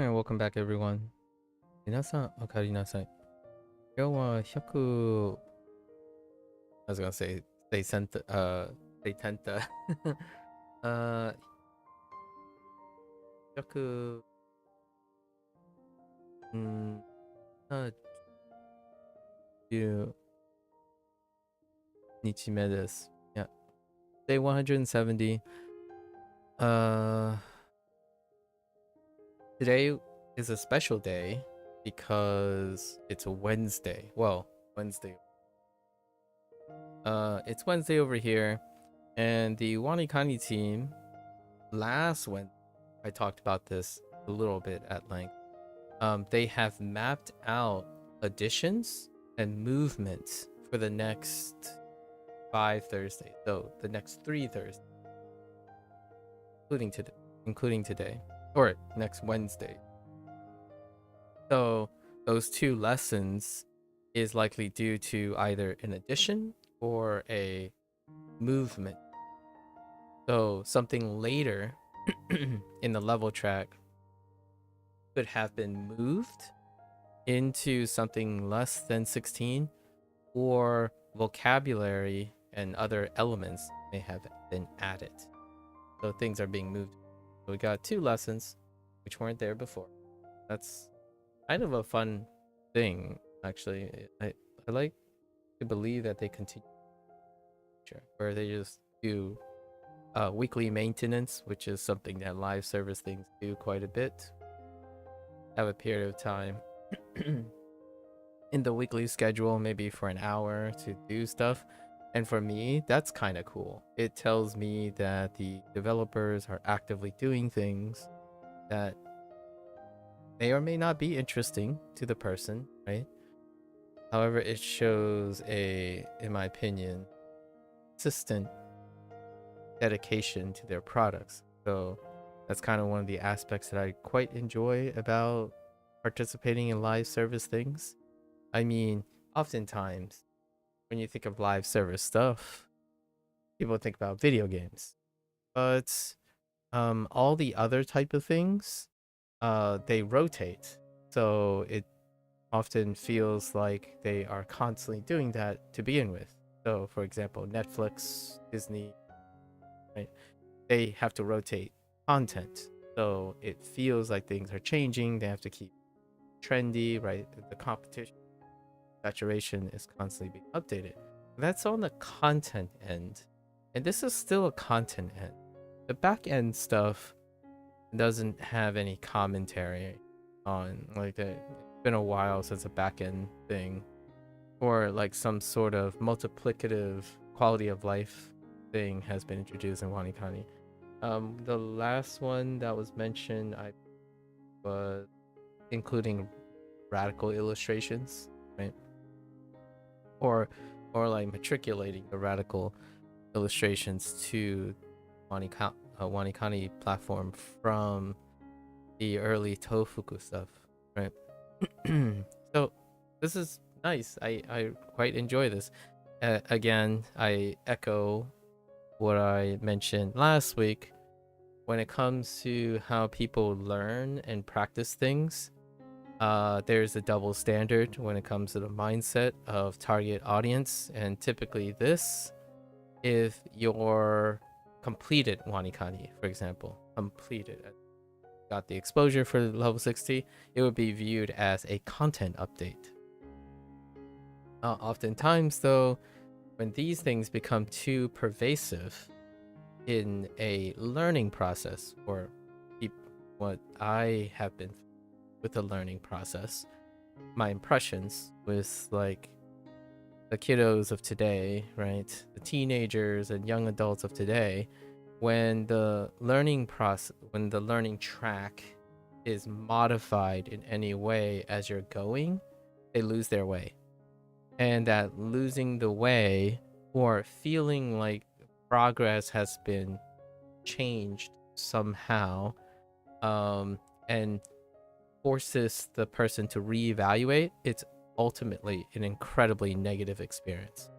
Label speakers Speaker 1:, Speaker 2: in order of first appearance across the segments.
Speaker 1: And welcome back, everyone. 皆さん、おかえりなさい。今日は100 I was gonna say sent they tend uh 10010日目です。Yeah. Day 170. Today is a special day because it's a Wednesday. Well, Wednesday. It's Wednesday over here, and the WaniKani team last Wednesday, I talked about this a little bit at length. They have mapped out additions and movements for the next 5 Thursdays. So the next 3 Thursdays, including today, or next Wednesday. So those 2 lessons is likely due to either an addition or a movement. So something later in the level track could have been moved into something less than 16, or vocabulary and other elements may have been added. So things are being moved. So we got 2 lessons which weren't there before. That's kind of a fun thing, actually. I like to believe that they continue, where they just do weekly maintenance, which is something that live service things do quite a bit. Have a period of time in the weekly schedule, maybe for an hour to do stuff. And for me, that's kind of cool. It tells me that the developers are actively doing things that may or may not be interesting to the person, right? However, it shows in my opinion, consistent dedication to their products. So that's kind of one of the aspects that I quite enjoy about participating in live service things. I mean, oftentimes when you think of live service stuff, people think about video games, but all the other type of things, they rotate. So it often feels like they are constantly doing that to begin with. So for example, Netflix, Disney, right? They have to rotate content. So it feels like things are changing. They have to keep trendy, right? The competition, saturation is constantly being updated. That's on the content end. And this is still a content end. The back end stuff doesn't have any commentary on, like, it's been a while since a back end thing or like some sort of multiplicative quality of life thing has been introduced in WaniKani. The last one that was mentioned, I was including radical illustrations, right? Or like matriculating the radical illustrations to WaniKani platform from the early Tofugu stuff, right? So this is nice. I quite enjoy this. Again, I echo what I mentioned last week when it comes to how people learn and practice things. There's a double standard when it comes to the mindset of target audience, and typically this, if you're completed WaniKani, for example, got the exposure for level 60, it would be viewed as a content update. Oftentimes though, when these things become too pervasive in a learning process, or what I have been with the learning process, my impressions with like the kiddos of today, right? The teenagers and young adults of today, when the learning track is modified in any way as you're going, they lose their way. And that losing the way, or feeling like progress has been changed somehow, and forces the person to reevaluate, it's ultimately an incredibly negative experience.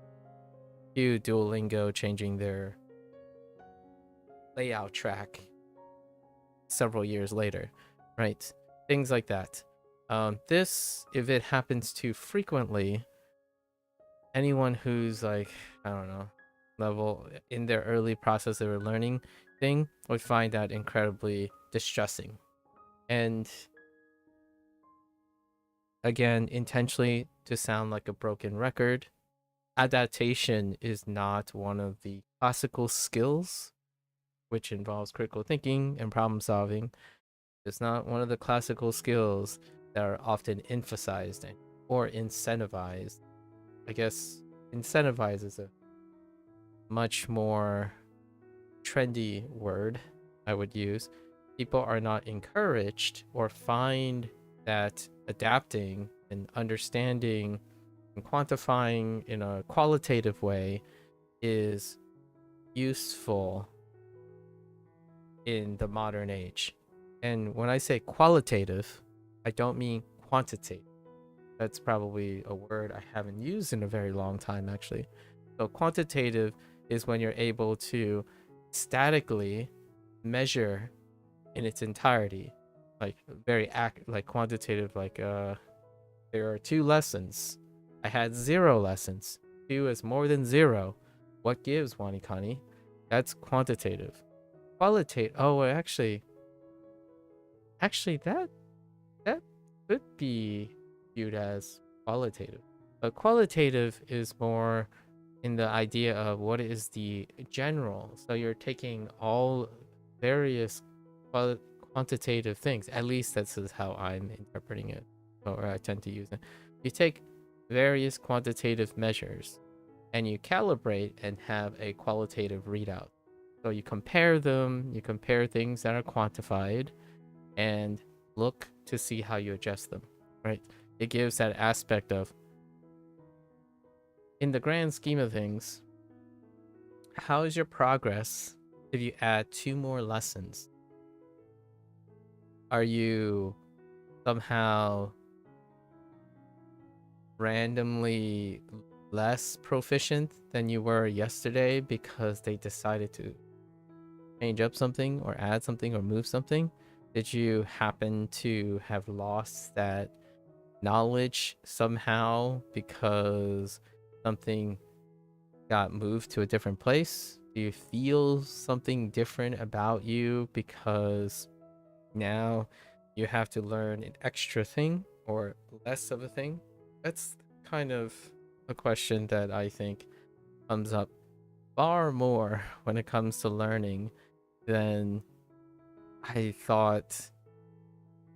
Speaker 1: Duolingo changing their layout track several years later, right? things like that. This, if it happens too frequently, anyone who's like, I don't know, level in their early process of a learning thing would find that incredibly distressing. And again, intentionally to sound like a broken record, adaptation is not one of the classical skills, which involves critical thinking and problem solving. It's not one of the classical skills that are often emphasized or incentivized. I guess incentivize is a much more trendy word I would use. People are not encouraged or find that adapting and understanding and quantifying in a qualitative way is useful in the modern age. And when I say qualitative, I don't mean quantitative. That's probably a word I haven't used in a very long time, actually. So quantitative is when you're able to statically measure in its entirety, like like quantitative, like there are 2 lessons. I had 0 lessons. 2 is more than 0. What gives, WaniKani? That's quantitative. Qualitative. Oh, actually, that could be viewed as qualitative. But qualitative is more in the idea of what is the general. So you're taking all various quantitative things. At least this is how I'm interpreting it, or I tend to use it. You take various quantitative measures and you calibrate and have a qualitative readout. So you compare them, you compare things that are quantified and look to see how you adjust them, right? It gives that aspect of, in the grand scheme of things, how is your progress if you add 2 more lessons? Are you somehow randomly less proficient than you were yesterday because they decided to change up something or add something or move something? Did you happen to have lost that knowledge somehow because something got moved to a different place? Do you feel something different about you because now you have to learn an extra thing or less of a thing? That's kind of a question that I think comes up far more when it comes to learning than I thought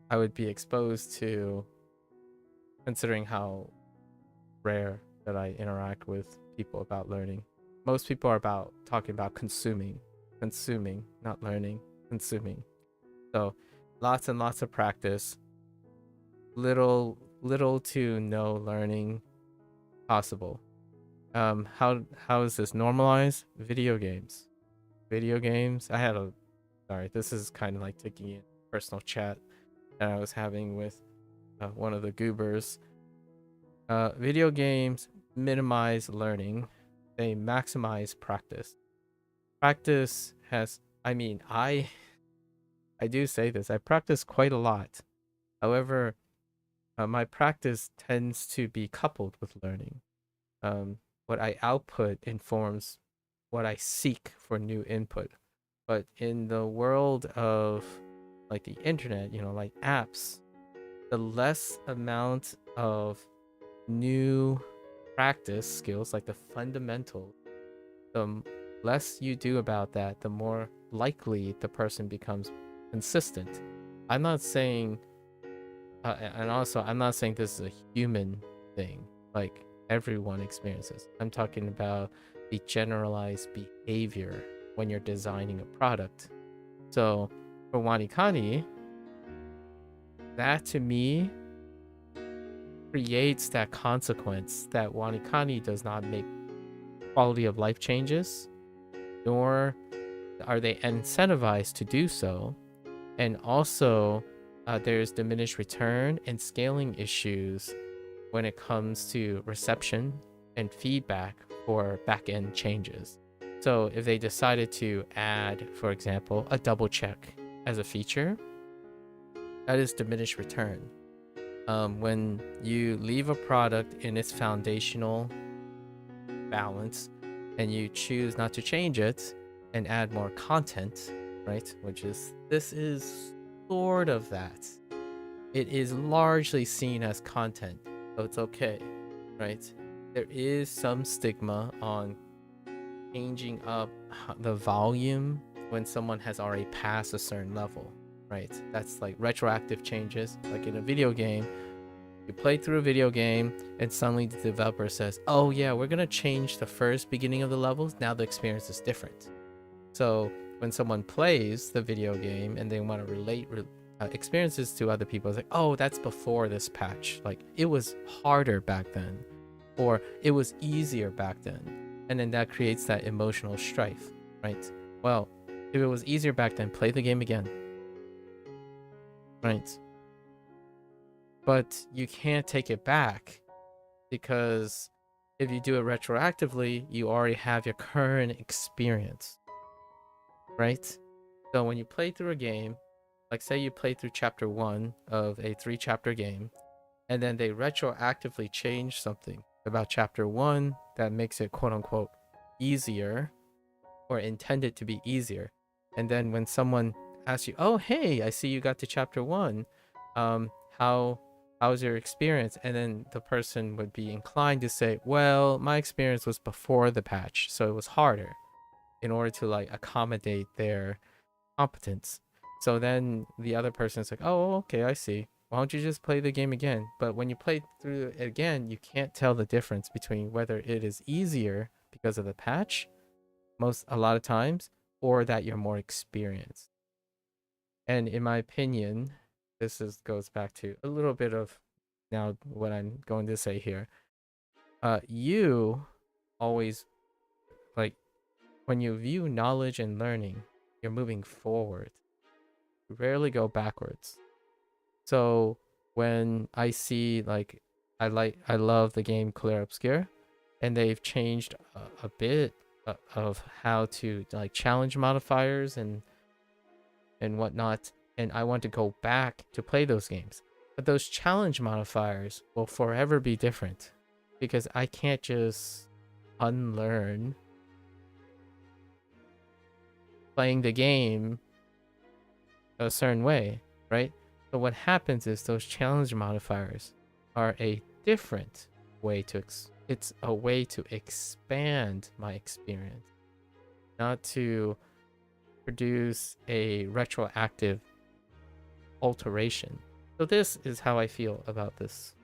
Speaker 1: I would be exposed to, considering how rare that I interact with people about learning. Most people are talking about consuming, not learning, consuming. So lots and lots of practice, little to no learning possible. How is this normalized? Video games. Sorry, this is kind of like taking in personal chat that I was having with one of the goobers. Video games minimize learning. They maximize practice. Practice has, I do say this, I practice quite a lot. However, my practice tends to be coupled with learning. What I output informs what I seek for new input. But in the world of like the internet, like apps, the less amount of new practice skills, like the fundamental, the less you do about that, the more likely the person becomes consistent. I'm not saying, and also I'm not saying this is a human thing, like everyone experiences. I'm talking about the generalized behavior when you're designing a product. So for WaniKani, that to me creates that consequence that WaniKani does not make quality of life changes, nor are they incentivized to do so. And also, there's diminished return and scaling issues when it comes to reception and feedback for back-end changes. So if they decided to add, for example, a double check as a feature, that is diminished return. When you leave a product in its foundational balance and you choose not to change it and add more content, right? This is sort of that. It is largely seen as content, so it's okay, right? There is some stigma on changing up the volume when someone has already passed a certain level, right? That's like retroactive changes. Like in a video game, you play through a video game and suddenly the developer says, oh yeah, we're gonna change the first beginning of the levels. Now the experience is different. So when someone plays the video game and they want to relate experiences to other people, it's like, oh, that's before this patch. Like it was harder back then, or it was easier back then. And then that creates that emotional strife, right? Well, if it was easier back then, play the game again, right? But you can't take it back, because if you do it retroactively, you already have your current experience, right? So when you play through a game, like say you play through chapter 1 of a 3-chapter game, and then they retroactively change something about chapter 1 that makes it quote unquote easier, or intended to be easier. And then when someone asks you, oh hey, I see you got to chapter 1, how's your experience? And then the person would be inclined to say, well, my experience was before the patch, so it was harder, in order to like accommodate their competence. So then the other person is like, oh, okay, I see. Why don't you just play the game again? But when you play through it again, you can't tell the difference between whether it is easier because of the patch, a lot of times, or that you're more experienced. And in my opinion, goes back to a little bit of now what I'm going to say here. You always, like, when you view knowledge and learning, you're moving forward. You rarely go backwards. So when I see, like, I love the game Clear Obscure, and they've changed a bit of how to like challenge modifiers and whatnot, and I want to go back to play those games. But those challenge modifiers will forever be different, because I can't just unlearn playing the game a certain way, right? So what happens is those challenge modifiers are a different way to it's a way to expand my experience, not to produce a retroactive alteration. So this is how I feel about this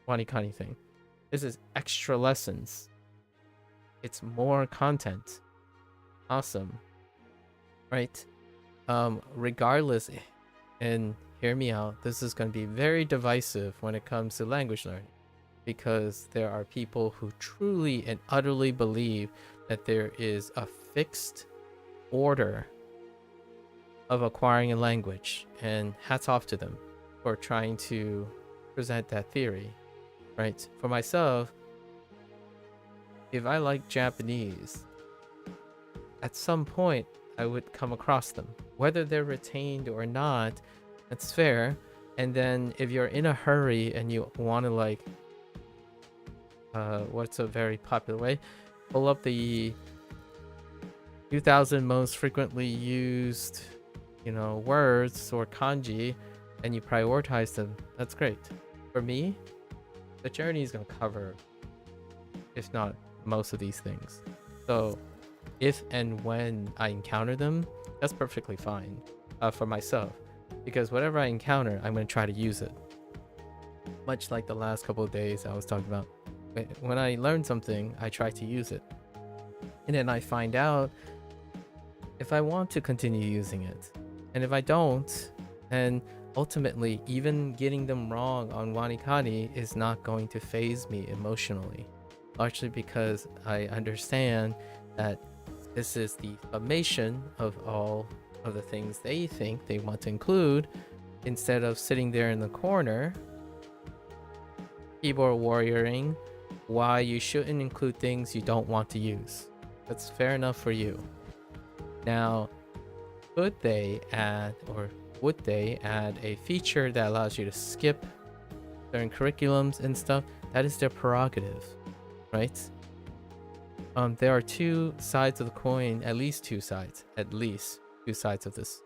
Speaker 1: WaniKani thing. This is extra lessons. It's more content. Awesome. Right? Regardless, and hear me out, this is going to be very divisive when it comes to language learning, because there are people who truly and utterly believe that there is a fixed order of acquiring a language, and hats off to them for trying to present that theory, right? For myself, if I like Japanese, at some point I would come across them, whether they're retained or not. That's fair. And then if you're in a hurry and you want to like what's a very popular way, pull up the 2000 most frequently used, words or kanji, and you prioritize them, that's great. For me, the journey is going to cover, if not most of these things. So if and when I encounter them, that's perfectly fine for myself, because whatever I encounter, I'm going to try to use it. Much like the last couple of days I was talking about. When I learn something, I try to use it. And then I find out if I want to continue using it. And if I don't, then ultimately, even getting them wrong on WaniKani is not going to faze me emotionally. Largely because I understand that this is the summation of all of the things they think they want to include, instead of sitting there in the corner keyboard warrioring why you shouldn't include things you don't want to use. That's fair enough for you. Now, could they add, or would they add a feature that allows you to skip certain curriculums and stuff? That is their prerogative, right? There are two sides of the coin, at least two sides of this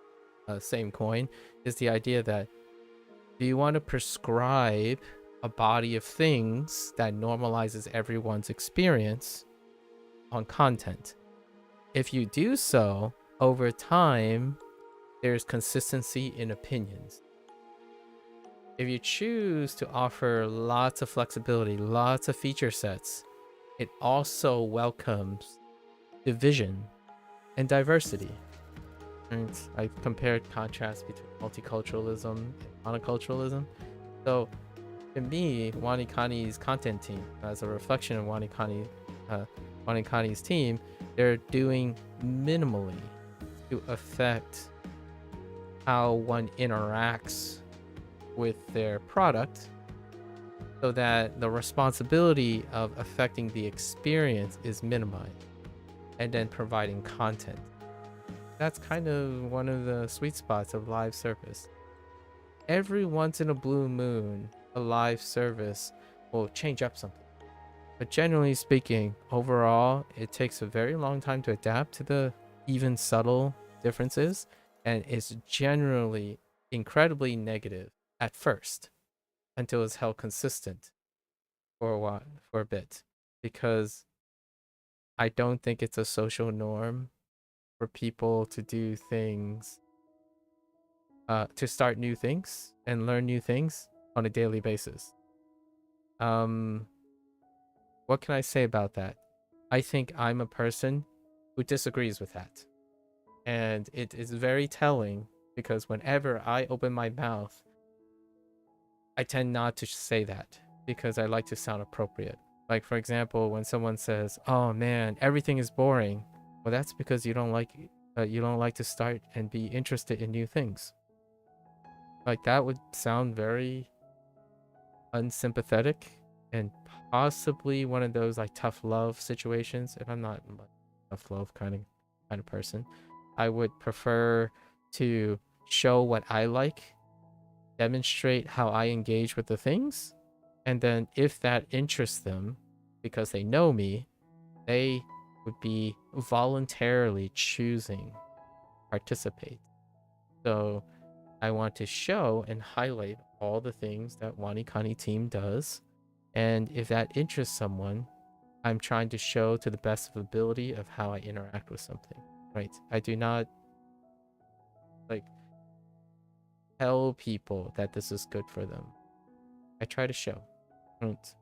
Speaker 1: same coin. Is the idea that, do you want to prescribe a body of things that normalizes everyone's experience on content? If you do so, over time, there's consistency in opinions. If you choose to offer lots of flexibility, lots of feature sets, it also welcomes division and diversity. And I compared contrast between multiculturalism and monoculturalism. So to me, WaniKani's content team, as a reflection of WaniKani's team, they're doing minimally to affect how one interacts with their product, so that the responsibility of affecting the experience is minimized, and then providing content. That's kind of one of the sweet spots of live service. Every once in a blue moon, a live service will change up something. But generally speaking, overall, it takes a very long time to adapt to the even subtle differences, and it's generally incredibly negative at first until it's held consistent for a while, for a bit, because I don't think it's a social norm for people to do things, to start new things and learn new things on a daily basis. What can I say about that? I think I'm a person who disagrees with that. And it is very telling, because whenever I open my mouth, I tend not to say that because I like to sound appropriate. Like, for example, when someone says, "Oh man, everything is boring," well, that's because you don't like to start and be interested in new things. Like, that would sound very unsympathetic and possibly one of those like tough love situations. And I'm not a tough love kind of person. I would prefer to show what I like, demonstrate how I engage with the things, and then if that interests them, because they know me, they would be voluntarily choosing to participate. So I want to show and highlight all the things that WaniKani team does, and if that interests someone, I'm trying to show to the best of ability of how I interact with something, right? I do not like tell people that this is good for them. I try to show, right?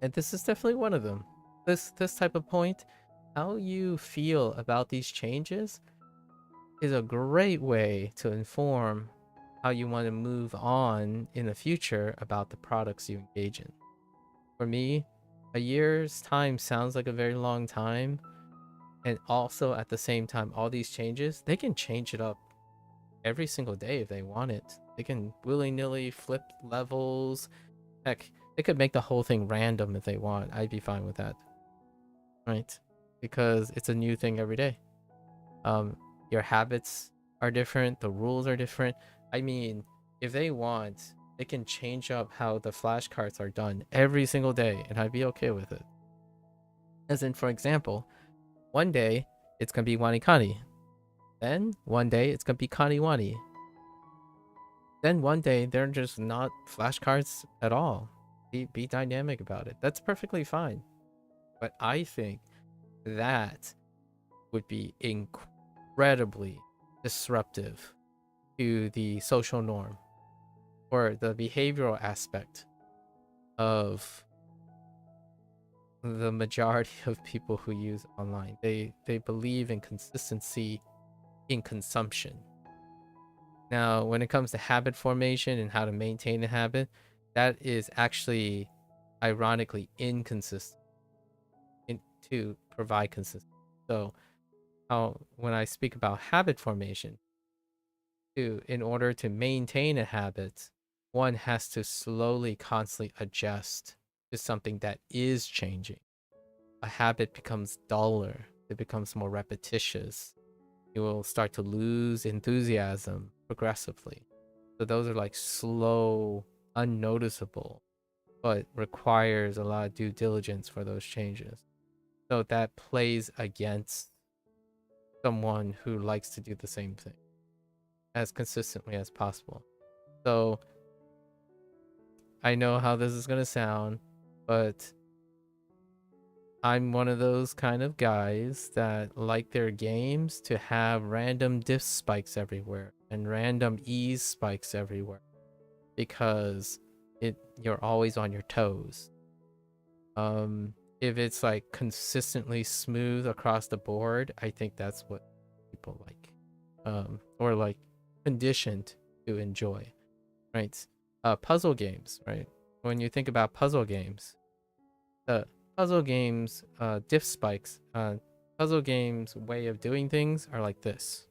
Speaker 1: And this is definitely one of them. This type of point, how you feel about these changes is a great way to inform how you want to move on in the future about the products you engage in. For me, a year's time sounds like a very long time, and also at the same time, all these changes, they can change it up every single day if they want it. They can willy-nilly flip levels. Heck, they could make the whole thing random if they want. I'd be fine with that, right? Because it's a new thing every day. Your habits are different, the rules are different. I mean, if they want, they can change up how the flashcards are done every single day, and I'd be okay with it. As in, for example, one day it's gonna be WaniKani. Then one day it's gonna be Kaniwani. Then one day they're just not flashcards at all. Be dynamic about it. That's perfectly fine. But I think that would be incredibly disruptive to the social norm or the behavioral aspect of the majority of people who use online. They believe in consistency in consumption. Now, when it comes to habit formation and how to maintain a habit, that is actually ironically inconsistent to provide consistency. So when I speak about habit formation, in order to maintain a habit, one has to slowly, constantly adjust to something that is changing. A habit becomes duller, it becomes more repetitious, you will start to lose enthusiasm progressively. So those are like slow, unnoticeable, but requires a lot of due diligence for those changes. So that plays against someone who likes to do the same thing as consistently as possible. So I know how this is going to sound, but I'm one of those kind of guys that like their games to have random diff spikes everywhere and random ease spikes everywhere, because you're always on your toes. If it's like consistently smooth across the board, I think that's what people like, or like conditioned to enjoy, right? Puzzle games, right? When you think about puzzle games, puzzle games diff spikes, puzzle games way of doing things are like this.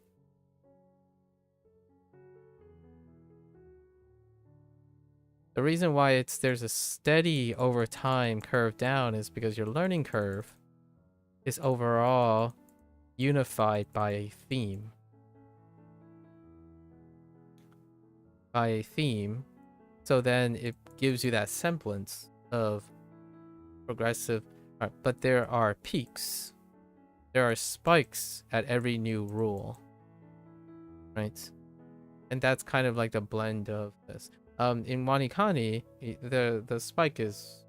Speaker 1: The reason why there's a steady over time curve down is because your learning curve is overall unified by a theme. So then it gives you that semblance of progressive, but there are peaks. There are spikes at every new rule, right? And that's kind of like the blend of this. In WaniKani, the spike is,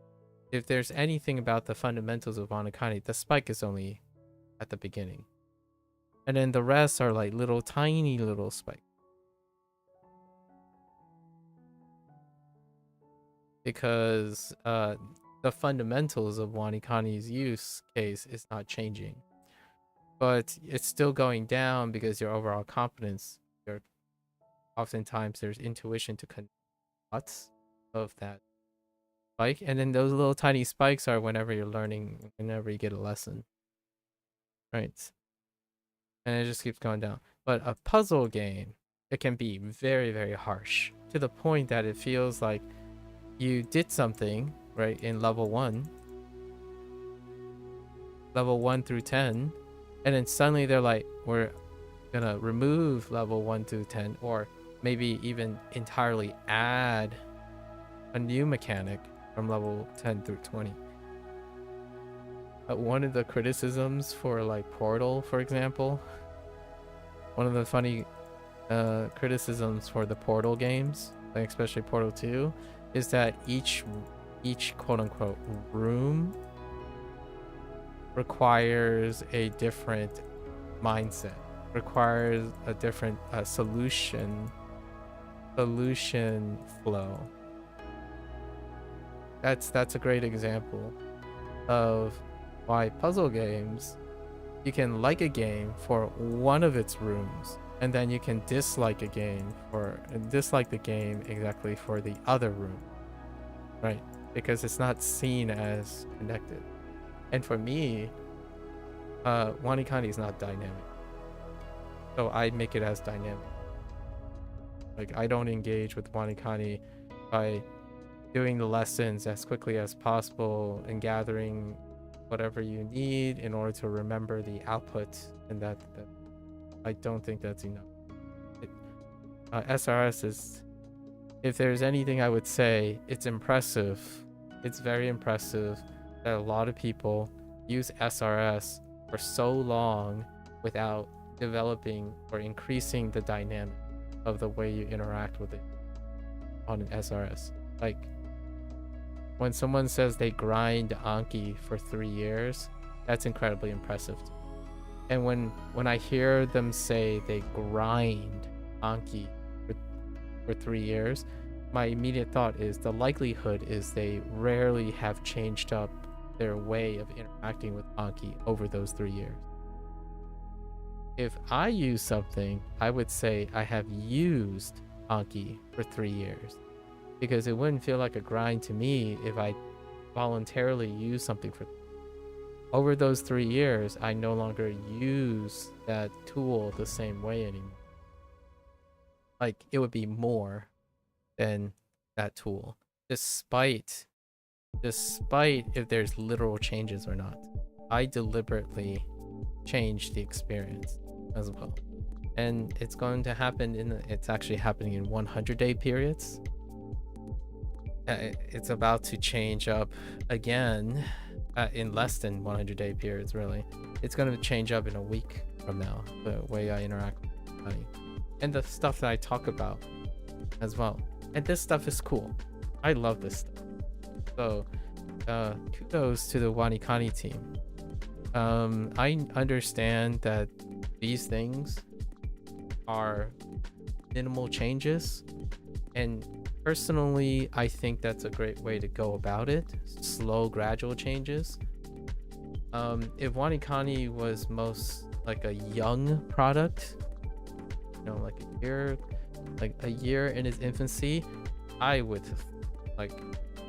Speaker 1: if there's anything about the fundamentals of WaniKani, the spike is only at the beginning. And then the rest are like little tiny little spikes. Because the fundamentals of WaniKani's use case is not changing. But it's still going down because your overall competence, oftentimes there's intuition to connect dots of that spike, and then those little tiny spikes are whenever you're learning, whenever you get a lesson, right? And it just keeps going down. But a puzzle game, it can be very, very harsh to the point that it feels like you did something right in level 1 through 10, and then suddenly they're like, we're gonna remove level 1 through 10, or maybe even entirely add a new mechanic from level 10 through 20. One of the criticisms for like Portal, for example, one of the funny criticisms for the Portal games, like especially Portal 2, is that each quote-unquote room requires a different mindset, requires a different solution flow. That's a great example of why puzzle games, you can like a game for one of its rooms, and then you can dislike the game exactly for the other room, right? Because it's not seen as connected. And for me, WaniKani is not dynamic, so I make it as dynamic. Like, I don't engage with WaniKani by doing the lessons as quickly as possible and gathering whatever you need in order to remember the output, and that I don't think that's enough. SRS is, if there's anything I would say, it's impressive. It's very impressive that a lot of people use SRS for so long without developing or increasing the dynamic of the way you interact with it on an SRS. Like, when someone says they grind Anki for 3 years, that's incredibly impressive. And when I hear them say they grind Anki for 3 years, my immediate thought is the likelihood is they rarely have changed up their way of interacting with Anki over those 3 years. If I use something, I would say I have used Anki for 3 years, because it wouldn't feel like a grind to me if I voluntarily use something for over those 3 years. I no longer use that tool the same way anymore. Like, it would be more than that tool, despite if there's literal changes or not. I deliberately change the experience. as well. And it's going to happen it's actually happening in 100-day periods. It's about to change up again in less than 100-day periods, really. It's going to change up in a week from now, the way I interact with WaniKani. And the stuff that I talk about as well. And this stuff is cool. I love this stuff. So kudos to the WaniKani team. I understand that these things are minimal changes, and personally I think that's a great way to go about it. Slow, gradual changes. If WaniKani was most like a young product, you know, like a year in its infancy, I would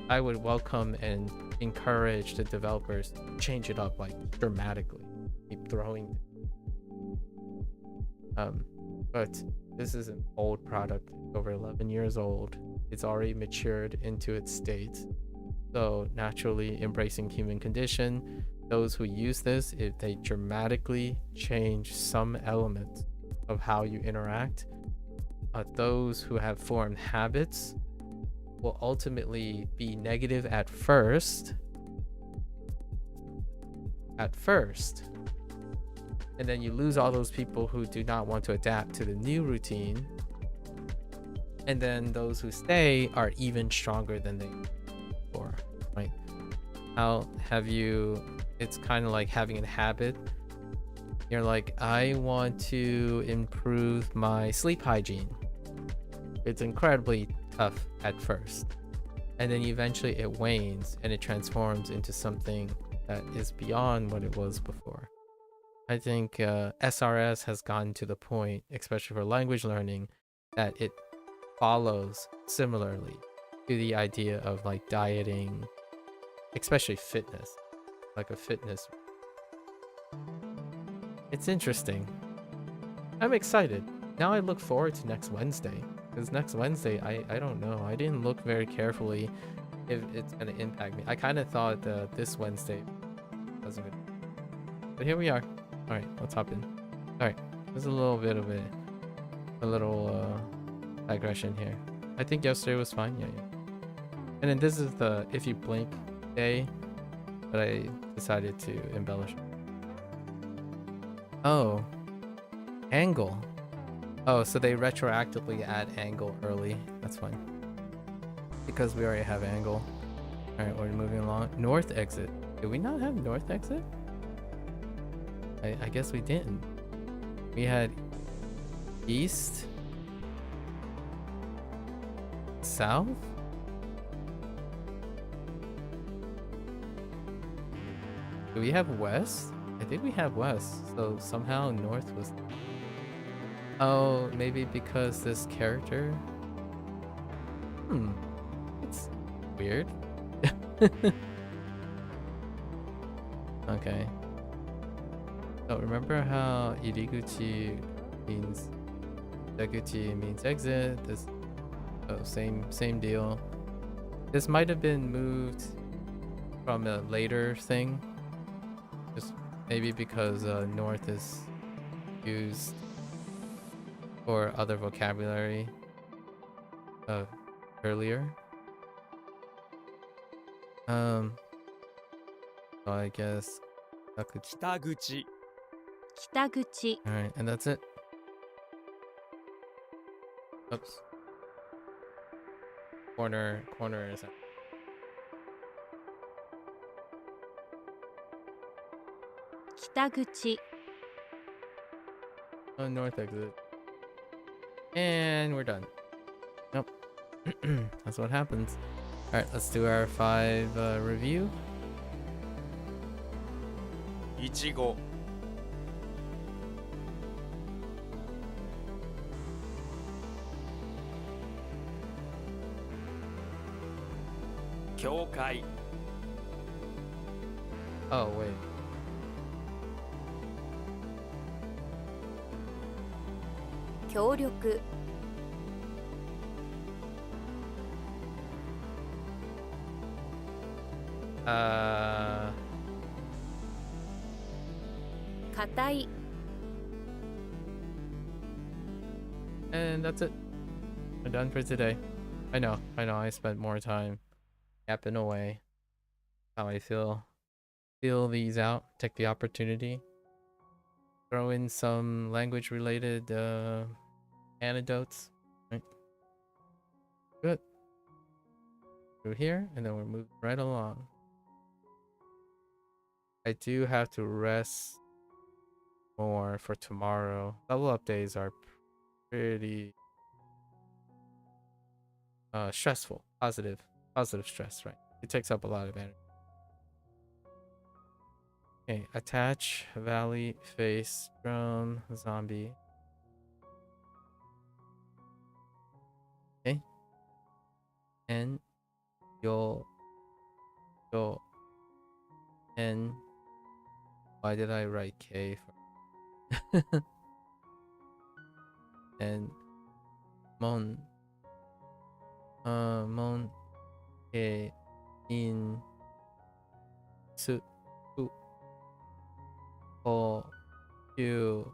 Speaker 1: welcome and encourage the developers to change it up like dramatically. Keep throwing. But this is an old product, over 11 years old. It's already matured into its state. So naturally, embracing human condition, those who use this, if they dramatically change some element of how you interact, those who have formed habits will ultimately be negative at first, and then you lose all those people who do not want to adapt to the new routine, and then those who stay are even stronger than they were, right? It's kind of like having a habit. You're like, I want to improve my sleep hygiene. It's incredibly tough at first, and then eventually it wanes and it transforms into something that is beyond what it was before. I think SRS has gotten to the point, especially for language learning, that it follows similarly to the idea of like dieting, especially fitness, like a fitness. It's interesting. I'm excited. Now I look forward to next Wednesday, because next Wednesday, I don't know. I didn't look very carefully if it's going to impact me. I kind of thought this Wednesday wasn't good. But here we are. All right, let's hop in. All right, there's a little bit of a little digression here. I think yesterday was fine. Yeah. And then this is the if you blink day, but I decided to embellish. Oh, angle. Oh, so they retroactively add angle early. That's fine. Because we already have angle. All right, we're moving along. North exit. Did we not have north exit? I guess we didn't. We had east, south. Do we have west? I think we have west. So somehow north was. Oh, maybe because this character. It's weird. Okay. So remember how iriguchi means daguchi means exit. This same deal. This might have been moved from a later thing. Just maybe because north is used for other vocabulary earlier. So I guess
Speaker 2: Kitaguchi.
Speaker 1: Alright, and that's it. Oops. Corner is out. Oh, north exit. And we're done. Nope. That's what happens. Alright, let's do our 5 review.
Speaker 2: Ichigo. Kyoukai.
Speaker 1: Oh, wait. And that's it. We're done for today. I know. I spent more time yapping away. How I feel these out. Take the opportunity. Throw in some language related anecdotes. Right. Good. Through here, and then we're moving right along. I do have to rest more for tomorrow. Level up days are pretty stressful. Positive stress, right? It takes up a lot of energy. Okay, attach, valley, face, drone, zombie. Okay. And yo, and why did I write K for and mon ke in su o yu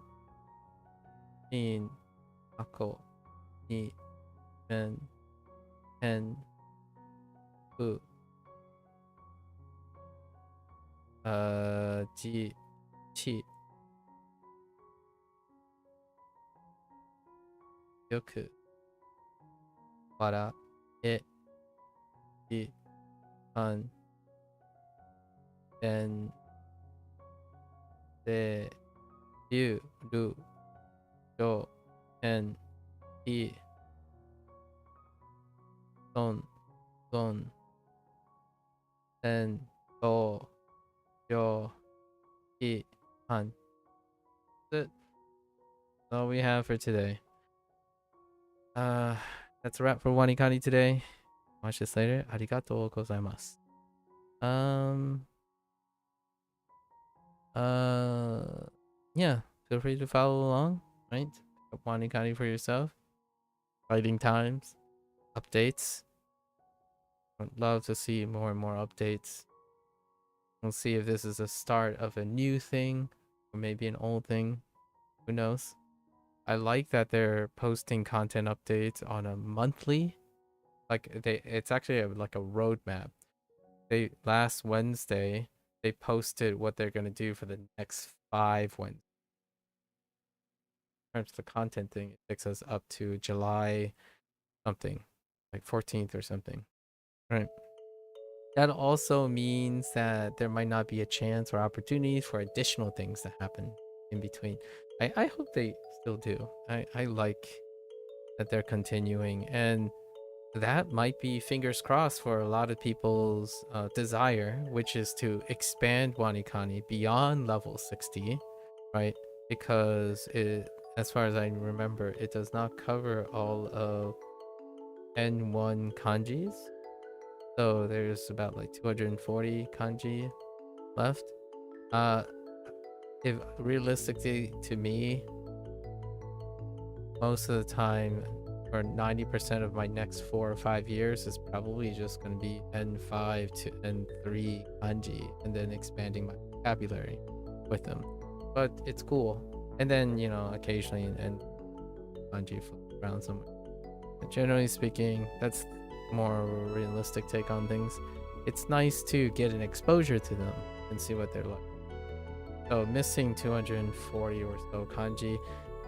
Speaker 1: in ako ni men en u ji chi yoku wara e i an en de yu ru yo en i son en o yo i han. That's all we have for today. That's a wrap for WaniKani today. Watch this later. Arigatou gozaimasu. Yeah, feel free to follow along, right? Pick up WaniKani for yourself. Fighting times, updates. I'd love to see more and more updates. We'll see if this is a start of a new thing or maybe an old thing. Who knows? I like that they're posting content updates on a monthly. Like it's actually like a roadmap. They last Wednesday they posted what they're gonna do for the next 5 Wednesdays. In terms of the content thing, it takes us up to July something, like 14th or something. Right. That also means that there might not be a chance or opportunity for additional things to happen in between. I hope they still do. I like that they're continuing, and that might be fingers crossed for a lot of people's desire, which is to expand WaniKani beyond level 60, right? Because it, as far as I remember, it does not cover all of N1 kanjis. So there's about like 240 kanji left. If realistically to me, most of the time, or 90% of my next 4 or 5 years is probably just going to be N5 to N3 kanji, and then expanding my vocabulary with them. But it's cool. And then, you know, occasionally and kanji flip around somewhere. But generally speaking, that's more of a realistic take on things. It's nice to get an exposure to them and see what they're like. So missing 240 or so kanji,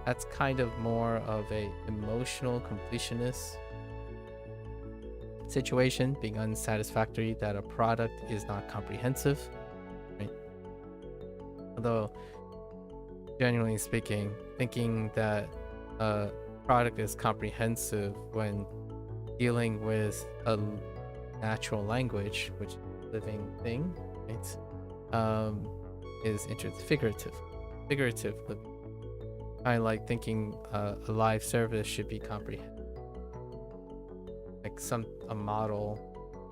Speaker 1: that's kind of more of a emotional completionist situation, being unsatisfactory that a product is not comprehensive, right? Although, genuinely speaking, thinking that a product is comprehensive when dealing with a natural language, which is a living thing, right? Is figurative living. I like thinking a live service should be comprehensive, like a model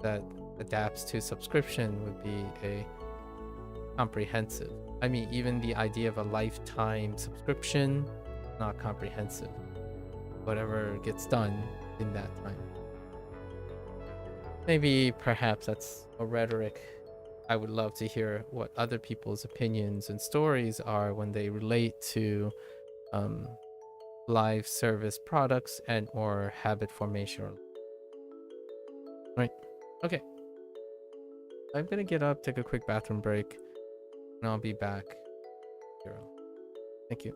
Speaker 1: that adapts to subscription would be a comprehensive. I mean, even the idea of a lifetime subscription, not comprehensive. Whatever gets done in that time. Maybe perhaps that's a rhetoric. I would love to hear what other people's opinions and stories are when they relate to live service products and or habit formation. Right. Okay. I'm gonna get up, take a quick bathroom break, and I'll be back. Thank you.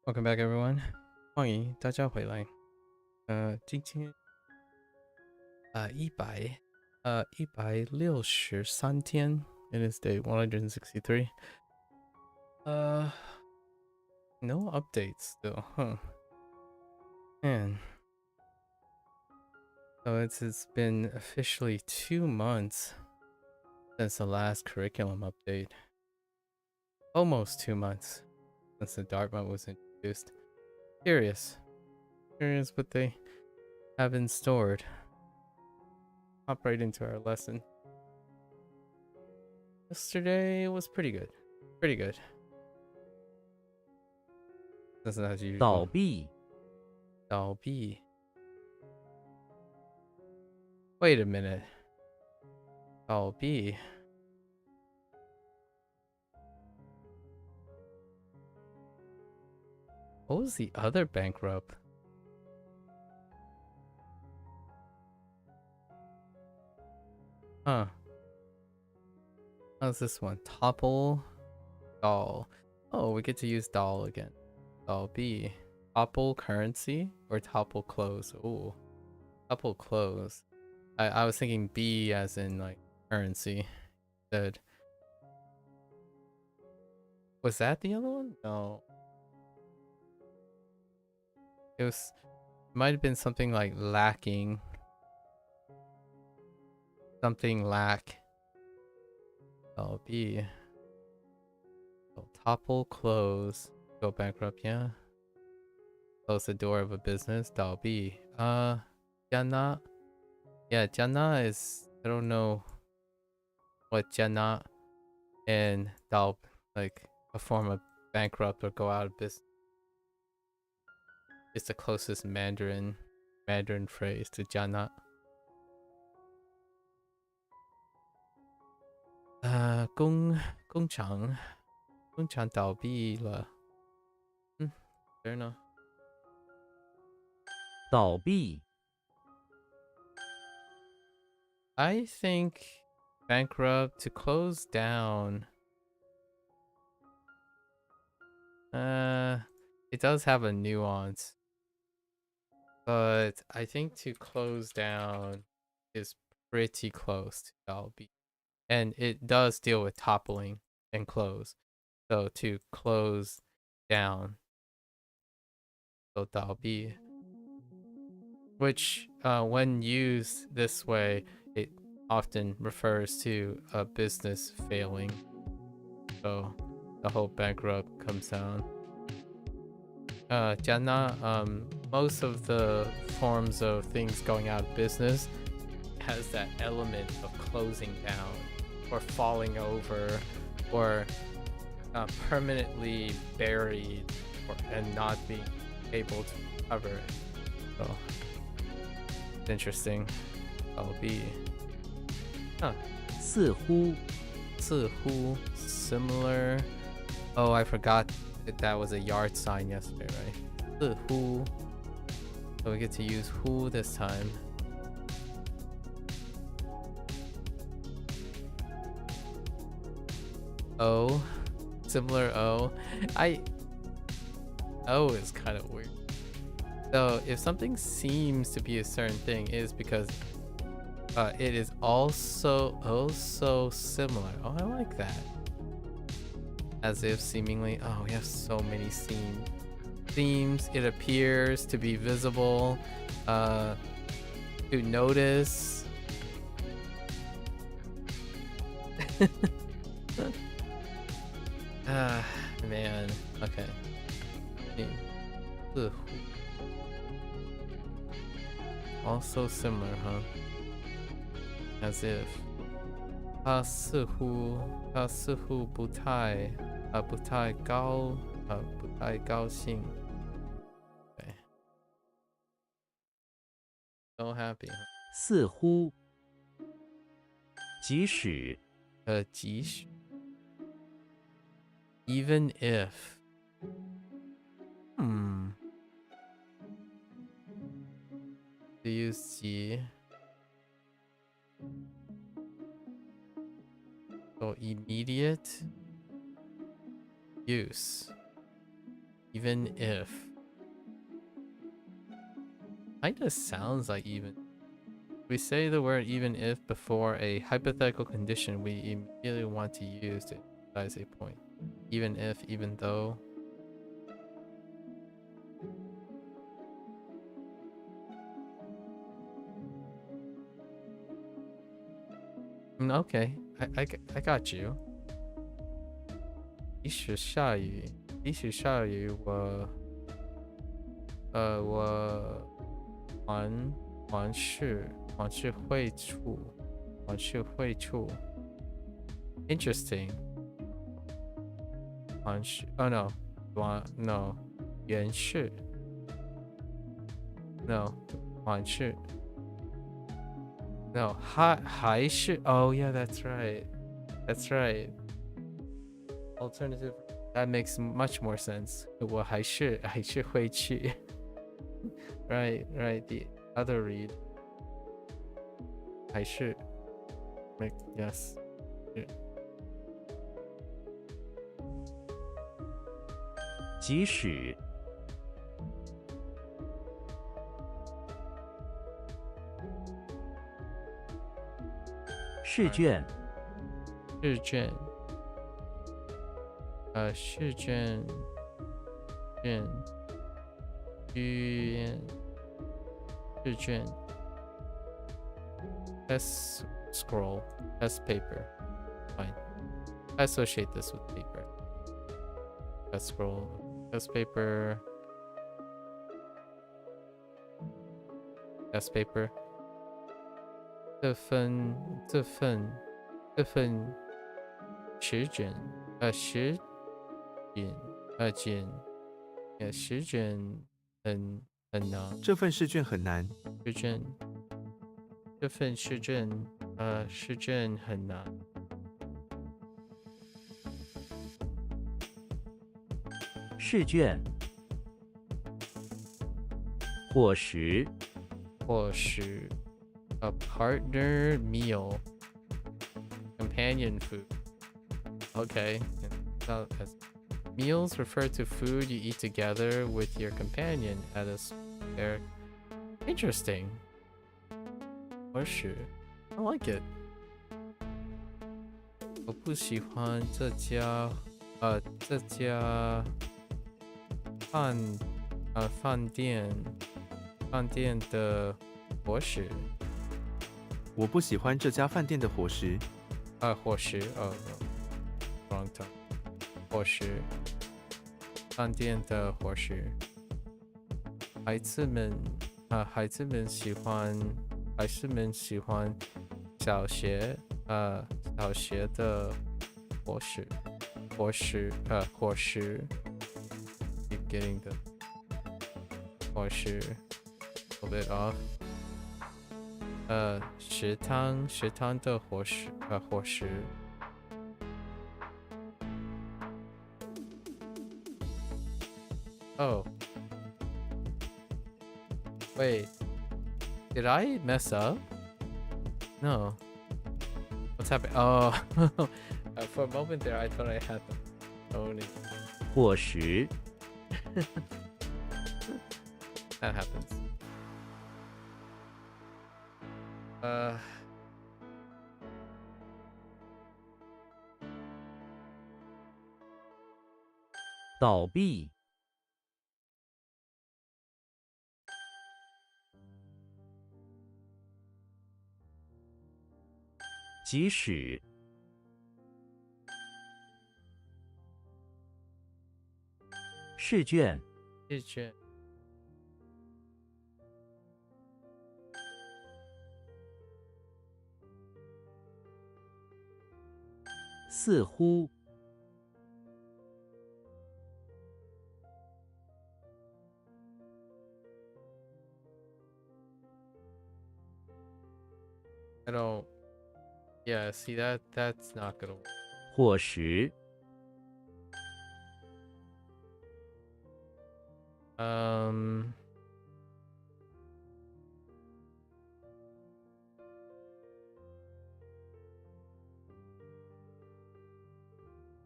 Speaker 1: Welcome back, everyone. 欢迎大家回来。今天163天 It is day 163. No updates still, huh? Man. So it's been officially 2 months since the last curriculum update. Almost 2 months since the Dartmouth was introduced. Curious what they have in stored. Hop right into our lesson. Yesterday was pretty good. Pretty good. That's not as usual.
Speaker 3: 倒闭
Speaker 1: 倒闭. Wait a minute. 倒闭. What was the other bankrupt? Huh. How's this one? Topple doll. Oh, we get to use doll again. Doll B. Topple currency or topple close? Ooh. Topple close. I was thinking B as in like currency. Instead. Was that the other one? No. It might have been something like lacking. Something lack. Oh, B. So topple, close, go bankrupt, yeah. Close the door of a business, 倒闭. Jana. Yeah, Jana is, I don't know what Jana and 倒, like a form of bankrupt or go out of business. It's the closest Mandarin phrase to Jana. 工厂倒闭了. Fair enough.
Speaker 3: 倒闭
Speaker 1: I think bankrupt to close down. It does have a nuance, but I think to close down is pretty close to 倒闭, and it does deal with toppling and close. So to close down, so 倒闭, which when used this way, it often refers to a business failing. So the whole bankrupt comes down. Jana, most of the forms of things going out of business has that element of closing down or falling over or permanently buried and not being able to recover it. So it's interesting. I'll be
Speaker 3: 似乎
Speaker 1: similar. Oh, I forgot that was a yard sign yesterday, right? 似乎. So we get to use who this time. O, similar O. O is kind of weird. So if something seems to be a certain thing, it is because it is also similar. Oh, I like that. As if seemingly, oh, we have so many themes. It appears to be visible, to notice. Man. Okay. Ugh. Also similar, huh? As if 他似乎不太高兴. Okay. So happy.
Speaker 3: 似乎即使
Speaker 1: 即使 even if. To use 即 so immediate use, even if. Kinda sounds like even. We say the word even if before a hypothetical condition we immediately want to use to emphasize a point. Even if, even though. Okay, I got you. 即使下雨我还是会处 interesting 还是 oh no 原是 no 还是 no 还是 oh yeah that's right alternative. That makes much more sense. 我还是会去 right the other read 还是 make yes yeah.
Speaker 3: 即使试卷，
Speaker 1: 试卷，试卷，卷，试卷，test scroll, test paper. Fine. I associate this with paper. Test scroll, test paper, test paper. 这份试卷，试卷，试卷很难。
Speaker 4: 这份试卷很难。
Speaker 1: 试卷，这份试卷，试卷很难。
Speaker 3: 试卷，伙食，
Speaker 1: 伙食，a partner meal, companion food. Okay. Now, meals refer to food you eat together with your companion at a there. Interesting. 伙食 I like it. 我不喜欢这家饭店的伙食。
Speaker 4: 我不喜欢这家饭店的伙食。
Speaker 1: 伙食wrong tongue. 伙食，饭店的伙食。孩子们喜欢小学的伙食。Keep getting the 伙食 a little bit off. 食堂的伙食。Oh. Wait. Did I mess up? No. What's happening? Oh. For a moment there, I thought I had the owning.
Speaker 3: 伙食，
Speaker 1: That happens.
Speaker 3: 倒闭，即使，试卷，
Speaker 1: 试卷，
Speaker 3: 似乎，
Speaker 1: I don't. Yeah, see that's not gonna work.
Speaker 3: 伙食，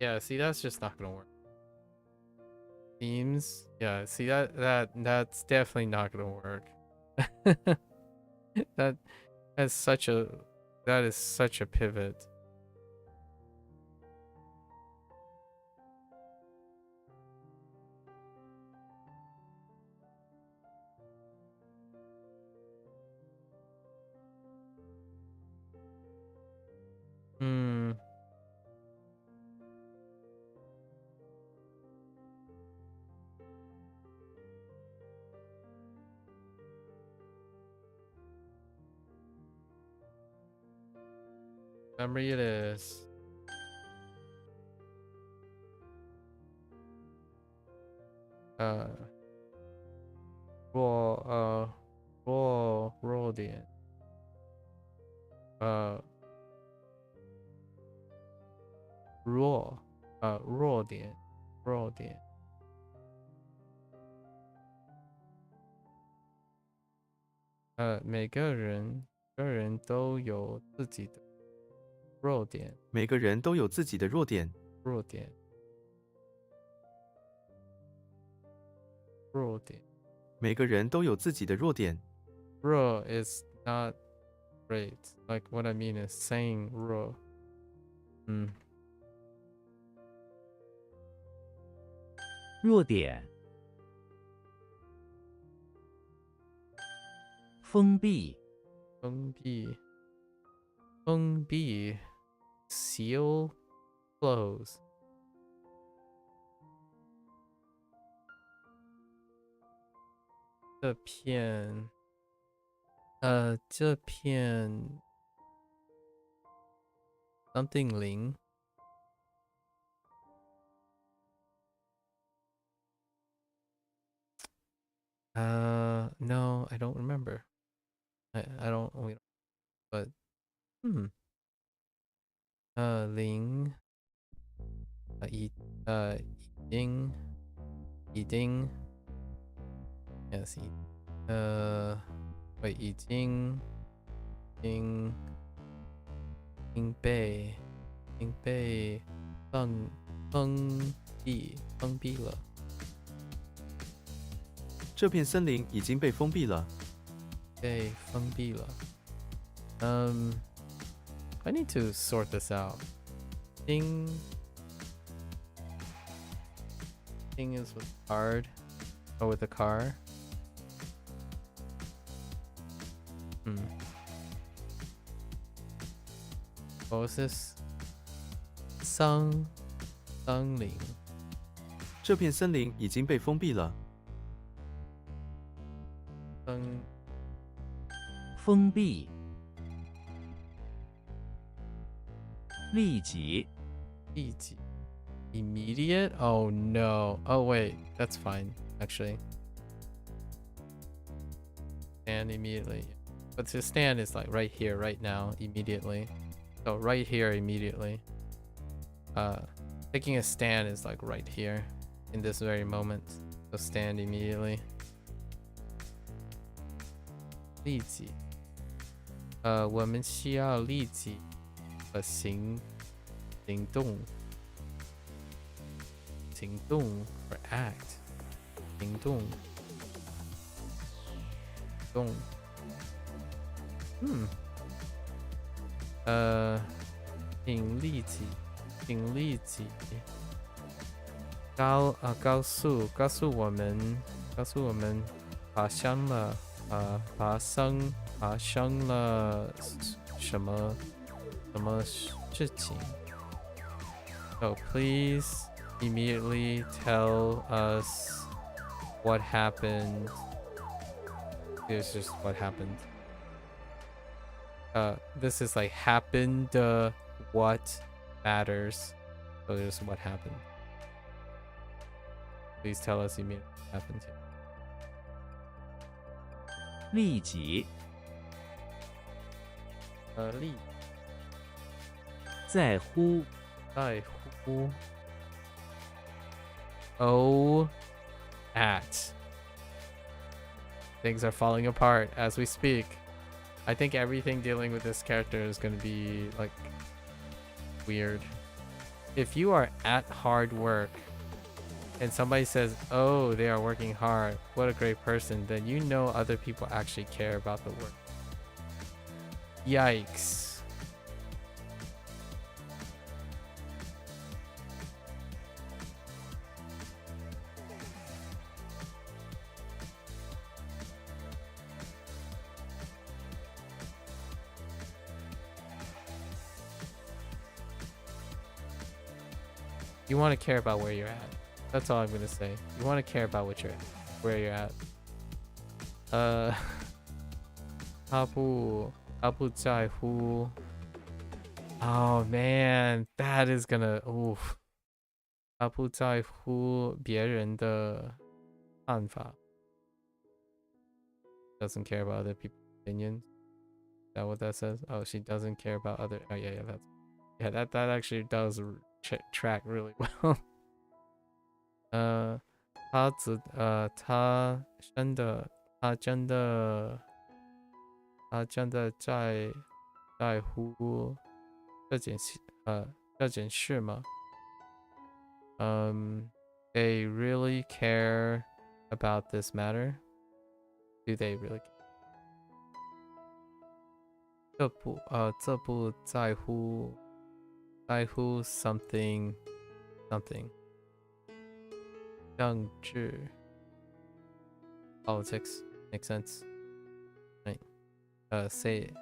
Speaker 1: Yeah, see that's just not gonna work. Themes. Yeah, see that's definitely not gonna work. that is such a pivot. Hmm. Memory it is. Raw 点。弱点。每个人都有自己的弱点。
Speaker 4: 每个人都有自己的弱点。
Speaker 1: 弱点。
Speaker 4: 每个人都有自己的弱点。
Speaker 1: 弱 is not great. Like what I mean is saying ro. Hmm.
Speaker 3: 弱点。封闭。
Speaker 1: 封闭。封闭。Seal. Close. 这片。这片。something 零。No, I don't remember. I don't, but, 零，已经 yes, 已经被封闭了。
Speaker 4: 这片森林已经被封闭了。
Speaker 1: 被封闭了。I need to sort this out. Thing is with card or with a car. What was this? 森林。
Speaker 4: 这片森林已经被封闭了。
Speaker 3: 封闭。立即。
Speaker 1: 立即。Immediate? Oh no. Oh wait, that's fine actually. Stand immediately. But to stand is like right here, right now, immediately. So right here, immediately. Taking a stand is like right here, in this very moment. So stand immediately. 立即。我们需要立即行动。行动 or act. 行动。动。请立即。请立即。告诉我们发生了什么事情。So please immediately tell us what happened. Here's just what happened. This is like happened, what matters. So there's what happened. Please tell us immediately what happened here.
Speaker 3: 立即。在乎。
Speaker 1: 在乎。Oh, at. Things are falling apart as we speak. I think everything dealing with this character is going to be like weird. If you are at hard work and somebody says, oh, they are working hard, what a great person, then you know other people actually care about the work. Yikes. You want to care about where you're at. That's all I'm gonna say. You want to care about where you're at. 他不在乎. Oh man, that is gonna. Oof. 他不在乎别人的看法. Doesn't care about other people's opinions. Is that what that says? Oh, she doesn't care about other. Oh yeah, that actually does track really well. 他真的在乎这件事吗？ They really care about this matter. Do they really care? 这不在乎 something something 政治 politics makes sense right say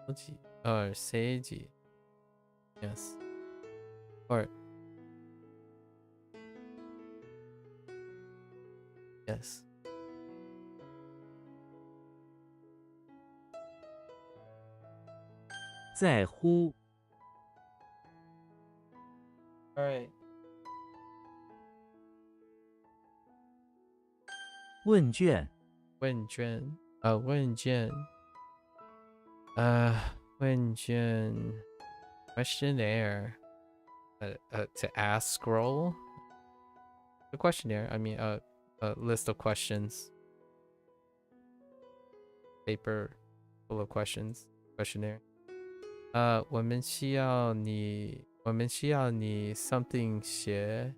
Speaker 1: 政治 yes or yes
Speaker 3: 在乎
Speaker 1: all right
Speaker 3: 问卷
Speaker 1: 问卷questionnaire to ask scroll the questionnaire I mean a list of questions paper full of questions questionnaire 我们需要你 something 写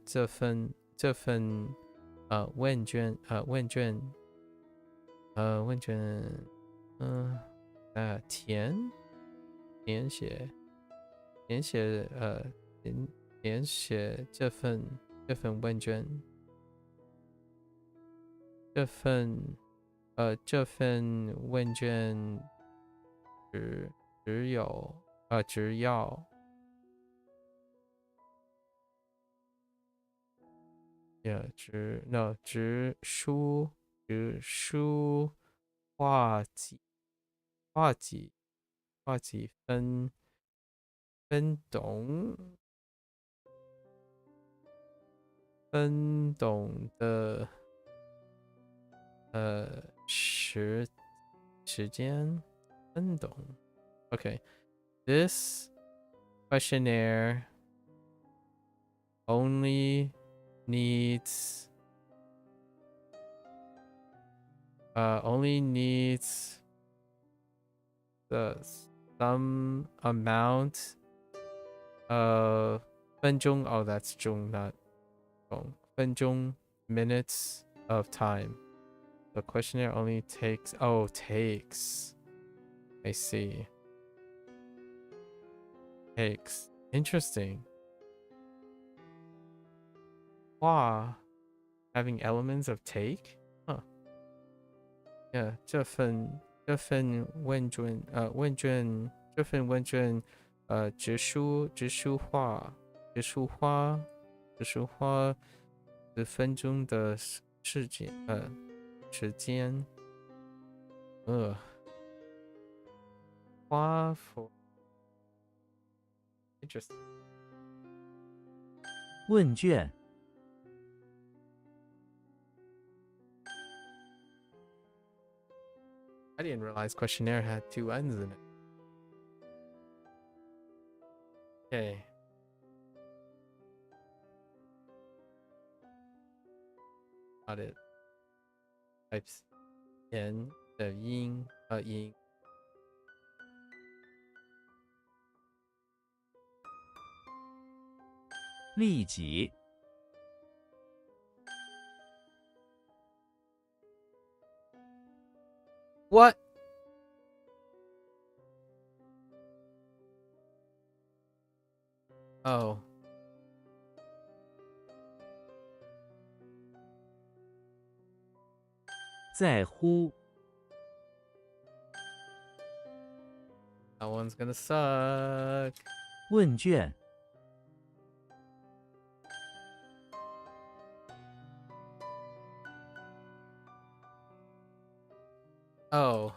Speaker 1: 这份问卷填写这份问卷这份问卷只要只抒画几分懂的时间分懂 okay this questionnaire only needs some amount of 分钟 oh that's 钟 not 钟分钟 minutes of time the questionnaire only takes takes I see takes interesting wow having elements of take huh yeah 这份问卷直抒画10分钟的时间花 for interesting
Speaker 3: 问卷
Speaker 1: I didn't realize questionnaire had 2 N's in it. Okay. Got it. Types N 的音
Speaker 3: 立即
Speaker 1: What? Oh.
Speaker 3: 在乎
Speaker 1: That one's gonna suck.
Speaker 3: 问卷
Speaker 1: Oh.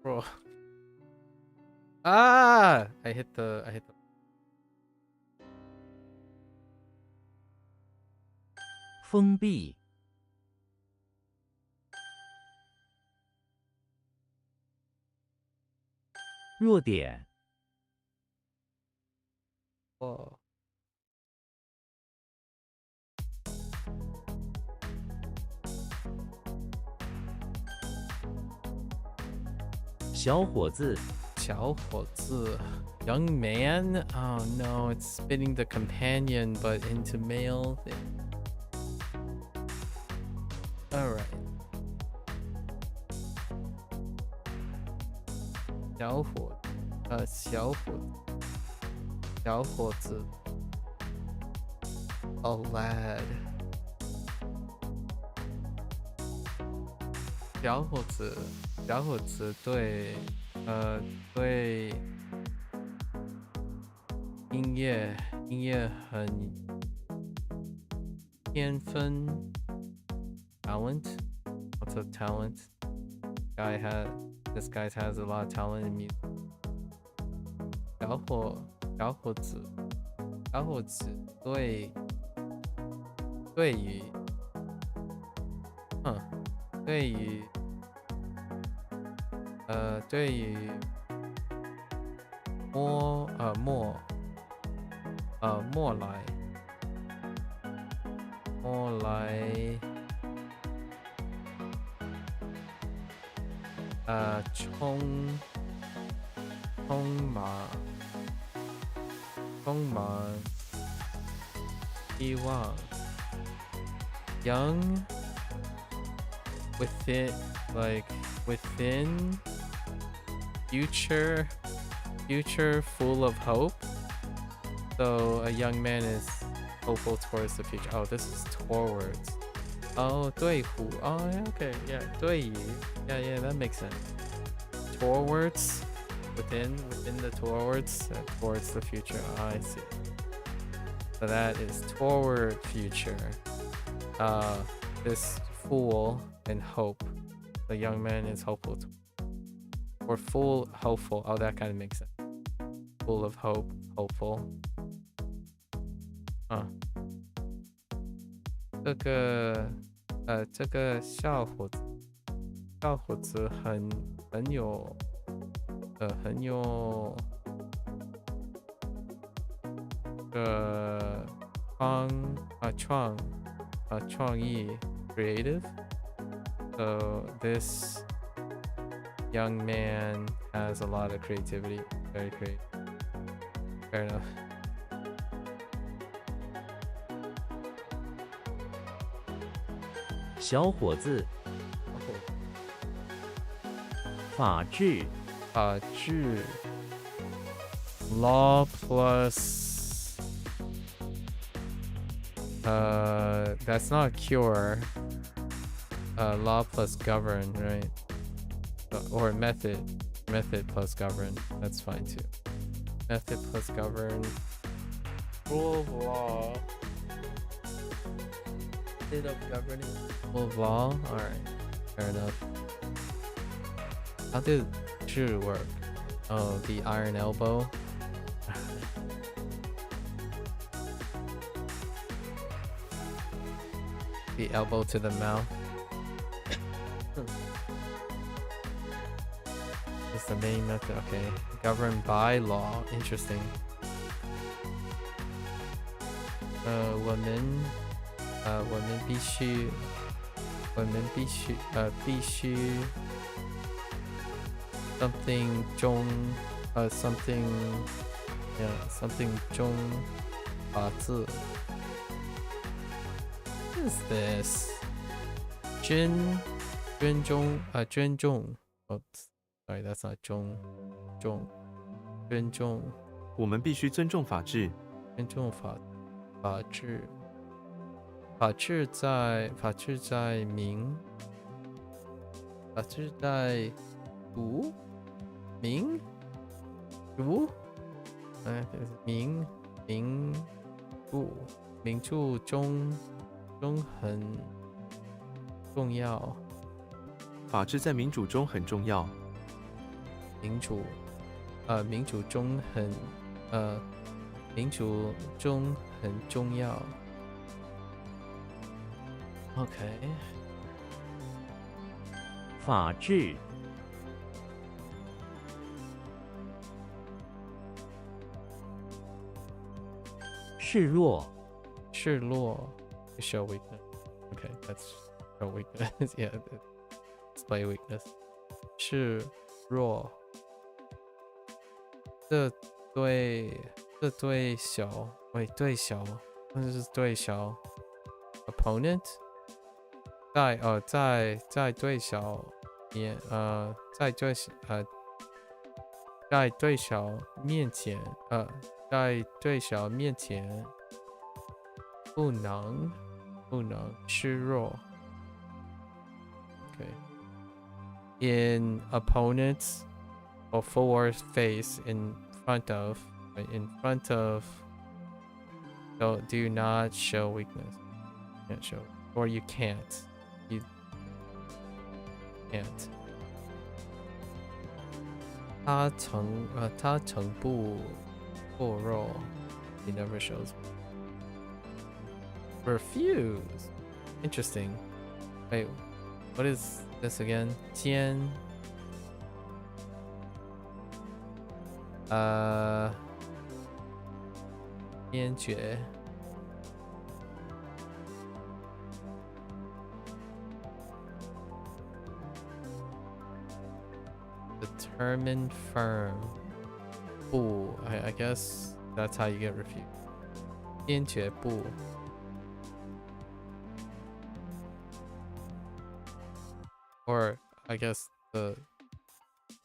Speaker 1: Bro. Ah! I hit the
Speaker 3: 封闭 弱点
Speaker 1: Whoa.
Speaker 3: 小伙子
Speaker 1: 小伙子 Young man? Oh no, it's spinning the companion but into male thing. All right. 小伙，小伙子，a lad。小伙子对音乐很天分 talent. What's a talent? This guy has a lot of talent in music. 小伙子对于莫来充满希望 young within future full of hope. So a young man is hopeful towards the future. Oh, this is towards. Oh, 对乎. Oh, yeah, okay, yeah, 对于. Yeah, that makes sense. Towards, within the towards the future. Oh, I see. So that is toward future. This fool and hope. The young man is hopeful. Or full, hopeful. Oh, that kind of makes sense. Full of hope, hopeful. 这个小伙子很有创意 creative. So this young man has a lot of creativity. Very creative. Fair enough.
Speaker 3: 小伙子，法治，
Speaker 1: law plus that's not cure. Law plus govern, right? Or method plus govern. That's fine too. Method plus govern. Rule of law. Method of governing. Rule of law. All right. Fair enough. How did 治 work? Oh, the iron elbow. The elbow to the mouth. Is the main method. Okay. Governed by law. Interesting. 我们必须 something 中 something 中法治 What is this? 尊重 Oh, sorry, that's not 尊重
Speaker 4: 我们必须尊重法治。
Speaker 1: 尊重法治在民主中很重要。
Speaker 4: 法治在民主中很重要。
Speaker 1: 民主中很重要。Okay.
Speaker 3: 法治，示弱，
Speaker 1: show weakness. Okay, that's show weakness. Yeah, display weakness. 示弱。这对小 opponent 在对小面在对小在对小面前在对小面前不能示弱。Okay. In opponents or forward face in front of so do not show weakness. Can't show or you can't. You can't. 他诚不弱. He never shows. Refuse. Interesting. Wait, what is this again? 坚决 determined firm. Boo. I guess that's how you get refused. 坚决不 or I guess the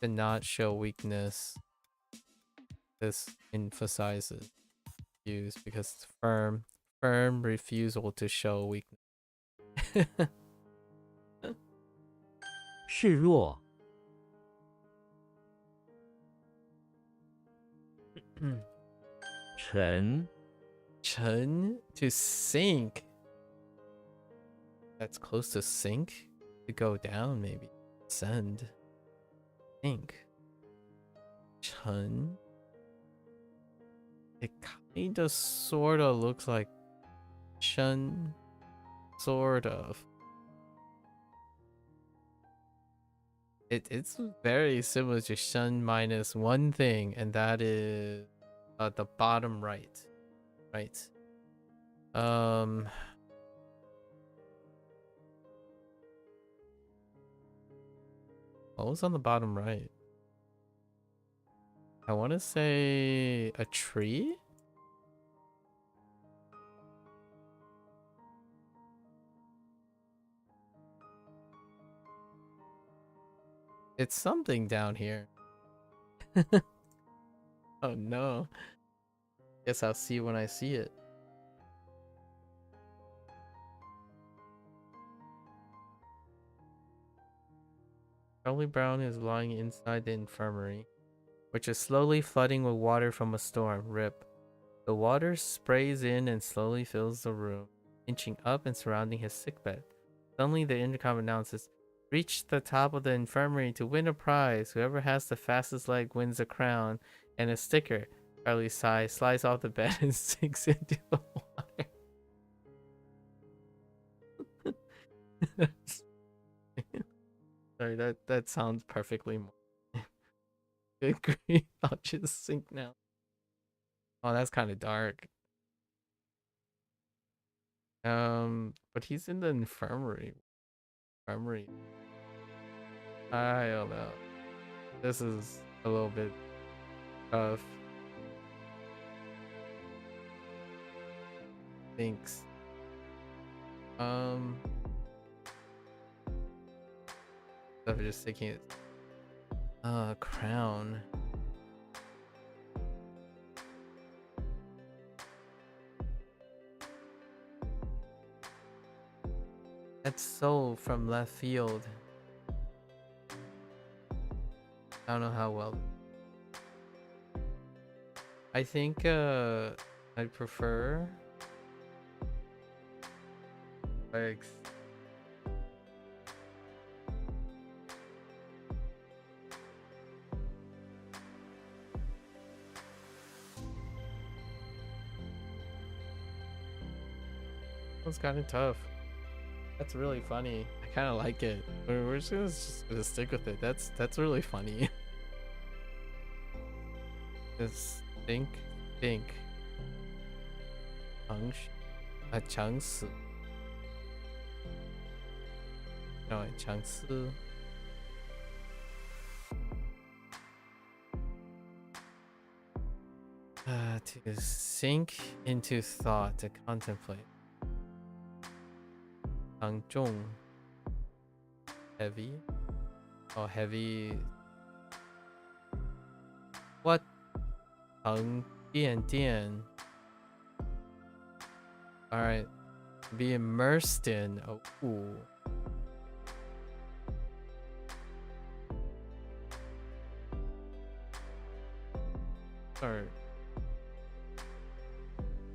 Speaker 1: not show weakness. This emphasizes use because it's firm refusal to show weakness.
Speaker 3: 示弱，沉，
Speaker 1: 沉 to sink. That's close to sink. To go down maybe. Send. Sink. 沉. It kinda sorta looks like Shun. Sort of. It's very similar to Shun minus one thing, and that is the bottom right. Right. What was on the bottom right? I want to say a tree? It's something down here. Oh no. Guess I'll see when I see it. Charlie Brown is lying inside the infirmary, which is slowly flooding with water from a storm. Rip. The water sprays in and slowly fills the room, inching up and surrounding his sickbed. Suddenly the intercom announces, reach the top of the infirmary to win a prize. Whoever has the fastest leg wins a crown and a sticker. Charlie sighs, slides off the bed, and sinks into the water. Sorry, that sounds perfectly agree. I'll just sink now. Oh, that's kind of dark. But he's in the infirmary. I don't know. This is a little bit tough. Thanks. So we're just taking it. Crown. That's so from left field. I don't know how well. I think I'd prefer like it's kind of tough. That's really funny. I kind of like it. We're just gonna stick with it. That's really funny. Just think. 强死. No, 强死. To sink into thought, to contemplate. 强重 heavy. Oh, heavy. What? 横电电. Alright. Be immersed in. Oh. Ooh. Start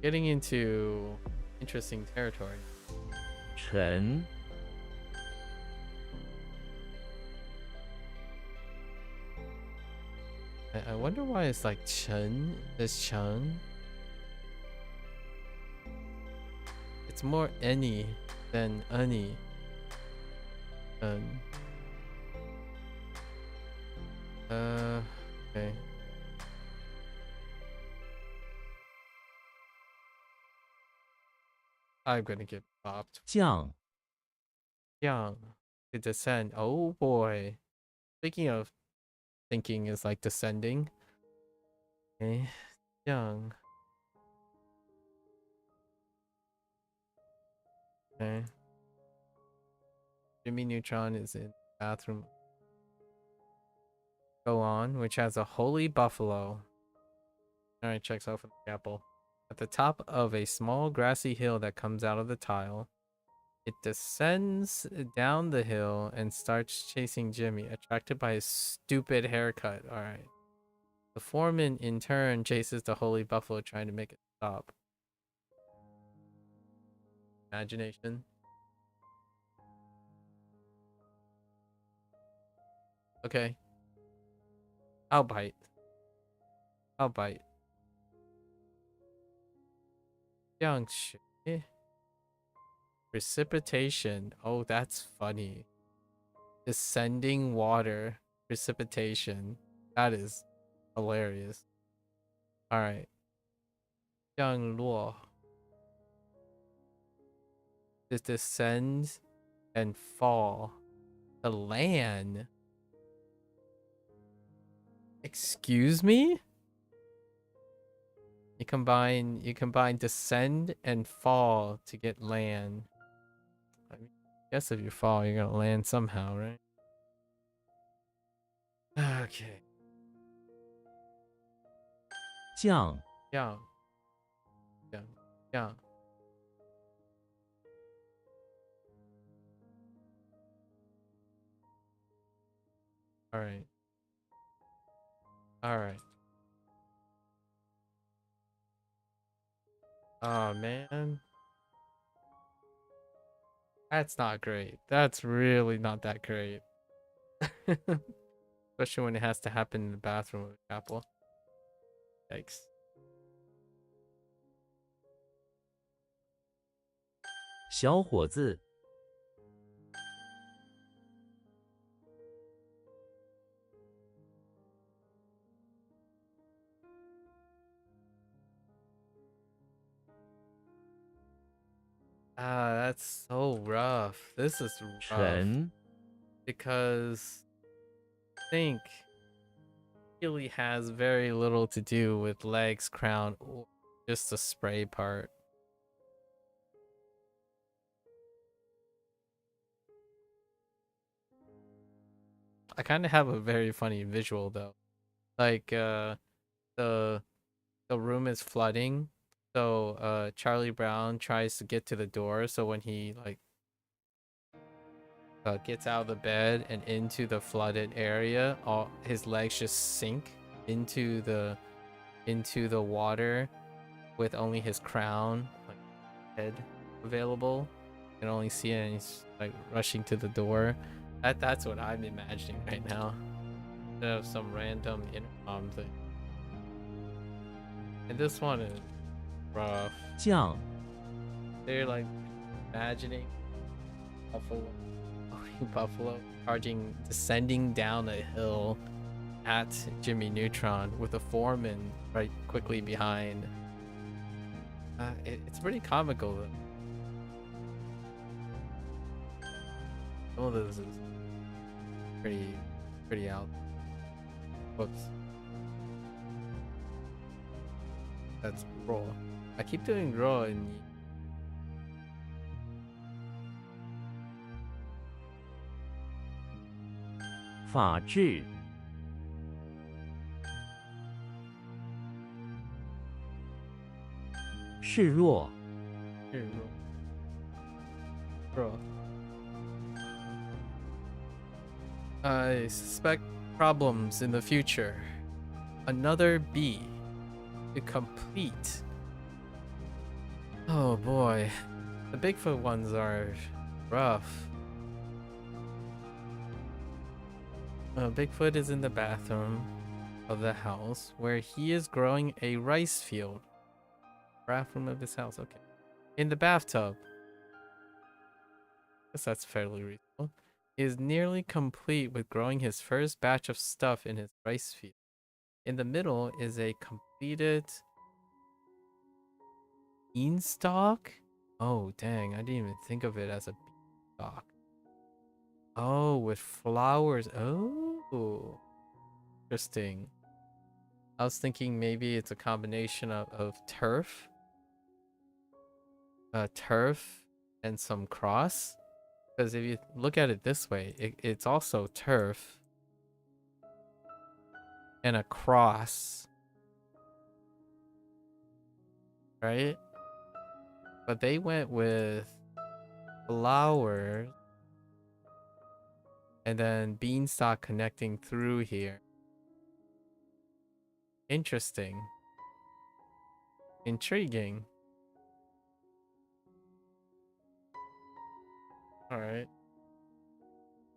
Speaker 1: getting into interesting territory.
Speaker 3: 沉
Speaker 1: I wonder why it's like Chen. This Chen. It's more any than any. Okay. I'm gonna get popped.
Speaker 3: 降
Speaker 1: Young. To descend. Oh boy. Speaking of thinking is like descending. Okay. Young. Okay. Jimmy Neutron is in the bathroom. Go on, which has a holy buffalo. Alright, checks out for the apple. At the top of a small grassy hill that comes out of the tile, it descends down the hill and starts chasing Jimmy, attracted by his stupid haircut. Alright. The foreman, in turn, chases the holy buffalo, trying to make it stop. Imagination. Okay. I'll bite. I'll bite. 降雪. Precipitation. Oh, that's funny. Descending water. Precipitation. That is hilarious. Alright. 降落. This descend and fall. To land. Excuse me? You combine descend and fall to get land. I mean, I guess if you fall, you're gonna land somehow, right? Okay.
Speaker 3: 降
Speaker 1: Yeah. Alright. Alright. Oh man. That's not great. That's really not that great. Especially when it has to happen in the bathroom of a chapel. Yikes.
Speaker 3: 小伙子
Speaker 1: Ah, that's so rough. This is rough.
Speaker 3: 沉
Speaker 1: Because I think really has very little to do with legs, crown, or just the spray part. I kind of have a very funny visual though. Like the room is flooding. So Charlie Brown tries to get to the door, so when he like gets out of the bed and into the flooded area, all his legs just sink into the water with only his crown, like head available. You can only see it, and he's like rushing to the door. That's what I'm imagining right now. Instead of some random intercom thing. And this one is rough.
Speaker 3: 降
Speaker 1: They're like imagining buffalo charging, descending down a hill at Jimmy Neutron with a foreman right quickly behind. It's pretty comical though. Some of this is pretty out. Whoops. That's raw. I keep doing raw and
Speaker 3: 法治，示弱，
Speaker 1: 示弱。I suspect problems in the future. Another B to complete. Oh boy, the Bigfoot ones are rough. Bigfoot is in the bathroom of the house where he is growing a rice field. Bathroom of his house, okay. In the bathtub. Guess that's fairly reasonable. He is nearly complete with growing his first batch of stuff in his rice field. In the middle is a completed beanstalk. Oh, dang. I didn't even think of it as a beanstalk. Oh, with flowers. Oh, interesting. I was thinking maybe it's a combination of turf. Turf and some cross. Because if you look at it this way, it's also turf and a cross, right? But they went with flowers and then beanstalk connecting through here. Interesting. Intriguing. All right.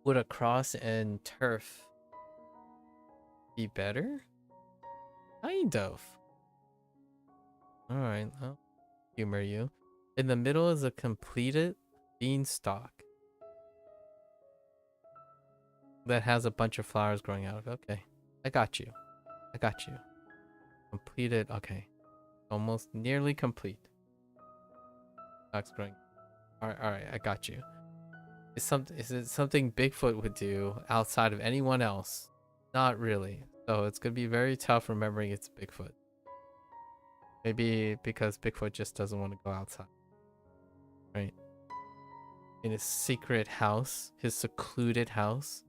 Speaker 1: Would a cross and turf be better? Kind of. All right. I'll humor you. In the middle is a completed beanstalk that has a bunch of flowers growing out of it. Okay. I got you. I got you. Completed. Okay. Almost nearly complete. Stalks growing. All right. I got you. Is it something Bigfoot would do outside of anyone else? Not really. So it's gonna be very tough remembering it's Bigfoot. Maybe because Bigfoot just doesn't want to go outside. Right? In his secret house, his secluded house.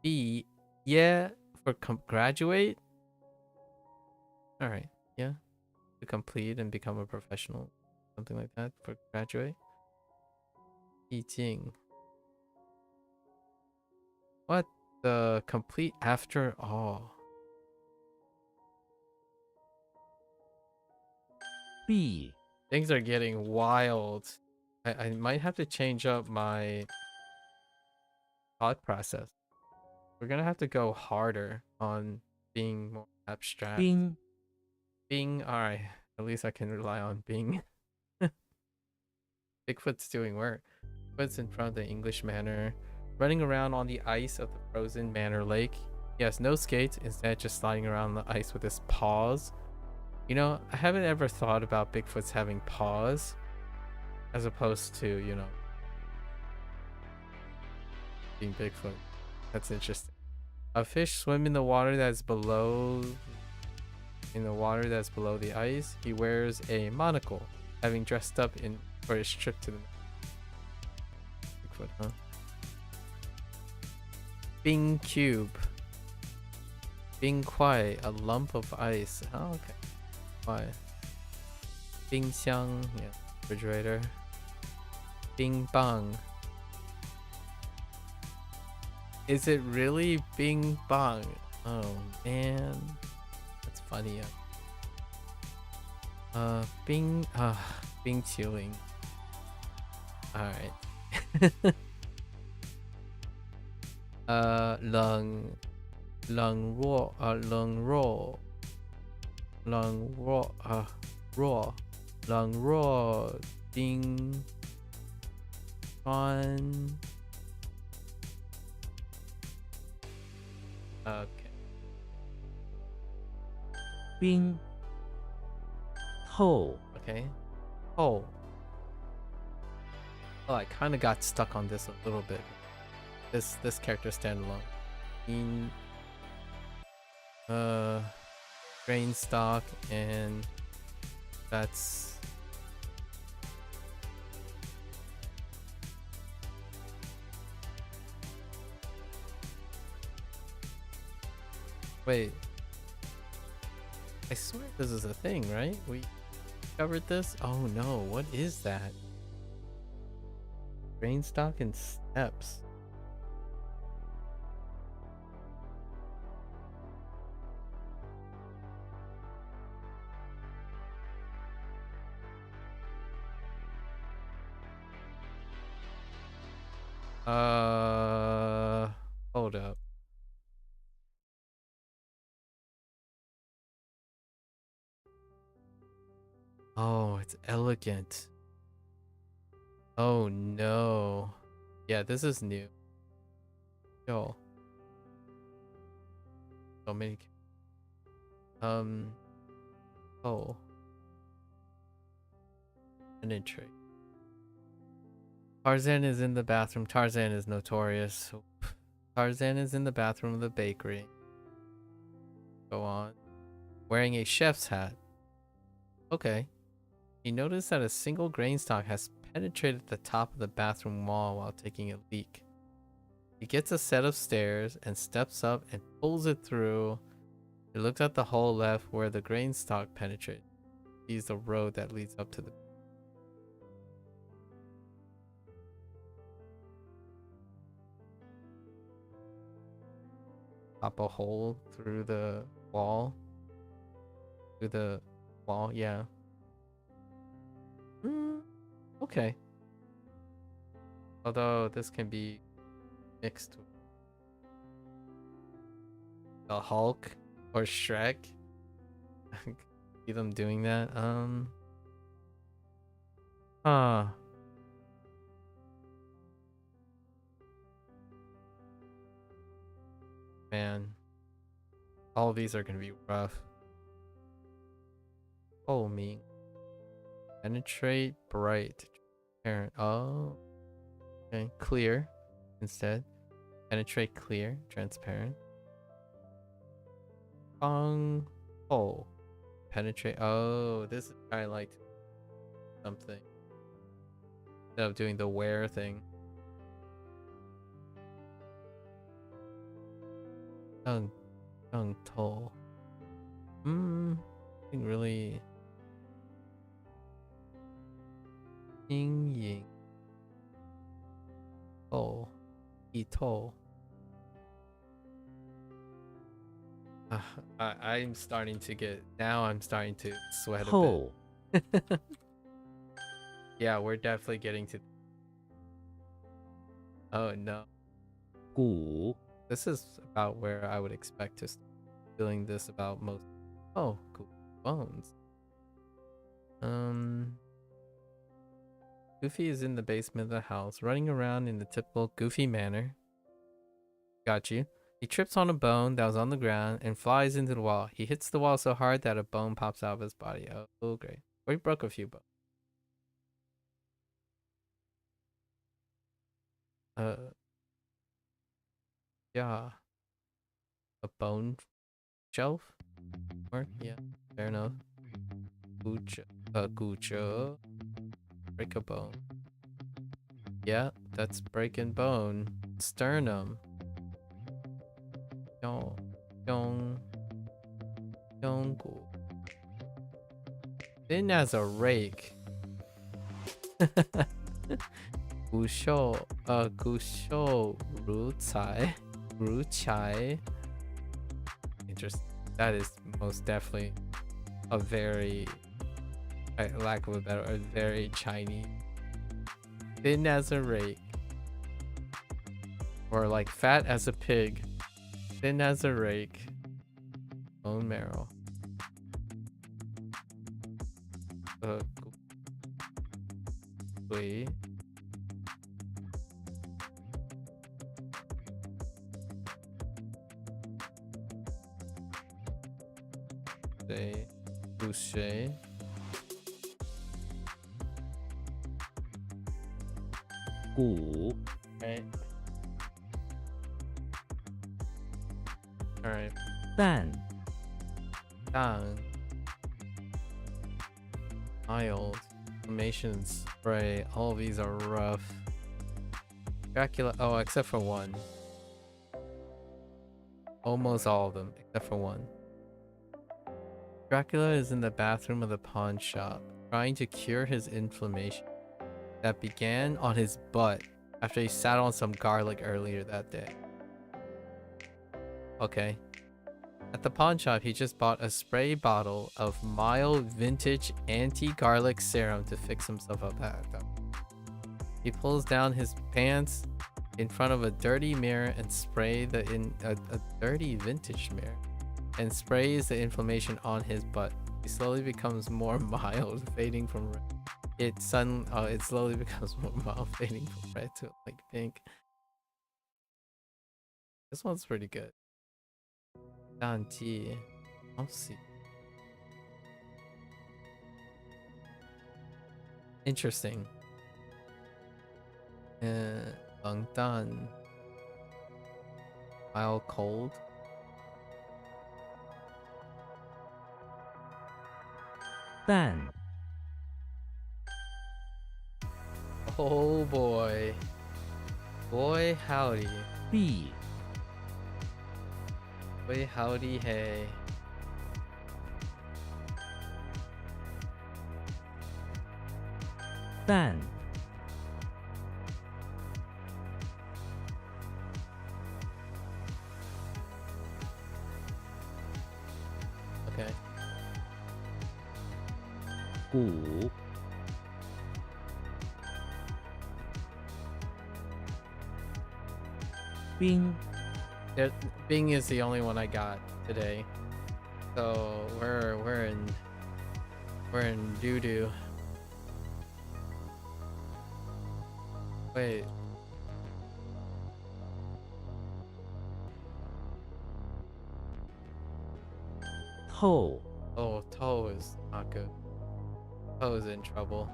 Speaker 1: B, yeah, for graduate. All right, yeah, to complete and become a professional, something like that for graduate. Yijing. What the complete after all?
Speaker 3: B,
Speaker 1: Things are getting wild. I might have to change up my thought process. We're gonna have to go harder on being more abstract.
Speaker 3: Bing,
Speaker 1: Bing, alright. At least I can rely on Bing. Bigfoot's doing work. Bigfoot's in front of the English Manor, running around on the ice of the frozen Manor Lake. He has no skates, instead just sliding around the ice with his paws. You know, I haven't ever thought about Bigfoot's having paws, as opposed to, you know, being Bigfoot. That's interesting. A fish swim in the water that's below the ice. He wears a monocle, having dressed up for his trip to the Bigfoot, huh? Bing cube. Bing Kuai, a lump of ice. Oh, okay. Why? Bing xiang, yeah, refrigerator. Bing bang. Is it really Bing bang? Oh man, that's funny. Bing chilling. All right. Lung raw ding on. Okay.
Speaker 3: Bing, Ho,
Speaker 1: Okay. Oh. Oh, I kind of got stuck on this a little bit. This character standalone. In grain stock, and that's Wait. I swear this is a thing, right? We covered this? Oh no, what is that? Grain stock and steps. Hold up. Oh, it's elegant. Oh no. Yeah, this is new. Yo. So many. Oh. Penetrate. Tarzan is in the bathroom. Tarzan is notorious. Tarzan is in the bathroom of the bakery. Go on. Wearing a chef's hat. Okay. He noticed that a single grain stalk has penetrated the top of the bathroom wall while taking a leak. He gets a set of stairs and steps up and pulls it through. He looks at the hole left where the grain stalk penetrated. He sees the road that leads up to the pop a hole through the wall. Through the wall, yeah. Okay. Although this can be mixed with the Hulk or Shrek. See them doing that. Huh. Man. All of these are gonna be rough. Oh me. Penetrate, bright, transparent. Oh. Okay, clear instead. Penetrate, clear, transparent. Hoang. Oh. Penetrate. Oh, this is kind of like something. Instead of doing the wear thing. Tongue toll. Nothing really. Ying ying. Oh. Ito. I'm starting to get. Now I'm starting to sweat a
Speaker 3: Ho.
Speaker 1: bit. Yeah, we're definitely getting to. Oh no.
Speaker 3: 骨
Speaker 1: This is about where I would expect to start feeling this about most. Oh, cool. Bones. Goofy is in the basement of the house, running around in the typical Goofy manner. Got you. He trips on a bone that was on the ground and flies into the wall. He hits the wall so hard that a bone pops out of his body. Oh great. Or he broke a few bones. Yeah. A bone shelf? Or yeah, fair enough. Gucho. Break a bone. Yeah, that's breaking bone. Sternum. Yong. Thin as a rake. Gusho Ru Chai. Interesting. That is most definitely a very, lack of a better, a very Chinese. Thin as a rake. Or like fat as a pig. Thin as a rake. Bone marrow. Wait. Boucher.
Speaker 3: Gu.
Speaker 1: Right. Alright.
Speaker 3: 蛋
Speaker 1: Dang. Mild. Inflammation spray. All of these are rough. Dracula. Oh, except for one. Almost all of them. except for one. Dracula is in the bathroom of the pawn shop, trying to cure his inflammation that began on his butt after he sat on some garlic earlier that day. Okay. At the pawn shop, he just bought a spray bottle of mild vintage anti-garlic serum to fix himself up. He pulls down his pants in front of a dirty mirror and a dirty vintage mirror and sprays the inflammation on his butt. He slowly becomes more mild, fading from red. It slowly becomes more mild, fading from red to like pink. This one's pretty good. Danti. I'll see. Interesting. Bangtan. Mild cold.
Speaker 3: Dan.
Speaker 1: Oh boy. Boy howdy.
Speaker 3: B.
Speaker 1: Boy howdy hey.
Speaker 3: Dan.
Speaker 1: Okay.
Speaker 3: 鼓 冰
Speaker 1: Bing is the only one I got today. So we're in doo doo. Wait.
Speaker 3: Toe
Speaker 1: Oh, Toe is not good. Toe is in trouble.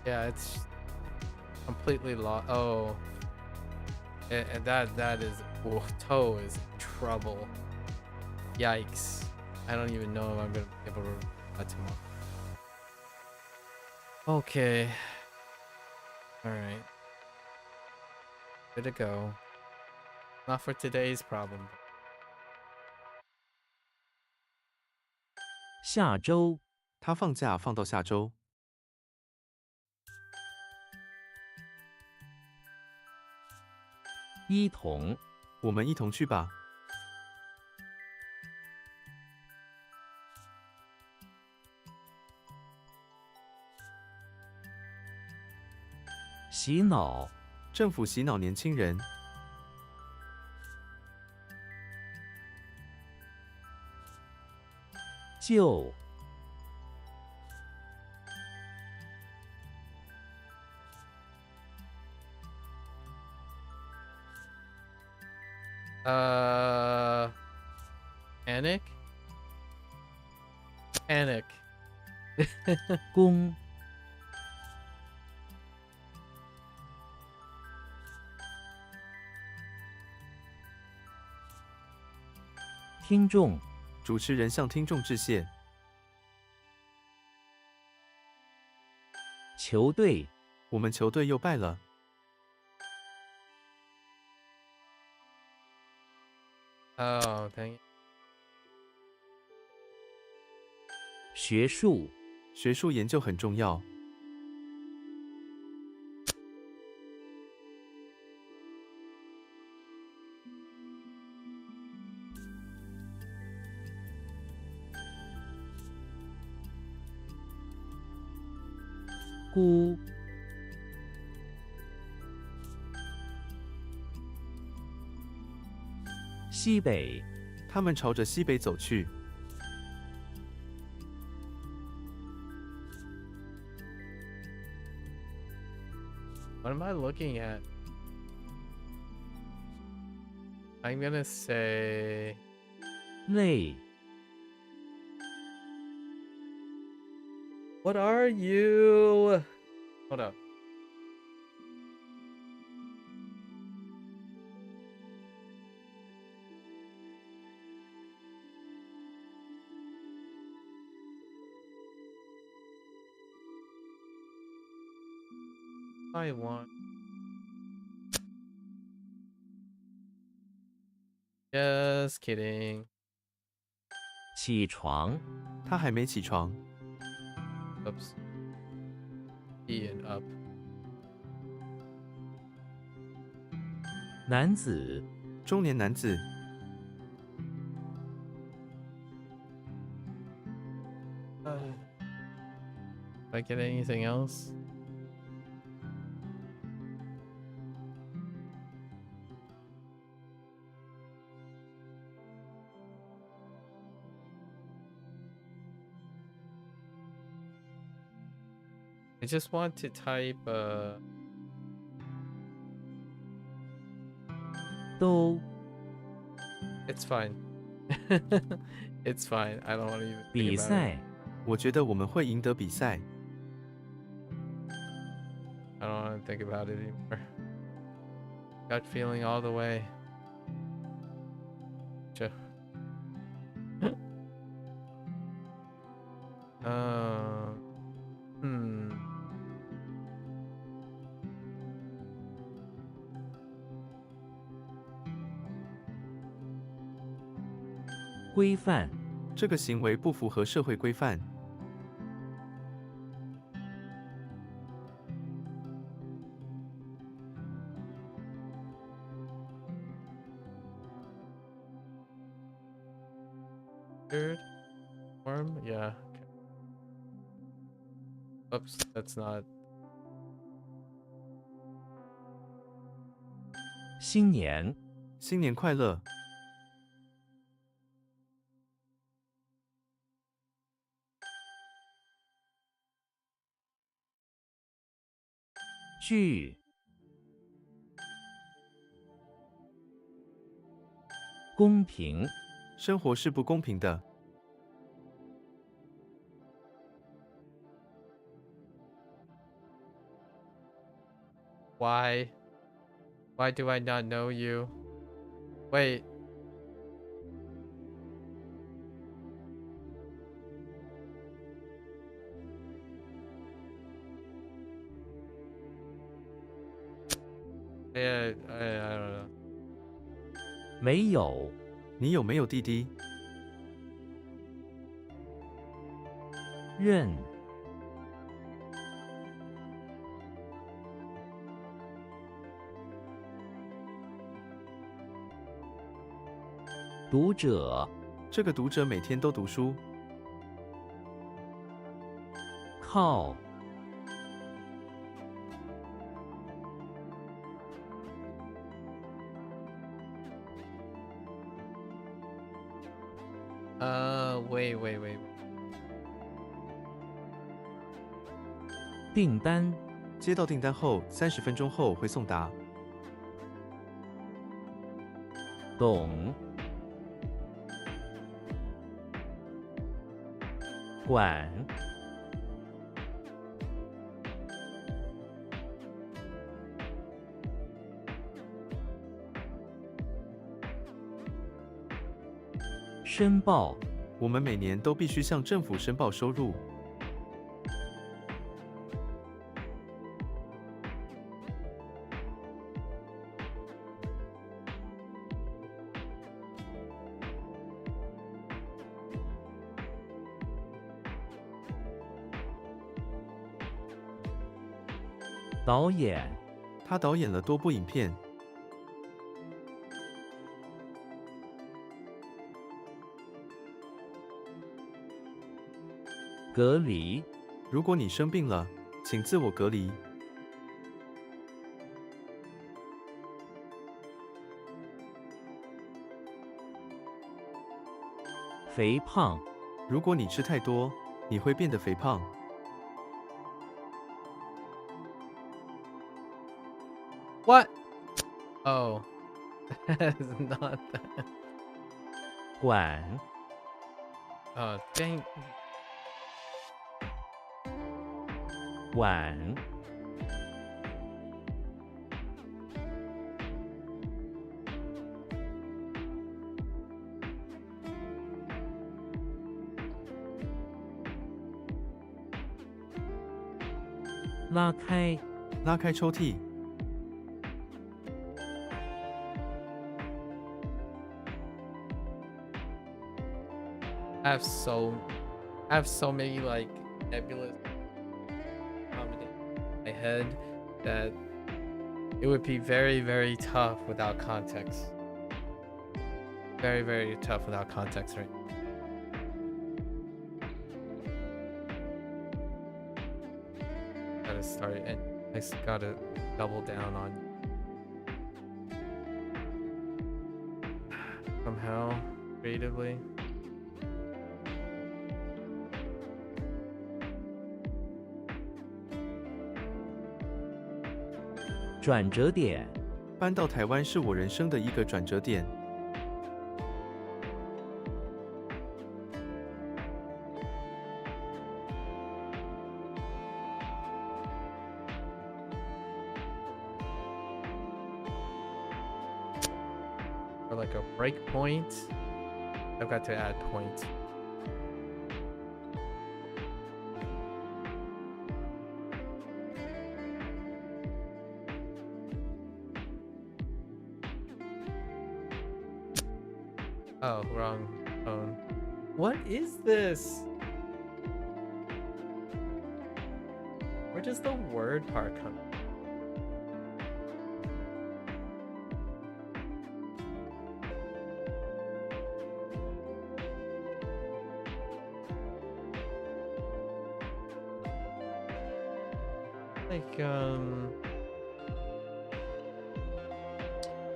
Speaker 1: Yeah, it's completely lost. Oh, and that is. Oh, Toe is in trouble. Yikes! I don't even know if I'm gonna be able to reply tomorrow. Okay. All right. Good to go. Not for today's problem.
Speaker 3: 下周
Speaker 4: 他放假放到下周。
Speaker 3: 一同
Speaker 4: 我们一同去吧。
Speaker 3: 洗脑
Speaker 4: 政府洗脑年轻人。
Speaker 3: 就
Speaker 1: Panic? Panic.
Speaker 3: 公听众
Speaker 4: 主持人向听众致谢。
Speaker 3: 球队
Speaker 4: 我们球队又败了。
Speaker 1: Oh, dang it.
Speaker 3: 学术
Speaker 4: 学术研究很重要。
Speaker 3: 估西北
Speaker 4: 他们朝着西北走去。
Speaker 1: What am I looking at? I'm gonna say...
Speaker 3: 累
Speaker 1: What are you? Hold up. I want. Just kidding.
Speaker 3: 起床，
Speaker 4: 他还没起床。
Speaker 1: Oops. E and up.
Speaker 3: 男子，
Speaker 4: 中年男子，
Speaker 1: Did I get anything else? I just want to type
Speaker 3: 都
Speaker 1: it's fine. It's fine. I don't want to even
Speaker 3: 比
Speaker 1: think about it.
Speaker 3: 赛，
Speaker 4: 我觉得我们会赢得比赛。
Speaker 1: I don't want to think about it anymore. Gut feeling all the way. Ch- hmm.
Speaker 3: 规范，
Speaker 4: 这个行为不符合社会规范。
Speaker 1: Third form? Yeah. Okay. Oops, that's not.
Speaker 3: 新年，
Speaker 4: 新年快乐！
Speaker 3: 剧，公平，
Speaker 4: 生活是不公平的。
Speaker 1: Why? Why do I not know you? Wait. Yeah, I don't know.
Speaker 3: 没有，
Speaker 4: 你有没有弟弟？
Speaker 3: 认，读者，
Speaker 4: 这个读者每天都读书。
Speaker 3: 靠，wait. 订单，
Speaker 4: 接到订单后，30分钟后会送达。
Speaker 3: 懂，管，申报，
Speaker 4: 我们每年都必须向政府申报收入。
Speaker 3: 导演，
Speaker 4: 他导演了多部影片。
Speaker 3: 隔离，
Speaker 4: 如果你生病了，请自我隔离。
Speaker 3: 肥胖，
Speaker 4: 如果你吃太多，你会变得肥胖。
Speaker 1: What? Oh. It's not that.
Speaker 3: 管，
Speaker 1: Oh, dang.
Speaker 3: 碗，拉开，
Speaker 4: 拉开抽屉，
Speaker 1: I have so many like nebulous combinations in my head that it would be very, very tough without context. Very, very tough without context, right? Gotta start and I gotta double down on somehow creatively.
Speaker 3: 转折点，
Speaker 4: 搬到台湾是我人生的一个转折点。
Speaker 1: Or like a break point. I've got to add points. Oh, wrong phone. What is this? Where does the word part come? Like,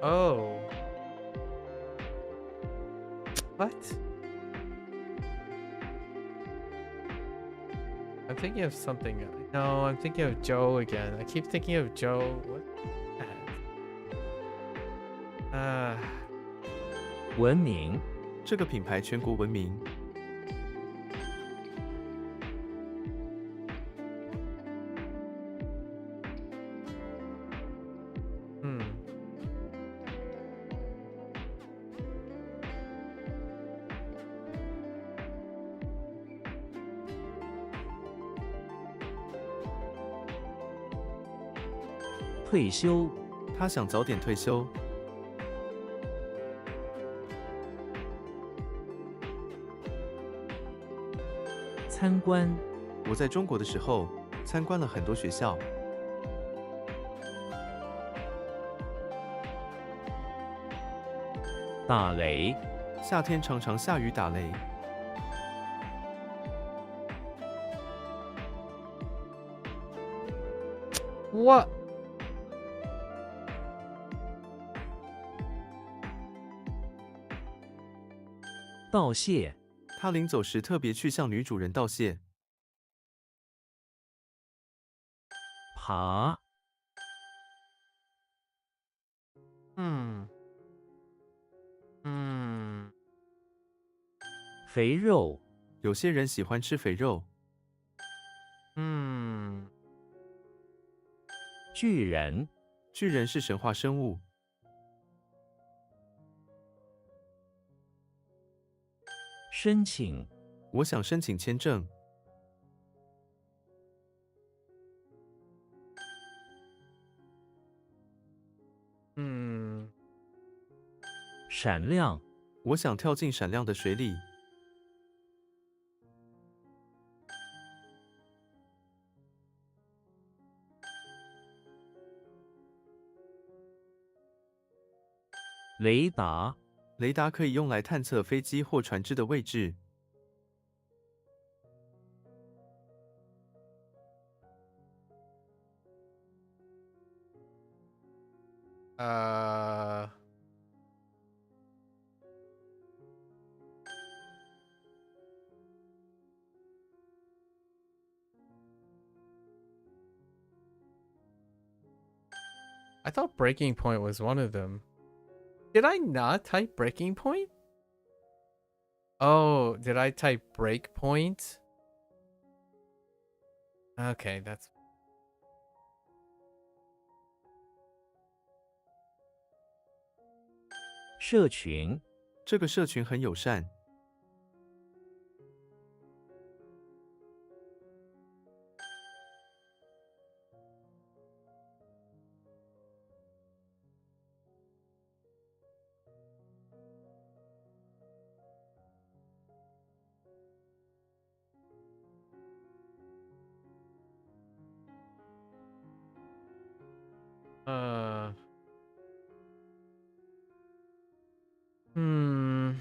Speaker 1: oh. What? I'm thinking of something. No, I'm thinking of Joe again. I keep thinking of Joe. What? Ah.
Speaker 3: 文明，
Speaker 4: 这个品牌全国闻名。
Speaker 3: 退休，
Speaker 4: 他想早点退休。
Speaker 3: 参观，
Speaker 4: 我在中国的时候，参观了很多学校。
Speaker 3: 打雷，
Speaker 4: 夏天常常下雨打雷。
Speaker 1: What?
Speaker 3: 道谢，
Speaker 4: 他临走时特别去向女主人道谢。
Speaker 3: 爬，肥肉，
Speaker 4: 有些人喜欢吃肥肉。
Speaker 3: 巨人，
Speaker 4: 巨人是神话生物。
Speaker 3: 申请，
Speaker 4: 我想申请签证。
Speaker 3: 闪亮，
Speaker 4: 我想跳进闪亮的水里。
Speaker 3: 雷达，
Speaker 4: 雷达可以用来探测飞机或船只的位置。
Speaker 1: I thought breaking point was one of them. Did I not type breaking point? Oh, did I type break point? Okay, that's...
Speaker 3: 社群，
Speaker 4: 这个社群很友善。
Speaker 1: Uh. Hmm.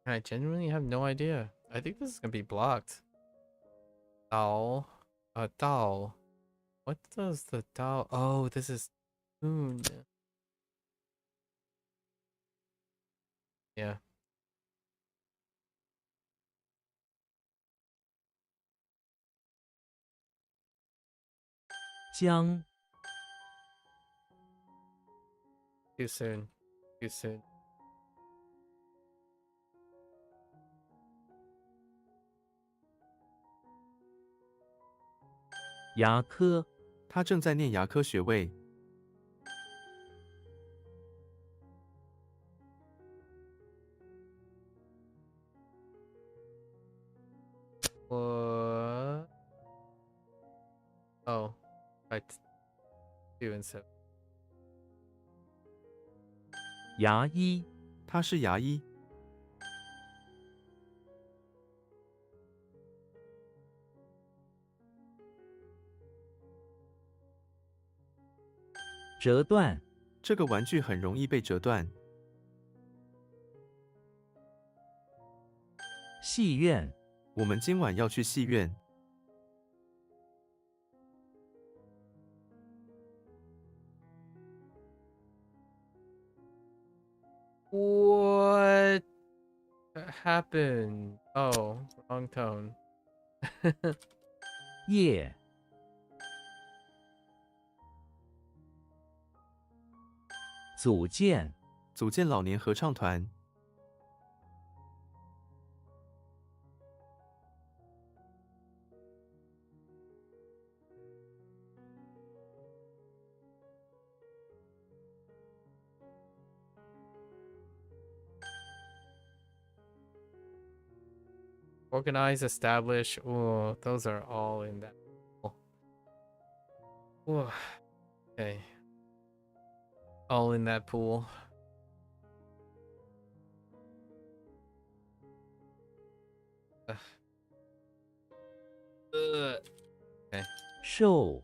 Speaker 1: I genuinely have no idea. I think this is gonna be blocked. Dao. Dao. What does the Dao? Oh, this is Moon. Yeah.
Speaker 3: 江
Speaker 1: Too soon. Too soon.
Speaker 3: 牙科
Speaker 4: 他正在念牙科学位。
Speaker 1: What? Oh, right. 2 and 7.
Speaker 3: 牙医
Speaker 4: 他是牙医。
Speaker 3: 折断
Speaker 4: 这个玩具很容易被折断。
Speaker 3: 戏院
Speaker 4: 我们今晚要去戏院。
Speaker 1: What happened? Oh, wrong tone.
Speaker 3: 夜组建
Speaker 4: 组建老年合唱团。
Speaker 1: Organize, establish. Oh, those are all in that. Oh. Okay. All in that pool. Ugh. Okay.
Speaker 3: 瘦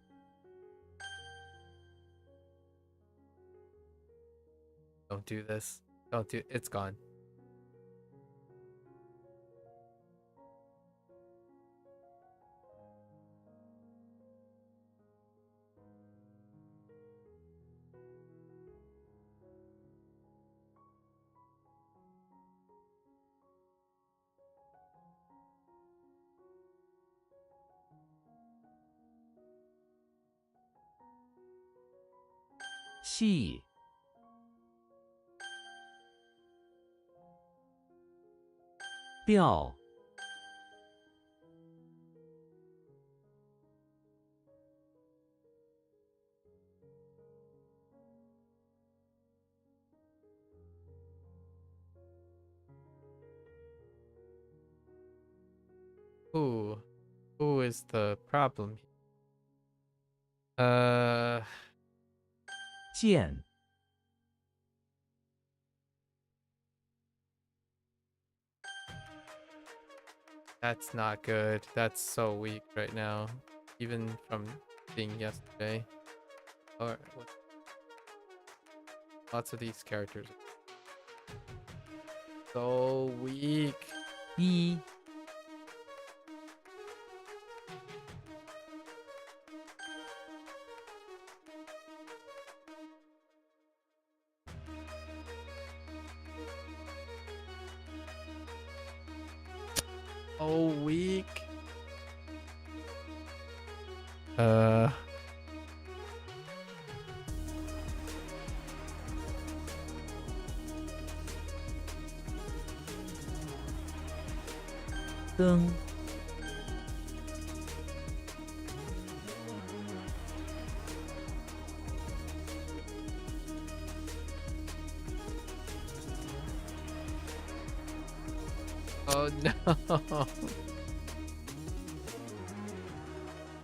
Speaker 1: Don't do this. Don't do. It's gone.
Speaker 3: « 细 调
Speaker 1: Who is the problem?
Speaker 3: 剑
Speaker 1: That's not good. That's so weak right now, even from being yesterday. Or lots of these characters so weak.
Speaker 3: 一
Speaker 1: Oh, weak.
Speaker 3: «灯
Speaker 1: Oh no.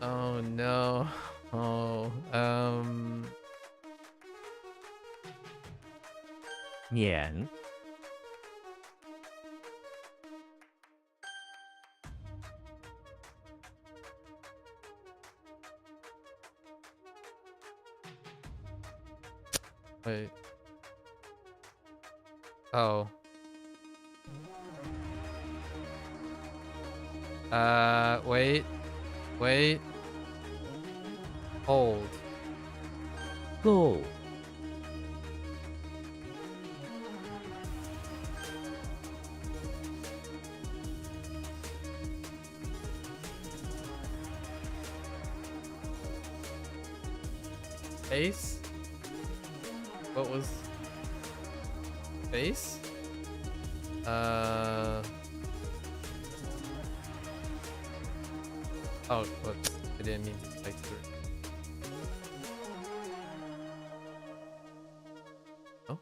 Speaker 1: Oh no. Oh,
Speaker 3: 免
Speaker 1: wait. Oh. Wait. Wait. Hold.
Speaker 3: 够
Speaker 1: Face? What was face? Oh, whoops. I didn't mean to type through. Oh.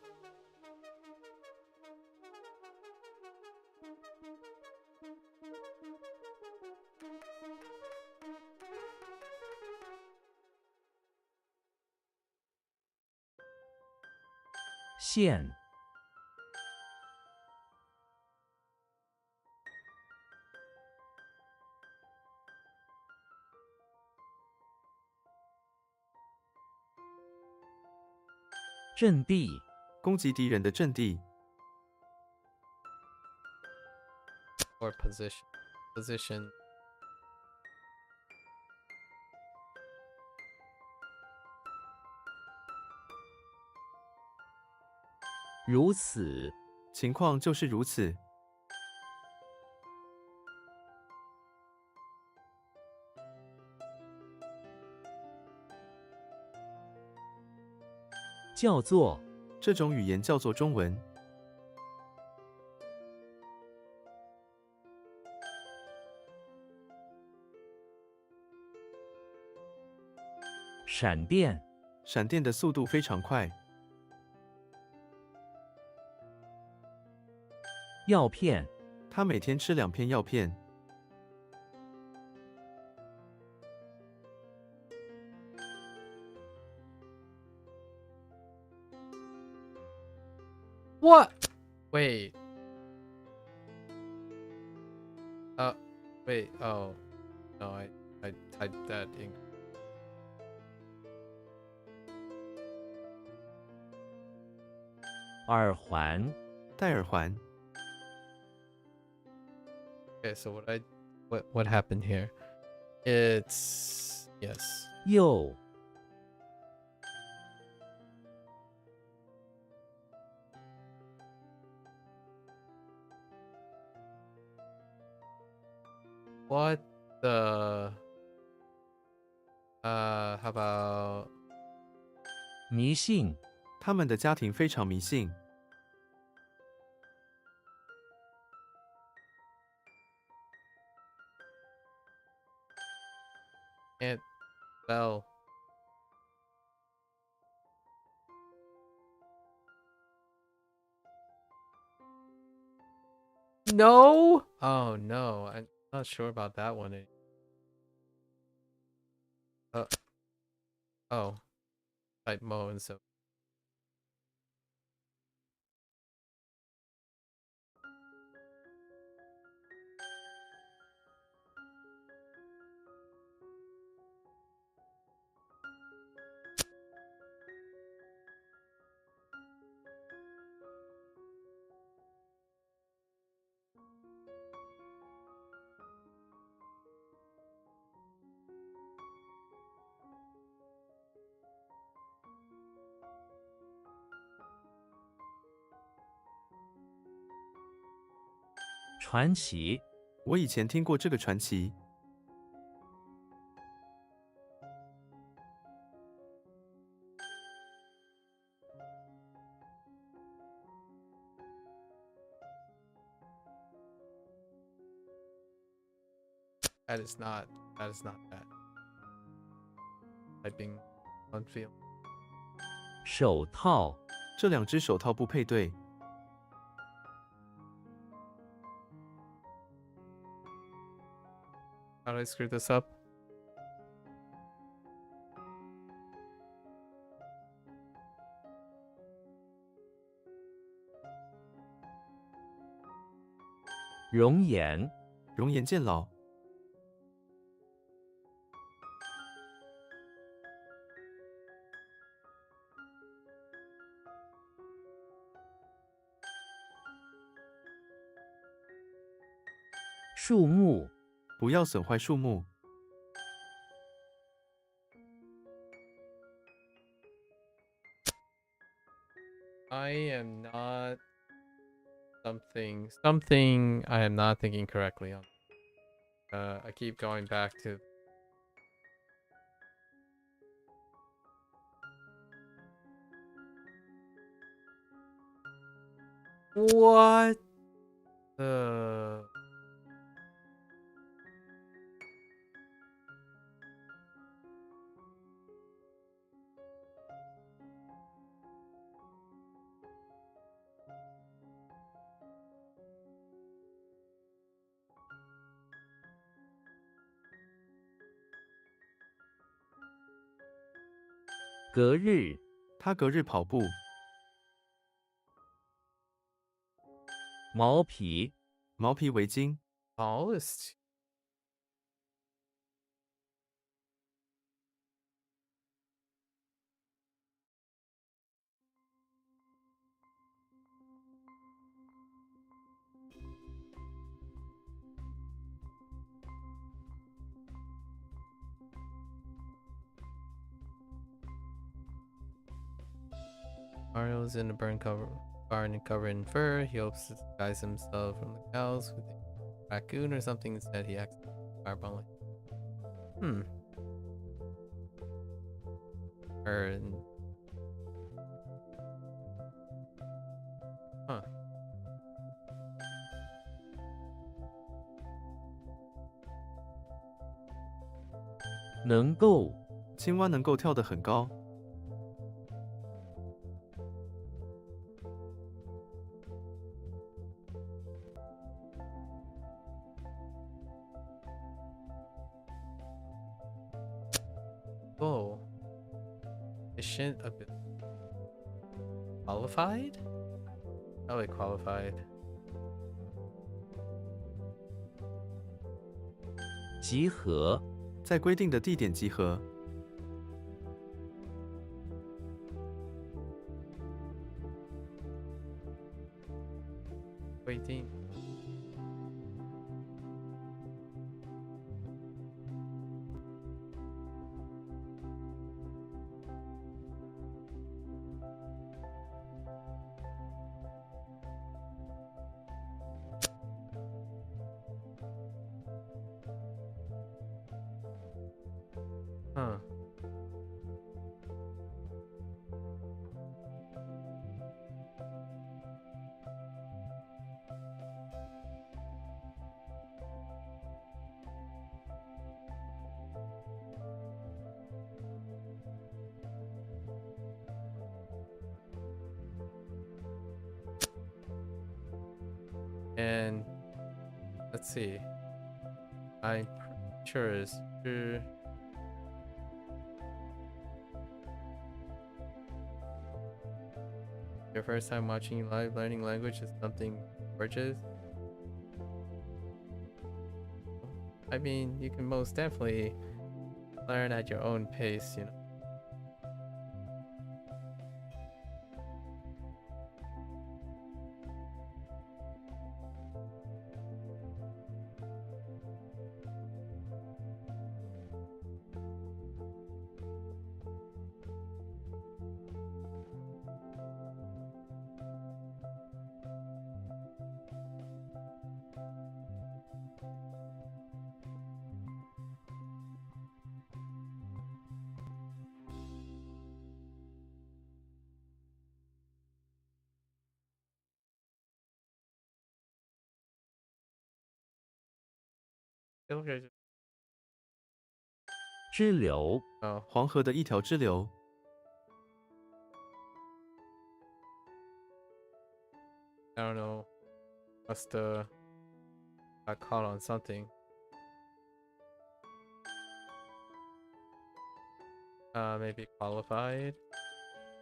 Speaker 3: “线 阵地
Speaker 4: 攻击敌人的阵地，
Speaker 1: Or position. Position.
Speaker 3: 如此
Speaker 4: 情况就是如此。
Speaker 3: 叫做
Speaker 4: 这种语言叫做中文。
Speaker 3: 闪电
Speaker 4: 闪电的速度非常快。
Speaker 3: 药片
Speaker 4: 他每天吃2片药片。
Speaker 1: What? Wait. Wait. Oh. No, I typed that in.
Speaker 3: 耳环
Speaker 4: 戴耳环，
Speaker 1: Okay, so what happened here? It's yes.
Speaker 3: 右
Speaker 1: What the how about
Speaker 3: 迷信
Speaker 4: 他们的家庭非常迷信。
Speaker 1: can't spell? No? Oh no, I'm not sure about that one. Oh, type Mo and so.
Speaker 3: “传奇
Speaker 4: 我以前听过这个传奇。
Speaker 1: That is not that. Typing on field.
Speaker 3: 手套
Speaker 4: 这2只手套不配对。
Speaker 1: How did I screw this up?
Speaker 3: 容颜，
Speaker 4: 容颜渐老，
Speaker 3: 树木，
Speaker 4: 不要损坏树木，
Speaker 1: I am not something I am not thinking correctly on. I keep going back to what the.
Speaker 3: 隔日，
Speaker 4: 他隔日跑步，
Speaker 3: 毛皮，
Speaker 4: 毛皮围巾，
Speaker 1: Tallest. Mario's in a barn covered in fur. He hopes to disguise himself from the cows with a raccoon or something. Instead, he acts like a fireball. And huh.
Speaker 3: 能够，
Speaker 4: 青蛙能够跳得很高，Oh.
Speaker 1: Efficient ability. Qualified? Probably qualified.
Speaker 3: 集合，
Speaker 4: 在规定的地点集合，
Speaker 1: Waiting. Huh. And let's see. I'm pretty sure it's true. Your first time watching live learning language is something gorgeous. I mean, you can most definitely learn at your own pace, you know. Okay.
Speaker 3: 支流，
Speaker 1: Oh,
Speaker 4: 黄河的一条支流，
Speaker 1: I don't know. Must got caught on something. Maybe qualified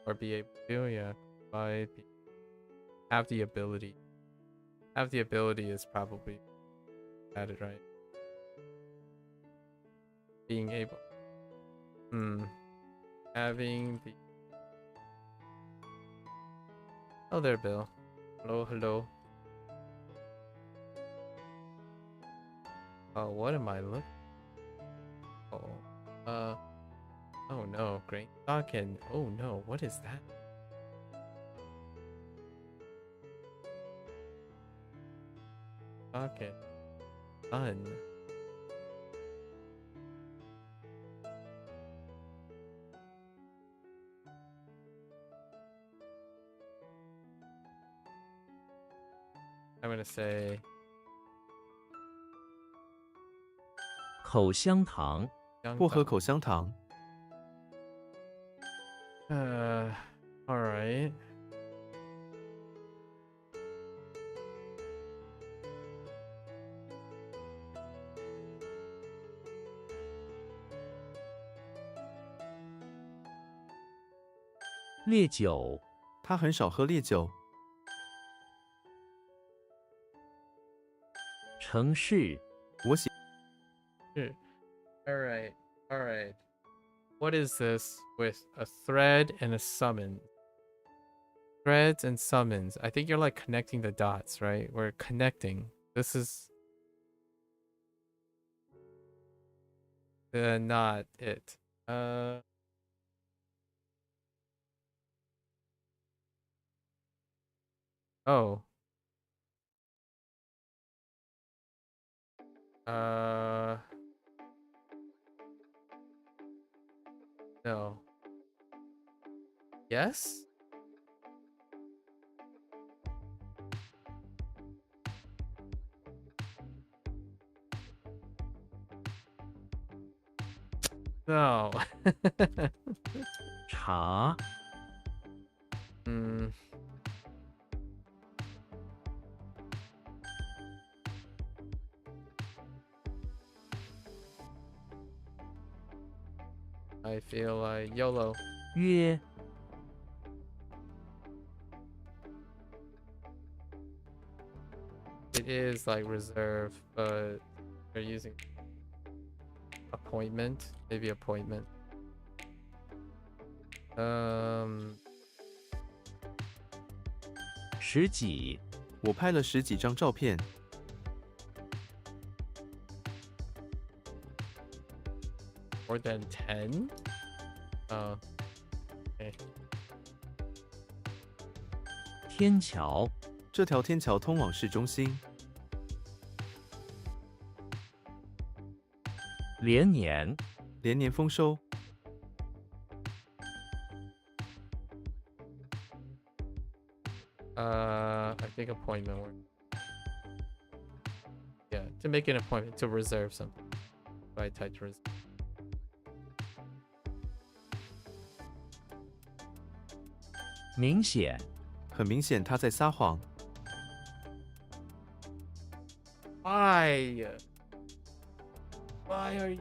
Speaker 1: or be able to, yeah, qualified, have the ability. Have the ability is probably added, right? Being able. Having the. Oh, there, Bill. Hello, hello. Oh, what am I looking? Oh, oh no, grain stock and oh no, what is that? Stock and sun. I'm gonna say
Speaker 3: 口香糖，
Speaker 4: 薄荷口香糖，
Speaker 1: all right.
Speaker 3: "烈酒，
Speaker 4: 他很少喝烈酒。
Speaker 3: 城市，
Speaker 4: 我喜
Speaker 1: All right, all right. What is this with a thread and a summon? Threads and summons. I think you're like connecting the dots, right? We're connecting. This is not it. Oh. No. Yes? No.
Speaker 3: 茶，
Speaker 1: I feel like YOLO.
Speaker 3: 约，
Speaker 1: It is like reserve, but they're using appointment. Maybe appointment.
Speaker 3: 十几，
Speaker 4: 我拍了10几张照片。
Speaker 1: more than 10? Oh. Okay.
Speaker 3: 天桥，
Speaker 4: 这条天桥通往市中心。
Speaker 3: 连年，
Speaker 4: 连年丰收。
Speaker 1: I think appointment work. Yeah, to make an appointment, to reserve something. By type to reserve.
Speaker 3: 明显，
Speaker 4: 很明显他在撒谎。
Speaker 1: Why? Why are you?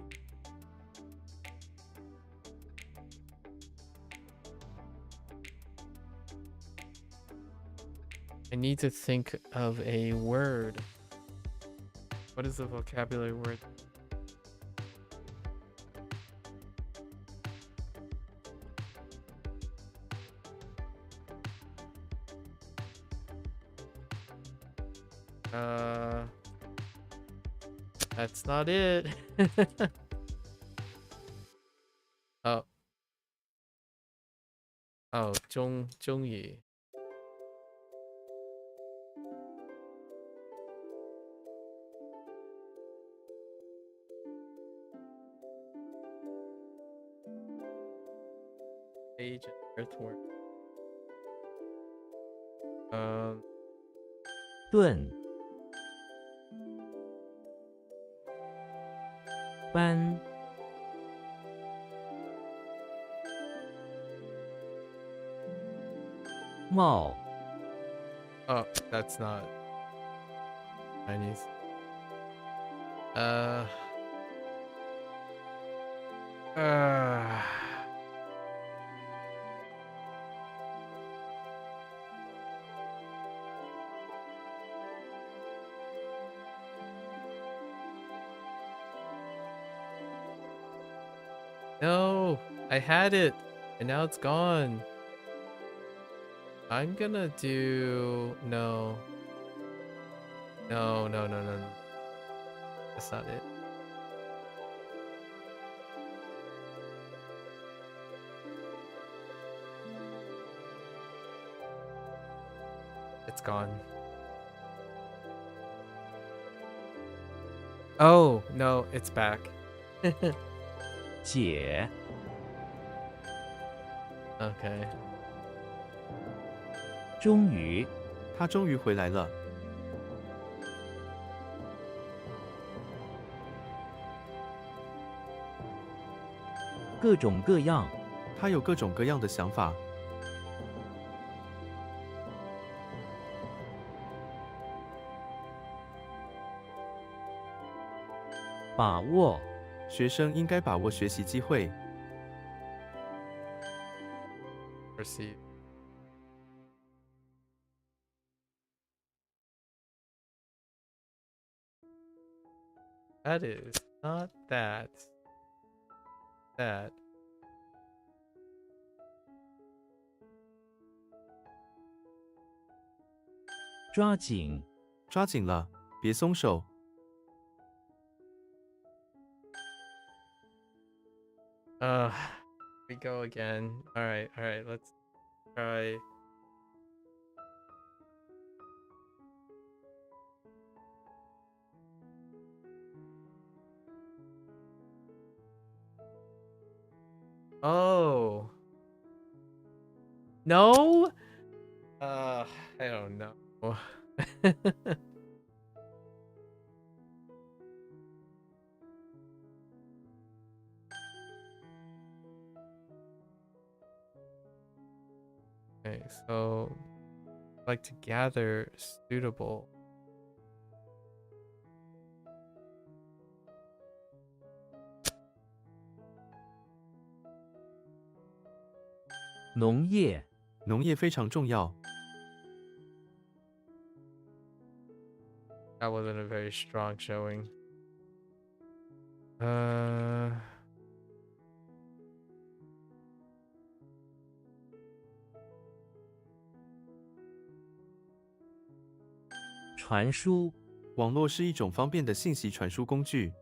Speaker 1: I need to think of a word. What is the vocabulary word? That's not it. Oh. Oh, 中野. Age and earthworm.
Speaker 3: 顿，班，帽，
Speaker 1: Oh, that's not Chinese. No, I had it, and now it's gone. I'm gonna do no. No, no, no, no, no. That's not it. It's gone. Oh, no, it's back.
Speaker 3: 解
Speaker 1: Okay.
Speaker 3: 终于
Speaker 4: 他终于回来了。
Speaker 3: 各种各样
Speaker 4: 他有各种各样的想法。
Speaker 3: 把握
Speaker 4: 学生应该把握学习机会。
Speaker 1: Proceed. That is not that. That.
Speaker 3: 抓紧
Speaker 4: 抓紧了，别松手。
Speaker 1: We go again. All right, let's try. Oh. No? I don't know. Okay, so like to gather suitable.
Speaker 3: "农业
Speaker 4: 农业非常重要。
Speaker 1: That wasn't a very strong showing.
Speaker 3: 传输
Speaker 4: 网络是一种方便的信息传输工具。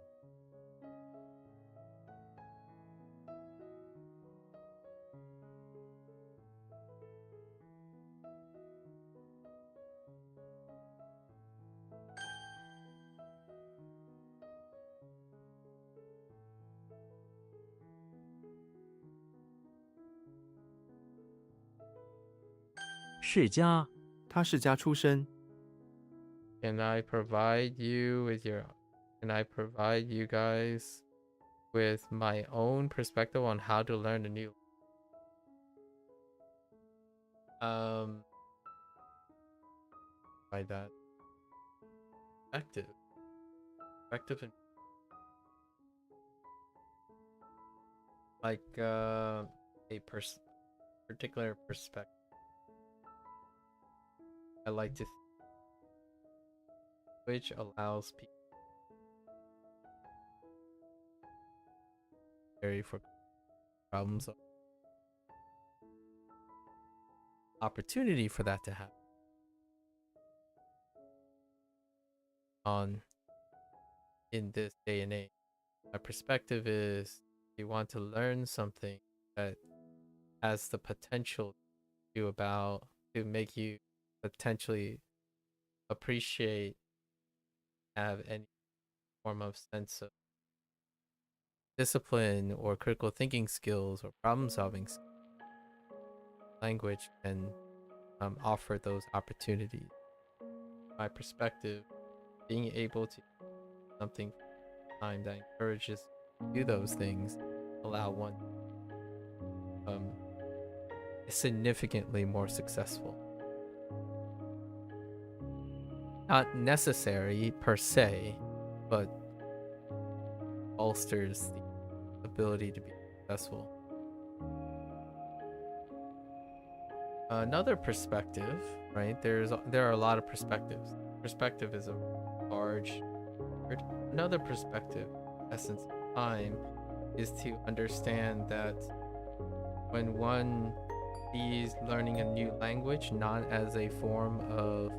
Speaker 3: 世家
Speaker 4: 他世家出身，
Speaker 1: Can I provide you with your can I provide you guys with my own perspective on how to learn a new by that effective and like a particular perspective. I like to which allows people for problems opportunity for that to happen on in this day and age. My perspective is you want to learn something that has the potential to make you potentially appreciate, have any form of sense of discipline or critical thinking skills or problem solving skills. Language can offer those opportunities. My perspective, being able to do something time that encourages to do those things allow one significantly more successful. Not necessary per se, but bolsters the ability to be successful. Another perspective, right? There are a lot of perspectives. Perspective is a large word. Another perspective, essence of time, is to understand that when one sees learning a new language not as a form of,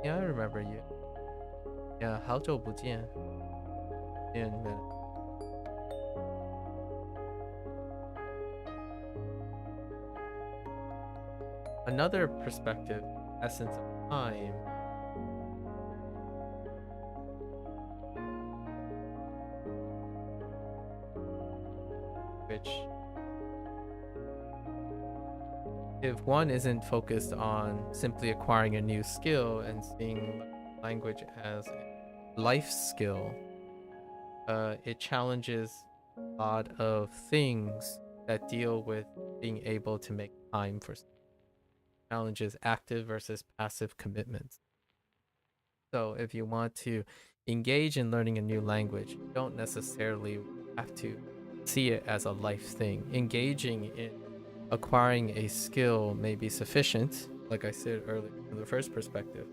Speaker 1: yeah, I remember you. Yeah, 好久不见. And another perspective, essence of time, which if one isn't focused on simply acquiring a new skill and seeing language as a life skill, it challenges a lot of things that deal with being able to make time for challenges active versus passive commitments. So if you want to engage in learning a new language, you don't necessarily have to see it as a life thing. Engaging in acquiring a skill may be sufficient, like I said earlier from the first perspective,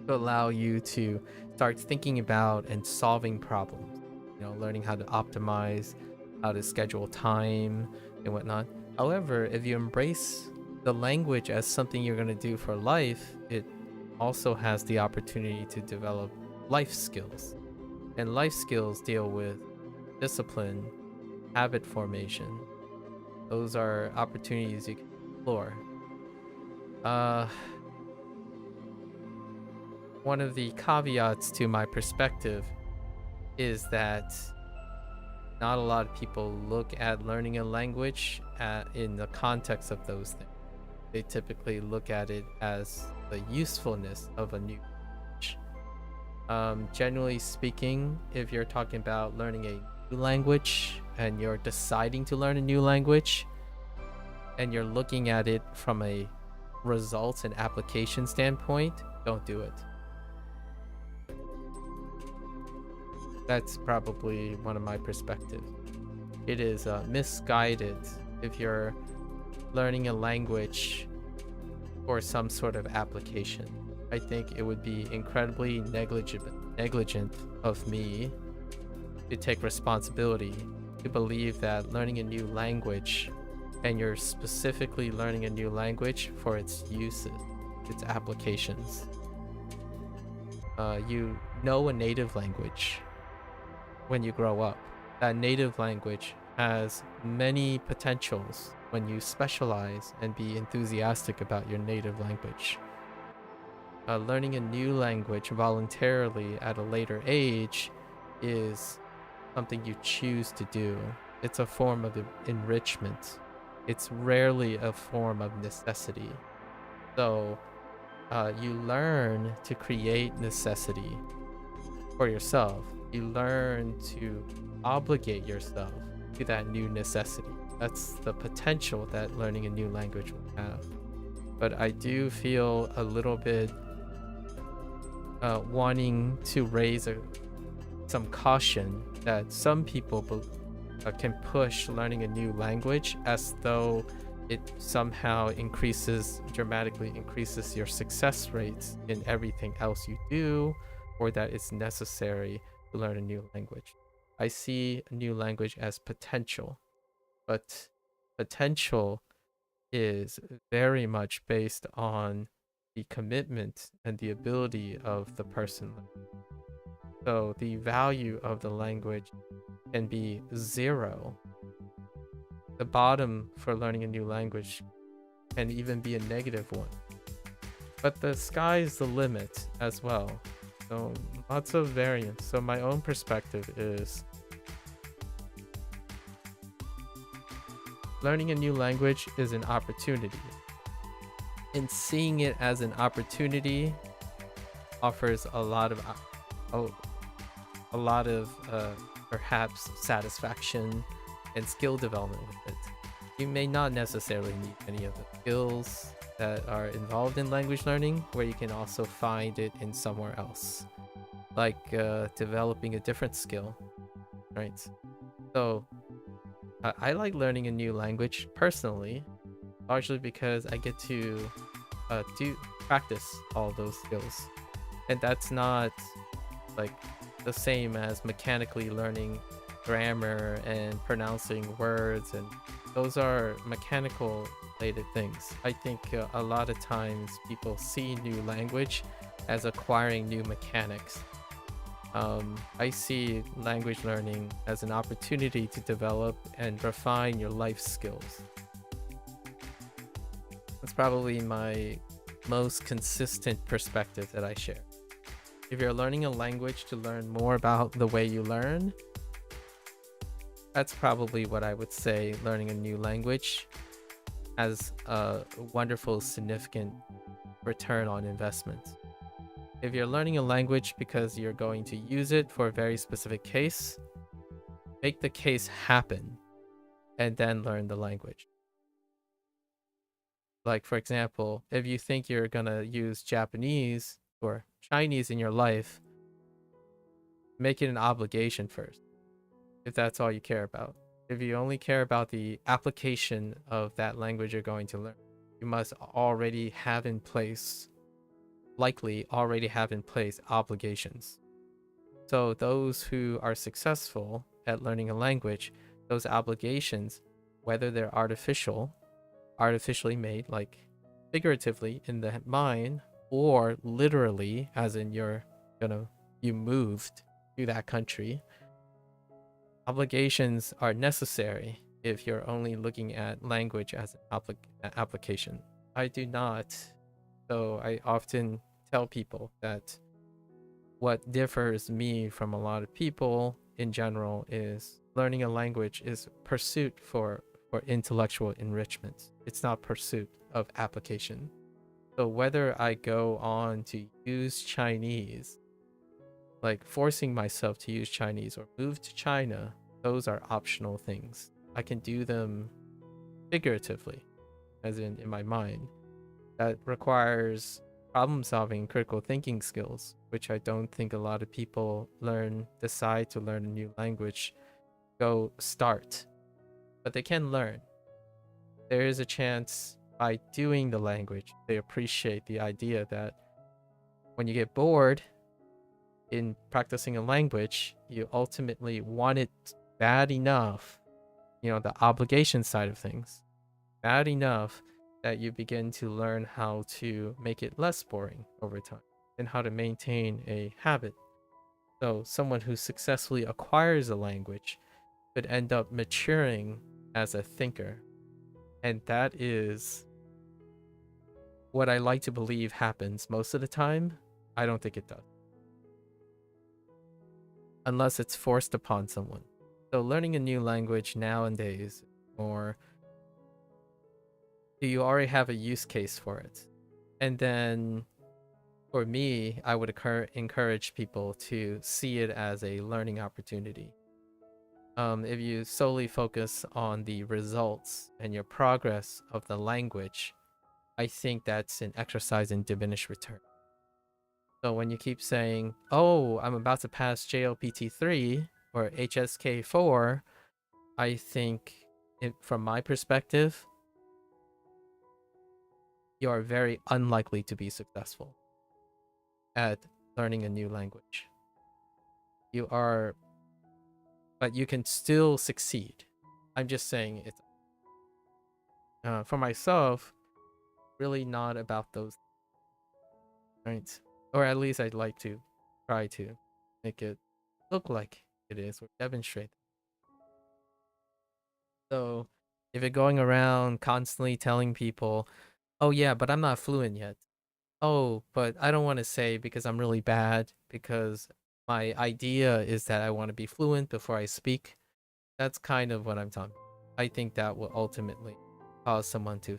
Speaker 1: to allow you to start thinking about and solving problems. You know, learning how to optimize, how to schedule time and whatnot. However, if you embrace the language as something you're going to do for life, it also has the opportunity to develop life skills. And life skills deal with discipline, habit formation. Those are opportunities you can explore. One of the caveats to my perspective is that not a lot of people look at learning a language in the context of those things. They typically look at it as the usefulness of a new language. Generally speaking, if you're talking about learning a new language and you're deciding to learn a new language and you're looking at it from a results and application standpoint, don't do it. That's probably one of my perspectives. It is misguided if you're learning a language for some sort of application. I think it would be incredibly negligent of me to take responsibility to believe that learning a new language, and you're specifically learning a new language for its uses, its applications. You know a native language when you grow up. That native language has many potentials when you specialize and be enthusiastic about your native language. Learning a new language voluntarily at a later age is something you choose to do. It's a form of enrichment. It's rarely a form of necessity. So you learn to create necessity for yourself. You learn to obligate yourself to that new necessity. That's the potential that learning a new language will have. But I do feel a little bit wanting to raise some caution that some people can push learning a new language as though it somehow dramatically increases your success rates in everything else you do, or that it's necessary to learn a new language. I see a new language as potential, but potential is very much based on the commitment and the ability of the person. So the value of the language can be 0. The bottom for learning a new language can even be a -1. But the sky's the limit as well. So lots of variance. So my own perspective is learning a new language is an opportunity. And seeing it as an opportunity offers a lot of perhaps satisfaction and skill development with it. You may not necessarily need any of the skills that are involved in language learning, where you can also find it in somewhere else, like developing a different skill, right? So I like learning a new language personally, largely because I get to practice all those skills. And that's not like the same as mechanically learning grammar and pronouncing words, and those are mechanical related things. I think a lot of times people see new language as acquiring new mechanics. I see language learning as an opportunity to develop and refine your life skills. That's probably my most consistent perspective that I share. If you're learning a language to learn more about the way you learn, that's probably what I would say. Learning a new language has a wonderful, significant return on investment. If you're learning a language because you're going to use it for a very specific case, make the case happen and then learn the language. Like, for example, if you think you're gonna use Japanese or Chinese in your life, make it an obligation first, if that's all you care about. If you only care about the application of that language you're going to learn, you must already have in place, likely already have in place obligations. So those who are successful at learning a language, those obligations, whether they're artificially made, like figuratively in the mind, or literally, as in you moved to that country, obligations are necessary if you're only looking at language as an application. I do not. So I often tell people that what differs me from a lot of people in general is learning a language is pursuit for intellectual enrichment. It's not pursuit of application. So whether I go on to use Chinese, like forcing myself to use Chinese, or move to China, those are optional things. I can do them figuratively, as in my mind. That requires problem solving, critical thinking skills, which I don't think a lot of people decide to learn a new language, go start. But they can learn. There is a chance by doing the language, they appreciate the idea that when you get bored in practicing a language, you ultimately want it bad enough, the obligation side of things, bad enough that you begin to learn how to make it less boring over time and how to maintain a habit. So someone who successfully acquires a language could end up maturing as a thinker. And that is what I like to believe happens most of the time. I don't think it does, unless it's forced upon someone. So learning a new language nowadays, or do you already have a use case for it? And then for me, I would encourage people to see it as a learning opportunity. If you solely focus on the results and your progress of the language, I think that's an exercise in diminished return. So when you keep saying, oh, I'm about to pass JLPT 3 or HSK 4, I think from my perspective, you are very unlikely to be successful at learning a new language. But you can still succeed. I'm just saying it's for myself, really not about those, right? Or at least I'd like to try to make it look like it is, or demonstrate. So if you're going around constantly telling people, oh yeah, but I'm not fluent yet. Oh, but I don't want to say because I'm really bad, because my idea is that I want to be fluent before I speak. That's kind of what I'm talking about. I think that will ultimately cause someone to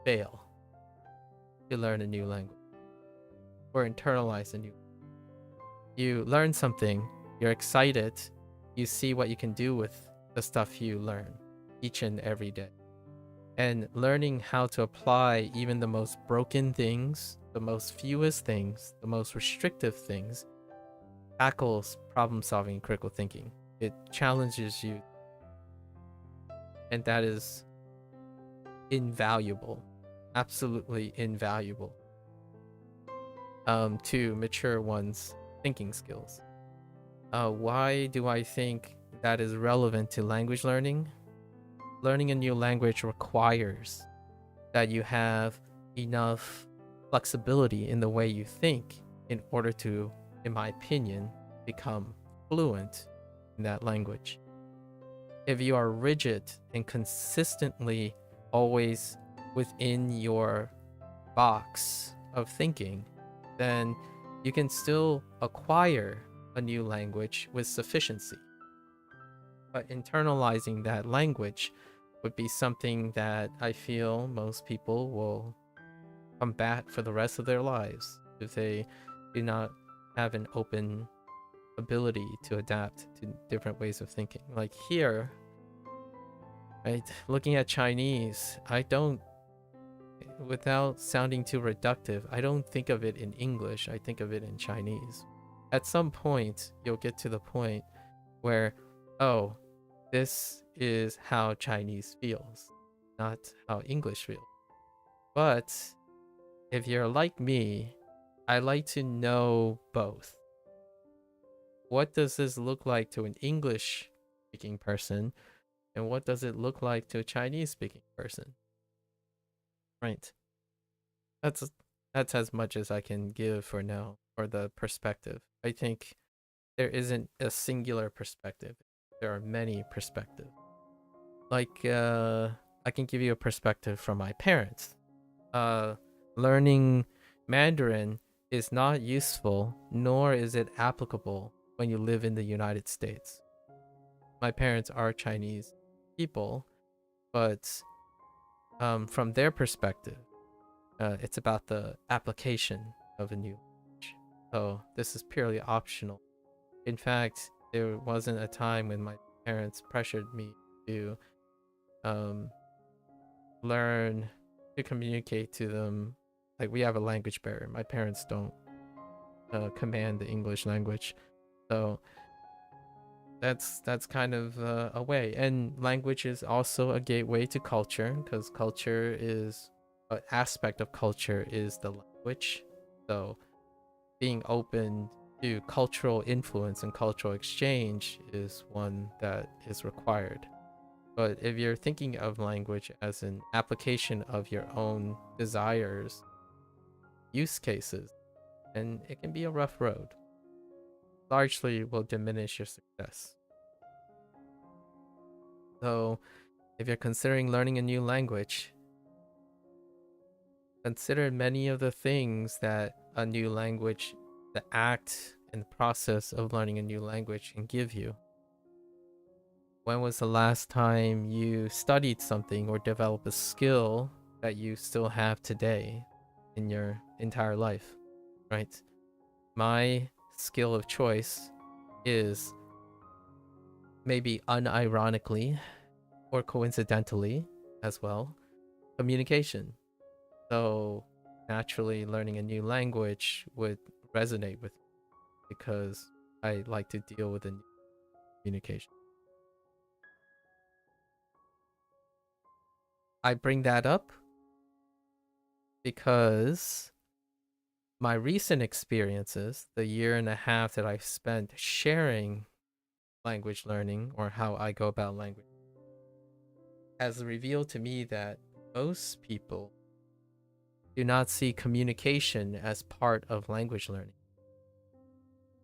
Speaker 1: fail to learn a new language or internalize a new. You learn something, you're excited, you see what you can do with the stuff you learn each and every day. And learning how to apply even the most broken things, the most fewest things, the most restrictive things, tackles problem solving and critical thinking. It challenges you. And that is invaluable, absolutely invaluable, to mature one's thinking skills. Why do I think that is relevant to language learning? Learning a new language requires that you have enough flexibility in the way you think in order to, in my opinion, become fluent in that language. If you are rigid and consistently always within your box of thinking, then you can still acquire a new language with sufficiency. But internalizing that language would be something that I feel most people will combat for the rest of their lives if they do not have an open ability to adapt to different ways of thinking. Like here, right, looking at Chinese, I don't, without sounding too reductive, I don't think of it in English, I think of it in Chinese. At some point, you'll get to the point where, oh, this is how Chinese feels, not how English feels. But if you're like me, I like to know both. What does this look like to an English speaking person? And what does it look like to a Chinese speaking person? Right. That's as much as I can give for now, for the perspective. I think there isn't a singular perspective. There are many perspectives. Like, I can give you a perspective from my parents. Learning Mandarin is not useful, nor is it applicable when you live in the United States. My parents are Chinese people, but from their perspective, it's about the application of a new language. So this is purely optional. In fact, there wasn't a time when my parents pressured me to learn to communicate to them. Like, we have a language barrier. My parents don't command the English language, so that's kind of a way. And language is also a gateway to culture, because culture is an aspect of culture is the language. So being open to cultural influence and cultural exchange is one that is required. But if you're thinking of language as an application of your own desires, use cases, then it can be a rough road. Largely will diminish your success. So if you're considering learning a new language, consider many of the things that a new language, the act and the process of learning a new language can give you. When was the last time you studied something or developed a skill that you still have today in your entire life, right? My skill of choice is, maybe unironically or coincidentally as well, communication. So naturally, learning a new language would resonate with me because I like to deal with a new communication. I bring that up because my recent experiences, the year and a half that I've spent sharing language learning or how I go about language, has revealed to me that most people do not see communication as part of language learning.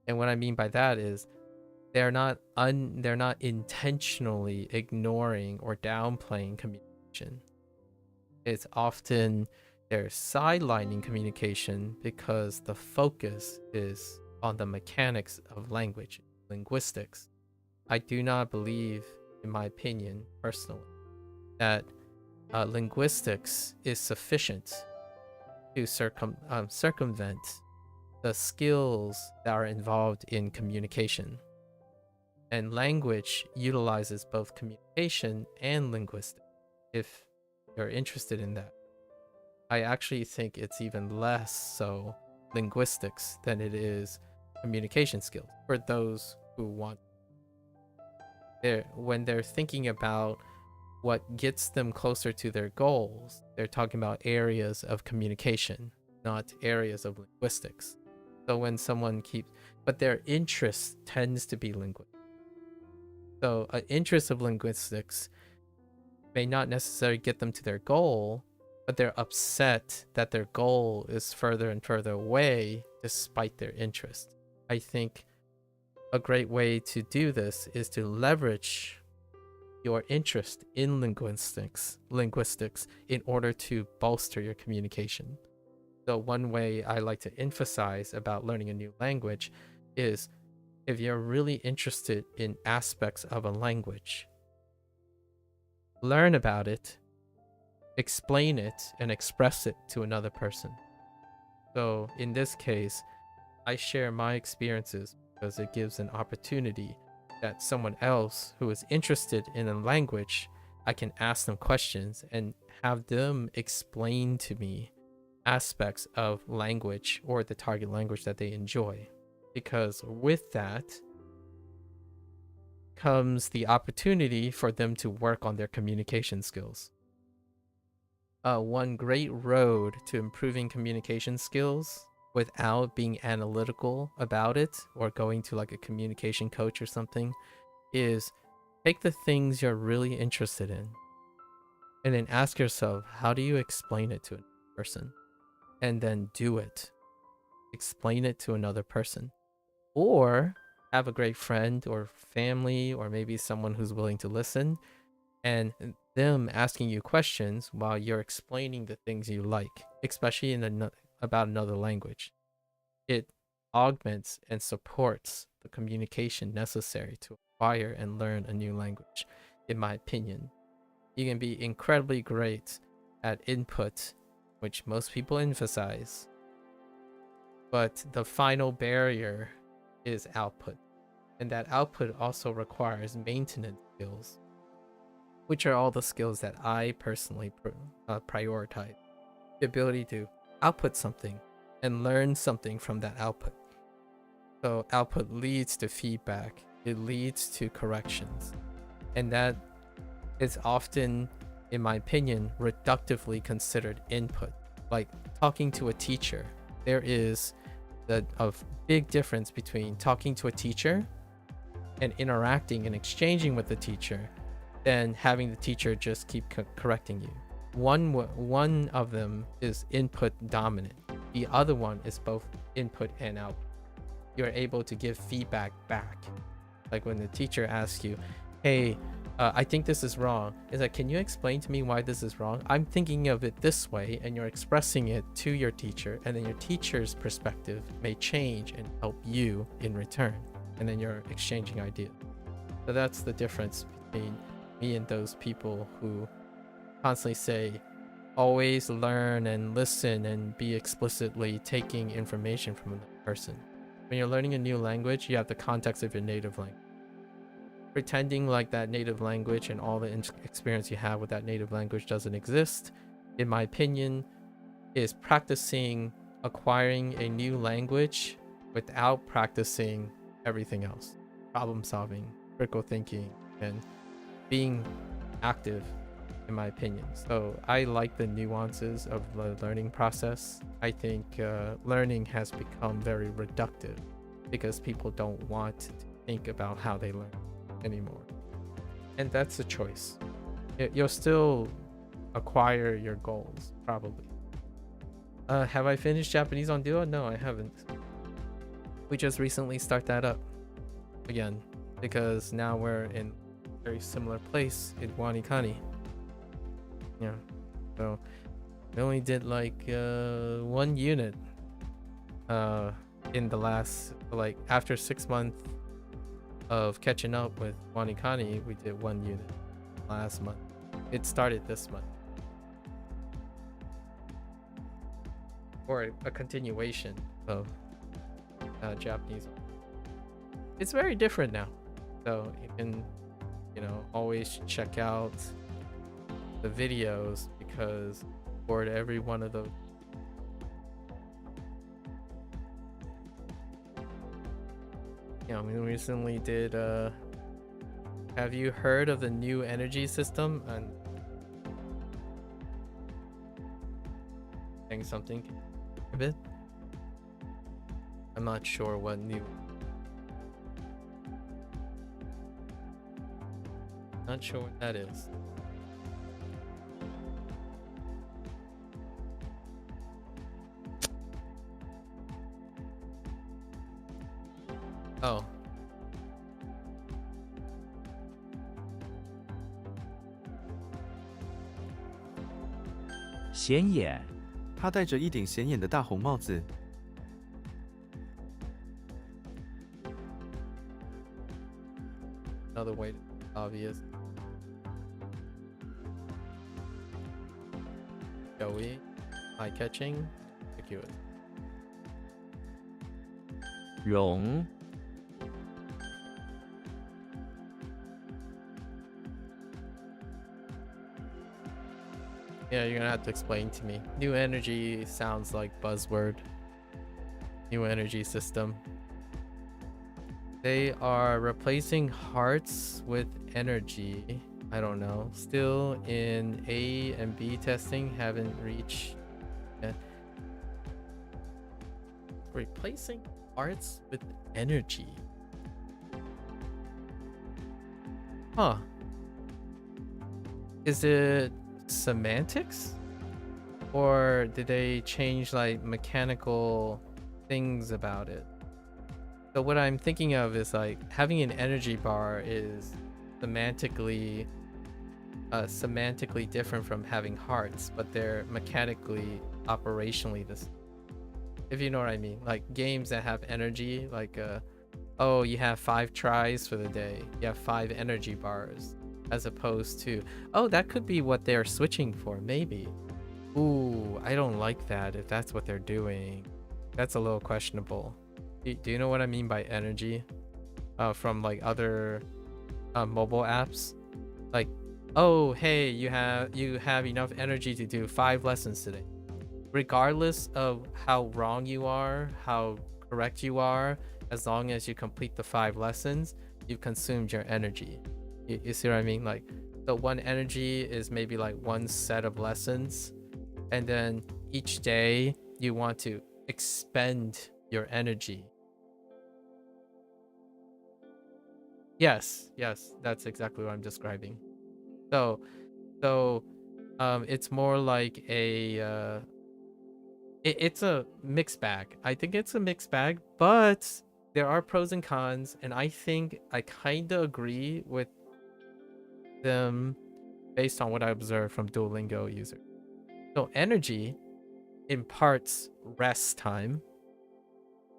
Speaker 1: And what I mean by that is they're not intentionally ignoring or downplaying communication. It's often they're sidelining communication because the focus is on the mechanics of language, linguistics. I do not believe, in my opinion, personally, that linguistics is sufficient to circumvent the skills that are involved in communication. And language utilizes both communication and linguistics, if you're interested in that. I actually think it's even less so linguistics than it is communication skills for those who want. When they're thinking about what gets them closer to their goals, they're talking about areas of communication, not areas of linguistics. So when someone keeps, but their interest tends to be linguistics. So an interest of linguistics may not necessarily get them to their goal, but they're upset that their goal is further and further away despite their interest. I think a great way to do this is to leverage your interest in linguistics in order to bolster your communication. So one way I like to emphasize about learning a new language is if you're really interested in aspects of a language, learn about it, explain it, and express it to another person. So in this case, I share my experiences because it gives an opportunity that someone else who is interested in a language, I can ask them questions and have them explain to me aspects of language or the target language that they enjoy. Because with that comes the opportunity for them to work on their communication skills. One great road to improving communication skills without being analytical about it or going to like a communication coach or something is take the things you're really interested in and then ask yourself, how do you explain it to a person? And then do it. Explain it to another person. Or have a great friend or family or maybe someone who's willing to listen and them asking you questions while you're explaining the things you like, especially about another language. It augments and supports the communication necessary to acquire and learn a new language, in my opinion. You can be incredibly great at input, which most people emphasize, but the final barrier is output. And that output also requires maintenance skills, which are all the skills that I personally prioritize. The ability to output something and learn something from that output. So output leads to feedback. It leads to corrections. And that is often, in my opinion, reductively considered input. Like talking to a teacher, there is a big difference between talking to a teacher and interacting and exchanging with the teacher than having the teacher just keep correcting you. One of them is input dominant. The other one is both input and output. You're able to give feedback back. Like when the teacher asks you, hey, I think this is wrong. It's like, can you explain to me why this is wrong? I'm thinking of it this way, and you're expressing it to your teacher, and then your teacher's perspective may change and help you in return. And then you're exchanging ideas. So that's the difference between me and those people who constantly say, always learn and listen and be explicitly taking information from another person. When you're learning a new language, you have the context of your native language. Pretending like that native language and all the experience you have with that native language doesn't exist, in my opinion, is practicing acquiring a new language without practicing everything else. Problem solving, critical thinking, and being active, in my opinion. So I like the nuances of the learning process. I think learning has become very reductive because people don't want to think about how they learn anymore. And that's a choice. You'll still acquire your goals, probably. Have I finished Japanese on Duo? No, I haven't. We just recently start that up again because now we're in a very similar place in WaniKani. Yeah, so we only did like one unit in the last, like after 6 months of catching up with WaniKani, we did one unit last month. It started this month. Or a continuation of Japanese. It's very different now. So you can, always check out the videos because for every one of those we recently did have you heard of the new energy system? And saying something a bit. I'm not sure what new. Not sure what that is. Oh.
Speaker 3: 显眼，
Speaker 4: 他戴着一顶显眼的大红帽子。
Speaker 1: Another way to be obvious. Joey, eye catching, conspicuous.
Speaker 3: 容，
Speaker 1: Yeah, you're gonna have to explain to me. New energy sounds like buzzword. New energy system. They are replacing hearts with energy. I don't know. Still in A and B testing, haven't reached yet. Replacing hearts with energy. Huh. Is it semantics? Or did they change like mechanical things about it? So what I'm thinking of is like having an energy bar is semantically different from having hearts, but they're mechanically, operationally the same. If you know what I mean. Like games that have energy, like oh, you have 5 tries for the day, you have 5 energy bars, as opposed to, oh, that could be what they're switching for, maybe. Ooh, I don't like that if that's what they're doing. That's a little questionable. Do you know what I mean by energy? From like other mobile apps, like, oh, hey, you have enough energy to do 5 lessons today. Regardless of how wrong you are, how correct you are, as long as you complete the 5 lessons, you've consumed your energy. You see what I mean? Like, the one energy is maybe like 1 set of lessons, and then each day you want to expend your energy. Yes, that's exactly what I'm describing. So it's more like a it's a mixed bag. I think it's a mixed bag, but there are pros and cons, and I think I kind of agree with them based on what I observed from Duolingo users. So energy imparts rest time,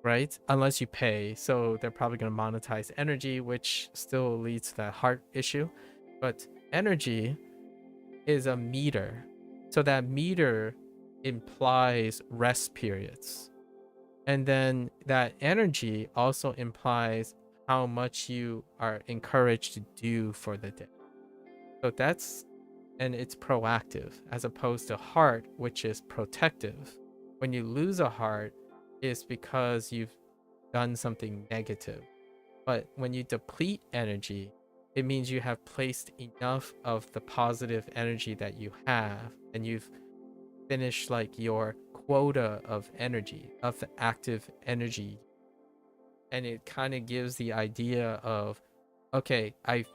Speaker 1: right? Unless you pay. So they're probably going to monetize energy, which still leads to that heart issue. But energy is a meter. So that meter implies rest periods. And then that energy also implies how much you are encouraged to do for the day. So that's, and it's proactive as opposed to heart, which is protective. When you lose a heart, it's because you've done something negative. But when you deplete energy, it means you have placed enough of the positive energy that you have, and you've finished like your quota of energy, of the active energy. And it kind of gives the idea of, okay, I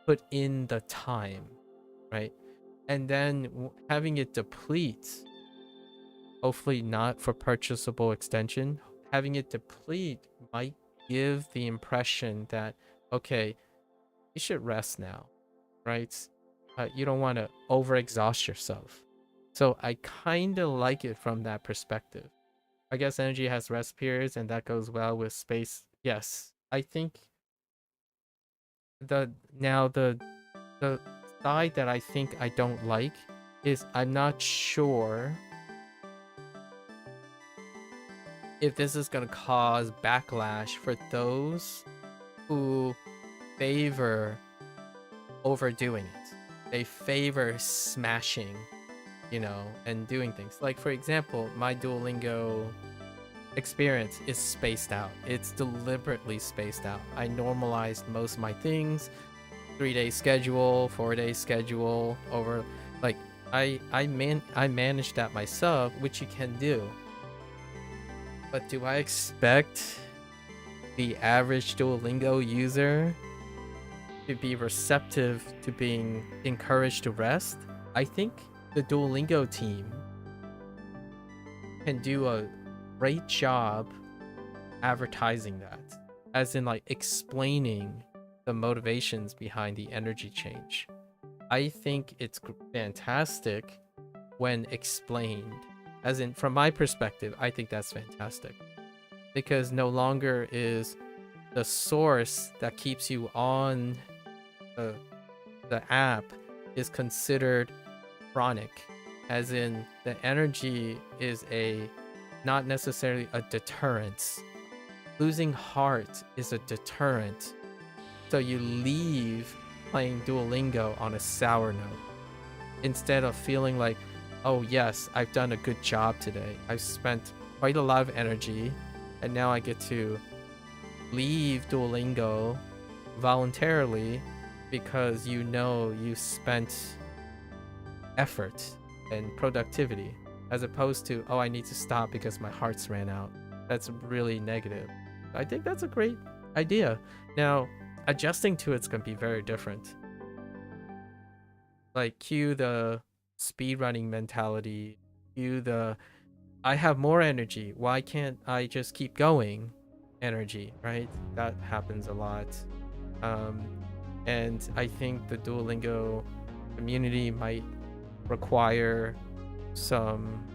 Speaker 1: put in the time, right? And then having it deplete, hopefully not for purchasable extension, having it deplete might give the impression that, okay, you should rest now, right? You don't want to overexhaust yourself. So I kind of like it from that perspective. I guess energy has rest periods, and that goes well with space. Yes, I think the side that I think I don't like is I'm not sure if this is going to cause backlash for those who favor overdoing it. They favor smashing, you know, and doing things. Like, for example, my Duolingo experience is spaced out. It's deliberately spaced out. I normalized most of my things, 3-day schedule, 4-day schedule, over, like, I managed that myself, which you can do. But do I expect the average Duolingo user to be receptive to being encouraged to rest? I think the Duolingo team can do a great job advertising that, as in like explaining the motivations behind the energy change. I think it's fantastic when explained. As in, from my perspective, I think that's fantastic. Because no longer is the source that keeps you on the app is considered chronic. As in, the energy is not necessarily a deterrent. Losing heart is a deterrent. So you leave playing Duolingo on a sour note instead of feeling like, oh yes, I've done a good job today. I've spent quite a lot of energy and now I get to leave Duolingo voluntarily because you know you spent effort and productivity, as opposed to, oh, I need to stop because my heart's ran out. That's really negative. I think that's a great idea. Now, adjusting to it's going to be very different. Like, cue the speedrunning mentality, cue the I have more energy, why can't I just keep going energy, right? That happens a lot. And I think the Duolingo community might require some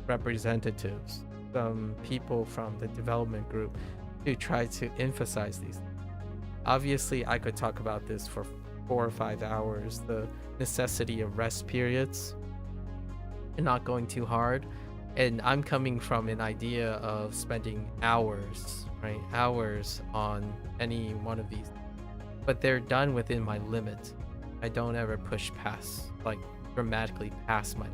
Speaker 1: representatives, some people from the development group to try to emphasize these. Obviously, I could talk about this for 4 or 5 hours, the necessity of rest periods and not going too hard. And I'm coming from an idea of spending hours, right? Hours on any one of these. But they're done within my limit. I don't ever push past, like dramatically past my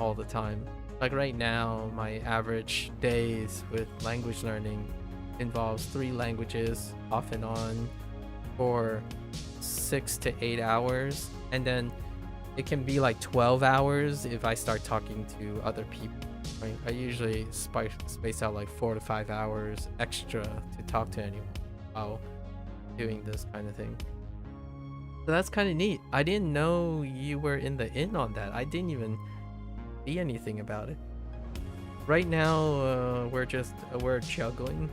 Speaker 1: all the time. Like right now, my average days with language learning involves 3 languages off and on for 6 to 8 hours. And then it can be like 12 hours if I start talking to other people, right? I usually space out like 4 to 5 hours extra to talk to anyone while doing this kind of thing. So that's kind of neat. I didn't know you were in on that. I didn't even see anything about it. Right now, we're juggling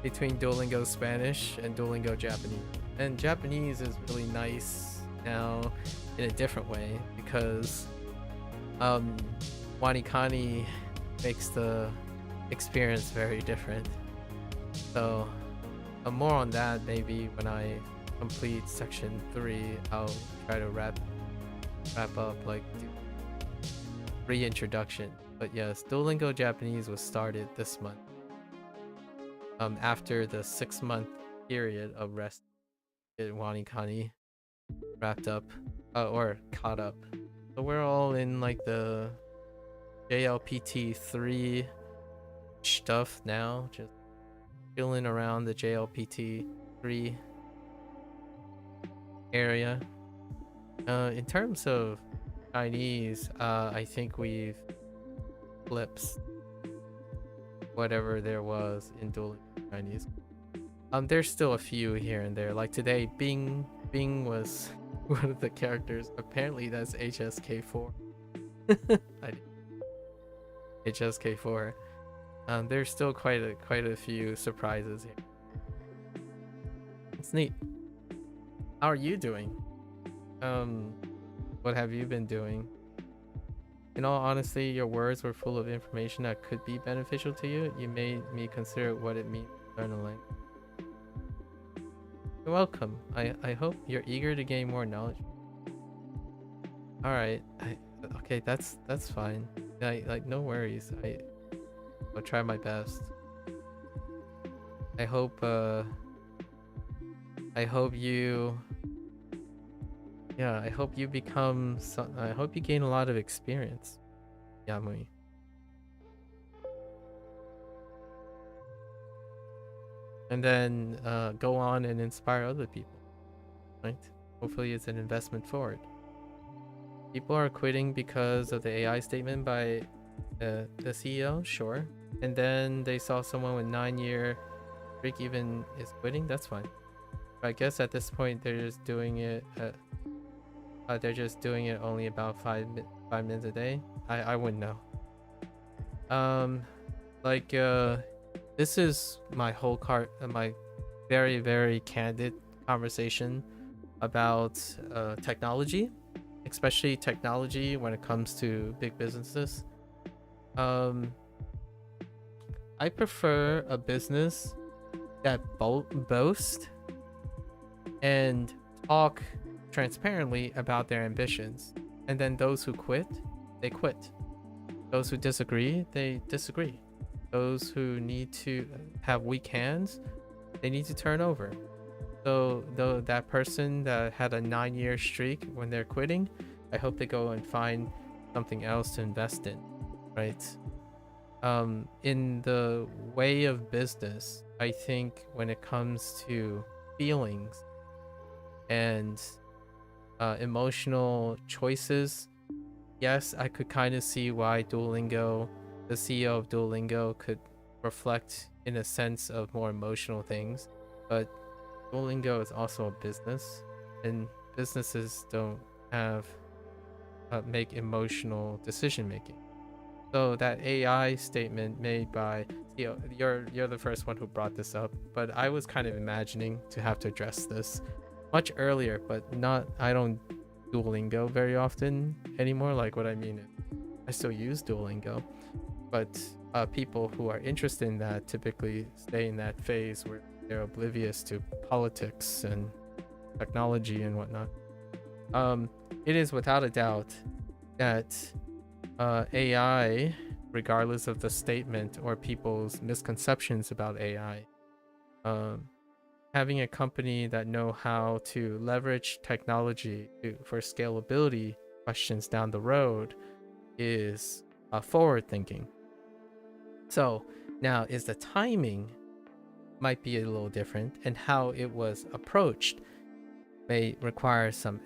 Speaker 1: between Duolingo Spanish and Duolingo Japanese. And Japanese is really nice now in a different way because WaniKani makes the experience very different. So more on that maybe when I complete section 3. I'll try to wrap up, like do reintroduction. But yes, Duolingo Japanese was started this month after the 6-month period of rest. WaniKani wrapped up or caught up. So we're all in like the JLPT 3 stuff now, just chilling around the JLPT 3 area. In terms of Chinese, I think we've flipped whatever there was in Duolingo Chinese. There's still a few here and there. Like today, Bing was one of the characters. Apparently that's HSK4. HSK4. There's still quite a few surprises here. It's neat. How are you doing? What have you been doing? In all honesty, your words were full of information that could be beneficial to you. You made me consider what it means to learn a language. You're welcome. I hope you're eager to gain more knowledge. All right. Okay, that's fine. Like no worries. I'll try my best. I hope you I hope you become I hope you gain a lot of experience, Yamui. And then go on and inspire other people, right? Hopefully it's an investment forward. People are quitting because of the AI statement by the CEO, sure. and then they saw someone with 9-year streak even is quitting, that's fine. But I guess at this point they're just doing it. They're just doing it only about 5 minutes a day. I wouldn't know. This is my whole my very, very candid conversation about technology, especially technology when it comes to big businesses. I prefer a business that boast and talk transparently about their ambitions, and then those who quit, they quit. Those who disagree, they disagree. Those who need to have weak hands, they need to turn over. So though that person that had a 9-year streak, when they're quitting, I hope they go and find something else to invest in, right? In the way of business, I think when it comes to feelings and emotional choices, yes, I could kind of see why Duolingo, the CEO of Duolingo, could reflect in a sense of more emotional things. But Duolingo is also a business, and businesses don't have make emotional decision making. So that AI statement made by CEO, you're the first one who brought this up, but I was kind of imagining to have to address this much earlier, but I don't Duolingo very often anymore. Like, what I mean is, I still use Duolingo, but people who are interested in that typically stay in that phase where they're oblivious to politics and technology and whatnot. It is without a doubt that AI, regardless of the statement or people's misconceptions about AI, having a company that know how to leverage technology for scalability questions down the road is forward thinking. So now, is the timing might be a little different, and how it was approached may require some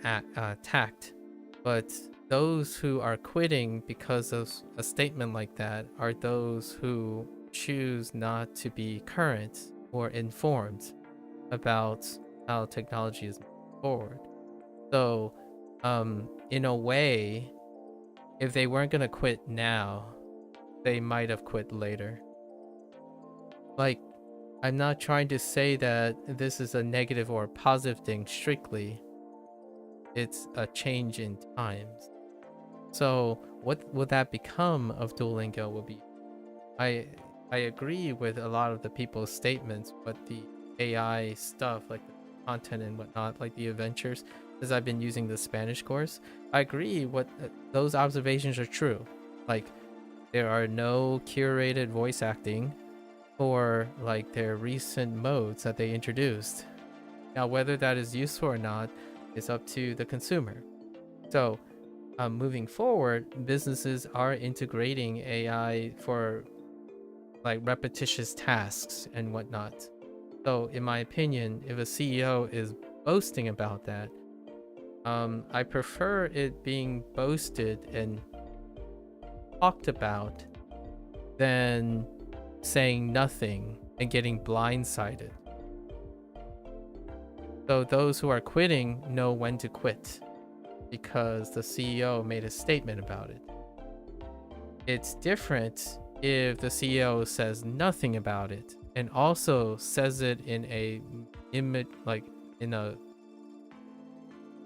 Speaker 1: tact. But those who are quitting because of a statement like that are those who choose not to be current or informed about how technology is moving forward. So, in a way, if they weren't gonna quit now, they might have quit later. Like, I'm not trying to say that this is a negative or a positive thing strictly. It's a change in times. So what will that become of Duolingo will be, I agree with a lot of the people's statements, but the AI stuff, like the content and whatnot, like the adventures, as I've been using the Spanish course, I agree what those observations are true. Like, there are no curated voice acting for like their recent modes that they introduced. Now, whether that is useful or not is up to the consumer. So moving forward, businesses are integrating AI for like repetitious tasks and whatnot. So in my opinion, if a CEO is boasting about that, I prefer it being boasted and talked about than saying nothing and getting blindsided. So those who are quitting know when to quit because the CEO made a statement about it. It's different if the CEO says nothing about it and also says it in a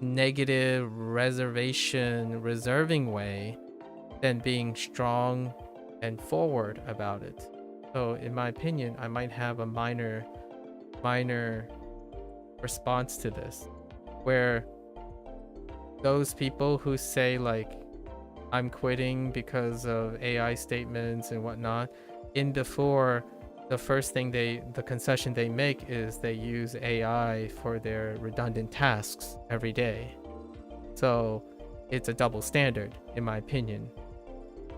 Speaker 1: negative reserving way than being strong and forward about it. So in my opinion, I might have a minor response to this, where those people who say like, I'm quitting because of AI statements and whatnot, before the first thing the concession they make is they use AI for their redundant tasks every day. So it's a double standard in my opinion.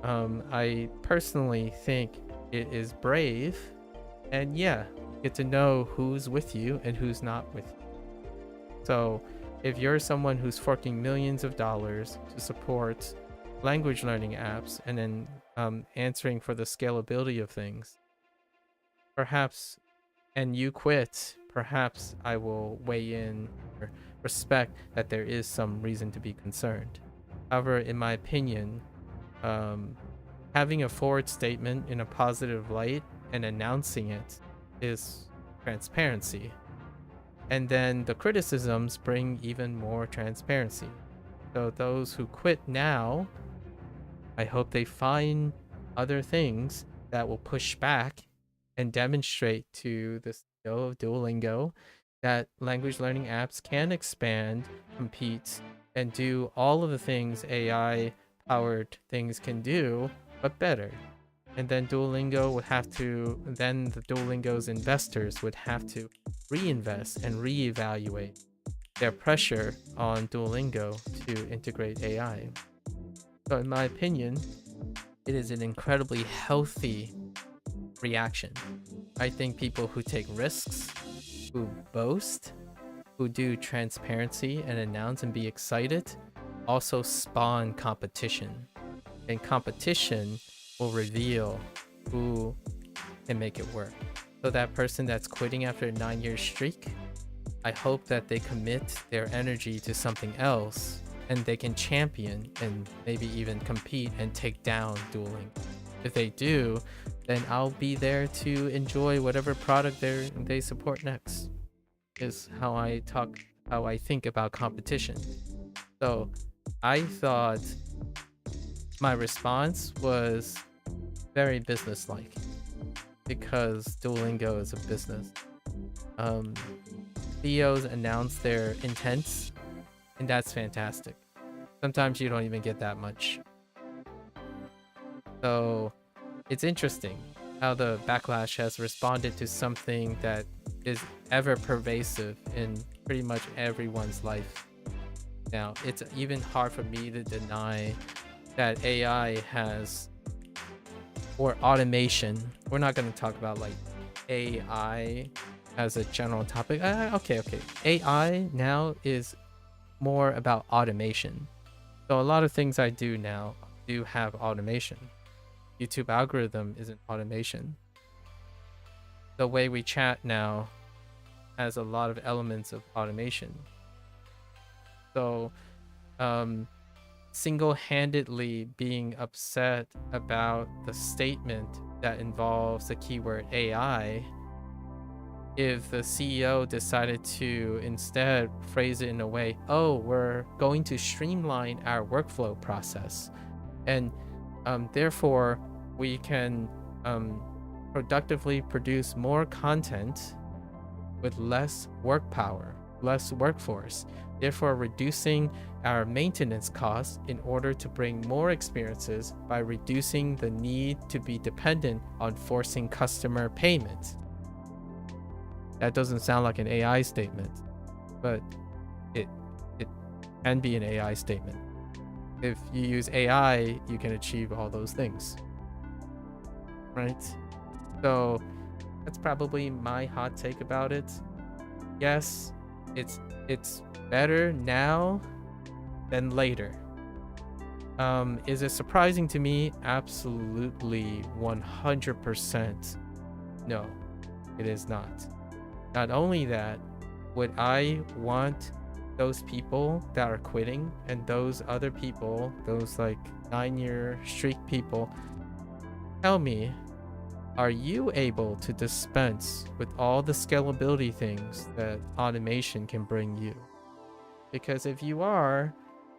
Speaker 1: I personally think it is brave, and yeah, you get to know who's with you and who's not with you. So if you're someone who's forking millions of dollars to support language learning apps and then answering for the scalability of things, perhaps, and you quit, perhaps I will weigh in or respect that there is some reason to be concerned. However, in my opinion, having a forward statement in a positive light and announcing it is transparency. And then the criticisms bring even more transparency. So those who quit now, I hope they find other things that will push back and demonstrate to the CEO of Duolingo that language learning apps can expand, compete, and do all of the things AI powered things can do, but better. And then Duolingo would have to, then the Duolingo's investors would have to reinvest and reevaluate their pressure on Duolingo to integrate AI. So in my opinion, it is an incredibly healthy reaction. I think people who take risks, who boast, who do transparency and announce and be excited, also spawn competition. And competition will reveal who can make it work. So that person that's quitting after a 9-year streak, I hope that they commit their energy to something else and they can champion and maybe even compete and take down Duolingo. If they do, then I'll be there to enjoy whatever product they support next. Is how I think about competition. So I thought my response was very businesslike because Duolingo is a business. CEOs announce their intents, and that's fantastic. Sometimes you don't even get that much. So it's interesting how the backlash has responded to something that is ever pervasive in pretty much everyone's life. Now, it's even hard for me to deny that AI has, or automation. We're not going to talk about like AI as a general topic. Okay. AI now is more about automation. So a lot of things I do now do have automation. YouTube algorithm is an automation. The way we chat now has a lot of elements of automation. So single-handedly being upset about the statement that involves the keyword AI, if the CEO decided to instead phrase it in a way, oh, we're going to streamline our workflow process, and therefore we can productively produce more content with less work power, less workforce, therefore reducing our maintenance costs in order to bring more experiences by reducing the need to be dependent on forcing customer payment. That doesn't sound like an AI statement, but it can be an AI statement. If you use AI, you can achieve all those things, right? So that's probably my hot take about it. Yes, it's better now than later. Is it surprising to me? Absolutely 100% no, it is not. Not only that, would I want those people that are quitting and those other people, those like 9-year streak people, tell me, are you able to dispense with all the scalability things that automation can bring you? Because if you are,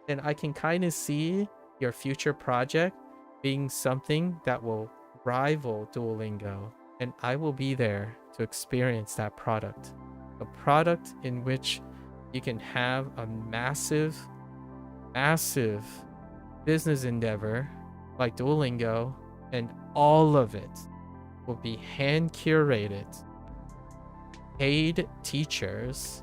Speaker 1: then I can kind of see your future project being something that will rival Duolingo, and I will be there to experience that product. A product in which you can have a massive business endeavor like Duolingo, and all of it will be hand curated, paid teachers,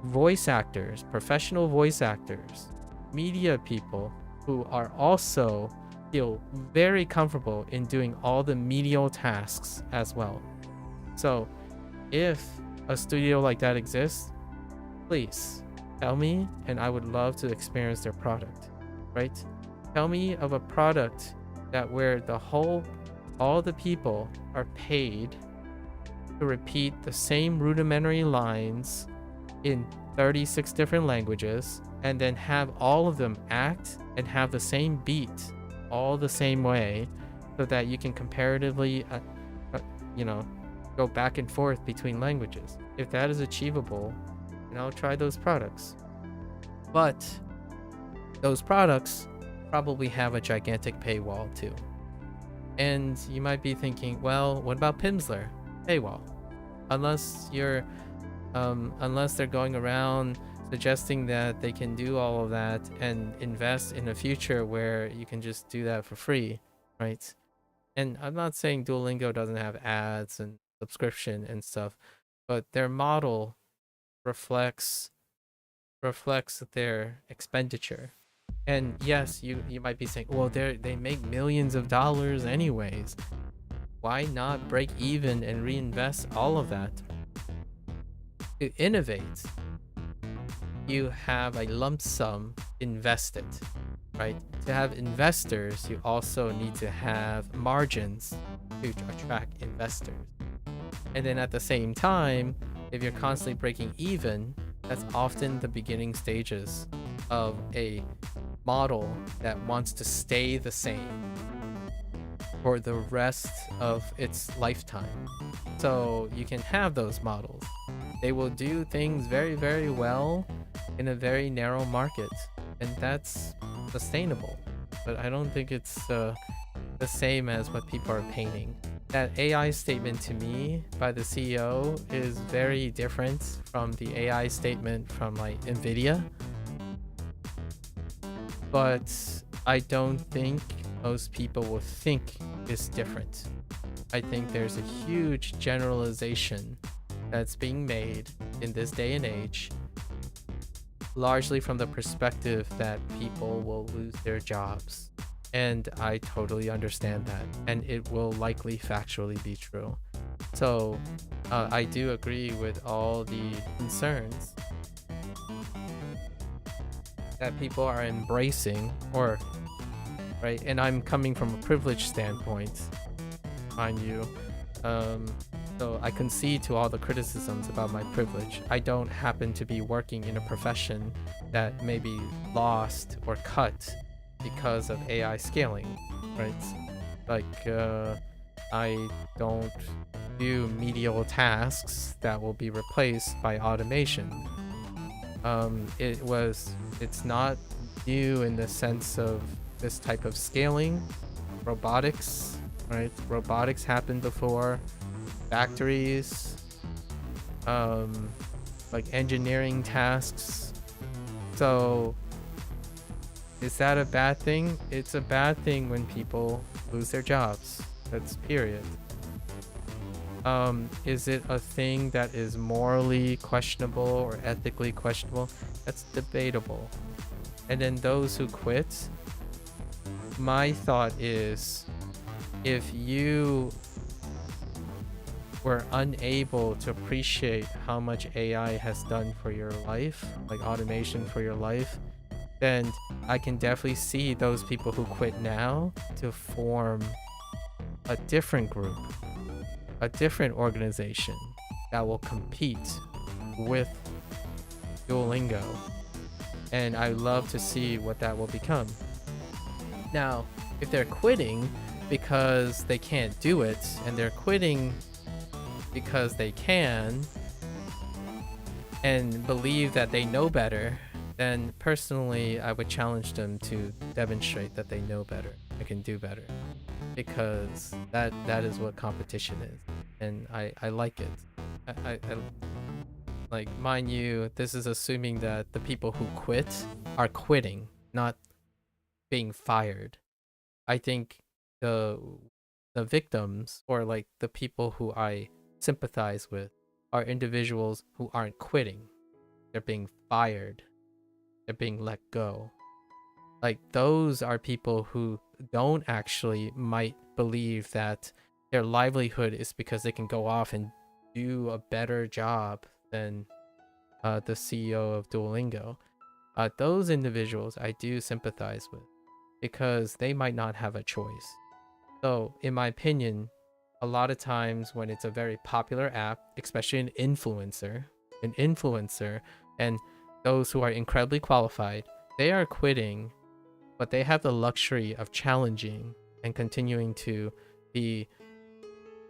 Speaker 1: voice actors, professional voice actors, media people who are also feel very comfortable in doing all the medial tasks as well. So if a studio like that exists, please tell me, and I would love to experience their product, right? Tell me of a product that where all the people are paid to repeat the same rudimentary lines in 36 different languages, and then have all of them act and have the same beat all the same way, so that you can comparatively go back and forth between languages. If that is achievable, then I'll try those products. But those products probably have a gigantic paywall too. And you might be thinking, well, what about Pimsleur? Paywall. Unless they're going around suggesting that they can do all of that and invest in a future where you can just do that for free, right? And I'm not saying Duolingo doesn't have ads and subscription and stuff, but their model reflects their expenditure. And yes, you might be saying, well, they make millions of dollars anyways. Why not break even and reinvest all of that? To innovate, you have a lump sum invested, right? To have investors, you also need to have margins to attract investors. And then at the same time, if you're constantly breaking even, that's often the beginning stages of a model that wants to stay the same for the rest of its lifetime. So you can have those models. They will do things very, very well in a very narrow market, and that's sustainable. But I don't think it's the same as what people are painting. That AI statement to me by the CEO is very different from the AI statement from like Nvidia. But I don't think most people will think it's different. I think there's a huge generalization that's being made in this day and age, largely from the perspective that people will lose their jobs. And I totally understand that, and it will likely factually be true. So I do agree with all the concerns that people are embracing, or right, and I'm coming from a privileged standpoint, mind you. So I concede to all the criticisms about my privilege. I don't happen to be working in a profession that may be lost or cut because of AI scaling, right? Like, I don't do medial tasks that will be replaced by automation. It's not new in the sense of this type of scaling. Robotics, right? Robotics happened before. Factories, like engineering tasks. So is that a bad thing? It's a bad thing when people lose their jobs. That's period. Is it a thing that is morally questionable or ethically questionable? That's debatable. And then those who quit, my thought is, if you were unable to appreciate how much AI has done for your life, like automation for your life, then I can definitely see those people who quit now to form a different group, a different organization that will compete with Duolingo. And I love to see what that will become. Now, if they're quitting because they can't do it, and they're quitting because they can and believe that they know better, then personally I would challenge them to demonstrate that they know better, they can do better, because that is what competition is, and I like it. I like, mind you, this is assuming that the people who quit are quitting, not being fired. I think the victims, or like the people who I sympathize with, are individuals who aren't quitting. They're being fired. They're being let go. Like, those are people who don't actually might believe that their livelihood is because they can go off and do a better job than the CEO of Duolingo. Those individuals I do sympathize with, because they might not have a choice. So, in my opinion, a lot of times when it's a very popular app, especially an influencer, and those who are incredibly qualified, they are quitting, but they have the luxury of challenging and continuing to be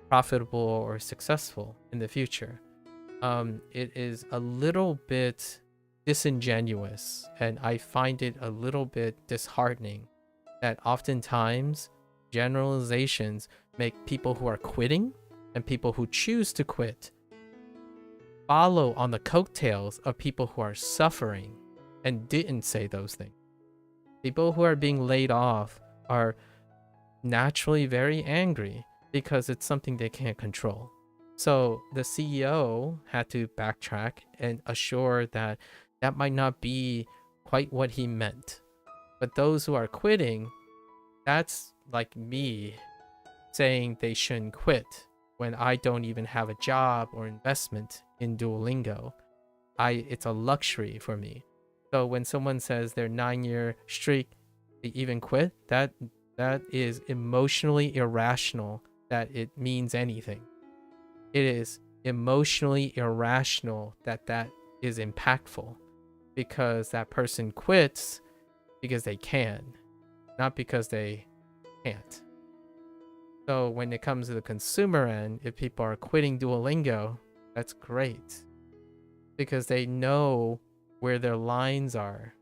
Speaker 1: profitable or successful in the future. It is a little bit disingenuous, and I find it a little bit disheartening that oftentimes generalizations make people who are quitting and people who choose to quit follow on the coattails of people who are suffering and didn't say those things. People who are being laid off are naturally very angry because it's something they can't control. So the CEO had to backtrack and assure that that might not be quite what he meant. But those who are quitting, that's like me saying they shouldn't quit when I don't even have a job or investment in Duolingo. It's a luxury for me. So when someone says their 9-year streak, they even quit, that is emotionally irrational that it means anything. It is emotionally irrational that that is impactful, because that person quits because they can, not because they can't. So when it comes to the consumer end, if people are quitting Duolingo, that's great, because they know where their lines are,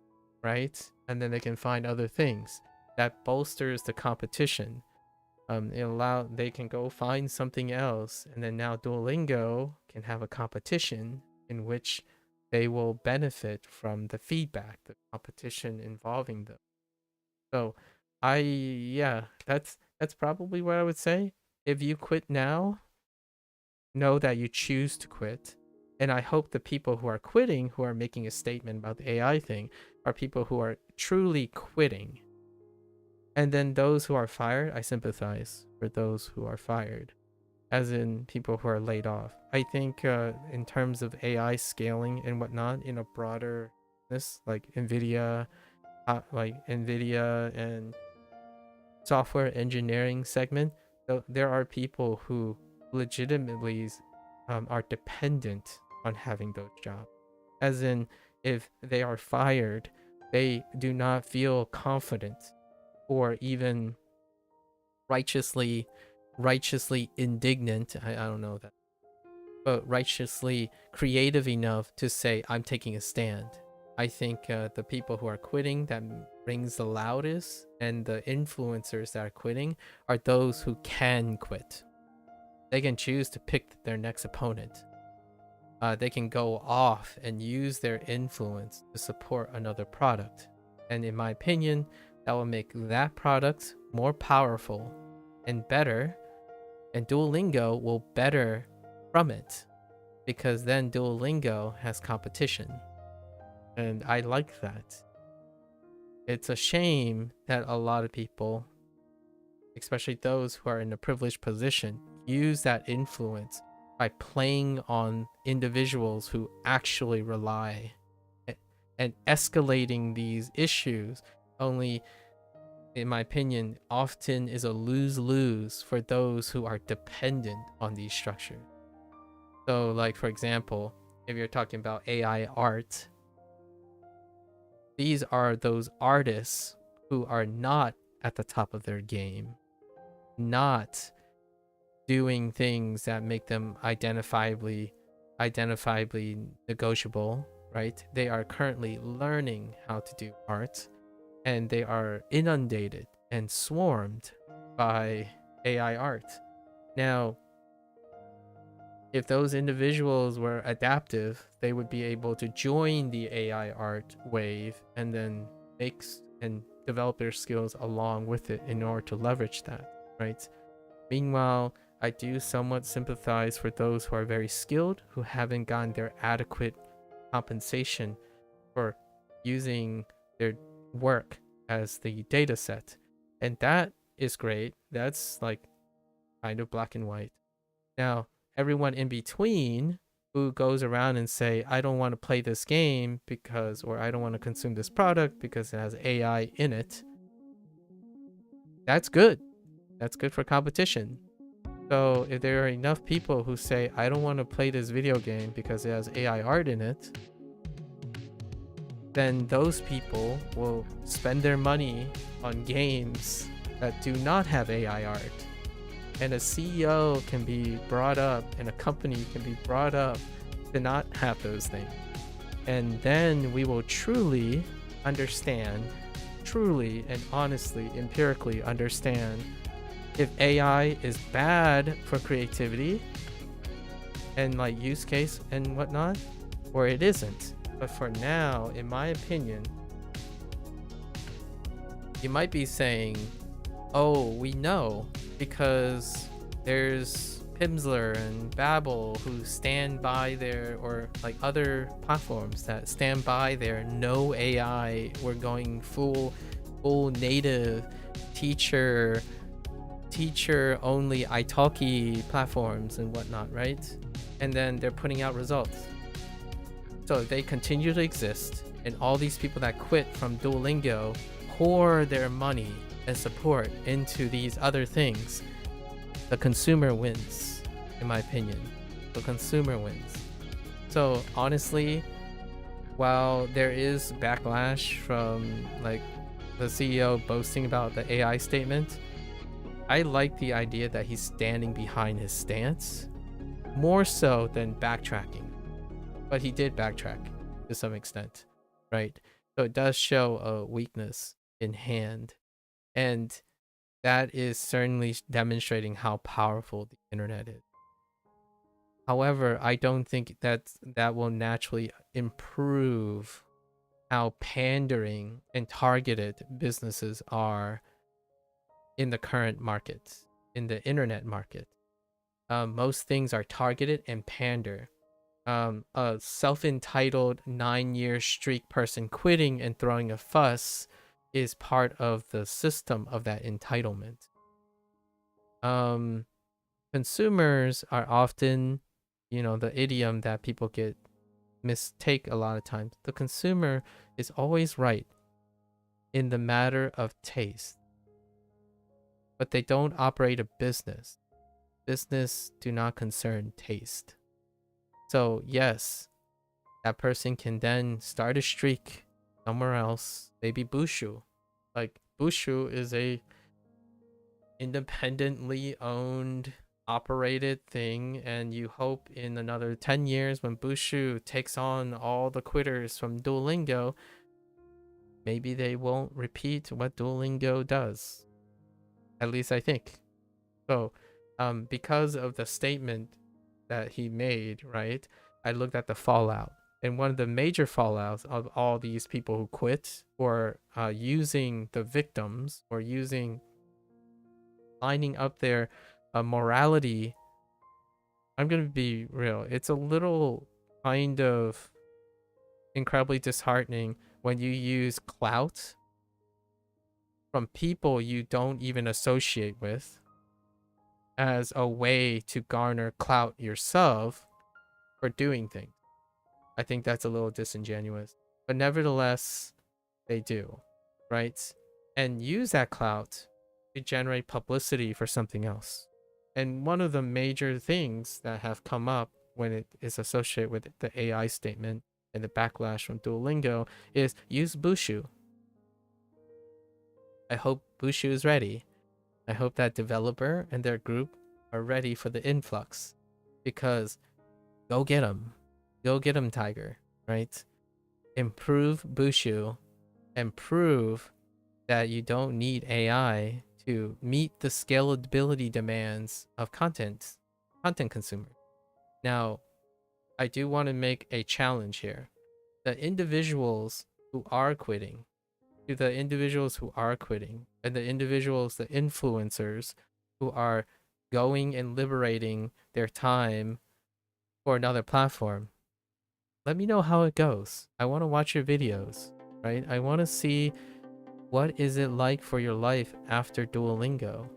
Speaker 1: right? And then they can find other things that bolsters the competition. They can go find something else, and then now Duolingo can have a competition in which they will benefit from the feedback, the competition involving them. So that's probably what I would say. If you quit now, know that you choose to quit. And I hope the people who are quitting, who are making a statement about the AI thing, are people who are truly quitting. And then those who are fired, I sympathize for those who are fired, as in people who are laid off. I think in terms of AI scaling and whatnot in a broader this like NVIDIA and software engineering segment, there are people who legitimately are dependent on having those jobs. As in, if they are fired, they do not feel confident or even righteously indignant. I don't know that, but righteously creative enough to say, I'm taking a stand. I think the people who are quitting that rings the loudest, and the influencers that are quitting, are those who can quit. They can choose to pick their next opponent. They can go off and use their influence to support another product. And in my opinion, that will make that product more powerful and better, and Duolingo will better from it, because then Duolingo has competition. And I like that. It's a shame that a lot of people, especially those who are in a privileged position, use that influence by playing on individuals who actually rely, and escalating these issues only, in my opinion, often is a lose-lose for those who are dependent on these structures. So like, for example, if you're talking about AI art, these are those artists who are not at the top of their game, not doing things that make them identifiably negotiable, right? They are currently learning how to do art, and they are inundated and swarmed by AI art. Now, if those individuals were adaptive, they would be able to join the AI art wave and then make and develop their skills along with it in order to leverage that, right? Meanwhile, I do somewhat sympathize for those who are very skilled, who haven't gotten their adequate compensation for using their work as the data set. And that is great. That's like kind of black and white. Now, everyone in between who goes around and say, I don't want to play this game because, or I don't want to consume this product because it has AI in it, That's good. That's good for competition. So if there are enough people who say, I don't want to play this video game because it has AI art in it, then those people will spend their money on games that do not have AI art. And a CEO can be brought up and a company can be brought up to not have those things. And then we will truly understand, truly and honestly, empirically understand if AI is bad for creativity and like use case and whatnot, or it isn't. But for now, in my opinion, you might be saying, oh, we know because there's Pimsleur and Babbel who stand by their, or like other platforms that stand by their no AI, we're going full native teacher only italki platforms and whatnot, right? And then they're putting out results. So if they continue to exist and all these people that quit from Duolingo pour their money and support into these other things, the consumer wins, in my opinion. The consumer wins. So honestly, while there is backlash from like the CEO boasting about the AI statement, I like the idea that he's standing behind his stance more so than backtracking. But he did backtrack to some extent, right? So it does show a weakness in hand. And that is certainly demonstrating how powerful the internet is. However, I don't think that will naturally improve how pandering and targeted businesses are in the current market, in the internet market. Most things are targeted and pander. A self-entitled 9-year streak person quitting and throwing a fuss is part of the system of that entitlement. Consumers are often, the idiom that people get mistake a lot of times. The consumer is always right in the matter of taste, but they don't operate a business. Business do not concern taste. So yes, that person can then start a streak somewhere else, maybe Bushu. Like Bushu is a independently owned, operated thing, and you hope in another 10 years when Bushu takes on all the quitters from Duolingo, maybe they won't repeat what Duolingo does. At least I think. So, because of the statement that he made, right, I looked at the fallout. And one of the major fallouts of all these people who quit or using the victims or lining up their morality, I'm going to be real. It's a little kind of incredibly disheartening when you use clout from people you don't even associate with as a way to garner clout yourself for doing things. I think that's a little disingenuous, but nevertheless, they do, right? And use that clout to generate publicity for something else. And one of the major things that have come up when it is associated with the AI statement and the backlash from Duolingo is use Bushu. I hope Bushu is ready. I hope that developer and their group are ready for the influx, because go get them. Go get them, Tiger, right? Improve Bushu and prove that you don't need AI to meet the scalability demands of content consumers. Now, I do want to make a challenge here. The individuals who are quitting, and the individuals, the influencers who are going and liberating their time for another platform, let me know how it goes. I want to watch your videos, right? I want to see what is it like for your life after Duolingo.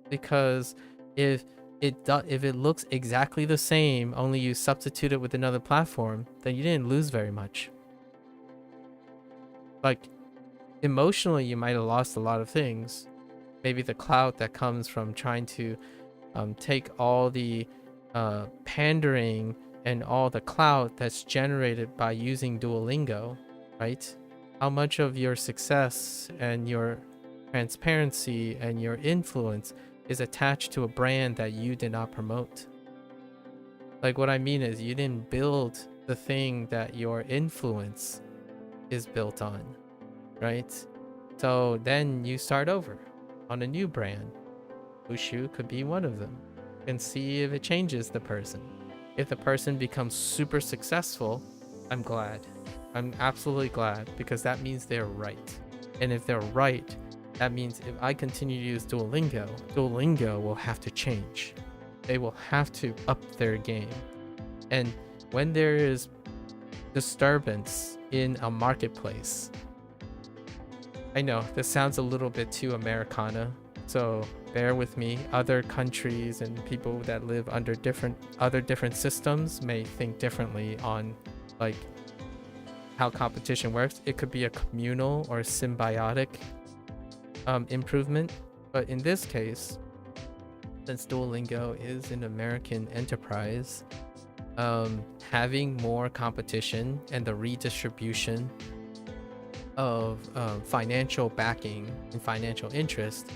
Speaker 1: Because if it looks exactly the same, only you substitute it with another platform, then you didn't lose very much. Like, emotionally, you might have lost a lot of things, maybe the clout that comes from trying to take all the pandering and all the clout that's generated by using Duolingo, right? How much of your success and your transparency and your influence is attached to a brand that you did not promote? Like, what I mean is, you didn't build the thing that your influence is built on, right? So then you start over on a new brand. Wushu could be one of them, and see if it changes the person. If the person becomes super successful, I'm glad. I'm absolutely glad, because that means they're right. And if they're right, that means if I continue to use Duolingo, Duolingo will have to change. They will have to up their game. And when there is disturbance in a marketplace, I know this sounds a little bit too Americana, so bear with me. Other countries and people that live under different systems may think differently on like how competition works. It could be a communal or symbiotic improvement, but in this case, since Duolingo is an American enterprise, having more competition and the redistribution of financial backing and financial interest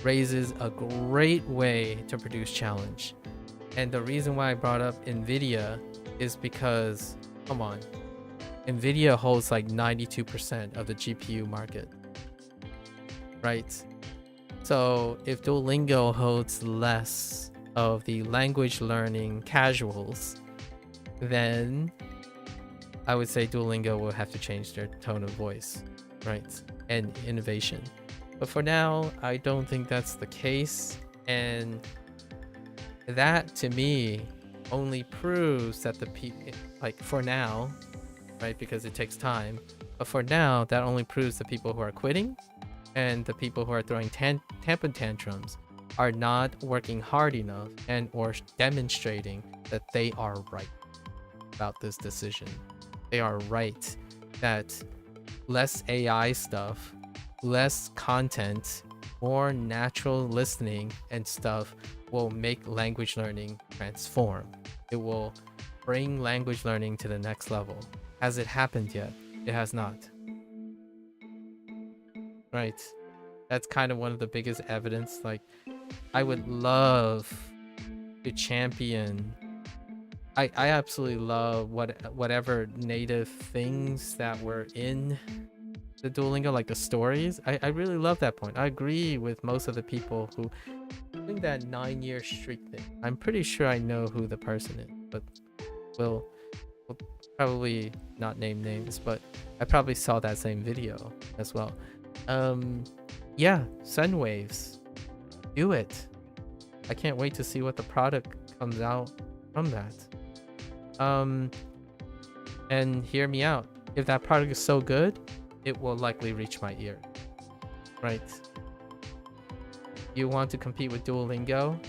Speaker 1: raises a great way to produce challenge. And the reason why I brought up Nvidia is because, come on, Nvidia holds like 92% of the GPU market, right? So if Duolingo holds less of the language learning casuals, then I would say Duolingo will have to change their tone of voice, right? And innovation. But for now, I don't think that's the case. And that to me only proves that the people, like for now, right? Because it takes time. But for now, that only proves the people who are quitting and the people who are throwing temper tantrums are not working hard enough and or demonstrating that they are right about this decision. They are right that less AI stuff, less content, more natural listening and stuff will make language learning transform. It will bring language learning to the next level. Has it happened yet? It has not. Right. That's kind of one of the biggest evidence. Like, I would love to champion. I absolutely love whatever native things that were in the Duolingo, like the stories. I really love that point. I agree with most of the people who doing that 9-year streak thing. I'm pretty sure I know who the person is, but we'll probably not name names, but I probably saw that same video as well. Yeah, Sun Waves, do it. I can't wait to see what the product comes out from that. And hear me out. If that product is so good, it will likely reach my ear, right? You want to compete with Duolingo?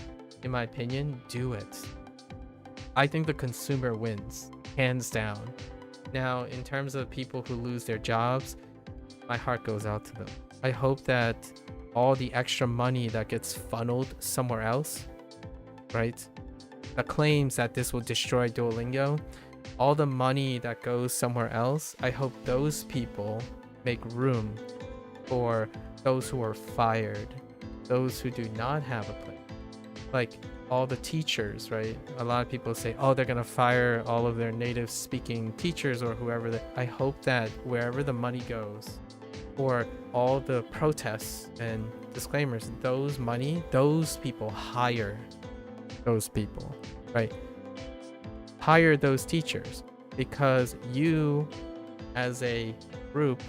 Speaker 1: In my opinion, do it. I think the consumer wins, hands down. Now, in terms of people who lose their jobs, my heart goes out to them. I hope that all the extra money that gets funneled somewhere else, right? The claims that this will destroy Duolingo, all the money that goes somewhere else, I hope those people make room for those who are fired, those who do not have a place. Like all the teachers, right? A lot of people say, oh, they're gonna fire all of their native speaking teachers or whoever. I hope that wherever the money goes, or all the protests and disclaimers, those people hire those people, right? Hire those teachers, because you as a group,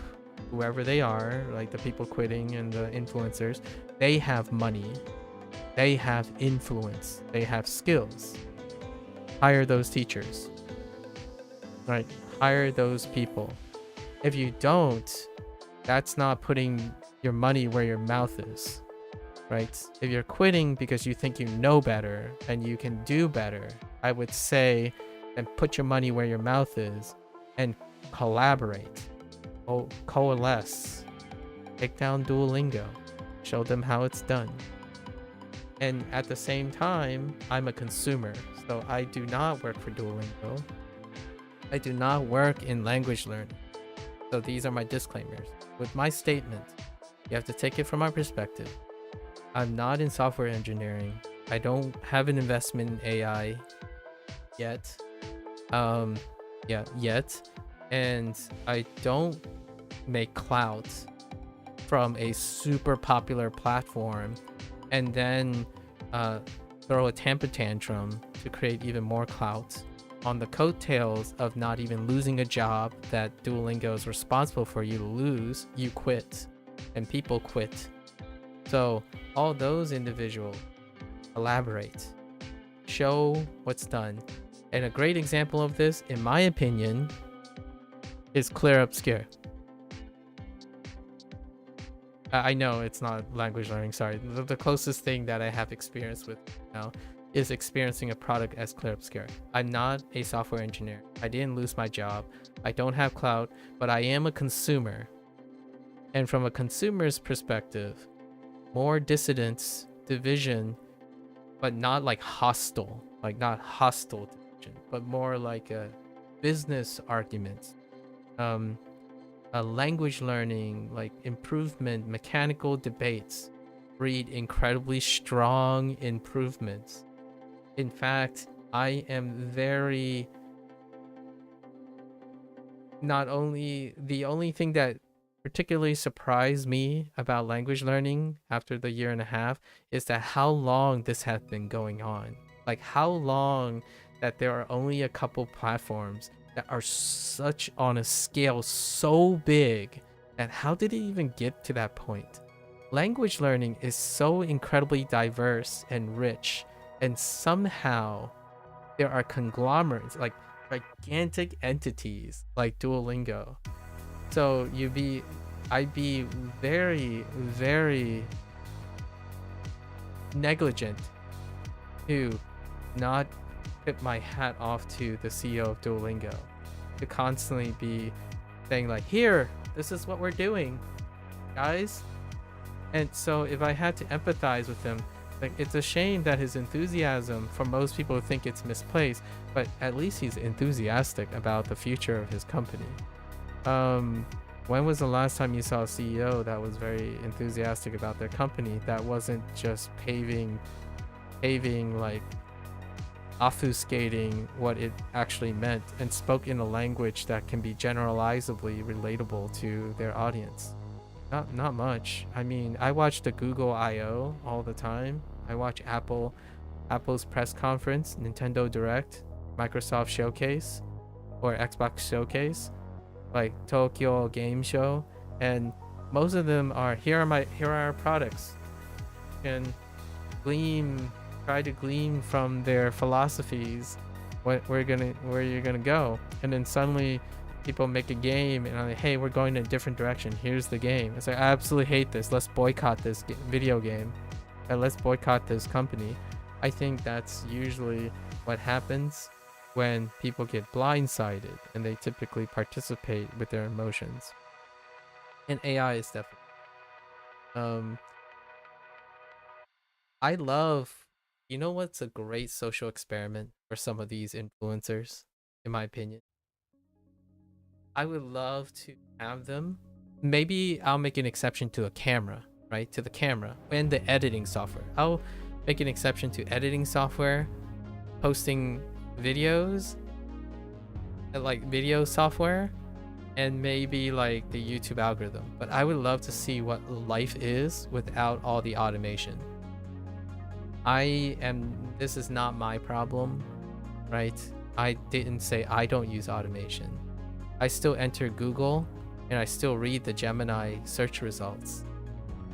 Speaker 1: whoever they are, like the people quitting and the influencers, they have money, they have influence, they have skills. Hire those teachers, right? Hire those people. If you don't, that's not putting your money where your mouth is, right? If you're quitting because you think you know better and you can do better, I would say, and put your money where your mouth is and collaborate, coalesce, take down Duolingo, show them how it's done. And at the same time, I'm a consumer, so I do not work for Duolingo. I do not work in language learning. So these are my disclaimers. With my statement, you have to take it from my perspective. I'm not in software engineering. I don't have an investment in AI yet. Yet. And I don't make clouds from a super popular platform and then throw a temper tantrum to create even more clouds on the coattails of not even losing a job that Duolingo is responsible for you to lose. You quit, and people quit. So all those individuals elaborate, show what's done. And a great example of this, in my opinion, is Clear Obscure. I know it's not language learning, sorry. The closest thing that I have experience with now is experiencing a product as Clear Obscure. I'm not a software engineer. I didn't lose my job. I don't have clout, but I am a consumer. And from a consumer's perspective, more dissidence, division, but not like hostile, like not hostile division, but more like a business argument. A language learning, like improvement, mechanical debates breed incredibly strong improvements. In fact, I am very, not only, the only thing that particularly surprised me about language learning after the 1.5 years is that how long this has been going on. Like how long that there are only a couple platforms that are such on a scale so big, and how did it even get to that point? Language learning is so incredibly diverse and rich, and somehow there are conglomerates, like gigantic entities like Duolingo. So I'd be very, very negligent to not tip my hat off to the CEO of Duolingo, to constantly be saying like, here, this is what we're doing, guys. And so if I had to empathize with him, like, it's a shame that his enthusiasm, for most people think it's misplaced, but at least he's enthusiastic about the future of his company. When was the last time you saw a CEO that was very enthusiastic about their company, that wasn't just paving like obfuscating what it actually meant, and spoke in a language that can be generalizably relatable to their audience? Not much. I mean, I watch the Google I/O all the time. I watch Apple's press conference, Nintendo Direct, Microsoft Showcase, or Xbox Showcase, like Tokyo Game Show, and most of them are here are our products, and try to glean from their philosophies where you're gonna go. And then suddenly people make a game and I'm like, hey, we're going in a different direction, here's the game. It's like, I absolutely hate this, let's boycott this video game, and let's boycott this company. I think that's usually what happens when people get blindsided, and they typically participate with their emotions. And AI is definitely I love, you know what's a great social experiment for some of these influencers, in my opinion? I would love to have them, maybe I'll make an exception to a camera, right? To the camera and the editing software. I'll make an exception to editing software, posting videos, like video software, and maybe like the YouTube algorithm. But I would love to see what life is without all the automation. This is not my problem, right? I didn't say I don't use automation. I still enter Google and I still read the Gemini search results.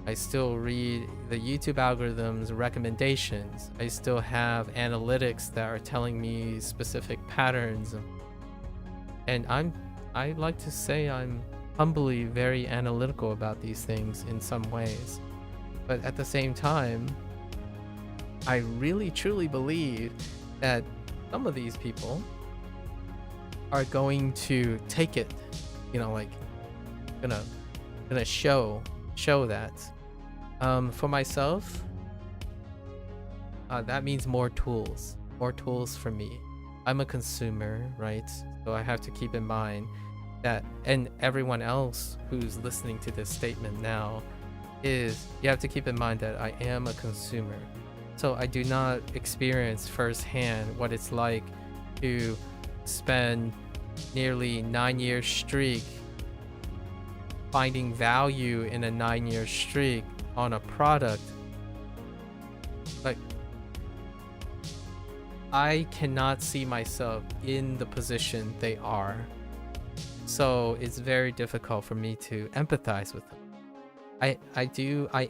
Speaker 1: I still read the YouTube algorithms recommendations. I still have analytics that are telling me specific patterns. And I like to say I'm humbly very analytical about these things in some ways. But at the same time, I really truly believe that some of these people are going to take it, you know, like gonna show that For myself, that means more tools for me. I'm a consumer, right? So I have to keep in mind that, and everyone else who's listening to this statement now, is you have to keep in mind that I am a consumer. So I do not experience firsthand what it's like to spend nearly 9-year streak finding value in a 9-year streak on a product. Like, I cannot see myself in the position they are. So it's very difficult for me to empathize with them. I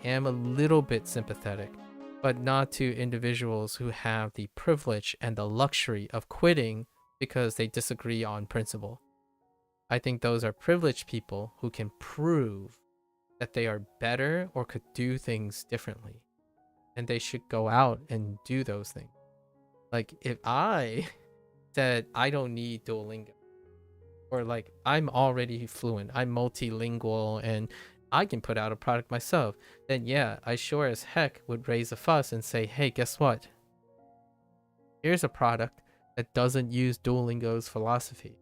Speaker 1: am a little bit sympathetic, but not to individuals who have the privilege and the luxury of quitting because they disagree on principle. I think those are privileged people who can prove that they are better or could do things differently. And they should go out and do those things. Like, if I said I don't need Duolingo, or like I'm already fluent, I'm multilingual, and I can put out a product myself, then yeah, I sure as heck would raise a fuss and say, hey, guess what? Here's a product that doesn't use Duolingo's philosophy.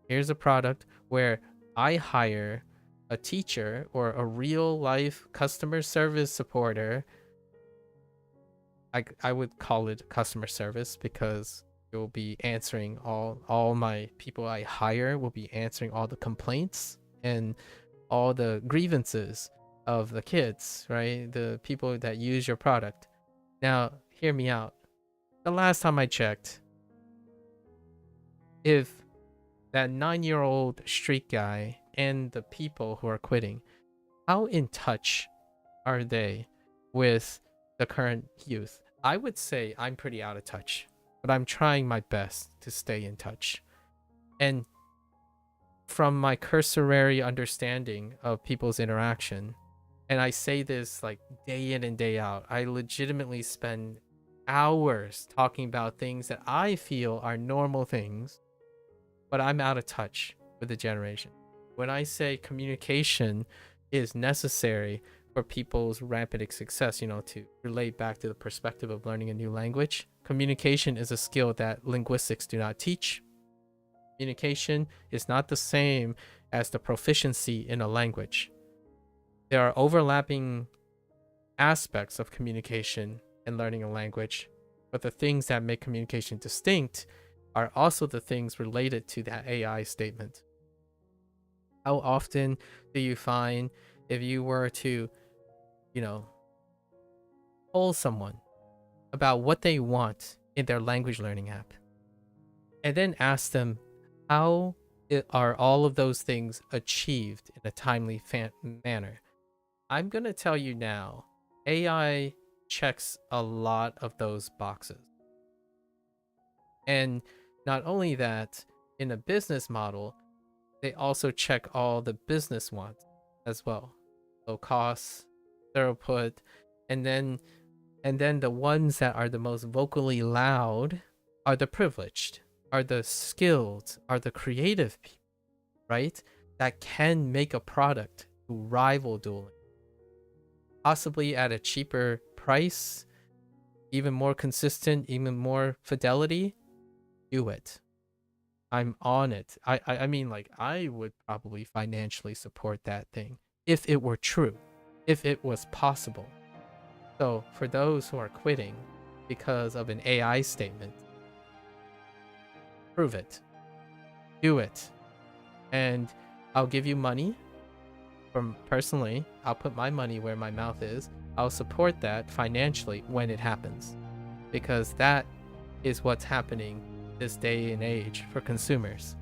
Speaker 1: Here's a product where I hire a teacher or a real life customer service supporter. I would call it customer service because you'll be answering all my people I hire will be answering all the complaints and all the grievances of the kids, right? The people that use your product. Now, hear me out. The last time I checked, if that 9-year-old street guy and the people who are quitting, how in touch are they with the current youth? I would say I'm pretty out of touch, but I'm trying my best to stay in touch. And from my cursory understanding of people's interaction, and I say this like day in and day out, I legitimately spend hours talking about things that I feel are normal things, but I'm out of touch with the generation. When I say communication is necessary for people's rapid success, to relate back to the perspective of learning a new language, communication is a skill that linguistics do not teach. Communication is not the same as the proficiency in a language. There are overlapping aspects of communication and learning a language, but the things that make communication distinct are also the things related to that AI statement. How often do you find, if you were to, poll someone about what they want in their language learning app, and then ask them how are all of those things achieved in a timely manner? I'm going to tell you now, AI checks a lot of those boxes. And not only that, in a business model, they also check all the business wants as well. So costs, throughput, and then the ones that are the most vocally loud are the privileged, are the skilled, are the creative people, right? That can make a product to rival Duolingo. Possibly at a cheaper price, even more consistent, even more fidelity. Do it. I'm on it. I mean, like, I would probably financially support that thing if it were true, if it was possible. So for those who are quitting because of an AI statement, prove it. Do it. And I'll give you money. From personally, I'll put my money where my mouth is. I'll support that financially when it happens, because that is what's happening this day and age for consumers.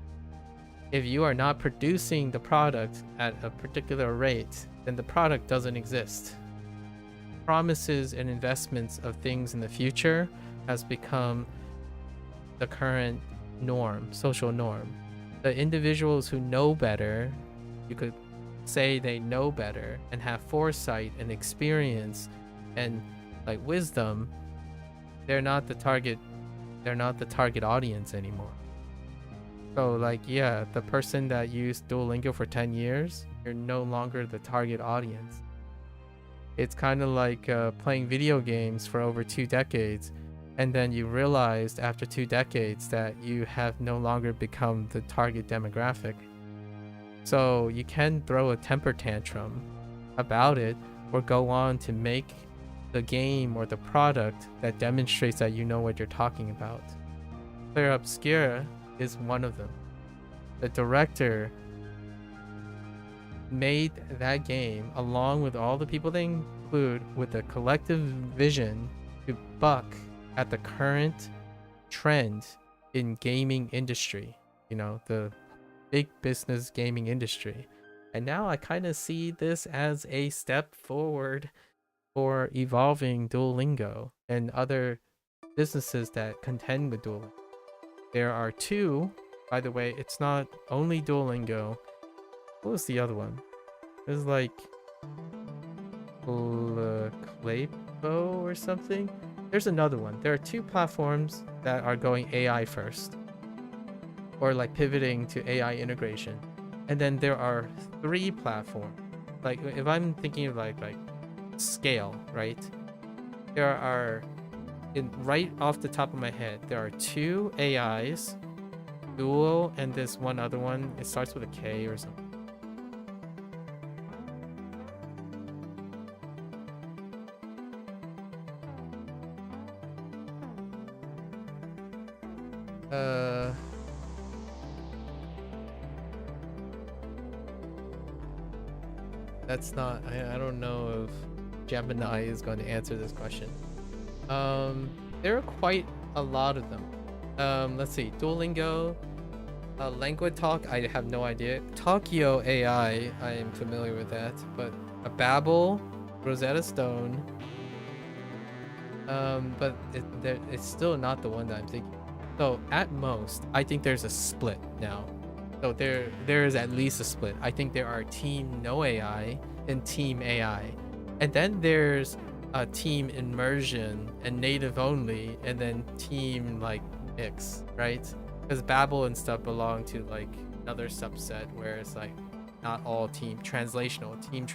Speaker 1: If you are not producing the product at a particular rate, then the product doesn't exist. Promises and investments of things in the future has become the current norm, social norm. The individuals who know better, you could say they know better and have foresight and experience and like wisdom, they're not the target audience anymore. So like, yeah, the person that used Duolingo for 10 years, you're no longer the target audience. It's kind of like playing video games for over 2 decades, and then you realized after 2 decades that you have no longer become the target demographic. So you can throw a temper tantrum about it, or go on to make the game or the product that demonstrates that you know what you're talking about. Clair Obscura is one of them. The director made that game along with all the people they include with a collective vision to buck at the current trend in gaming industry, you know, the big business gaming industry. And now I kind of see this as a step forward for evolving Duolingo and other businesses that contend with Duolingo. There are 2, by the way. It's not only Duolingo. What was the other one? It was like Claypo or something. There's another one. There are 2 platforms that are going AI first, or like pivoting to AI integration. And then there are 3 platforms. Like if I'm thinking of like scale, right? There are, right off the top of my head, there are 2 AIs, Duo, and this one other one. It starts with a K or something. That's not, I don't know if Gemini is going to answer this question. There are quite a lot of them. Let's see, Duolingo, Language Talk, I have no idea. Tokyo AI, I am familiar with that, but a Babbel, Rosetta Stone, but it's still not the one that I'm thinking. So at most, I think there's a split now. So there is at least a split. I think there are Team No AI and Team AI. And then there's a Team Immersion and Native Only, and then Team like Mix, right? Because Babbel and stuff belong to like another subset where it's like not all Team Translational, Team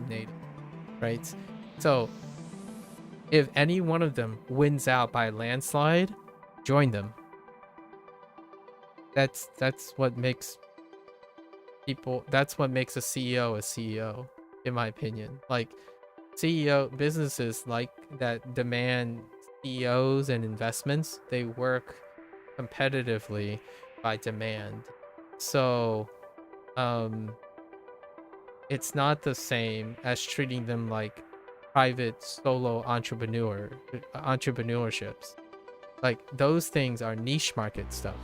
Speaker 1: Native, right? So if any one of them wins out by landslide, join them. That's what makes people, that's what makes a CEO, in my opinion. Like businesses like that demand CEOs and investments, they work competitively by demand. So it's not the same as treating them like private solo entrepreneurships. Like those things are niche market stuff.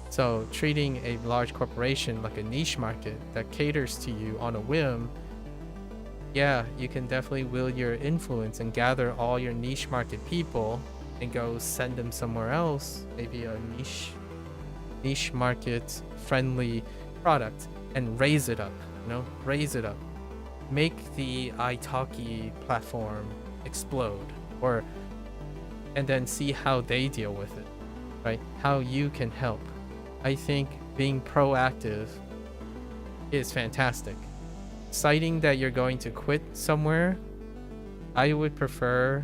Speaker 1: So treating a large corporation like a niche market that caters to you on a whim, yeah, you can definitely wield your influence and gather all your niche market people and go send them somewhere else, maybe a niche market friendly product, and raise it up, raise it up. Make the italki platform explode, and then see how they deal with it, right? How you can help. I think being proactive is fantastic. Citing that you're going to quit somewhere, I would prefer,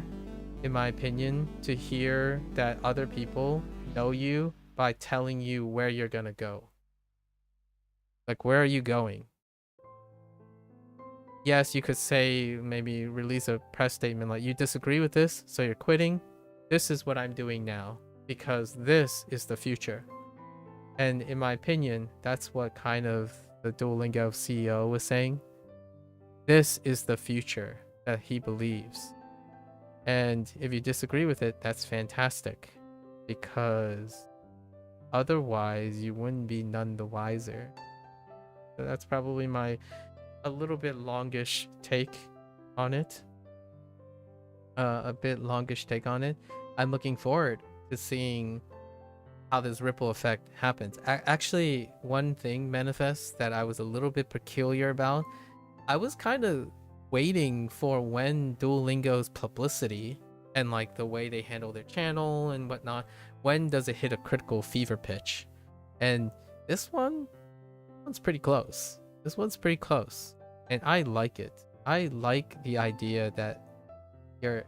Speaker 1: in my opinion, to hear that other people know you by telling you where you're gonna go. Like, where are you going? Yes, you could say, maybe release a press statement like, you disagree with this, so you're quitting. This is what I'm doing now, because this is the future. And in my opinion, that's what kind of the Duolingo CEO was saying. This is the future that he believes. And if you disagree with it, that's fantastic, because otherwise you wouldn't be none the wiser. So that's probably a little bit longish take on it. I'm looking forward to seeing how this ripple effect happens. Actually, one thing manifests that I was a little bit peculiar about. I was kind of waiting for when Duolingo's publicity and like the way they handle their channel and whatnot, when does it hit a critical fever pitch? And this one's pretty close. And I like it. I like the idea that your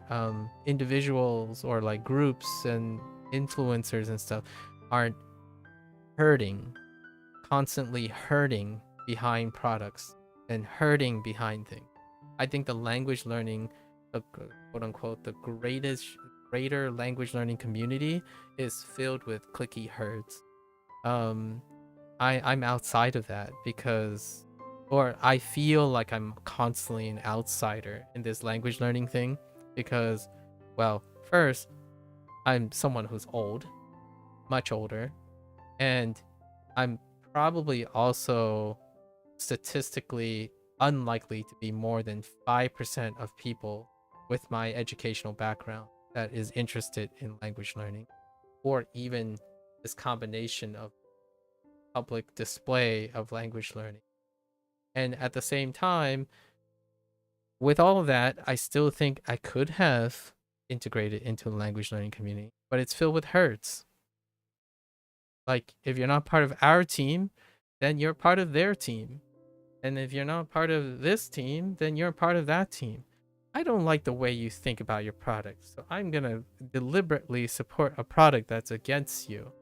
Speaker 1: individuals or like groups and influencers and stuff aren't hurting, constantly hurting behind products and hurting behind things. I think the language learning, the quote unquote, the greater language learning community is filled with clicky herds. Um, I'm outside of that because, or I feel like I'm constantly an outsider in this language learning thing because, well, first, I'm someone who's old, much older, and I'm probably also statistically unlikely to be more than 5% of people with my educational background that is interested in language learning, or even this combination of public display of language learning. And at the same time, with all of that, I still think I could have integrated into the language learning community, but it's filled with herds. Like, if you're not part of our team, then you're part of their team. And if you're not part of this team, then you're part of that team. I don't like the way you think about your product, so I'm gonna deliberately support a product that's against you.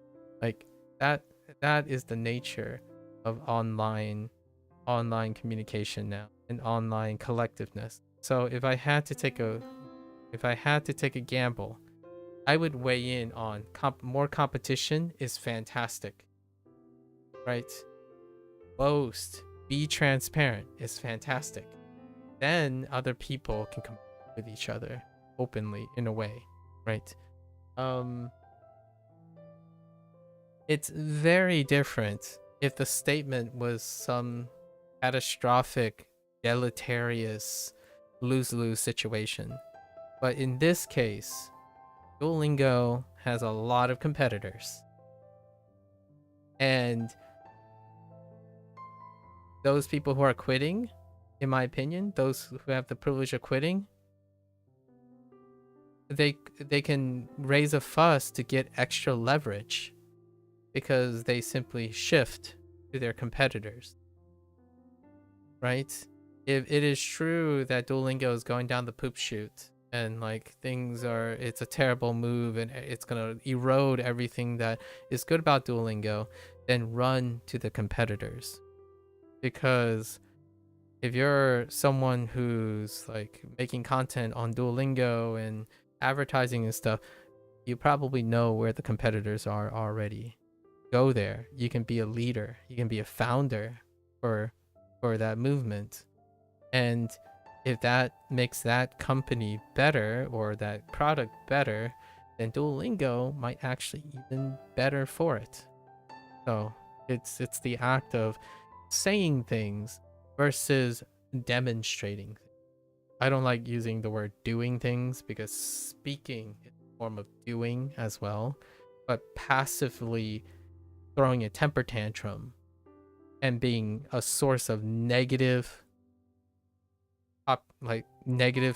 Speaker 1: Like that is the nature of online communication now and online collectiveness. So if I had to take a gamble, I would weigh in on more competition is fantastic, right? Boast, be transparent is fantastic. Then other people can compete with each other openly in a way, right? It's very different if the statement was some catastrophic, deleterious, lose-lose situation. But in this case, Duolingo has a lot of competitors. And those people who are quitting, in my opinion, those who have the privilege of quitting, they can raise a fuss to get extra leverage because they simply shift to their competitors, right? If it is true that Duolingo is going down the poop chute and like it's a terrible move and it's gonna erode everything that is good about Duolingo, then run to the competitors. Because if you're someone who's like making content on Duolingo and advertising and stuff, you probably know where the competitors are already. Go there. You can be a leader. You can be a founder for that movement. And if that makes that company better or that product better, then Duolingo might actually even better for it. So it's the act of saying things versus demonstrating. I don't like using the word doing things because speaking is a form of doing as well, but passively throwing a temper tantrum and being a source of negative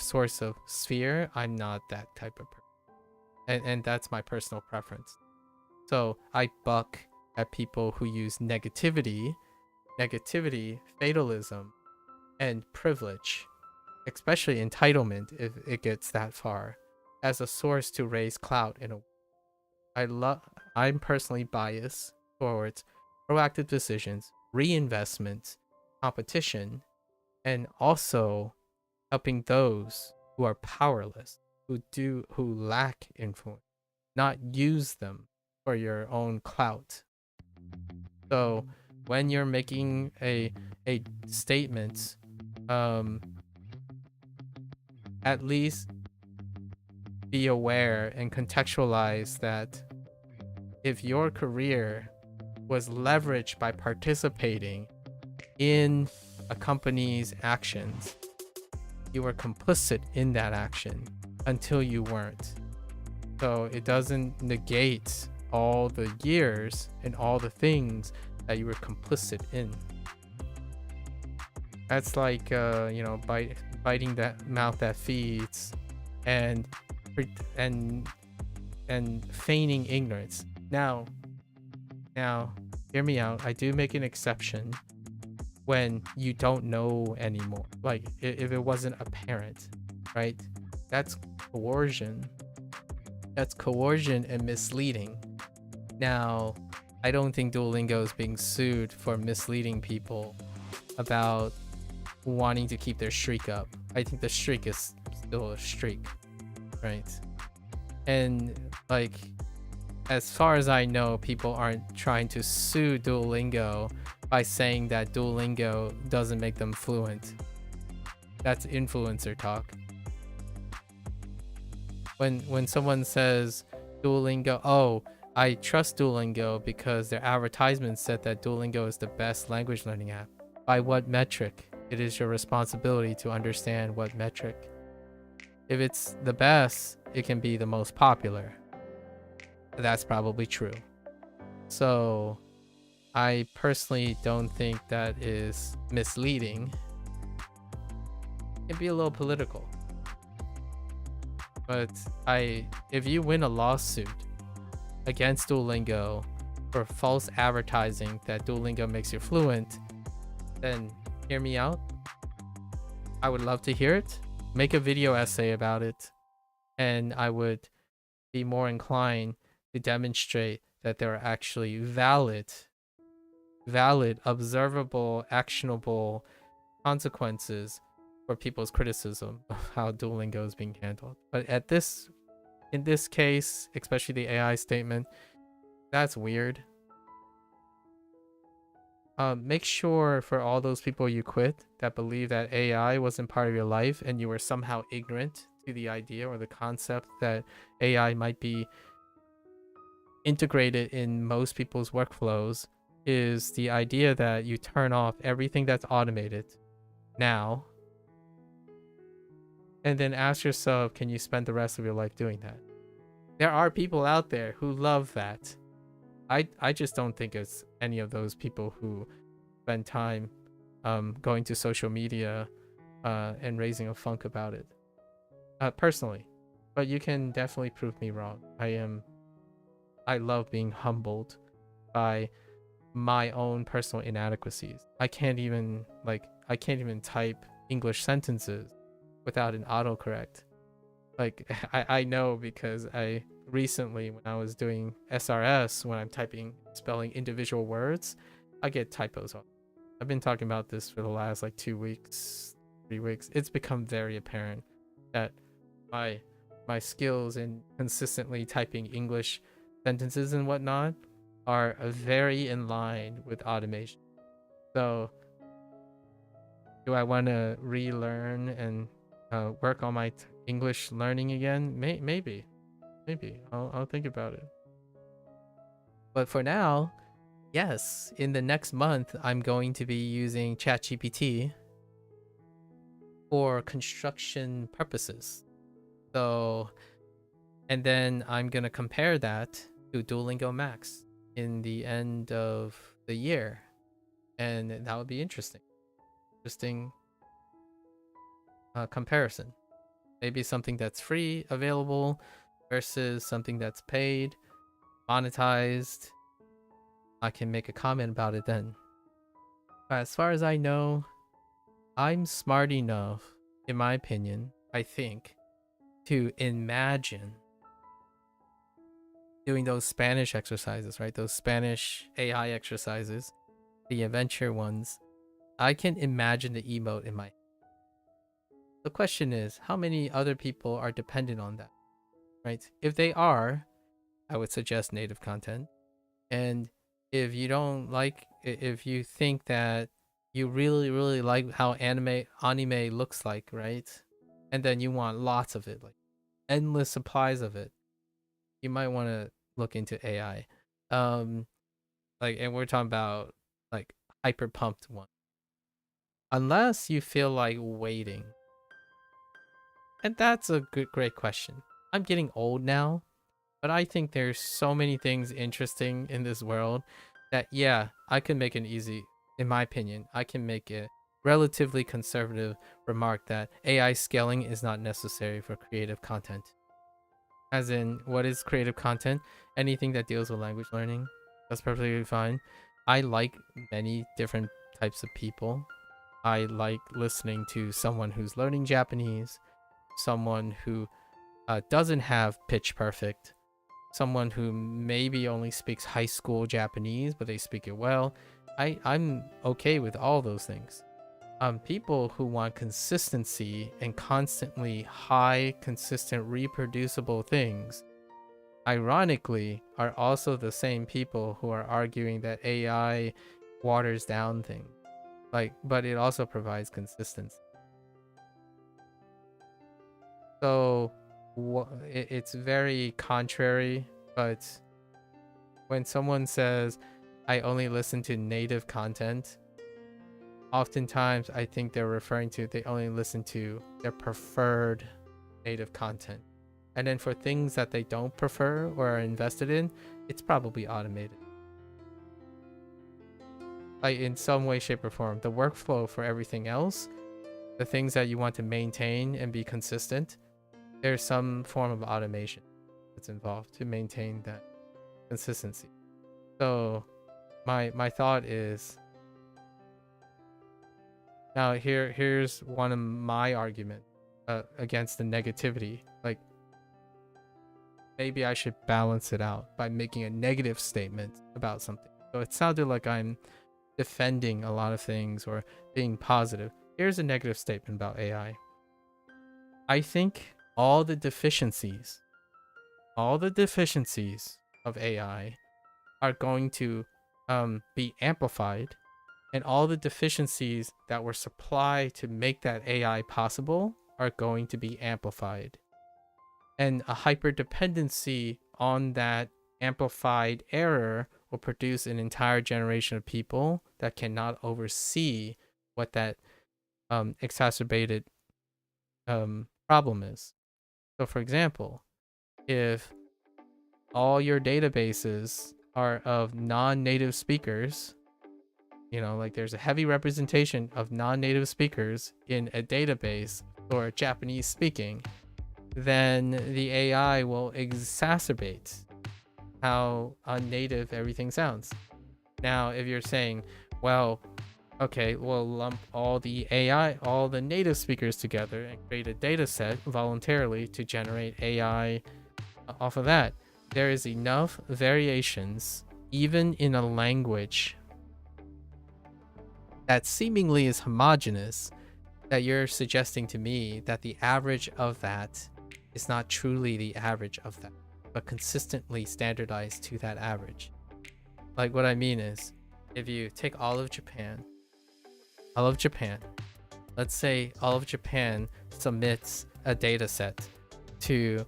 Speaker 1: source of sphere, I'm not that type of person. And that's my personal preference. So I buck at people who use negativity, fatalism, and privilege, especially entitlement if it gets that far, as a source to raise clout in a I'm personally biased towards proactive decisions, reinvestment, competition, and also helping those who are powerless, who lack influence, not use them for your own clout. So when you're making a statement, at least be aware and contextualize that if your career was leveraged by participating in a company's actions, you were complicit in that action until you weren't. So it doesn't negate all the years and all the things that you were complicit in. That's like biting that mouth that feeds and feigning ignorance. Now hear me out. I do make an exception when you don't know anymore. Like if it wasn't apparent, right? That's coercion. That's coercion and misleading. Now, I don't think Duolingo is being sued for misleading people about wanting to keep their streak up. I think the streak is still a streak, right? And like, as far as I know, people aren't trying to sue Duolingo by saying that Duolingo doesn't make them fluent. That's influencer talk. When someone says Duolingo, oh, I trust Duolingo because their advertisement said that Duolingo is the best language learning app. By what metric? It is your responsibility to understand what metric. If it's the best, it can be the most popular. That's probably true. So I personally don't think that is misleading. It can be a little political. But if you win a lawsuit against Duolingo for false advertising that Duolingo makes you fluent, then hear me out. I would love to hear it. Make a video essay about it. And I would be more inclined to demonstrate that there are actually valid, observable, actionable consequences for people's criticism of how Duolingo is being handled. But in this case, especially the AI statement, that's weird. Make sure for all those people you quit that believe that AI wasn't part of your life and you were somehow ignorant to the idea or the concept that AI might be integrated in most people's workflows, is the idea that you turn off everything that's automated now and then ask yourself, can you spend the rest of your life doing that? There are people out there who love that. I just don't think it's any of those people who spend time going to social media and raising a funk about it. Personally. But you can definitely prove me wrong. I love being humbled by my own personal inadequacies. I can't even type English sentences without an autocorrect. Like I know because I recently, when I was doing SRS, when I'm spelling individual words, I get typos on. I've been talking about this for the last 2 weeks, 3 weeks. It's become very apparent that my skills in consistently typing English sentences and whatnot are very in line with automation. So do I want to relearn and work on my English learning again? Maybe I'll think about it. But for now, yes, in the next month I'm going to be using ChatGPT for construction purposes. So, and then I'm gonna compare that to Duolingo Max in the end of the year, and that would be interesting comparison. Maybe something that's free available versus something that's paid, monetized. I can make a comment about it then. But as far as I know, I'm smart enough, in my opinion, I think, to imagine doing those Spanish exercises, right? Those Spanish AI exercises, the adventure ones. I can imagine the emote in my head. The question is, how many other people are dependent on that, right? If they are, I would suggest native content. And if you don't if you think that you really like how anime looks like, right? And then you want lots of it, like endless supplies of it, you might want to look into AI. And we're talking about hyper pumped one. Unless you feel like waiting. And that's a great question. I'm getting old now, but I think there's so many things interesting in this world that, yeah, I can make in my opinion, I can make a relatively conservative remark that AI scaling is not necessary for creative content. As in, what is creative content? Anything that deals with language learning. That's perfectly fine. I like many different types of people. I like listening to someone who's learning Japanese, someone who doesn't have pitch perfect, someone who maybe only speaks high school Japanese, but they speak it well. I'm okay with all those things. People who want consistency and constantly high, consistent, reproducible things, ironically, are also the same people who are arguing that AI waters down things. But it also provides consistency. So it's very contrary, but when someone says, I only listen to native content, oftentimes I think they're referring to they only listen to their preferred native content. And then for things that they don't prefer or are invested in, it's probably automated. Like in some way, shape, or form. The workflow for everything else, the things that you want to maintain and be consistent, there's some form of automation that's involved to maintain that consistency. So my thought is, now here's one of my arguments against the negativity. Like, maybe I should balance it out by making a negative statement about something. So it sounded like I'm defending a lot of things or being positive. Here's a negative statement about AI. I think all the deficiencies of AI are going to be amplified, and all the deficiencies that were supplied to make that AI possible are going to be amplified. And a hyperdependency on that amplified error will produce an entire generation of people that cannot oversee what that exacerbated problem is. So for example, if all your databases are of non-native speakers, like there's a heavy representation of non-native speakers in a database for Japanese speaking, then the AI will exacerbate how unnative everything sounds. Now, if you're saying, well, okay, we'll lump all the native speakers together and create a data set voluntarily to generate AI off of that, there is enough variations, even in a language that seemingly is homogeneous, that you're suggesting to me that the average of that is not truly the average of that, but consistently standardized to that average. Like, what I mean is, if you take all of Japan, let's say all of Japan submits a data set to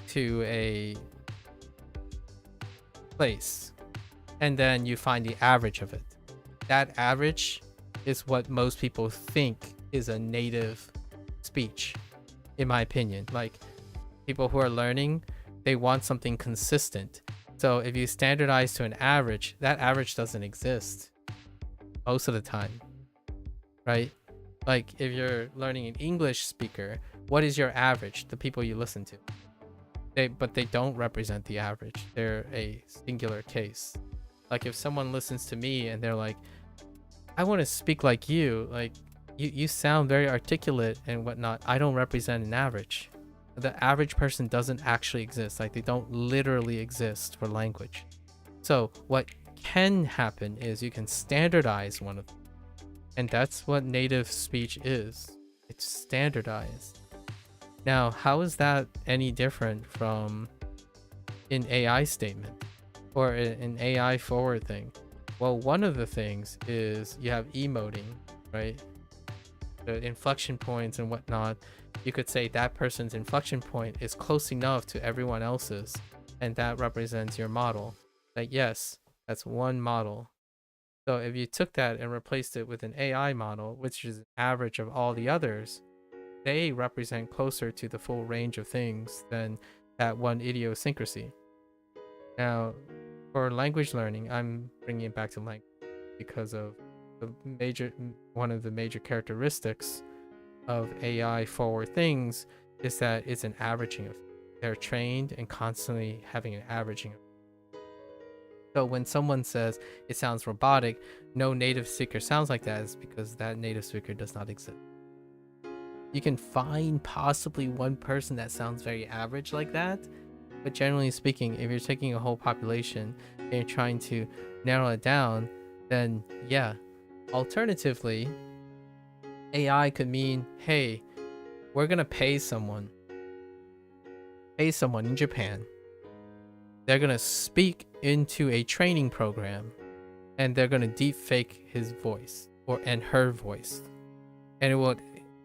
Speaker 1: a place, and then you find the average of it. That average is what most people think is a native speech, in my opinion. Like, people who are learning, they want something consistent. So if you standardize to an average, that average doesn't exist most of the time, right? Like, if you're learning an English speaker, what is your average? The people you listen to. But they don't represent the average. They're a singular case. Like, if someone listens to me and they're like, I want to speak like you, like you sound very articulate and whatnot, I don't represent an average. The average person doesn't actually exist. Like, they don't literally exist for language. So what can happen is you can standardize one of them, and that's what native speech is. It's standardized. Now, how is that any different from an AI statement or an AI forward thing? Well, one of the things is you have emoting, right? The inflection points and whatnot. You could say that person's inflection point is close enough to everyone else's, and that represents your model. Like, yes, that's one model. So if you took that and replaced it with an AI model, which is an average of all the others, they represent closer to the full range of things than that one idiosyncrasy. Now, for language learning, I'm bringing it back to language because of one of the major characteristics of AI forward things is that it's an averaging of. They're trained and constantly having an averaging of. So when someone says it sounds robotic, no native speaker sounds like that, is because that native speaker does not exist. You can find possibly one person that sounds very average like that, but generally speaking, if you're taking a whole population and you're trying to narrow it down, then yeah. Alternatively, AI could mean, hey, we're gonna pay someone in Japan. They're gonna speak into a training program, and they're gonna deepfake his voice and her voice, and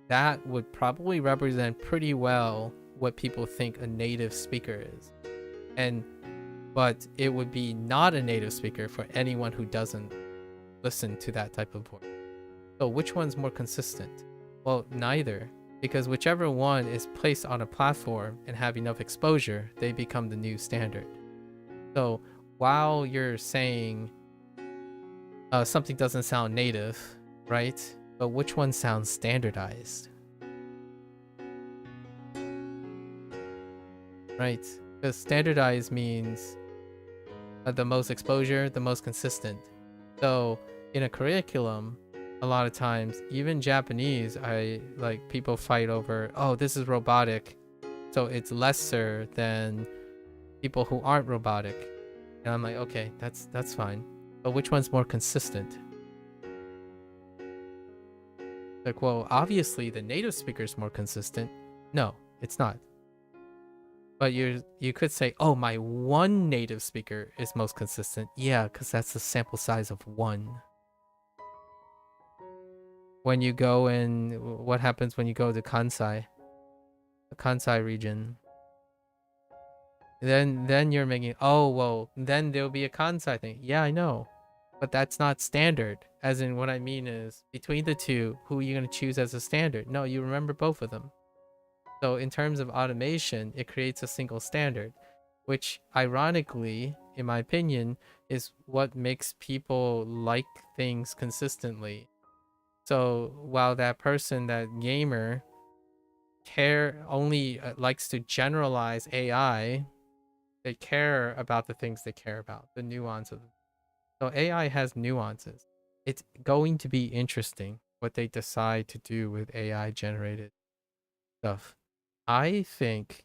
Speaker 1: that would probably represent pretty well what people think a native speaker is, but it would be not a native speaker for anyone who doesn't listen to that type of voice. So which one's more consistent? Well, neither, because whichever one is placed on a platform and have enough exposure, they become the new standard. So while you're saying something doesn't sound native, right? But which one sounds standardized? Right? Because standardized means the most exposure, the most consistent. So in a curriculum, a lot of times, even Japanese, people fight over, oh, this is robotic, so it's lesser than people who aren't robotic. And I'm like, okay, that's fine. But which one's more consistent? Like, well, obviously the native speaker is more consistent. No, it's not. But you could say, oh, my one native speaker is most consistent. Yeah, because that's the sample size of one. When you go in, what happens when you go to Kansai? The Kansai region. Then you're making, oh, well, then there'll be a Kansai thing. Yeah, I know. But that's not standard. As in, what I mean is, between the two, who are you going to choose as a standard? No, you remember both of them. So in terms of automation, it creates a single standard, which ironically, in my opinion, is what makes people like things consistently. So while that person, that gamer, only likes to generalize AI, they care about the things they care about, the nuance of it. So AI has nuances. It's going to be interesting what they decide to do with AI generated stuff. I think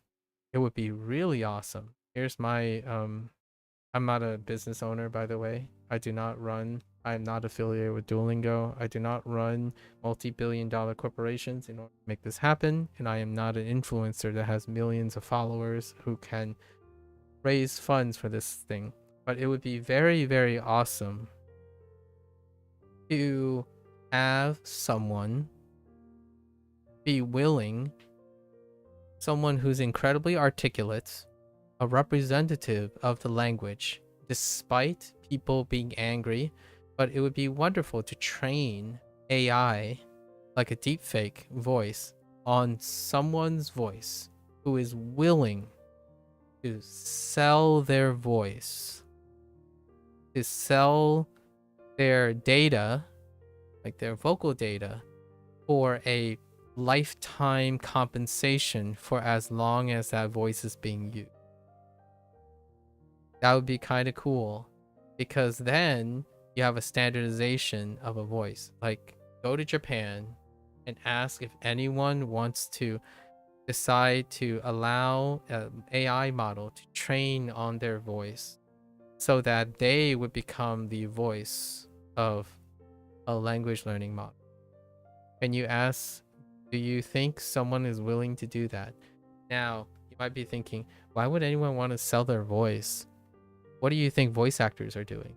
Speaker 1: it would be really awesome. Here's my I'm not a business owner, by the way. I'm not affiliated with Duolingo. I do not run multi-billion-dollar corporations in order to make this happen, and I am not an influencer that has millions of followers who can raise funds for this thing. But it would be very, very awesome to have someone be willing, someone who's incredibly articulate, a representative of the language, despite people being angry. But it would be wonderful to train AI, like a deepfake voice, on someone's voice who is willing to sell their voice, to sell their data, like their vocal data, for a lifetime compensation for as long as that voice is being used. That would be kind of cool, because then you have a standardization of a voice. Like, go to Japan and ask if anyone wants to decide to allow an AI model to train on their voice so that they would become the voice of a language learning model. And you ask, do you think someone is willing to do that? Now, you might be thinking, why would anyone want to sell their voice? What do you think voice actors are doing?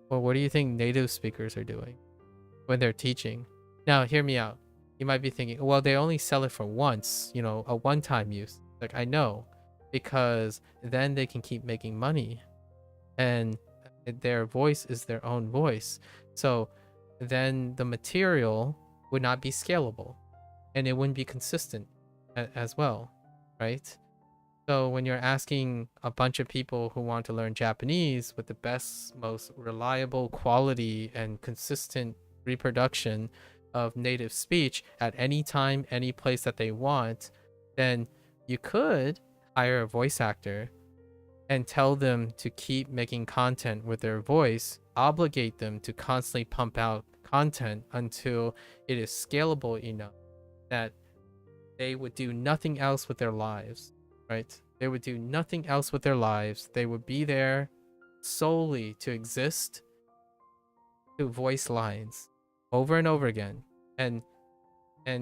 Speaker 1: Or what do you think native speakers are doing when they're teaching? Now, hear me out. You might be thinking, well, they only sell it for once, a one-time use. Like, I know, because then they can keep making money, and their voice is their own voice. So then the material would not be scalable, and it wouldn't be consistent as well, right? So when you're asking a bunch of people who want to learn Japanese with the best, most reliable quality and consistent reproduction of native speech at any time, any place that they want, then you could hire a voice actor and tell them to keep making content with their voice, obligate them to constantly pump out content until it is scalable enough that they would do nothing else with their lives, right? They would do nothing else with their lives. They would be there solely to exist, to voice lines over and over again. And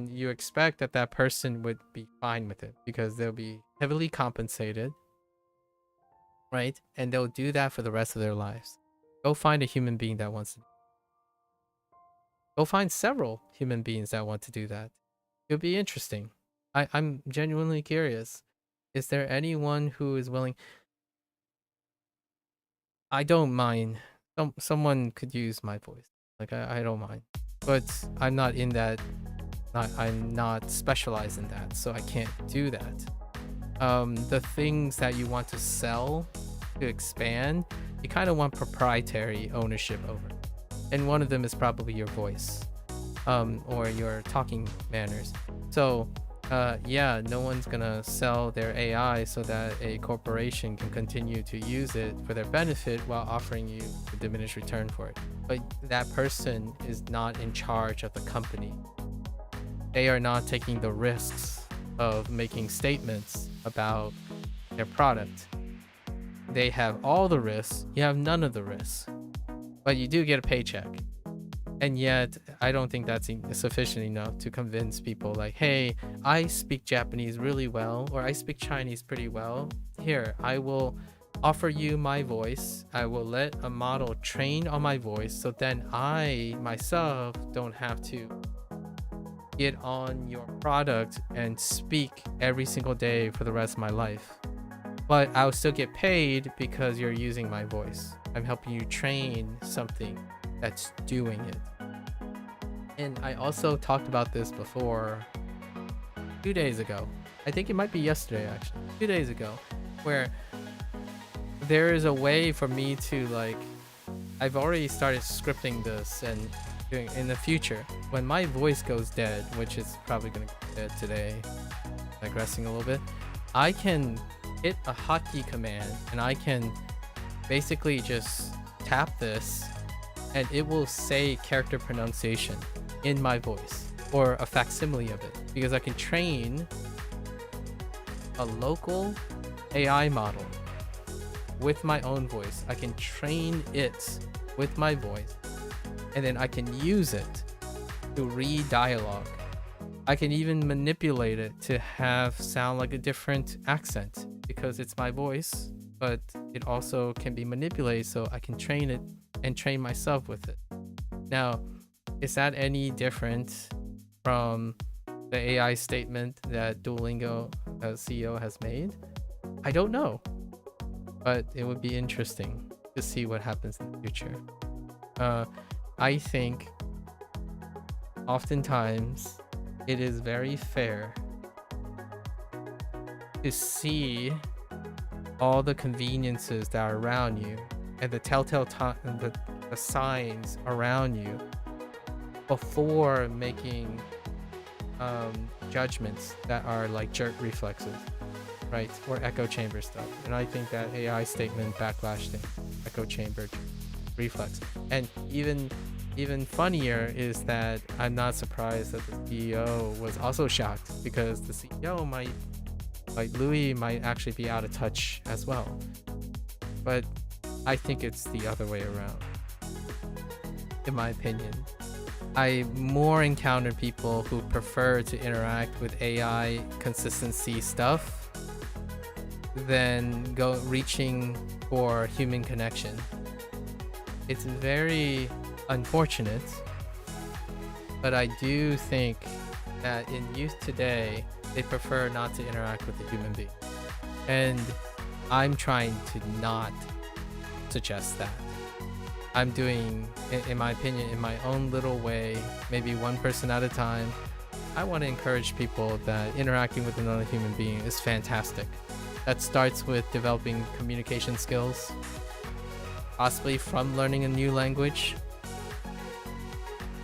Speaker 1: you expect that that person would be fine with it because they'll be heavily compensated, right? And they'll do that for the rest of their lives. Go find a human being that wants to. Go find several human beings that want to do that. It'll be interesting. I'm genuinely curious. Is there anyone who is willing? I don't mind. Someone could use my voice. Like I don't mind. But I'm not in that. I'm not specialized in that, so I can't do that. The things that you want to sell to expand, you kind of want proprietary ownership over. And one of them is probably your voice, or your talking manners. So yeah, no one's gonna sell their AI so that a corporation can continue to use it for their benefit while offering you a diminished return for it. But that person is not in charge of the company. They are not taking the risks of making statements about their product. They have all the risks, you have none of the risks, but you do get a paycheck. And yet, I don't think that's sufficient enough to convince people like, hey, I speak Japanese really well, or I speak Chinese pretty well. Here, I will offer you my voice. I will let a model train on my voice so then I, myself, don't have to get on your product and speak every single day for the rest of my life. But I'll still get paid because you're using my voice. I'm helping you train something that's doing it. And I also talked about this before 2 days ago. I think it might be yesterday actually. 2 days ago, where there is a way for me to like, I've already started scripting this and doing in the future when my voice goes dead, which is probably gonna go dead today, digressing a little bit, I can hit a hotkey command and I can basically just tap this and it will say character pronunciation in my voice or a facsimile of it, because I can train a local AI model with my own voice. I can train it with my voice and then I can use it to read dialogue. I can even manipulate it to have sound like a different accent because it's my voice, but it also can be manipulated so I can train it and train myself with it. Now, is that any different from the AI statement that Duolingo CEO has made? I don't know, but it would be interesting to see what happens in the future. I think oftentimes it is very fair to see all the conveniences that are around you and the telltale the signs around you before making judgments that are like jerk reflexes, right? Or echo chamber stuff. And I think that AI statement backlash thing, echo chamber reflex. And even funnier is that I'm not surprised that the CEO was also shocked, because the CEO might, like Louis, might actually be out of touch as well. But I think it's the other way around, in my opinion. I more encounter people who prefer to interact with AI consistency stuff than go reaching for human connection. It's very unfortunate, but I do think that in youth today, they prefer not to interact with a human being. And I'm trying to not suggest that. I'm doing, in my opinion, in my own little way, maybe one person at a time. I want to encourage people that interacting with another human being is fantastic. That starts with developing communication skills, possibly from learning a new language,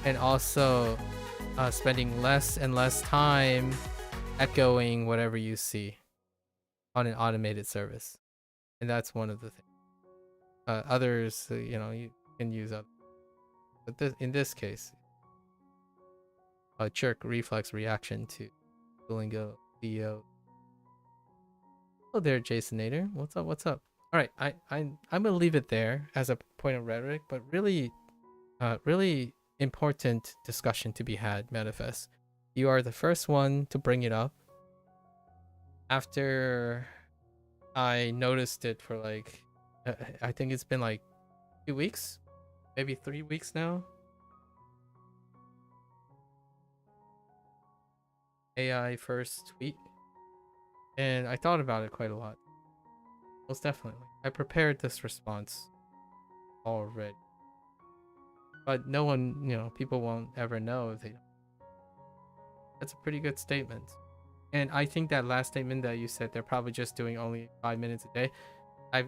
Speaker 1: and also spending less and less time echoing whatever you see on an automated service. and that's one of the things. Others, you know, you can use others, but in this case, a jerk reflex reaction to Duolingo CEO. Oh, there, Jason Nader. What's up? What's up? All right, I'm gonna leave it there as a point of rhetoric, but really, really important discussion to be had. Manifest. You are the first one to bring it up after I noticed it for like, I think it's been like 2 weeks, maybe 3 weeks now. AI first tweet, and I thought about it quite a lot. Most definitely, I prepared this response already, but no one, you know, people won't ever know if they. That's a pretty good statement, and I think that last statement that you said, they're probably just doing only 5 minutes a day. I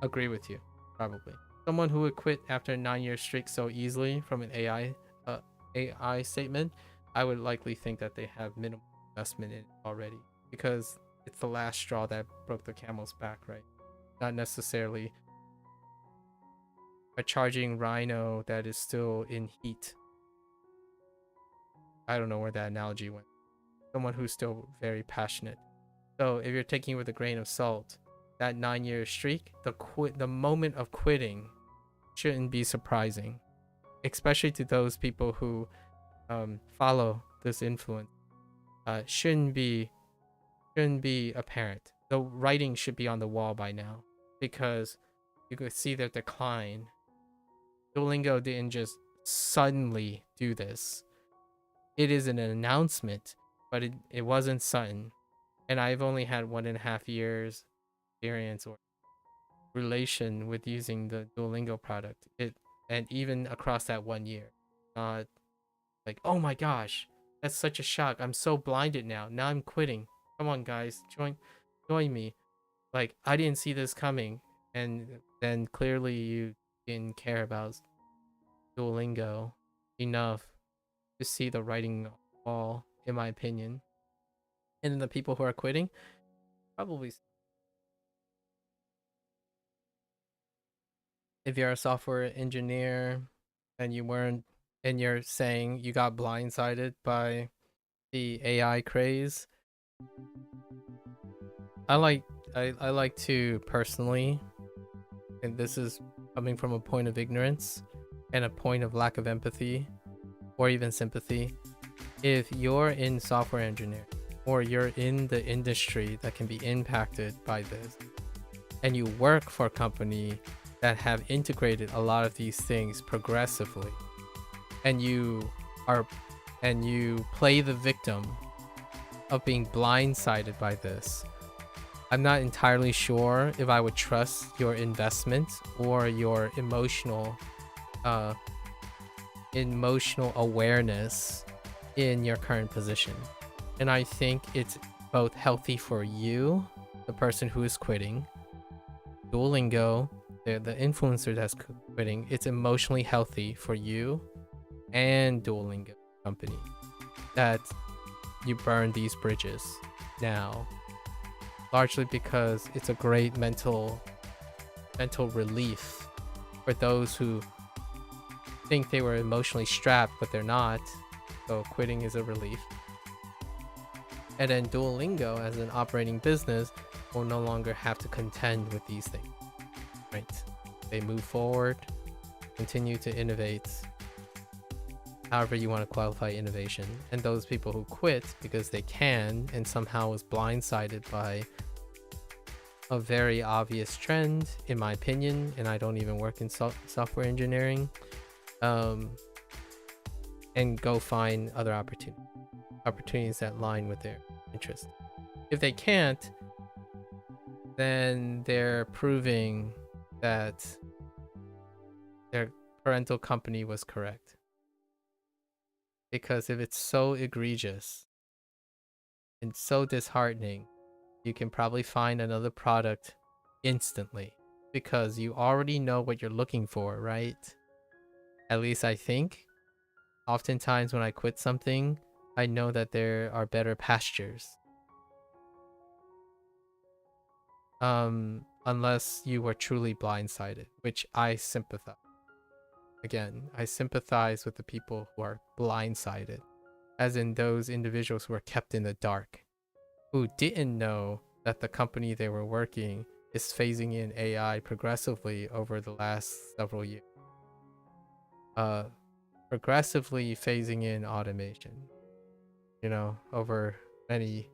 Speaker 1: agree with you. Probably someone who would quit after a 9-year streak so easily from an AI statement, I would likely think that they have minimal investment in it already, because it's the last straw that broke the camel's back, right? Not necessarily a charging rhino that is still in heat. I don't know where that analogy went. Someone who's still very passionate. So if you're taking it with a grain of salt, that 9-year streak, the moment of quitting shouldn't be surprising, especially to those people who follow this influence. Shouldn't be apparent. The writing should be on the wall by now, because you could see their decline. Duolingo didn't just suddenly do this. It is an announcement, but it wasn't sudden. And I've only had 1.5 years experience or relation with using the Duolingo product. And even across that 1 year, not like, oh my gosh, that's such a shock. I'm so blinded now. Now I'm quitting. Come on, guys, join me. Like, I didn't see this coming, and then clearly you didn't care about Duolingo enough to see the writing on the wall, in my opinion. And then the people who are quitting, probably, if you're a software engineer and you're saying you got blindsided by the AI craze, I like to personally, and this is coming from a point of ignorance and a point of lack of empathy or even sympathy, if you're in software engineering or you're in the industry that can be impacted by this, and you work for a company that have integrated a lot of these things progressively, and you play the victim of being blindsided by this, I'm not entirely sure if I would trust your investment or your emotional awareness in your current position. And I think it's both healthy for you, the person who is quitting, Duolingo, the influencer that's quitting. It's emotionally healthy for you and Duolingo company that you burn these bridges now, largely because it's a great mental relief for those who think they were emotionally strapped but they're not. So quitting is a relief. And then Duolingo as an operating business will no longer have to contend with these things, right? They move forward, continue to innovate, however you want to qualify innovation. And those people who quit because they can and somehow was blindsided by a very obvious trend, in my opinion, and I don't even work in software engineering, and go find other opportunities that align with their interest. If they can't, then they're proving that their parental company was correct. Because if it's so egregious and so disheartening, you can probably find another product instantly, because you already know what you're looking for, right? At least I think. Oftentimes when I quit something, I know that there are better pastures. unless you were truly blindsided, which I sympathize. Again, I sympathize with the people who are blindsided, as in those individuals who are kept in the dark, who didn't know that the company they were working is phasing in AI progressively over the last several years. Progressively phasing in automation, you know, over many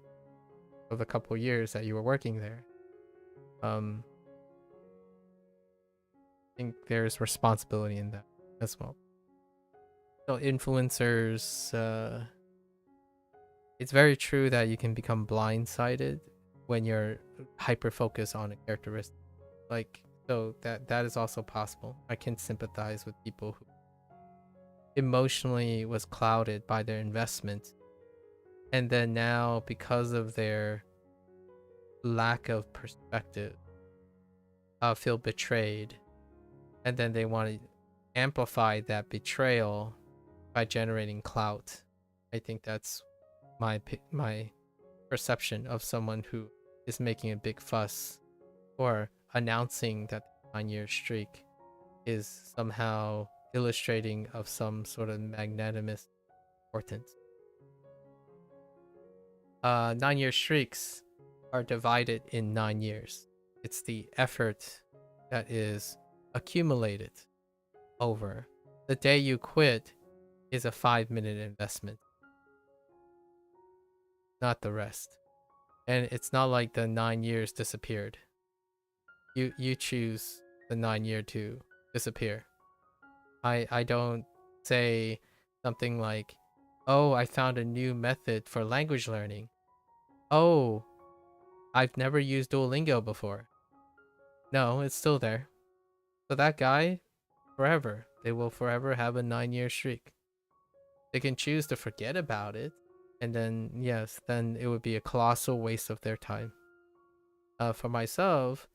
Speaker 1: of the couple years that you were working there. I think there's responsibility in that as well. So influencers, it's very true that you can become blindsided when you're hyper focused on a characteristic. Like, so that is also possible. I can sympathize with people who emotionally was clouded by their investment, and then now because of their lack of perspective, feel betrayed, and then they want to amplify that betrayal by generating clout. I think that's my perception of someone who is making a big fuss or announcing that the 9-year streak is somehow illustrating of some sort of magnanimous importance. 9-year streaks are divided in 9 years. It's the effort that is accumulated over. The day you quit is a 5-minute investment, not the rest. And it's not like the 9 years disappeared. You choose the 9-year to disappear. I don't say something like, oh, I found a new method for language learning. Oh, I've never used Duolingo before. No, it's still there. So that guy, forever, they will forever have a 9-year streak. They can choose to forget about it, and then, yes, then it would be a colossal waste of their time. For myself,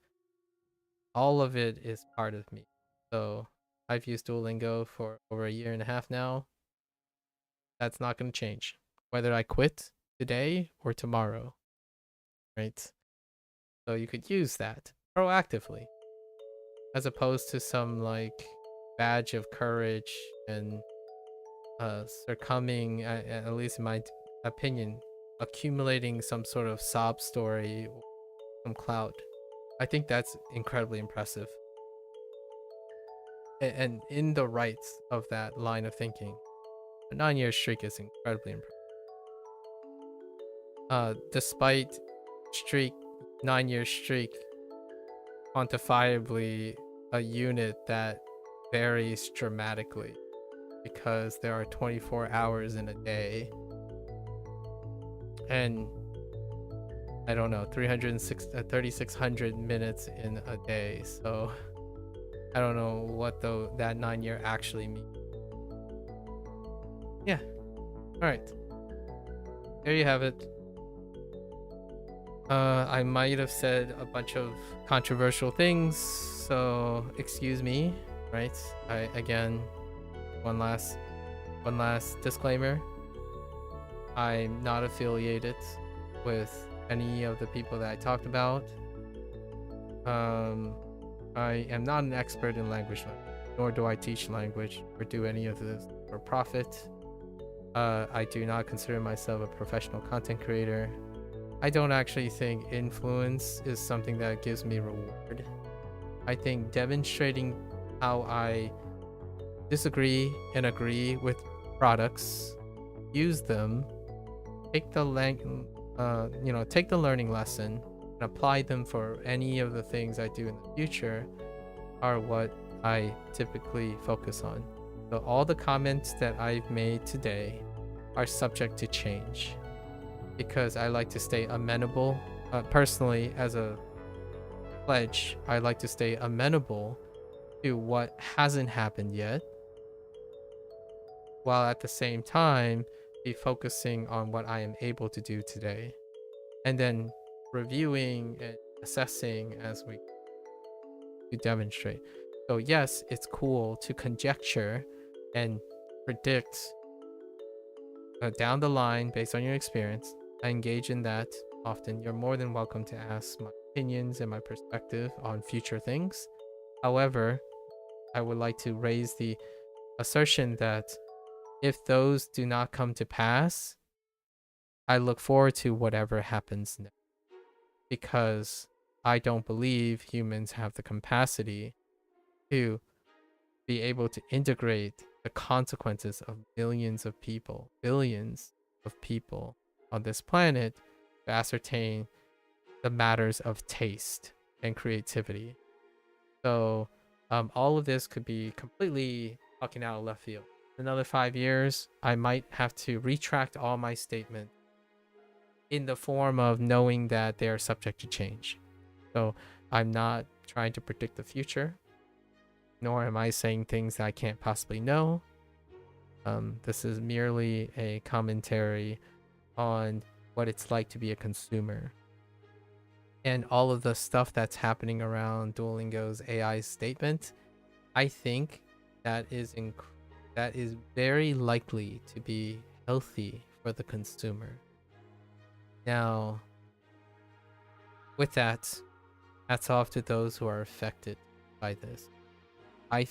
Speaker 1: all of it is part of me. So I've used Duolingo for over 1.5 years now. That's not going to change, whether I quit today or tomorrow, right? So you could use that proactively, as opposed to some like badge of courage and succumbing, at least in my opinion, accumulating some sort of sob story, some clout. I think that's incredibly impressive. And in the rights of that line of thinking, a 9-year streak is incredibly impressive. Despite 9-year streak, quantifiably a unit that varies dramatically because there are 24 hours in a day, and I don't know, 3,600 minutes in a day. So I don't know what that 9-year actually means. Yeah. All right. There you have it. I might have said a bunch of controversial things, so excuse me, right? Again, one last disclaimer. I'm not affiliated with any of the people that I talked about. I am not an expert in language learning, nor do I teach language or do any of this for profit. I do not consider myself a professional content creator. I don't actually think influence is something that gives me reward. I think demonstrating how I disagree and agree with products, use them, take the learning lesson and apply them for any of the things I do in the future are what I typically focus on. So all the comments that I've made today are subject to change because I like to stay amenable. Personally, as a pledge, I like to stay amenable to what hasn't happened yet, while at the same time be focusing on what I am able to do today, and then reviewing and assessing as we demonstrate. So yes, it's cool to conjecture and predict down the line based on your experience. I engage in that often. You're more than welcome to ask my opinions and my perspective on future things. However, I would like to raise the assertion that if those do not come to pass, I look forward to whatever happens next, because I don't believe humans have the capacity to be able to integrate the consequences of millions of people, billions of people on this planet to ascertain the matters of taste and creativity. So all of this could be completely fucking out of left field. In another 5 years, I might have to retract all my statements in the form of knowing that they are subject to change. So I'm not trying to predict the future, nor am I saying things that I can't possibly know. This is merely a commentary on what it's like to be a consumer. And all of the stuff that's happening around Duolingo's AI statement, I think that is very likely to be healthy for the consumer. Now, with that, hats off to those who are affected by this. I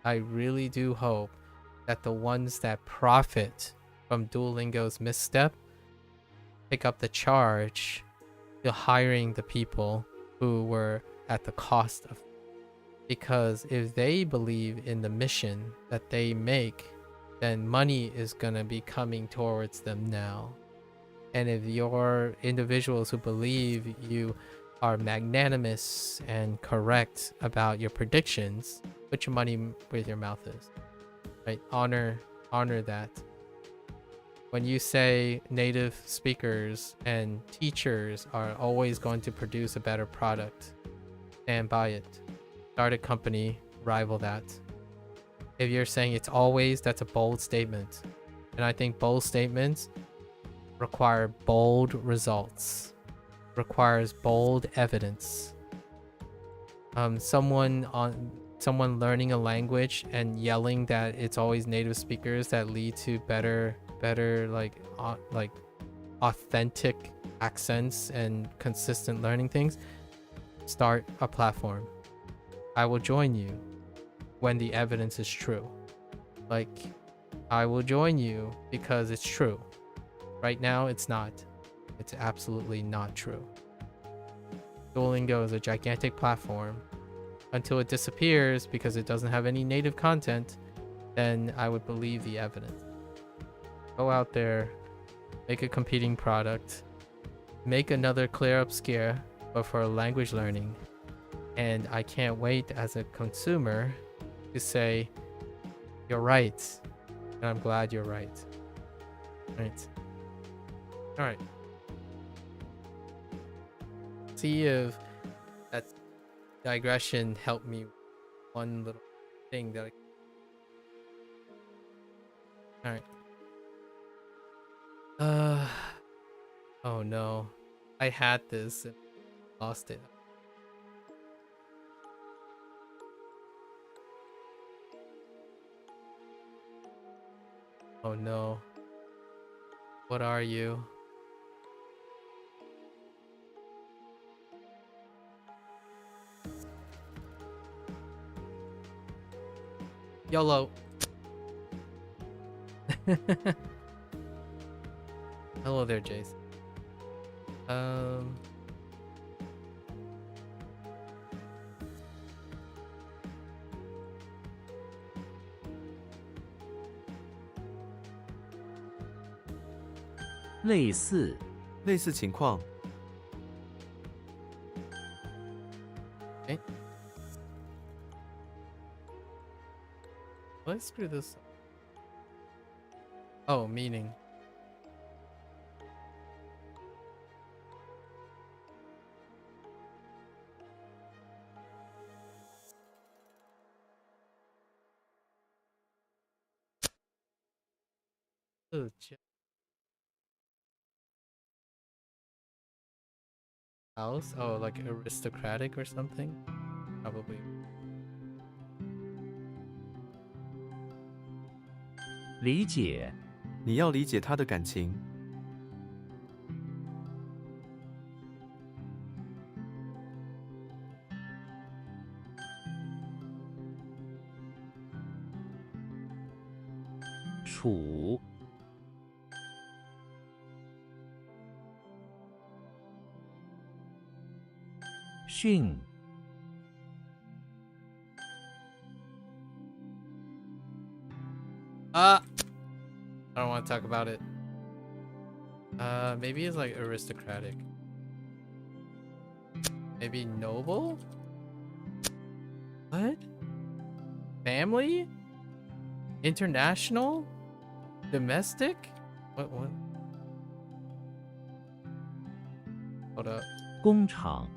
Speaker 1: really do hope that the ones that profit from Duolingo's misstep pick up the charge to hiring the people who were at the cost of, because if they believe in the mission that they make, then money is gonna be coming towards them now. And if you're individuals who believe you are magnanimous and correct about your predictions, put your money where your mouth is, right? Honor that. When you say native speakers and teachers are always going to produce a better product, stand by it. Start a company, rival that. If you're saying it's always, that's a bold statement. And I think bold statements require bold results, requires bold evidence. Someone learning a language and yelling that it's always native speakers that lead to better like authentic accents and consistent learning things. Start a platform. I will join you when the evidence is true. Like, I will join you because it's true. Right now, it's not. It's absolutely not true. Duolingo is a gigantic platform. Until it disappears because it doesn't have any native content, then I would believe the evidence. Go out there, make a competing product, make another Clear Obscure, but for language learning. And I can't wait as a consumer to say, you're right. And I'm glad you're right. Right. All right. See if that digression helped me. One little thing that all right. Oh no. I had this and lost it. Oh no. What are you? YOLO. Hello there, Jason.
Speaker 3: 类似，
Speaker 4: 类似情况，
Speaker 1: Okay. Let's screw this up. Oh, meaning. Oh, house? Oh, like aristocratic or something? Probably.
Speaker 3: 理解，
Speaker 4: 你要理解他的感情。
Speaker 1: Let's screw this up. Oh, meaning.
Speaker 4: 你要理解他的感情。
Speaker 1: Oh, like aristocratic or something? Probably.
Speaker 3: 理解，
Speaker 1: Let's screw this up. Oh, meaning. 你要理解他的感情。
Speaker 3: 理解，
Speaker 1: Oh, like aristocratic or something? Probably.
Speaker 3: 理解，处训
Speaker 1: I don't want to talk about it. Maybe it's like aristocratic. Maybe noble? What? Family? International? Domestic? What? Hold up.
Speaker 3: 工厂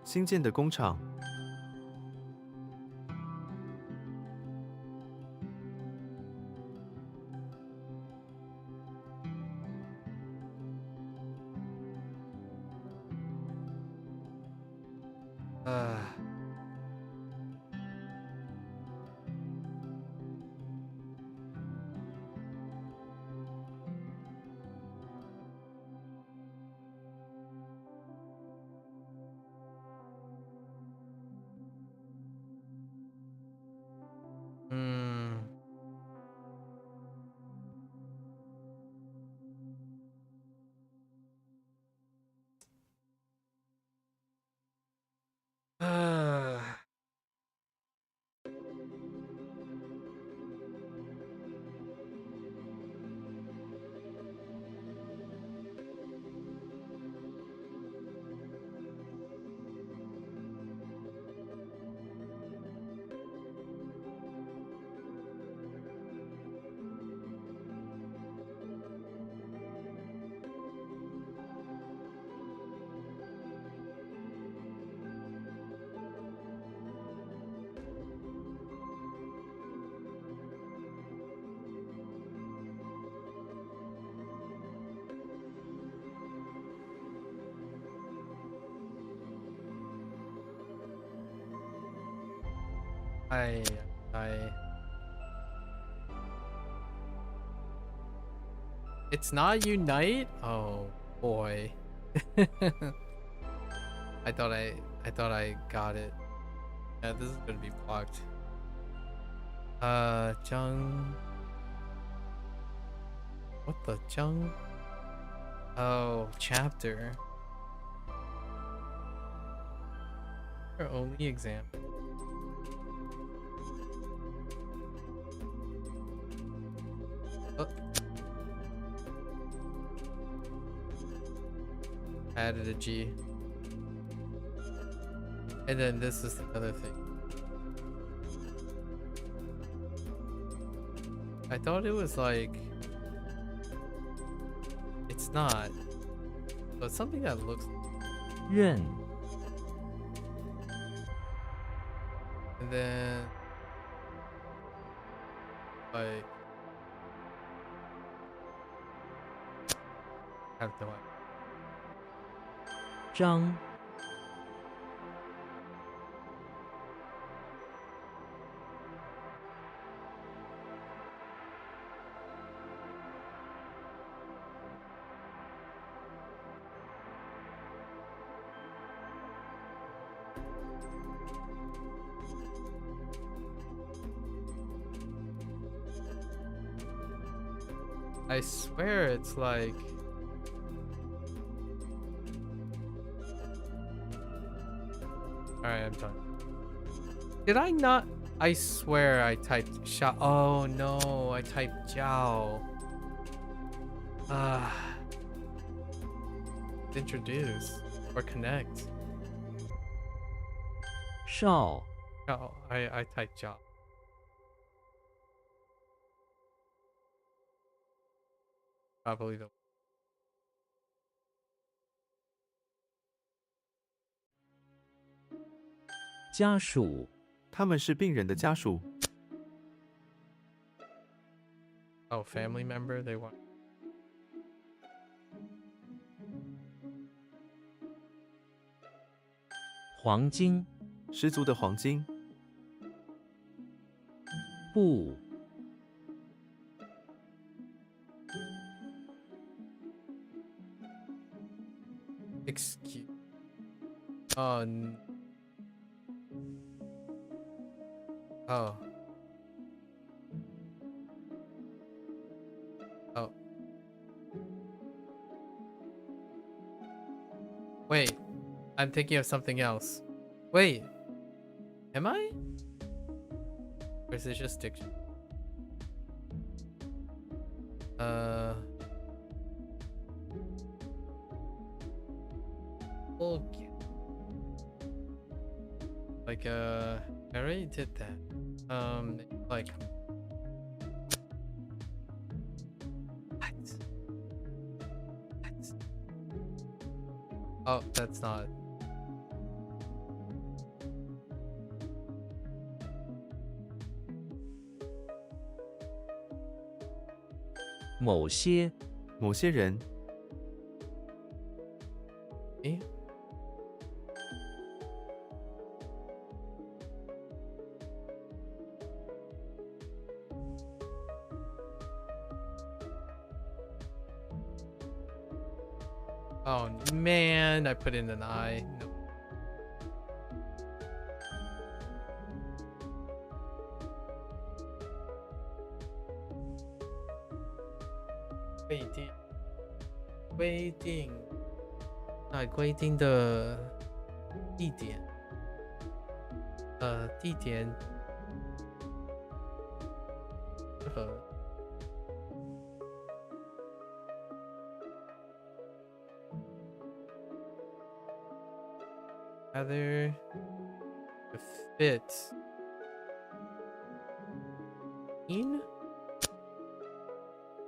Speaker 4: 新建的工厂，Hmm.
Speaker 1: I It's not unite? Oh boy. I thought I got it. Yeah, this is gonna be blocked. Jung. What the Jung? Oh, chapter. Our only exam. Oh. Added a G. And then this is the other thing. I thought it was like... It's not. So it's something that looks...
Speaker 3: 任
Speaker 1: And then... Like... Have no idea.
Speaker 3: 张
Speaker 1: I swear it's like... Alright, I'm done. Did I not? I swear I typed Sha. Oh no, I typed Jiao. Introduce or connect.
Speaker 3: 少
Speaker 1: Oh, I typed Jiao. Probably the...
Speaker 3: 家属
Speaker 4: 他们是病人的家属，
Speaker 1: Oh, family member they want.
Speaker 3: 黄金
Speaker 4: 十足的黄金，
Speaker 3: 布
Speaker 1: Excuse. Oh. Oh. Wait, I'm thinking of something else. Wait, am I? Or is it just diction? Okay. Like, I already did that. Like, what? What? Oh, that's not.
Speaker 3: 某些
Speaker 4: 某些人
Speaker 1: Eh? Oh man, I put in an I. No. Waiting. Waiting. 那规定的地点，地点和 other fit in.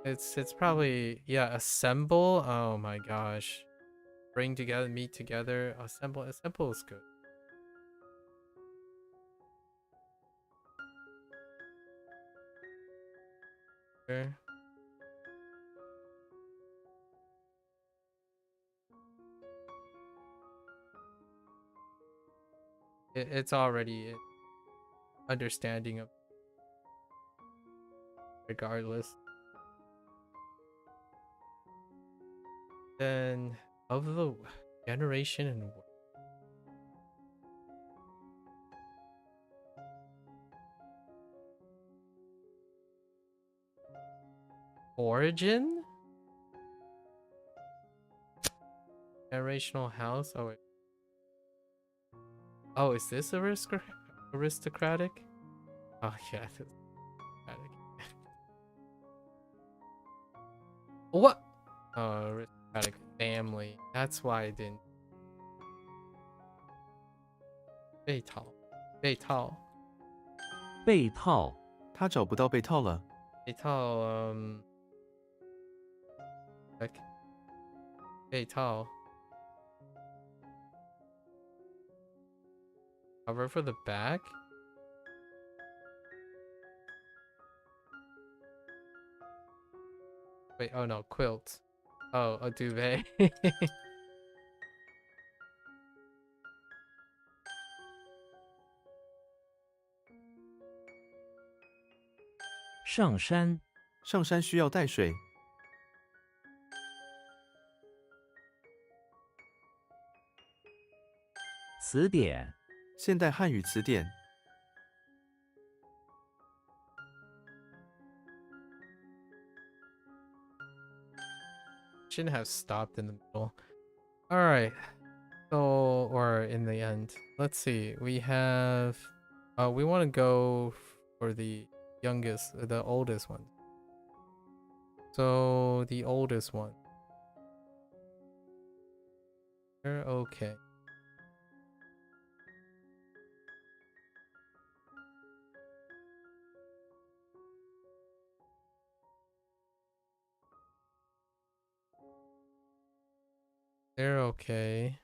Speaker 1: It's probably, yeah, assemble. Oh my gosh. Bring together, meet together, assemble. Assemble is good. Sure. It's already understanding of regardless. Then of the generation and origin? Generational house? Oh wait. Oh, is this aristocratic? Oh yeah, this is aristocratic. What? Oh, aristocratic family. That's why I didn't. 被套，被套，
Speaker 3: 被套
Speaker 4: 他找不到被套了。
Speaker 1: 被套，like 被套。Cover for the back? Wait, oh no, quilt. Oh, a duvet.
Speaker 3: 上山
Speaker 4: 上山需要带水。
Speaker 3: 词典
Speaker 4: 现代汉语词典。
Speaker 1: Shouldn't have stopped in the middle. Alright. So, or in the end. Let's see. We have... we want to go for the youngest, the oldest one. So, the oldest one. They're okay. They're okay.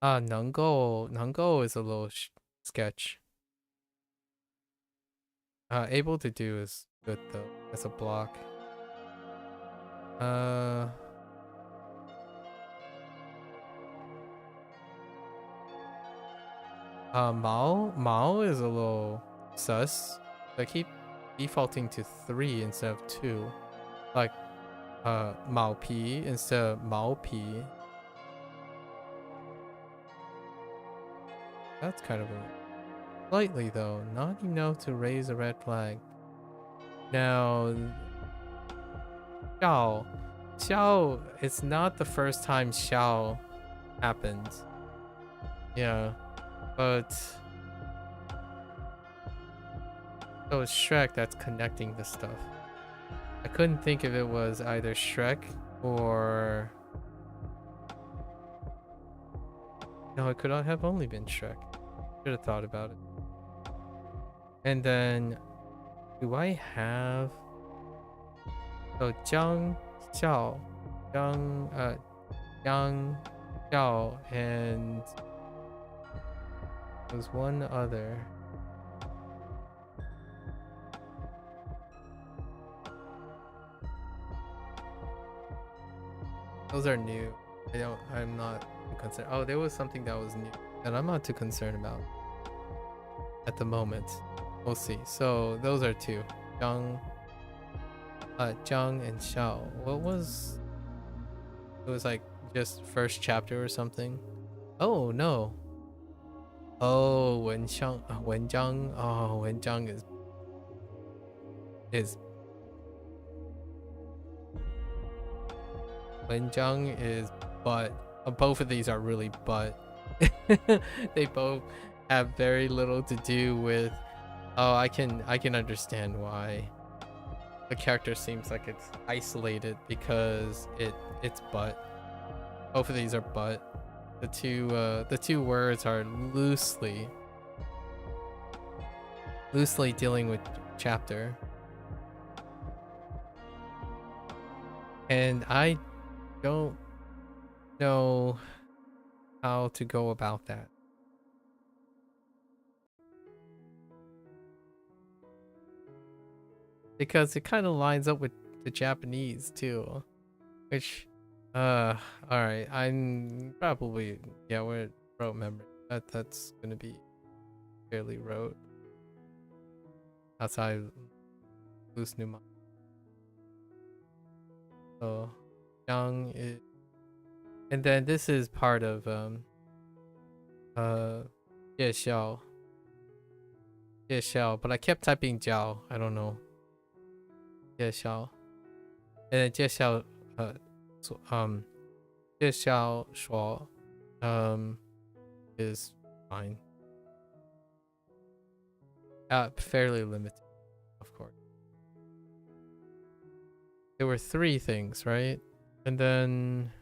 Speaker 1: Ah, 能够 is a little sketch. Able to do is good though, as a block. Mao is a little sus. I keep defaulting to 3 instead of 2. Like, Mao Pi instead of Mao Pi. That's kind of a... Slightly though, not enough to raise a red flag. Now, Xiao, it's not the first time Xiao happened. Yeah, but so it's Shrek that's connecting the stuff. I couldn't think if it was either Shrek or no, it could not have only been Shrek. Should have thought about it. And then, do I have? So Jiang Xiao, Jiang Xiao, and there's one other. Those are new. I'm not too concerned. Oh, there was something that was new that I'm not too concerned about at the moment. We'll see. So those are two. Zhang and Xiao. What was it was like just first chapter or something? Oh no. Oh, Wenjiang. Oh, Wenjiang is Wenjiang is butt. Both of these are really butt. They both have very little to do with. Oh, I can understand why the character seems like it's isolated because it's butt. Both of these are butt. The two words are loosely dealing with chapter, and I don't know how to go about that. Because it kind of lines up with the Japanese too, which all right, I'm probably, yeah, we're rote memory. That's gonna be fairly rote. Outside loose new mind. So young is, and then this is part of yeah, Xiao, but I kept typing Jiao. I don't know. Yeah, Xiao, and then 介绍 so, 介绍说 is fine. Fairly limited, of course. There were three things, right? And then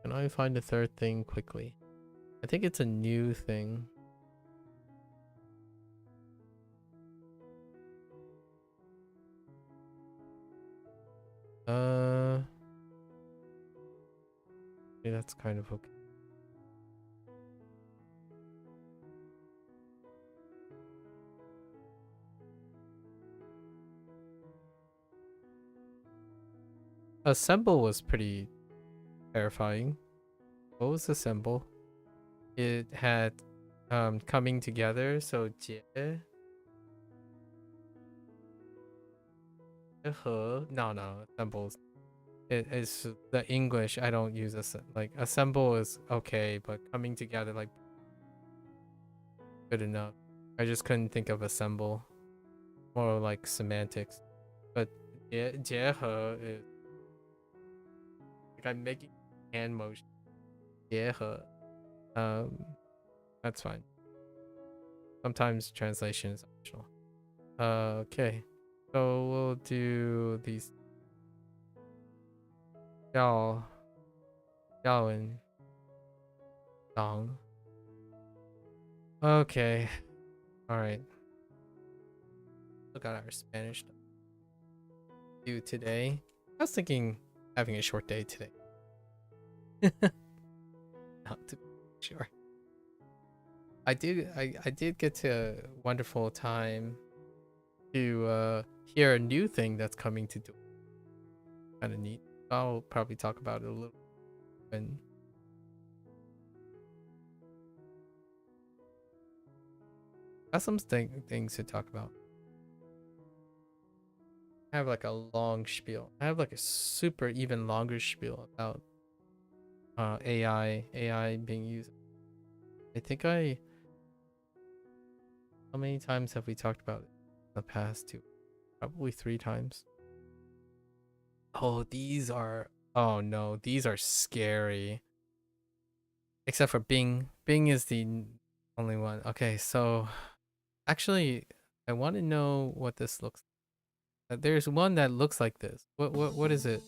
Speaker 1: can I find the third thing quickly? I think it's a new thing. Yeah, that's kind of okay. Assemble was pretty terrifying. What was Assemble? It had coming together, so 结 和 no assembles. It is the English. I don't use like assemble is okay, but coming together like good enough. I just couldn't think of assemble. More like semantics. But 结合 is like I'm making hand motion. 结合 that's fine. Sometimes translation is optional. Okay. So we'll do these 要 and Dong. Okay. Alright. Look at our Spanish stuff. Do today. I was thinking having a short day today. Not to be sure. I did get to a wonderful time to hear a new thing that's coming to do. Kind of neat. I'll probably talk about it a little when got some things to talk about. I have like a long spiel. I have like a super even longer spiel about AI being used. I think how many times have we talked about it in the past? Probably 3 times. Oh, these are. Oh no, these are scary. Except for Bing. Bing is the only one. Okay, so actually, I want to know what this looks like. There's one that looks like this. What is it?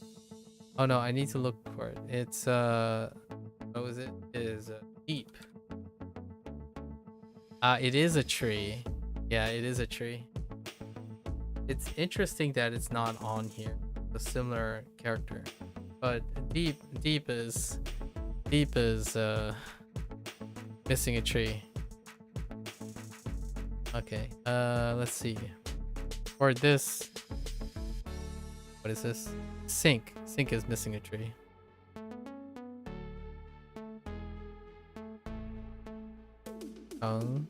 Speaker 1: Oh no, I need to look for it. It's what was it? It is deep. It is a tree. Yeah, it is a tree. It's interesting that it's not on here. A similar character, but deep is missing a tree. Okay. Let's see. Or this. What is this? Sink. Sink is missing a tree. Tongue.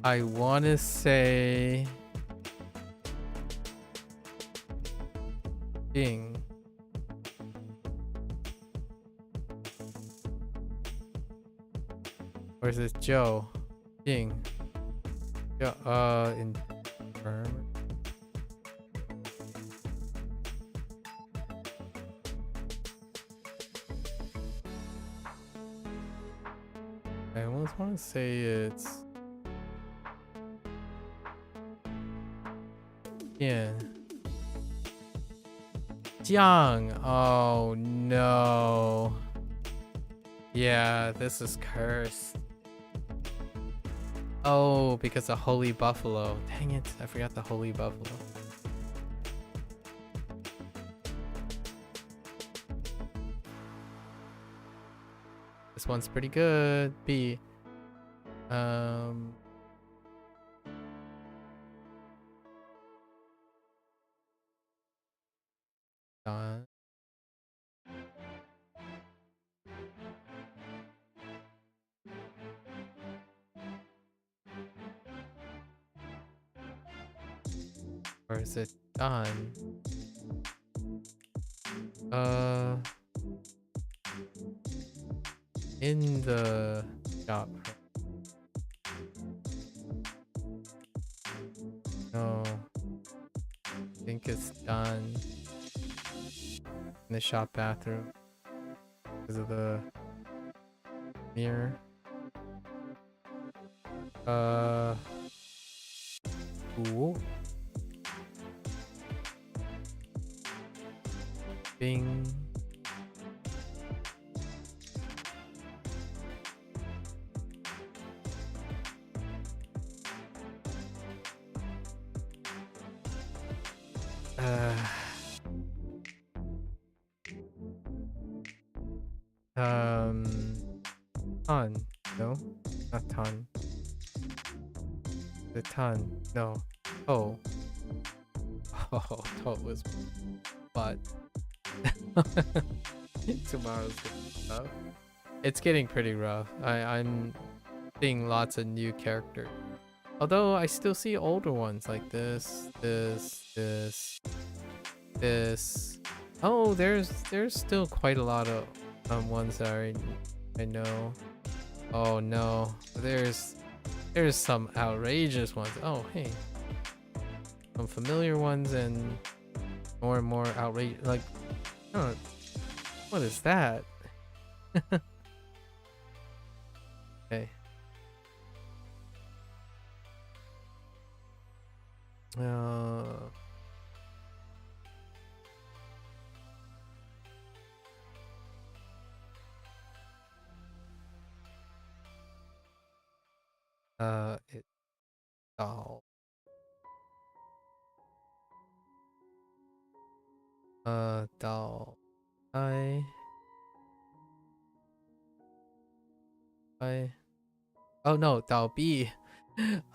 Speaker 1: I want to say Bing. Or is it Joe? Bing. Joe, in firm. I almost want to say it's yeah. Jiang. Oh no. Yeah, this is cursed. Oh, because of Holy Buffalo. Dang it, I forgot the Holy Buffalo. This one's pretty good. B. Done. Or is it done? In the shop. No. I think it's done in the shop bathroom because of the mirror. Ooh. Bing. Ton. No, not ton. The ton. No. Oh. Oh, Toe was but tomorrow's getting rough. It's getting pretty rough. I'm seeing lots of new characters. Although I still see older ones like this. Oh, there's still quite a lot of ones that I know. Oh no, there's some outrageous ones. Oh hey, some familiar ones and more outrageous. Like, I don't know, what is that? Okay. It doll. Doll. Oh no, doll B.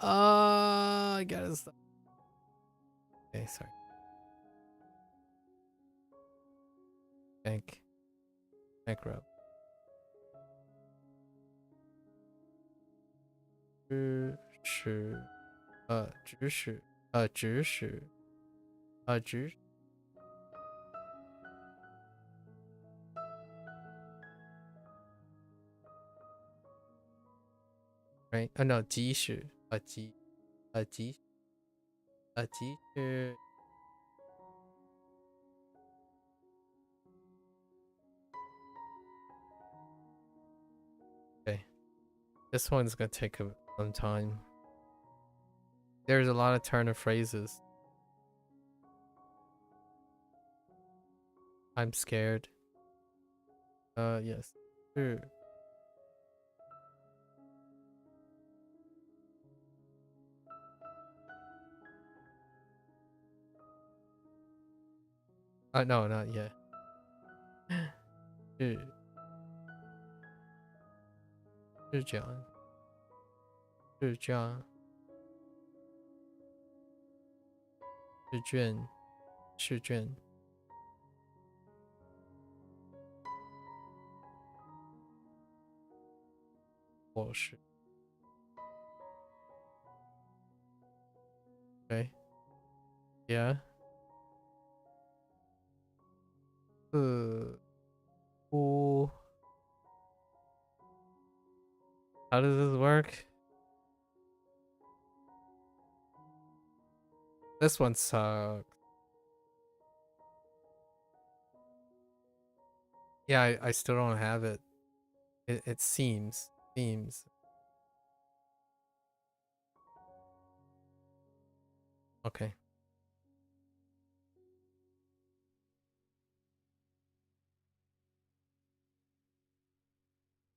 Speaker 1: I gotta stop. Okay, sorry. Bank rub. 指使 right? Oh no, 即使即使 okay. This one's gonna take some time. There's a lot of turn of phrases. I'm scared. Yes. Sure. No, not yet. 是这样，是这样，试卷，试卷，我是 okay. Yeah. 不 How does this work? This one sucks. Yeah, I still don't have it. It seems. Okay.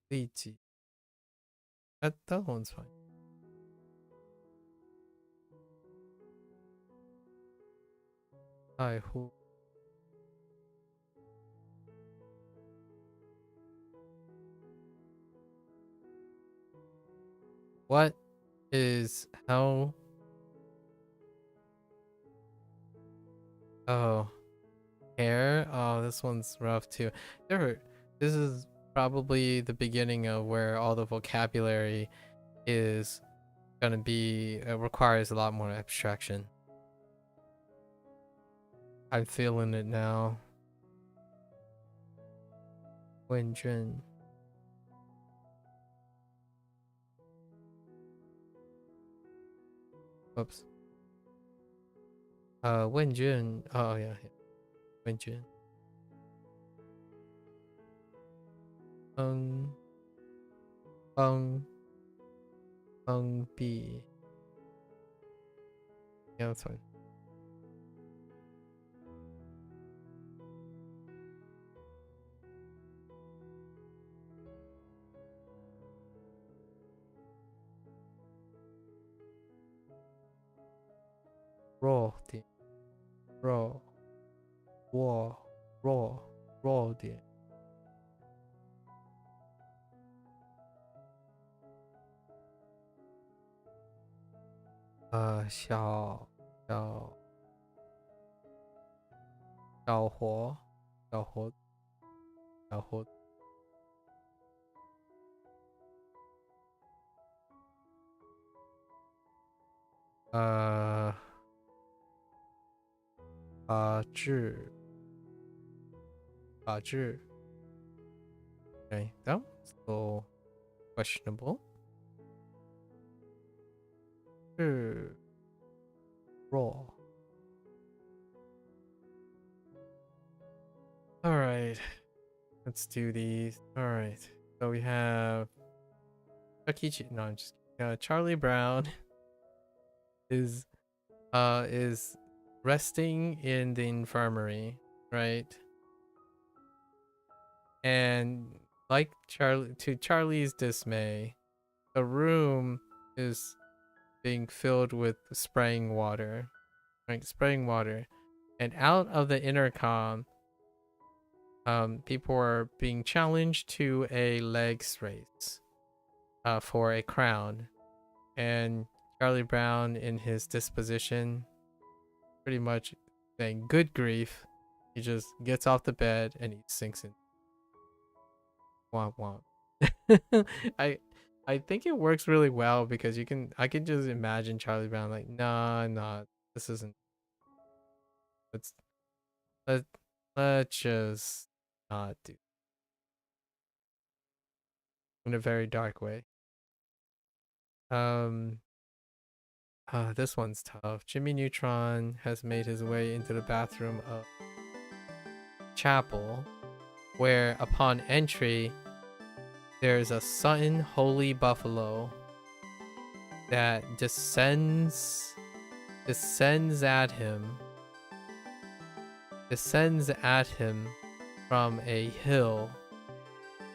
Speaker 1: 立即 that one's fine. 在乎 What is how? Oh, hair. Oh, this one's rough too. This is probably the beginning of where all the vocabulary is gonna be requires a lot more abstraction. I'm feeling it now. 问卷 Oops. 问卷 Oh yeah, yeah. 问卷帮币 Yeah, that's fine. 弱点 弱 弱点小活小活小活法治 Okay, that was a little questionable. 是 raw. All right, let's do these. All right, so we have Koichi. No, I'm just kidding. Charlie Brown is resting in the infirmary, right? And like to Charlie's dismay, the room is being filled with spraying water, right? Spraying water, and out of the intercom, people are being challenged to a legs race, for a crown, and Charlie Brown, in his disposition, pretty much saying, "Good grief!" He just gets off the bed and he sinks in. Womp womp. I think it works really well because I can just imagine Charlie Brown like, nah, this isn't. Let's let let's just not do in a very dark way. Um, this one's tough. Jimmy Neutron has made his way into the bathroom of chapel, where upon entry, there's a sudden holy buffalo that descends at him from a hill,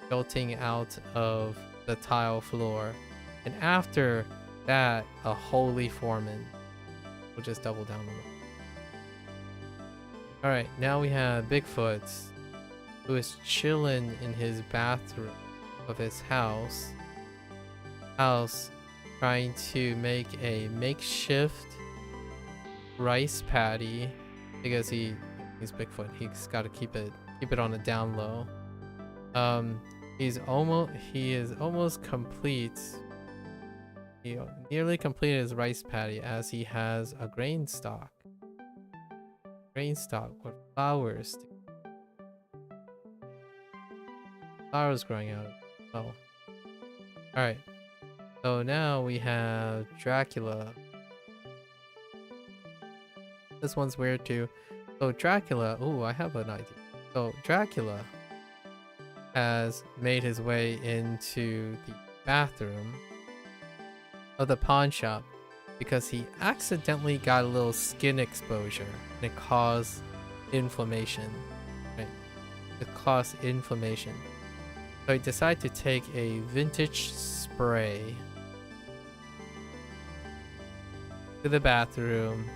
Speaker 1: jolting out of the tile floor. And after that, a holy foreman. We'll just double down on it. Alright, now we have Bigfoot, who is chilling in his bathroom of his house, trying to make a makeshift rice patty because he's Bigfoot. He's got to keep it on a down low. He is almost complete. He nearly completed his rice patty as he has a grain stalk with flowers growing out of it. Oh. Alright. So now we have Dracula. This one's weird too. So Dracula, I have an idea. So Dracula has made his way into the bathroom of the pawn shop because he accidentally got a little skin exposure and it caused inflammation. Right? It caused inflammation. So he decided to take a vintage spray to the bathroom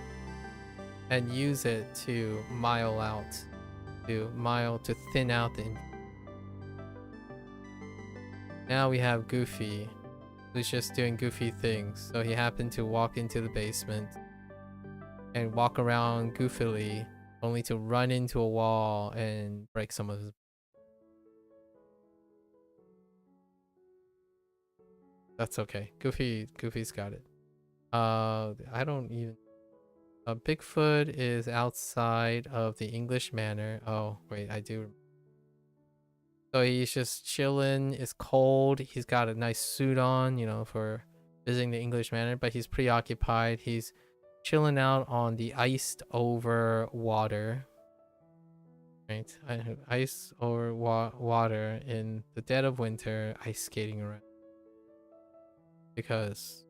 Speaker 1: and use it to thin out the. Now we have Goofy, who's just doing goofy things. So he happened to walk into the basement and walk around goofily, only to run into a wall and break some of his. That's okay. Goofy's got it. I don't even. Bigfoot is outside of the English Manor. Oh wait, I do. So he's just chilling. It's cold. He's got a nice suit on, for visiting the English Manor, but he's preoccupied. He's chilling out on the iced over water. Right, ice over water in the dead of winter, ice skating around. Because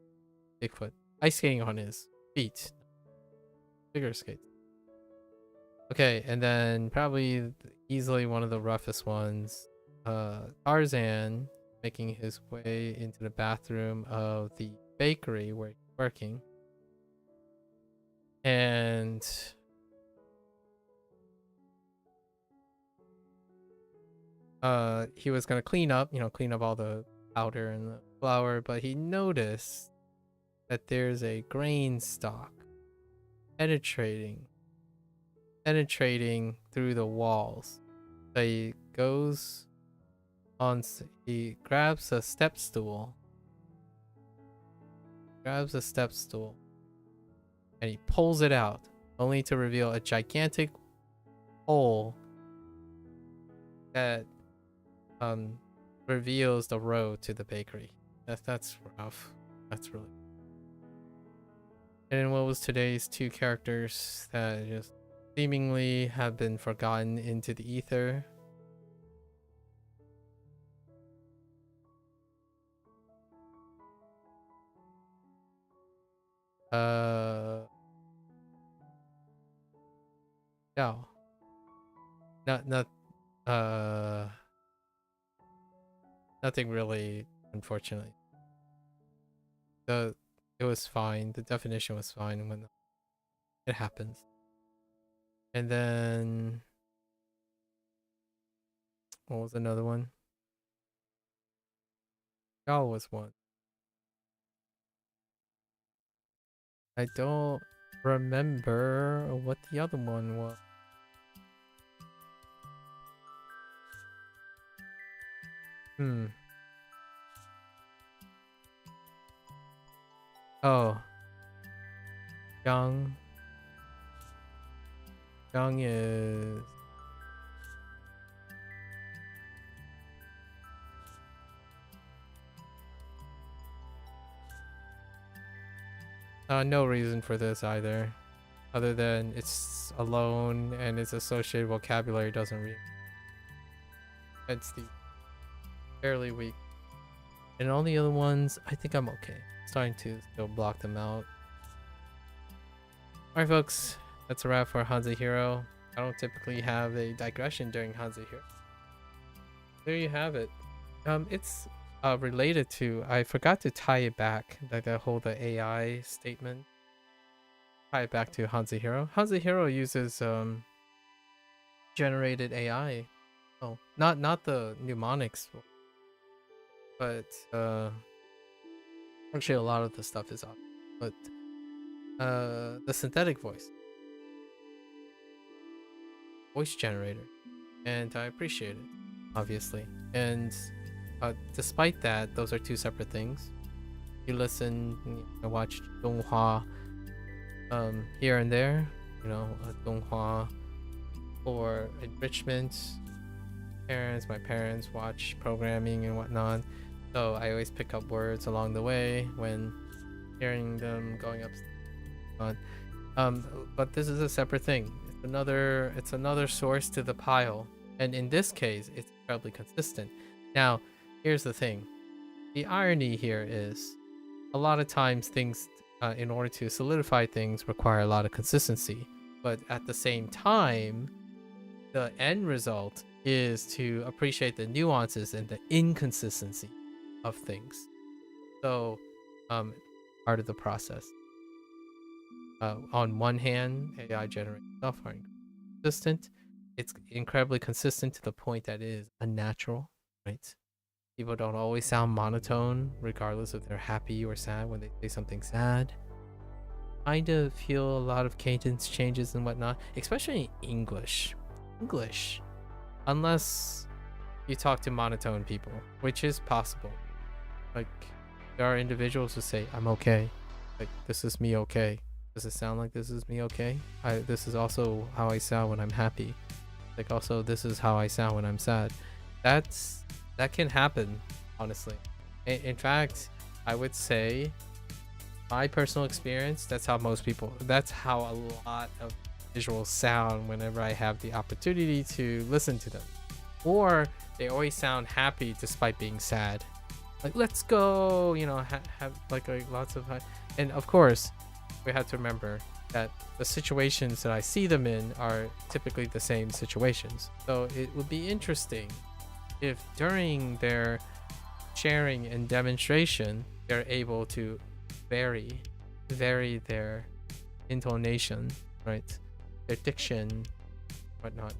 Speaker 1: Bigfoot ice skating on his feet, figure skates. Okay, and then probably easily one of the roughest ones, Tarzan making his way into the bathroom of the bakery where he's working, and he was gonna clean up all the powder and the flour, but he noticed that there's a grain stalk penetrating through the walls. So he grabs a step stool, and he pulls it out, only to reveal a gigantic hole that reveals the road to the bakery. That's rough. That's really. And what was today's two characters that just seemingly have been forgotten into the ether? No. Nothing really, unfortunately. It was fine. The definition was fine when it happens. And then what was another one? Y'all was one. I don't remember what the other one was. Oh. Young is No reason for this either, other than it's alone and its associated vocabulary doesn't read. It's the fairly weak. And all the other ones, I think I'm okay. Starting to still block them out. Alright folks, that's a wrap for HanziHero. I don't typically have a digression during HanziHero. There you have it. It's related to, I forgot to tie it back, like the whole the AI statement. Tie it back to HanziHero. HanziHero uses generated AI. Oh, not the mnemonics, but actually a lot of the stuff is off. But the synthetic voice generator, and I appreciate it, obviously. And despite that, those are two separate things. You listen, you watch donghua here and there, donghua for enrichment. My parents watch programming and whatnot, so I always pick up words along the way when hearing them going up. But this is a separate thing. It's another source to the pile, and in this case, it's incredibly consistent. Now, here's the thing. The irony here is, a lot of times things, in order to solidify things, require a lot of consistency. But at the same time, the end result is to appreciate the nuances and the inconsistency of things. So, part of the process. On one hand, AI generated stuff are consistent. It's incredibly consistent to the point that it is unnatural, right? People don't always sound monotone, regardless if they're happy or sad when they say something sad. Kind of feel a lot of cadence changes and whatnot, especially in English. Unless you talk to monotone people, which is possible. Like, there are individuals who say, I'm okay. Like, this is me okay. Does it sound like this is me okay? This is also how I sound when I'm happy. Like, also, this is how I sound when I'm sad. That can happen, honestly. In fact, I would say, my personal experience, that's how a lot of visuals sound whenever I have the opportunity to listen to them. Or they always sound happy despite being sad. Like, let's go, have like lots of high. And of course, we have to remember that the situations that I see them in are typically the same situations. So it would be interesting if during their sharing and demonstration, they're able to vary their intonation, right? Their diction, whatnot.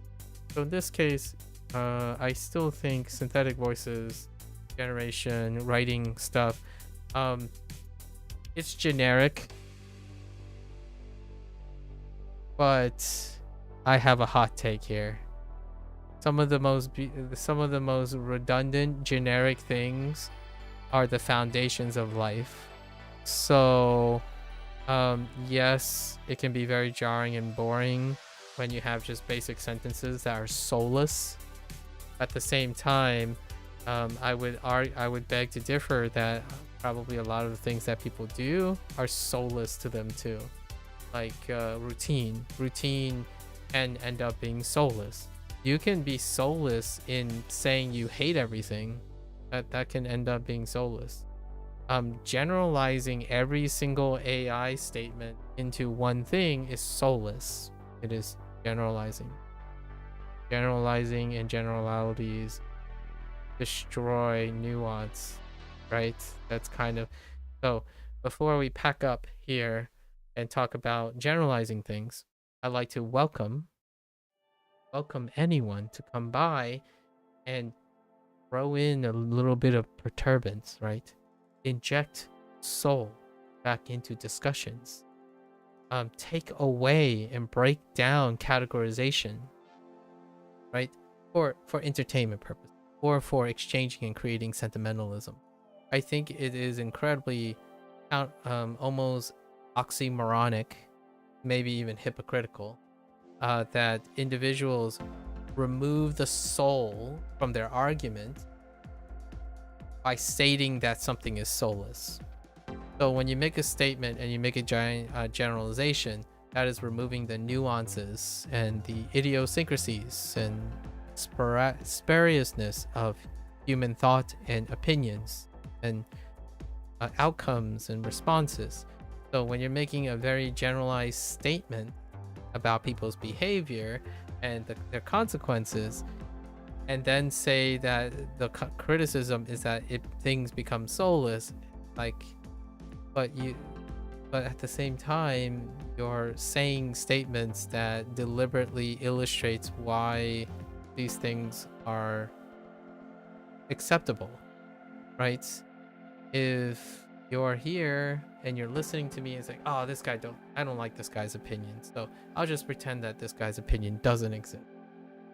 Speaker 1: So in this case, I still think synthetic voices generation, writing stuff, it's generic, but I have a hot take here. Some of the most redundant generic things are the foundations of life. So yes, it can be very jarring and boring when you have just basic sentences that are soulless. At the same time, I would beg to differ that probably a lot of the things that people do are soulless to them too. Like routine can end up being soulless. You can be soulless in saying you hate everything. That can end up being soulless. Generalizing every single AI statement into one thing is soulless. It is generalizing. Generalizing and generalities destroy nuance, right? That's kind of... So before we pack up here and talk about generalizing things, I'd like to welcome anyone to come by and throw in a little bit of perturbance, right? Inject soul back into discussions. Take away and break down categorization, right? For entertainment purpose, or for exchanging and creating sentimentalism. I think it is incredibly almost oxymoronic, maybe even hypocritical, that individuals remove the soul from their argument by stating that something is soulless. So when you make a statement and you make a giant generalization, that is removing the nuances and the idiosyncrasies and spariousness of human thought and opinions and outcomes and responses. So when you're making a very generalized statement about people's behavior and their consequences, and then say that the criticism is that things become soulless, like, but at the same time you're saying statements that deliberately illustrates why these things are acceptable, right? If you're here and you're listening to me, it's like, oh, I don't like this guy's opinion, so I'll just pretend that this guy's opinion doesn't exist,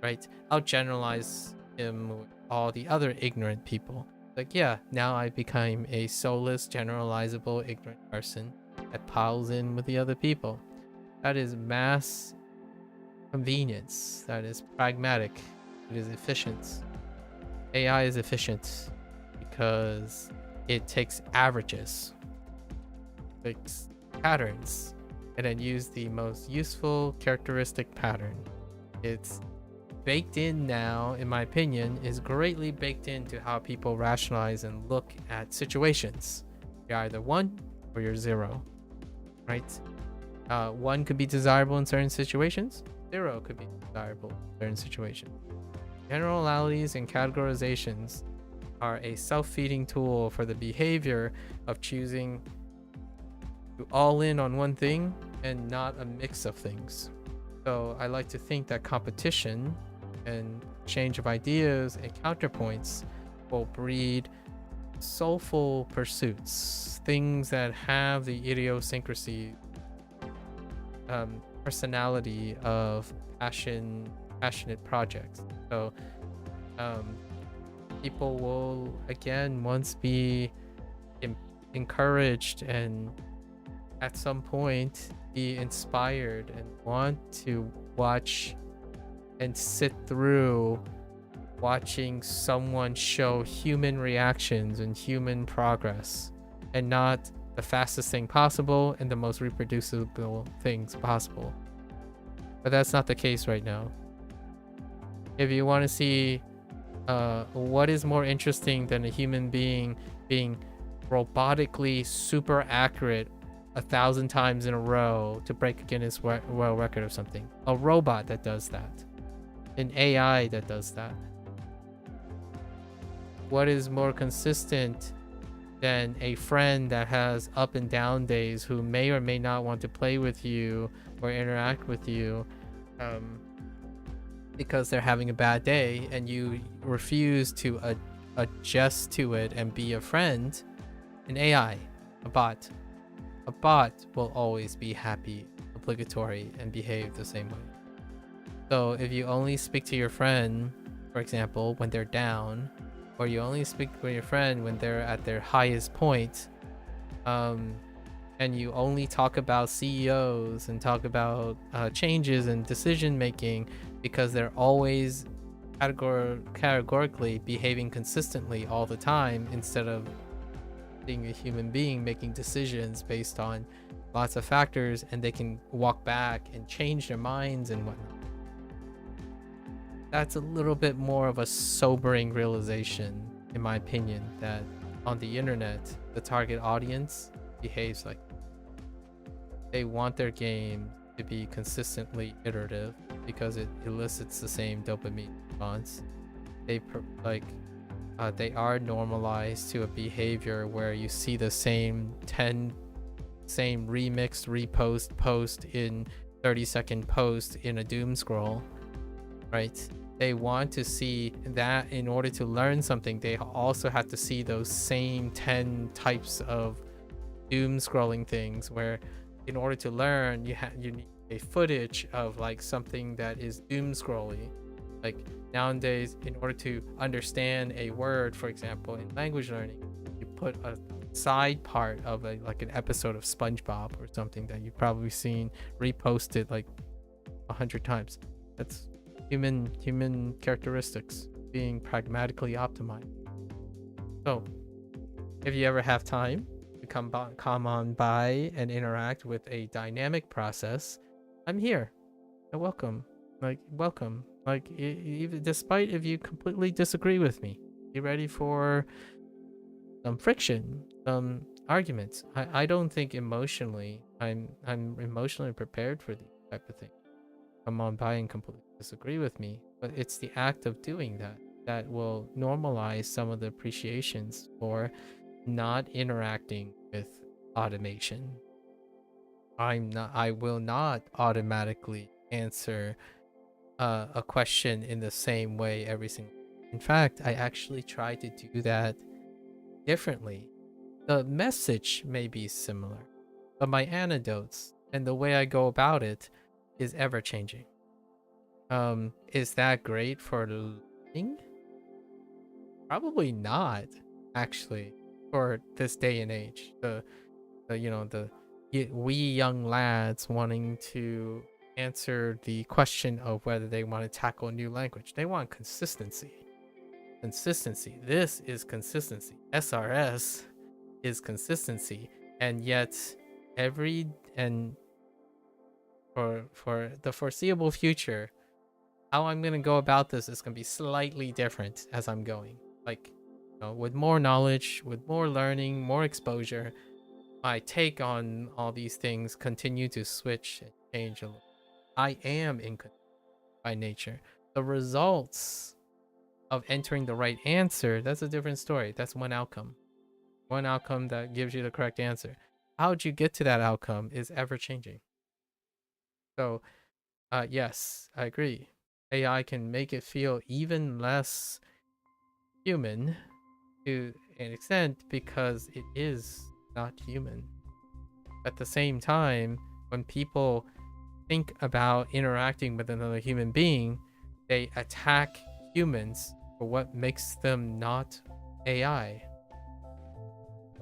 Speaker 1: right? I'll generalize him with all the other ignorant people. Like, yeah, now I became a soulless, generalizable, ignorant person that piles in with the other people. That is mass convenience. That is pragmatic. It is efficient. AI is efficient because it takes averages, takes patterns, and then use the most useful characteristic pattern. It's baked in now, in my opinion, is greatly baked into how people rationalize and look at situations. You're either 1 or you're 0, right? 1 could be desirable in certain situations, 0 could be desirable in certain situations. Generalities and categorizations are a self-feeding tool for the behavior of choosing to all in on one thing and not a mix of things. So I like to think that competition and change of ideas and counterpoints will breed soulful pursuits, things that have the idiosyncrasy, personality of passionate projects. So people will again once be encouraged and at some point be inspired and want to watch and sit through watching someone show human reactions and human progress, and not the fastest thing possible and the most reproducible things possible. But that's not the case right now. If you want to see what is more interesting than a human being being robotically super accurate 1,000 times in a row to break a Guinness World Record or something, a robot that does that, an AI that does that. What is more consistent than a friend that has up and down days, who may or may not want to play with you or interact with you because they're having a bad day, and you refuse to adjust to it and be a friend? An AI, a bot will always be happy, obligatory, and behave the same way. So if you only speak to your friend, for example, when they're down, or you only speak with your friend when they're at their highest point, and you only talk about CEOs and talk about changes in decision making because they're always categorically behaving consistently all the time, instead of being a human being making decisions based on lots of factors, and they can walk back and change their minds and whatnot. That's a little bit more of a sobering realization, in my opinion, that on the internet, the target audience behaves like they want their game to be consistently iterative because it elicits the same dopamine response. They are normalized to a behavior where you see the same remixed repost post in 30-second post in a doom scroll, right? They want to see that in order to learn something, they also have to see those same 10 types of doom scrolling things, where in order to learn, you need a footage of like something that is doom scrolling. Like nowadays, in order to understand a word, for example, in language learning, you put a side part of like an episode of SpongeBob or something that you've probably seen reposted like 100 times. That's human characteristics being pragmatically optimized. So if you ever have time to come on by and interact with a dynamic process, I'm here. Welcome. Welcome. Even despite if you completely disagree with me, be ready for some friction, some arguments. I don't think emotionally I'm emotionally prepared for these type of things. Come on by and completely disagree with me, but it's the act of doing that will normalize some of the appreciations for not interacting with automation. I will not automatically answer a question in the same way every single. In fact, I actually try to do that differently. The message may be similar, but my anecdotes and the way I go about it is ever changing. Is that great for learning? Probably not, actually, for this day and age. We young lads wanting to answer the question of whether they want to tackle a new language. They want consistency. Consistency. This is consistency. SRS is consistency. And yet for the foreseeable future, how I'm going to go about this is going to be slightly different as I'm going. With more knowledge, with more learning, more exposure, my take on all these things continue to switch and change a little. I am by nature. The results of entering the right answer, that's a different story. That's one outcome. One outcome that gives you the correct answer. How'd you get to that outcome is ever changing. So, yes, I agree. AI can make it feel even less human to an extent because it is not human. At the same time, when people think about interacting with another human being, they attack humans for what makes them not AI.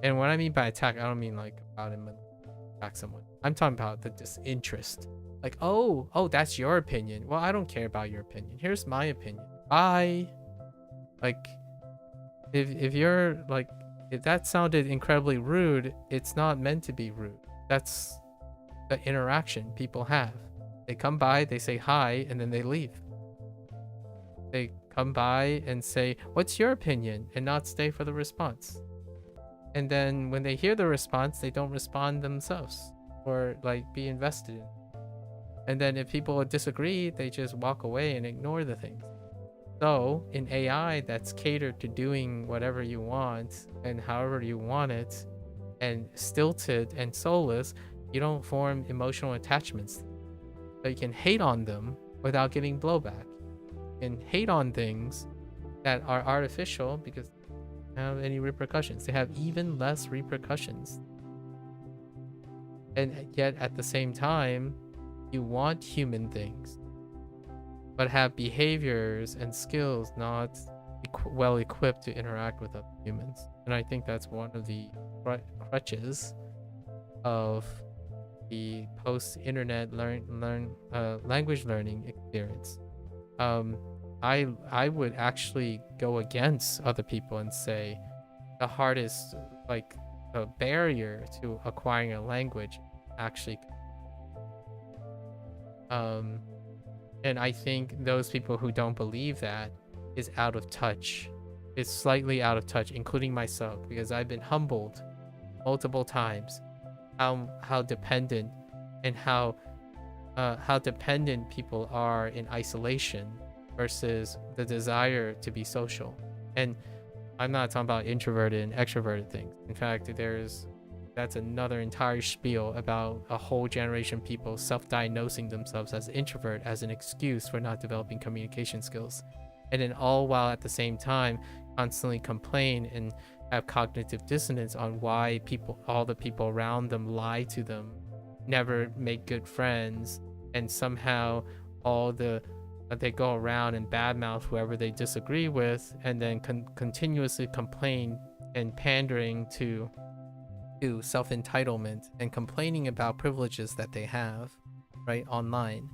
Speaker 1: And what I mean by attack, I don't mean like about him attack someone. I'm talking about the disinterest. Like, oh, that's your opinion. Well, I don't care about your opinion. Here's my opinion. Bye. Like, if you're like, if that sounded incredibly rude, it's not meant to be rude. That's the interaction people have. They come by, they say hi, and then they leave. They come by and say, what's your opinion? And not stay for the response. And then when they hear the response, they don't respond themselves or like be invested in. And then if people disagree, they just walk away and ignore the things. So in AI that's catered to doing whatever you want and however you want it, and stilted and soulless, you don't form emotional attachments. So you can hate on them without getting blowback. You can hate on things that are artificial because they don't have any repercussions. They have even less repercussions. And yet at the same time, you want human things, but have behaviors and skills not well equipped to interact with other humans. And I think that's one of the crutches of the post-internet language learning experience. I would actually go against other people and say the hardest, like, the barrier to acquiring a language actually. And I think those people who don't believe that is out of touch. Is slightly out of touch, including myself, because I've been humbled multiple times how dependent and how dependent people are in isolation versus the desire to be social. And I'm not talking about introverted and extroverted things. In fact, that's another entire spiel about a whole generation of people self-diagnosing themselves as introvert as an excuse for not developing communication skills. And then all while at the same time constantly complain and have cognitive dissonance on why all the people around them lie to them, never make good friends, and somehow they go around and badmouth whoever they disagree with, and then continuously complain and pandering to self-entitlement and complaining about privileges that they have right online.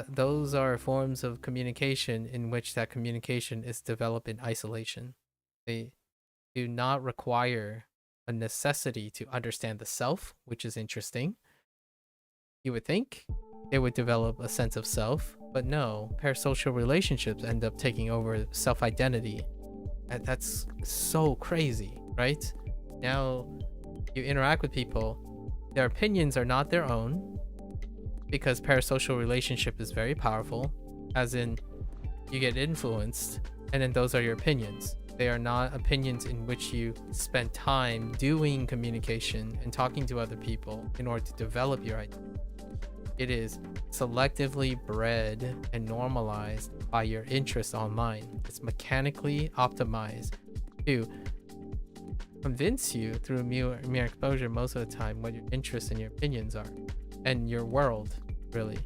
Speaker 1: Those are forms of communication in which that communication is developed in isolation. They do not require a necessity to understand the self, which is interesting. You would think it would develop a sense of self, but no, parasocial relationships end up taking over self-identity. And that's so crazy, right? Now you interact with people, their opinions are not their own, because parasocial relationship is very powerful, as in you get influenced, and then those are your opinions. They are not opinions in which you spend time doing communication and talking to other people in order to develop your idea. It is selectively bred and normalized by your interests online. It's mechanically optimized to convince you through mere exposure most of the time what your interests and your opinions are, and your world, really.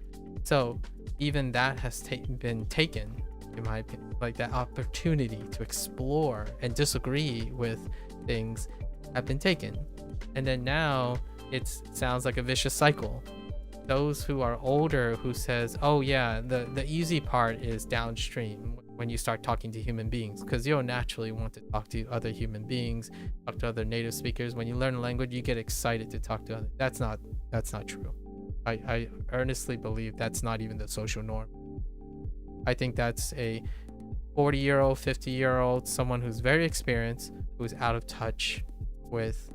Speaker 1: So even that has been taken, in my opinion, like that opportunity to explore and disagree with things have been taken. And then now it sounds like a vicious cycle. Those who are older who says, oh yeah, the easy part is downstream when you start talking to human beings, because you'll naturally want to talk to other human beings, talk to other native speakers. When you learn a language, you get excited to talk to others. That's not true. I earnestly believe that's not even the social norm. I think that's a 40-year-old, 50-year-old, someone who's very experienced, who's out of touch with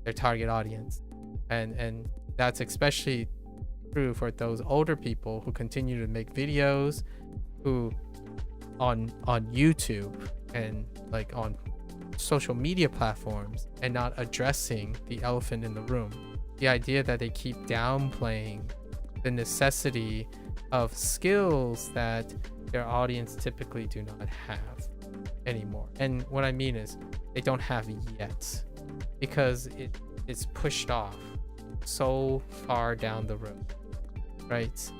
Speaker 1: their target audience. And that's especially true for those older people who continue to make videos, who on YouTube and like on social media platforms, and not addressing the elephant in the room. The idea that they keep downplaying the necessity of skills that their audience typically do not have anymore. And what I mean is they don't have yet, because it's pushed off so far down the road, right?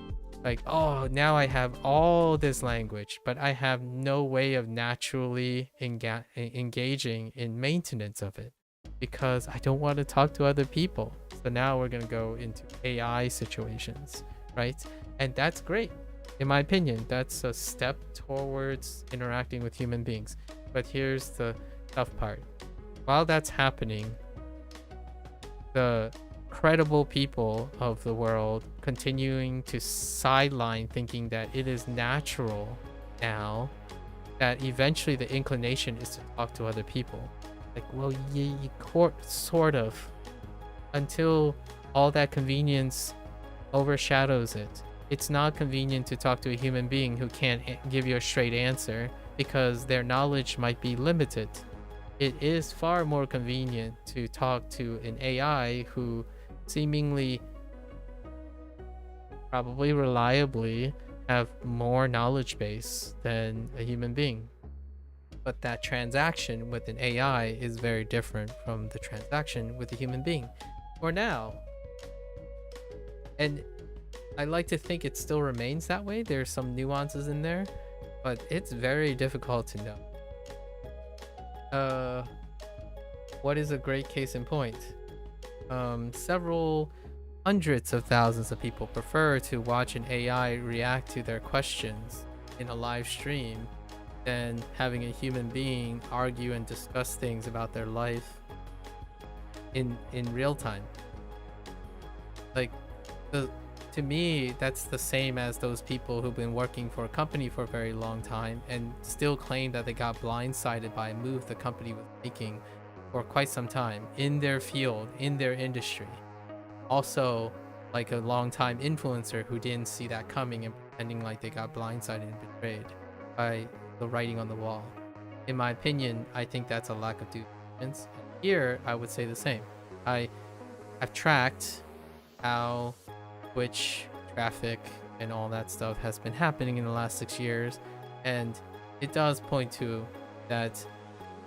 Speaker 1: Like, oh, now I have all this language, but I have no way of naturally engaging in maintenance of it, because I don't want to talk to other people. So now we're going to go into AI situations, right? And that's great. In my opinion, that's a step towards interacting with human beings. But here's the tough part. While that's happening, the credible people of the world continuing to sideline, thinking that it is natural now, that eventually the inclination is to talk to other people. Like, well, sort of, until all that convenience overshadows it. It's not convenient to talk to a human being who can't give you a straight answer, because their knowledge might be limited. It is far more convenient to talk to an AI who seemingly, probably reliably, have more knowledge base than a human being. But that transaction with an AI is very different from the transaction with a human being. For now. And I like to think it still remains that way. There's some nuances in there, but it's very difficult to know. What is a great case in point? Several hundreds of thousands of people prefer to watch an AI react to their questions in a live stream than having a human being argue and discuss things about their life in real time. Like, to me, that's the same as those people who've been working for a company for a very long time and still claim that they got blindsided by a move the company was making for quite some time in their field, in their industry. Also, like a long-time influencer who didn't see that coming and pretending like they got blindsided and betrayed by the writing on the wall. In my opinion, I think that's a lack of due diligence. Here, I would say the same. I've tracked how Twitch traffic and all that stuff has been happening in the last 6 years, and it does point to that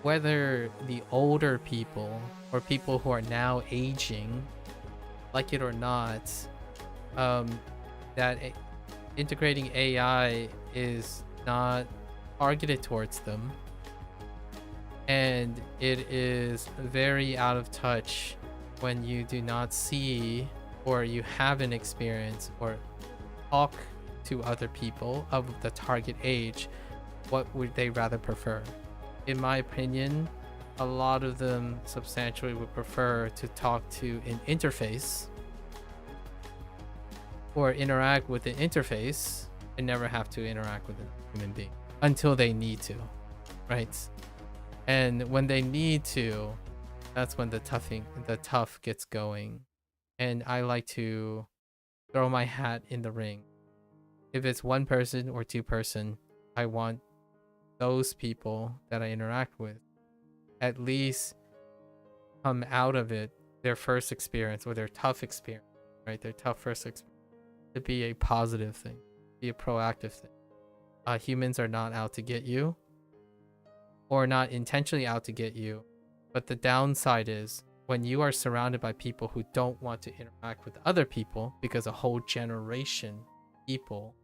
Speaker 1: whether the older people or people who are now aging, like it or not, that integrating AI is not targeted towards them, and it is very out of touch when you do not see or you haven't experienced or talk to other people of the target age. What would they rather prefer? In my opinion, a lot of them substantially would prefer to talk to an interface or interact with an interface and never have to interact with a human being until they need to, right? And when they need to, that's when the tough gets going. And I like to throw my hat in the ring. If it's one person or two person, I want those people that I interact with at least come out of it, their first experience or their tough experience, right? Their tough first experience to be a positive thing, be a proactive thing. Humans are not out to get you or not intentionally out to get you. But the downside is when you are surrounded by people who don't want to interact with other people because a whole generation of people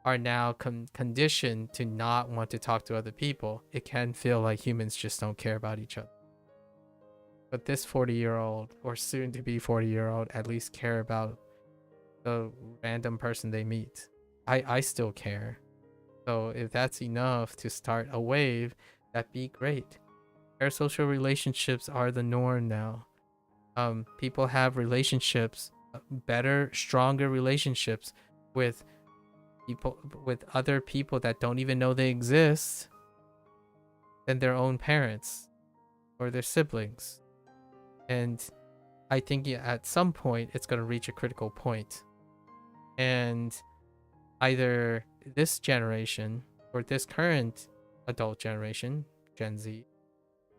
Speaker 1: are now conditioned to not want to talk to other people, it can feel like humans just don't care about each other. But this 40-year-old or soon to be 40-year-old at least care about the random person they meet. I still care. So if that's enough to start a wave, that'd be great. Parasocial relationships are the norm now. People have relationships, better, stronger relationships with other people that don't even know they exist than their own parents or their siblings. And I think at some point it's going to reach a critical point. And either this generation or this current adult generation, Gen Z,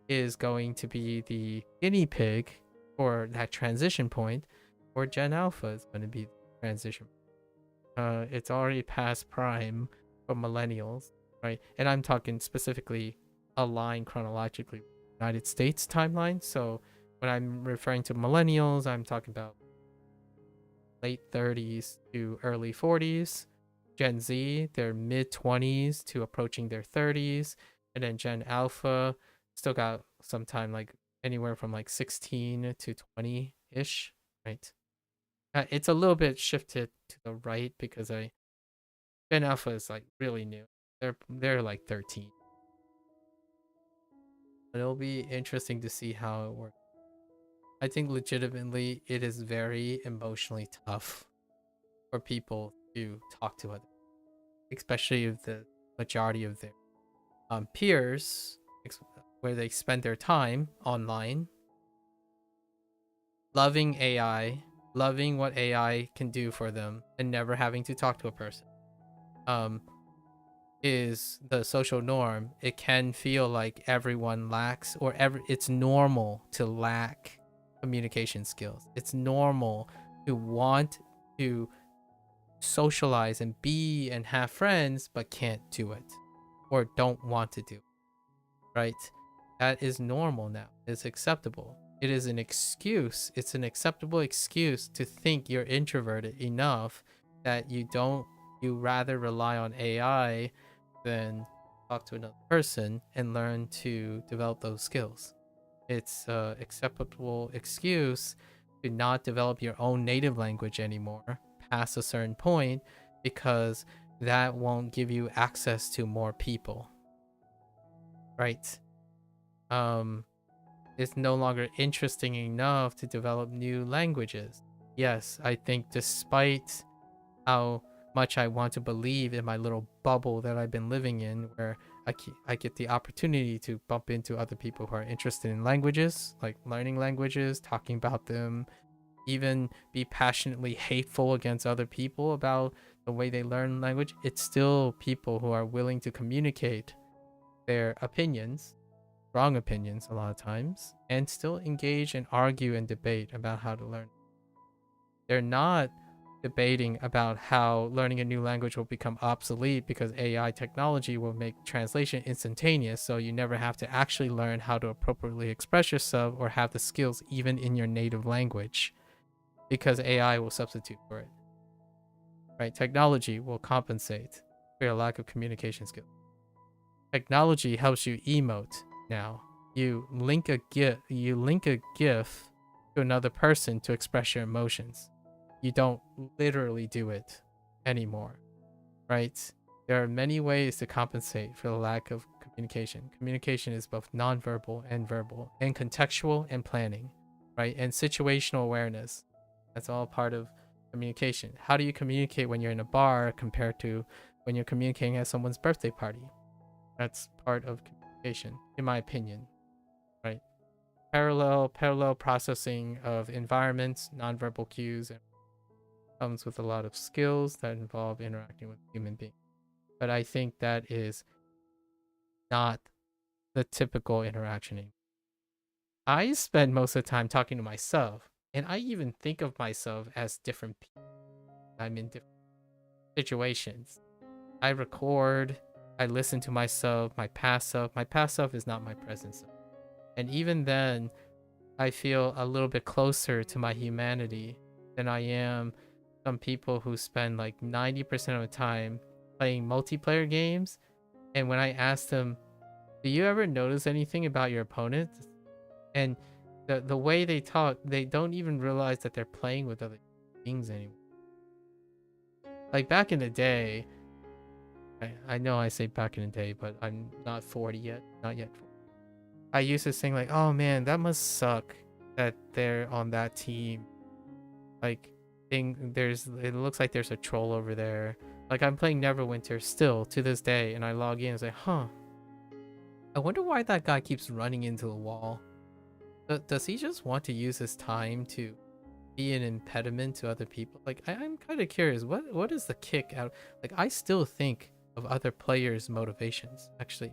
Speaker 1: is going to be the guinea pig for that transition point, or Gen Alpha is going to be the transition. It's already past prime for millennials, right? And I'm talking specifically aligned chronologically with the United States timeline. So when I'm referring to millennials, I'm talking about late 30s to early 40s. Gen Z, they're mid 20s to approaching their 30s. And then Gen Alpha still got some time, like anywhere from like 16 to 20-ish, right? It's a little bit shifted to the right because Gen Alpha is like really new. They're like 13. But it'll be interesting to see how it works. I think legitimately it is very emotionally tough for people to talk to others, especially if the majority of their peers, where they spend their time online, loving AI, loving what AI can do for them, and never having to talk to a person, is the social norm. It can feel like everyone lacks, or it's normal to lack communication skills. It's normal to want to socialize and be and have friends, but can't do it, or don't want to do it, right? That is normal now. It's acceptable. It is an excuse. It's an acceptable excuse to think you're introverted enough that you rather rely on AI than talk to another person and learn to develop those skills. It's an acceptable excuse to not develop your own native language anymore past a certain point, because that won't give you access to more people, right? It's no longer interesting enough to develop new languages. Yes, I think despite how much I want to believe in my little bubble that I've been living in, where I get the opportunity to bump into other people who are interested in languages, like learning languages, talking about them, even be passionately hateful against other people about the way they learn language, it's still people who are willing to communicate their opinions, wrong opinions a lot of times, and still engage and argue and debate about how to learn. They're not debating about how learning a new language will become obsolete because AI technology will make translation instantaneous, so you never have to actually learn how to appropriately express yourself or have the skills even in your native language, because AI will substitute for it, right? Technology will compensate for your lack of communication skills. Technology helps you emote now. You link a GIF to another person to express your emotions. You don't literally do it anymore, right? There are many ways to compensate for the lack of communication. Communication is both nonverbal and verbal, and contextual and planning, right? And situational awareness. That's all part of communication. How do you communicate when you're in a bar compared to when you're communicating at someone's birthday party? That's part of communication, in my opinion, right? Parallel processing of environments, nonverbal cues, and comes with a lot of skills that involve interacting with human beings. But I think that is not the typical interaction. I spend most of the time talking to myself, and I even think of myself as different people. I'm in different situations. I record, I listen to myself, my past self. My past self is not my present self. And even then, I feel a little bit closer to my humanity than I am some people who spend like 90% of the time playing multiplayer games. And when I ask them, do you ever notice anything about your opponent? And the way they talk, they don't even realize that they're playing with other beings anymore. Like back in the day, I know I say back in the day, but I'm not 40 yet. Not yet 40. I used to think like, oh man, that must suck that they're on that team. Like, it looks like there's a troll over there. Like I'm playing Neverwinter still to this day, and I log in and say, huh, I wonder why that guy keeps running into the wall. Does he just want to use his time to be an impediment to other people? Like I'm kind of curious. What is the kick out? Like I still think of other players' motivations. Actually,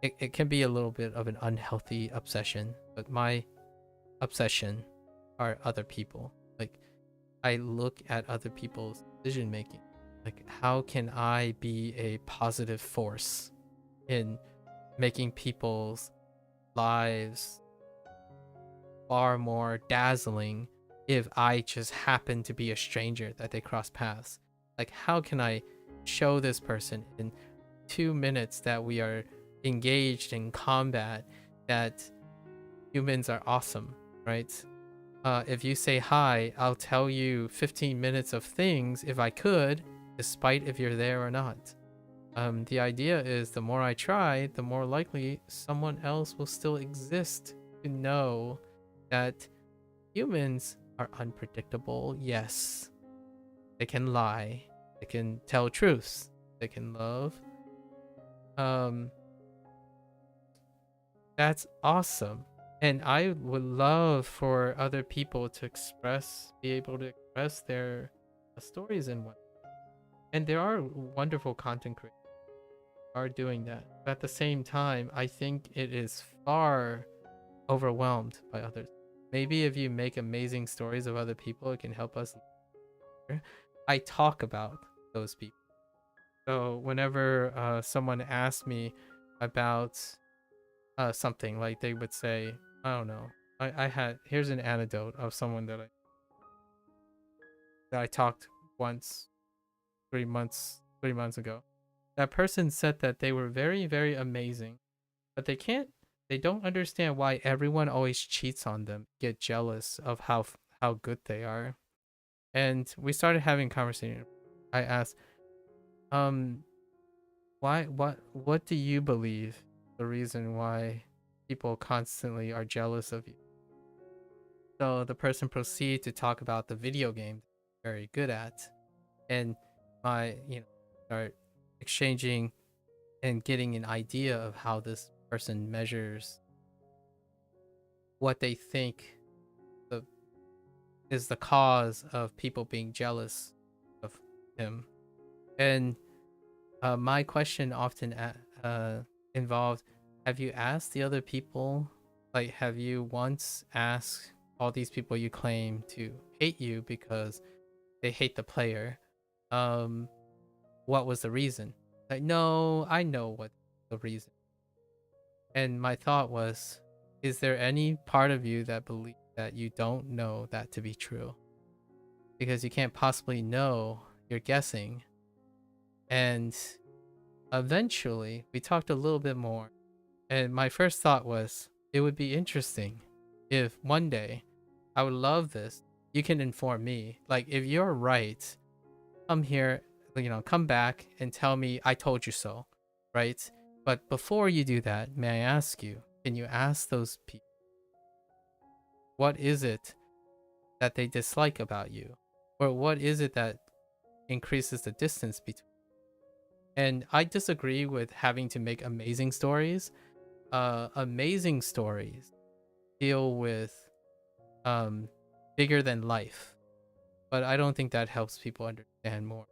Speaker 1: it can be a little bit of an unhealthy obsession, but my obsession are other people. Like I look at other people's decision making. Like how can I be a positive force in making people's lives far more dazzling if I just happen to be a stranger that they cross paths? Like how can I show this person in 2 minutes that we are engaged in combat that humans are awesome, right? If you say hi, I'll tell you 15 minutes of things if I could, despite if you're there or not. The idea is the more I try, the more likely someone else will still exist to know that humans are unpredictable. Yes, they can lie, they can tell truths, they can love. That's awesome. And I would love for other people to be able to express their stories and what. And there are wonderful content creators who are doing that. But at the same time, I think it is far overwhelmed by others. Maybe if you make amazing stories of other people, it can help us. I talk about those people. So whenever someone asks me about something, like they would say, I don't know. Here's an anecdote of someone that I talked once 3 months ago. That person said that they were very, very amazing, but they don't understand why everyone always cheats on them, get jealous of how good they are. And we started having conversation. I asked, what do you believe the reason why people constantly are jealous of you? So the person proceeded to talk about the video game they're very good at, and start exchanging and getting an idea of how this person measures what they think is the cause of people being jealous of him. And my question often involved, have you asked the other people, like have you once asked all these people you claim to hate you because they hate the player, what was the reason? Like, no, I know what the reason. And my thought was, is there any part of you that believes that you don't know that to be true? Because you can't possibly know, you're guessing. And eventually we talked a little bit more, and my first thought was, it would be interesting if one day, I would love this, you can inform me. Like if you're right, come here, come back and tell me I told you so, right? But before you do that, may I ask you, can you ask those people, what is it that they dislike about you? Or what is it that increases the distance between? And I disagree with having to make amazing stories. Amazing stories deal with bigger than life, but I don't think that helps people understand more.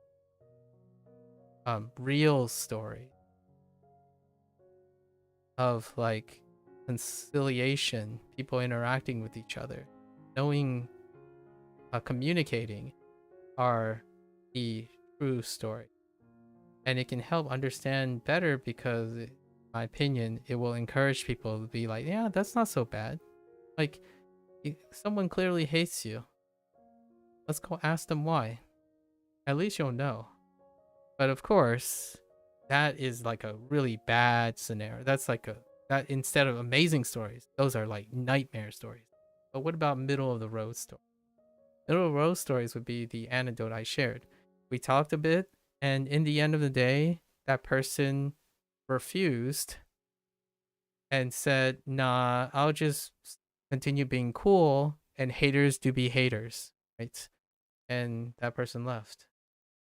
Speaker 1: Real story of like conciliation, people interacting with each other, knowing, communicating are the true story. And it can help understand better because, in my opinion, it will encourage people to be like, yeah, that's not so bad. Like, someone clearly hates you. Let's go ask them why. At least you'll know. But of course, that is like a really bad scenario. That's like that instead of amazing stories, those are like nightmare stories. But what about middle of the road stories? Middle of the road stories would be the anecdote I shared. We talked a bit, and in the end of the day, that person refused and said, nah, I'll just continue being cool, and haters do be haters, right? And that person left.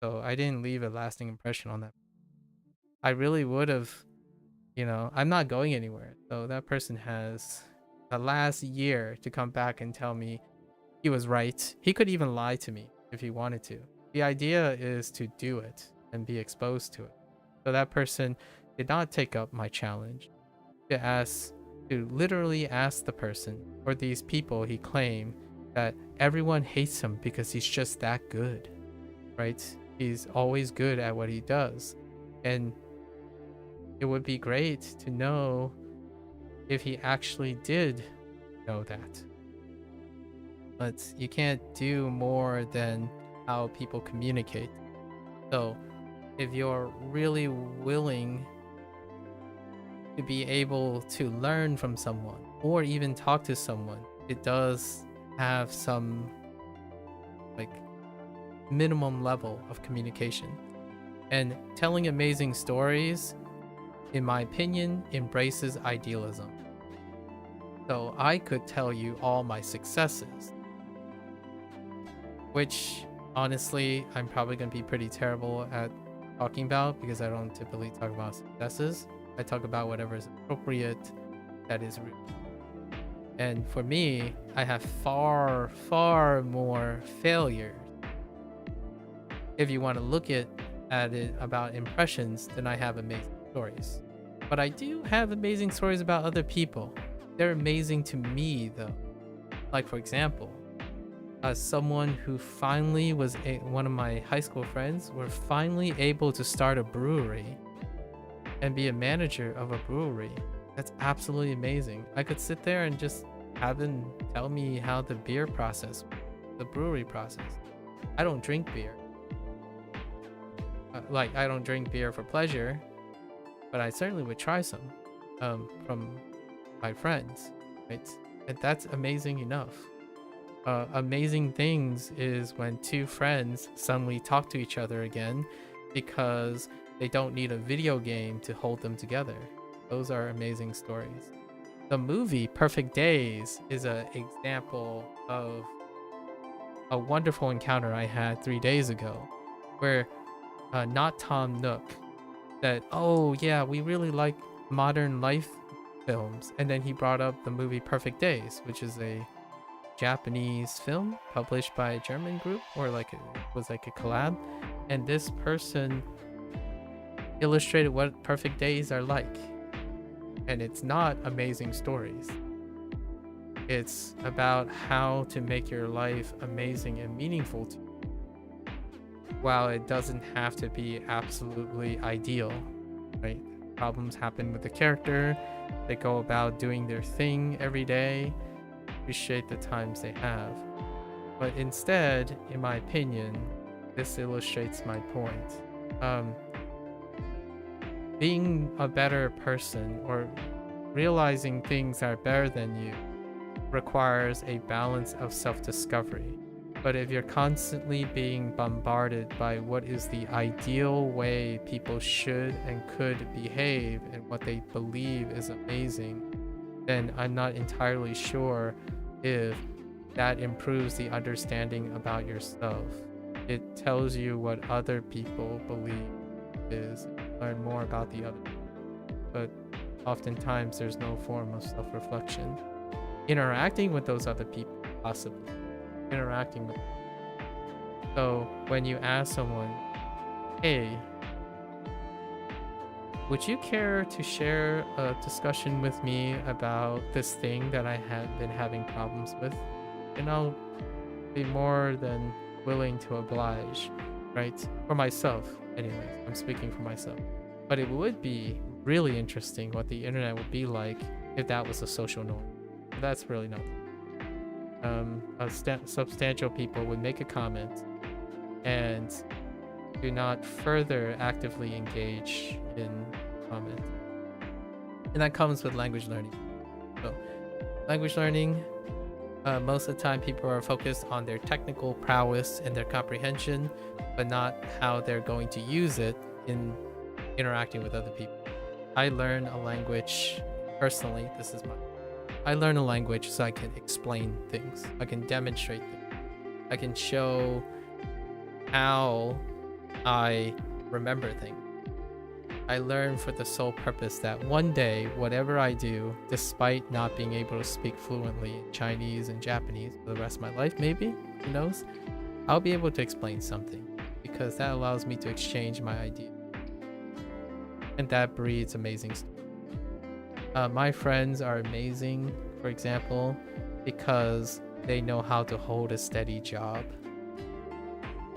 Speaker 1: So I didn't leave a lasting impression on that. I really would have, I'm not going anywhere. So that person has the last year to come back and tell me he was right. He could even lie to me if he wanted to. The idea is to do it and be exposed to it. So that person did not take up my challenge to literally ask the person or these people he claimed that everyone hates him because he's just that good, right? He's always good at what he does. And it would be great to know if he actually did know that. But you can't do more than how people communicate. So if you're really willing to be able to learn from someone or even talk to someone, it does have some like minimum level of communication. And telling amazing stories, in my opinion, embraces idealism. So I could tell you all my successes, which honestly I'm probably going to be pretty terrible at talking about because I don't typically talk about successes. I talk about whatever is appropriate, that is real. And for me, I have far, far more failures, if you want to look at it about impressions, than I have amazing stories. But I do have amazing stories about other people. They're amazing to me though. Like for example, someone who finally was one of my high school friends were finally able to start a brewery and be a manager of a brewery. That's absolutely amazing. I could sit there and just have them tell me how the beer process, the brewery process. I don't drink beer. I don't drink beer for pleasure, but I certainly would try some from my friends, right? And that's amazing enough. Amazing things is when two friends suddenly talk to each other again because they don't need a video game to hold them together. Those are amazing stories. The movie Perfect Days is an example of a wonderful encounter I had 3 days ago where not Tom Nook said, oh yeah, we really like modern life films. And then he brought up the movie Perfect Days, which is a Japanese film published by a German group, or was like a collab. And this person illustrated what perfect days are like. And it's not amazing stories. It's about how to make your life amazing and meaningful to you, while it doesn't have to be absolutely ideal, right? Problems happen with the character. They go about doing their thing every day. Appreciate the times they have. But instead, in my opinion, this illustrates my point. Being a better person or realizing things are better than you requires a balance of self-discovery. But if you're constantly being bombarded by what is the ideal way people should and could behave and what they believe is amazing, then I'm not entirely sure if that improves the understanding about yourself. It tells you what other people believe is, learn more about the other. But oftentimes there's no form of self-reflection. Interacting with those other people, possibly. Interacting with them. So when you ask someone, hey, would you care to share a discussion with me about this thing that I have been having problems with? And I'll be more than willing to oblige, right? For myself, anyways. I'm speaking for myself. But it would be really interesting what the internet would be like if that was a social norm. That's really not. Substantial people would make a comment and do not further actively engage in comment. And that comes with language learning. So, language learning, most of the time people are focused on their technical prowess and their comprehension, but not how they're going to use it in interacting with other people. I learn a language personally. I learn a language so I can explain things. I can demonstrate things. I can show how I remember things. I learn for the sole purpose that one day, whatever I do, despite not being able to speak fluently in Chinese and Japanese for the rest of my life, maybe, who knows, I'll be able to explain something because that allows me to exchange my idea. And that breeds amazing stuff. My friends are amazing, for example, because they know how to hold a steady job.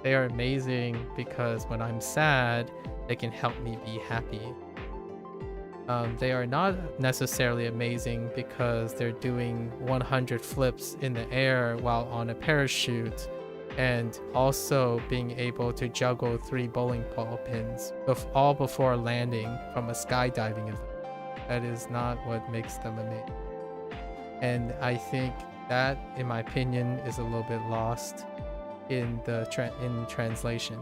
Speaker 1: They are amazing because when I'm sad, they can help me be happy. They are not necessarily amazing because they're doing 100 flips in the air while on a parachute and also being able to juggle 3 bowling ball pins all before landing from a skydiving event. That is not what makes them amazing. And I think that, in my opinion, is a little bit lost in the in translation.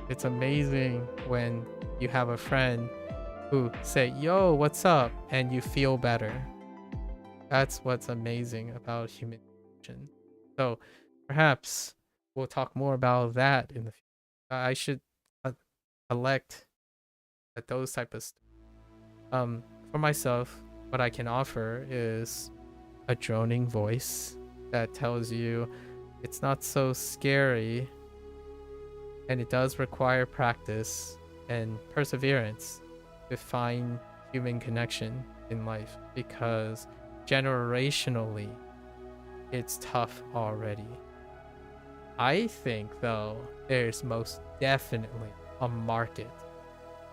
Speaker 1: It's amazing when you have a friend who say, yo, what's up? And you feel better. That's what's amazing about human connection. So perhaps we'll talk more about that in the future. I should collect those type of stuff. For myself, what I can offer is a droning voice that tells you it's not so scary, and it does require practice and perseverance to find human connection in life, because generationally it's tough already. I think, though, there's most definitely a market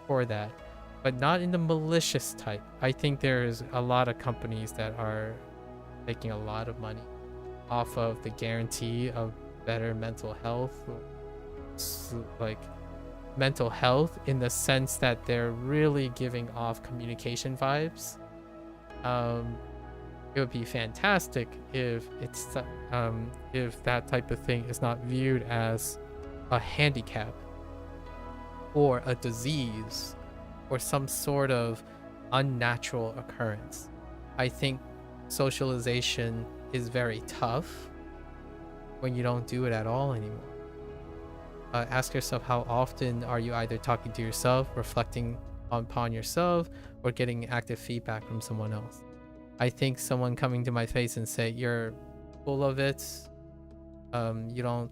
Speaker 1: for that, but not in the malicious type. I think there's a lot of companies that are making a lot of money off of the guarantee of better mental health, like mental health in the sense that they're really giving off communication vibes. It would be fantastic if if that type of thing is not viewed as a handicap or a disease or some sort of unnatural occurrence. I think socialization is very tough when you don't do it at all anymore. Ask yourself, how often are you either talking to yourself, reflecting upon yourself, or getting active feedback from someone else? I think someone coming to my face and say, you're full of it, you don't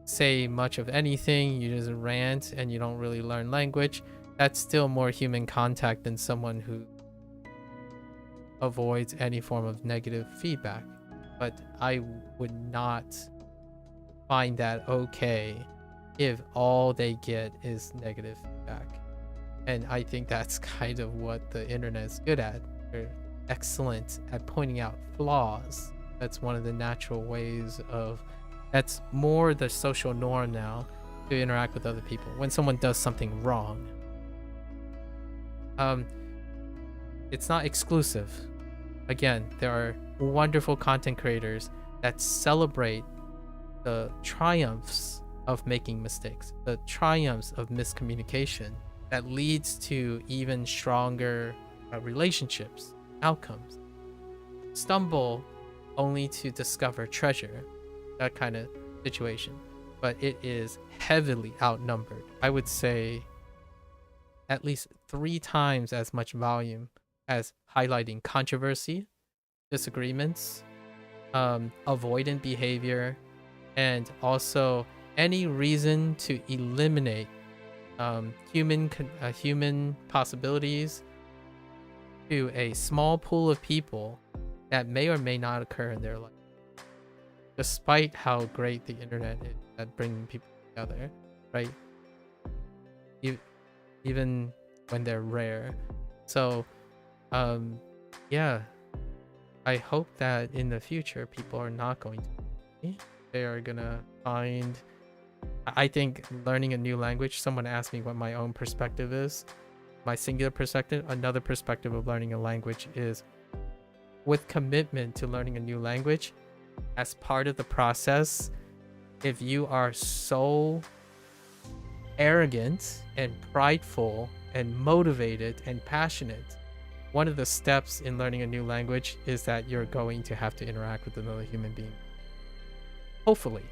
Speaker 1: say much of anything, you just rant and you don't really learn language, that's still more human contact than someone who avoids any form of negative feedback. But I would not find that okay if all they get is negative feedback. And I think that's kind of what the internet is good at. They're excellent at pointing out flaws. That's one of the natural ways of, that's more the social norm now, to interact with other people when someone does something wrong. It's not exclusive. Again, there are wonderful content creators that celebrate the triumphs of making mistakes, the triumphs of miscommunication that leads to even stronger relationships, outcomes. Stumble only to discover treasure, that kind of situation. But it is heavily outnumbered. I would say at least 3 times as much volume as highlighting controversy, disagreements, avoidant behavior, and also any reason to eliminate human possibilities to a small pool of people that may or may not occur in their life, despite how great the internet is at bringing people together, right? Even when they're rare. So yeah, I hope that in the future people are not going to, they are gonna find, I think learning a new language, someone asked me what my own perspective is, my singular perspective. Another perspective of learning a language is with commitment to learning a new language. As part of the process, if you are so arrogant and prideful and motivated and passionate, one of the steps in learning a new language is that you're going to have to interact with another human being. Hopefully.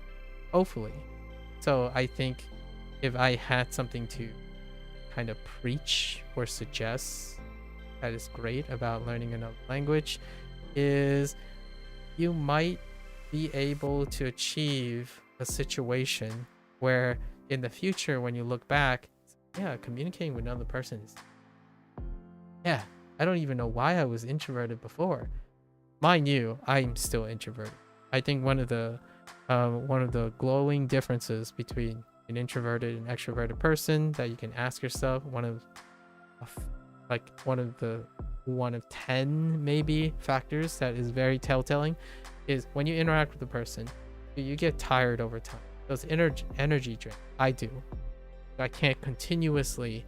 Speaker 1: So I think if I had something to kind of preach or suggest that is great about learning another language, is you might be able to achieve a situation where in the future when you look back, yeah, communicating with another person is, yeah, I don't even know why I was introverted before. Mind you, I'm still introverted. I think one of the glowing differences between an introverted and extroverted person that you can ask yourself, one of the 10 maybe factors that is very telltale, is when you interact with a person, you get tired over time. Those energy drain. I do. I can't continuously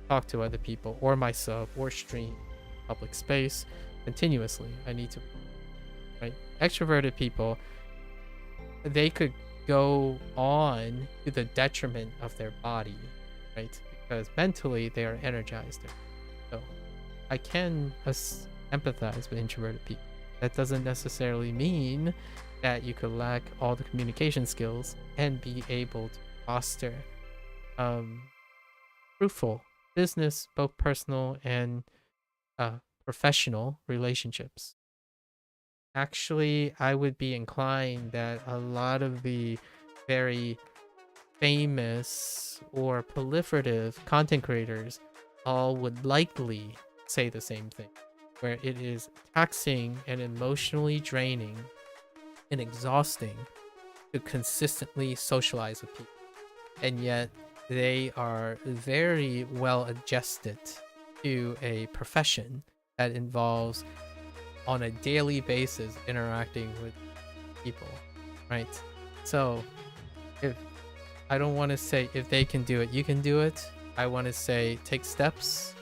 Speaker 1: talk to other people or myself or stream public space continuously. I need to, right? Extroverted people, they could go on to the detriment of their body, right? Because mentally they are energized. So I can empathize with introverted people. That doesn't necessarily mean that you could lack all the communication skills and be able to foster fruitful business, both personal and professional relationships. Actually, I would be inclined that a lot of the very famous or proliferative content creators all would likely say the same thing, where it is taxing and emotionally draining and exhausting to consistently socialize with people. And yet they are very well adjusted to a profession that involves on a daily basis interacting with people, right? So if I don't want to say if they can do it, you can do it. I want to say take steps.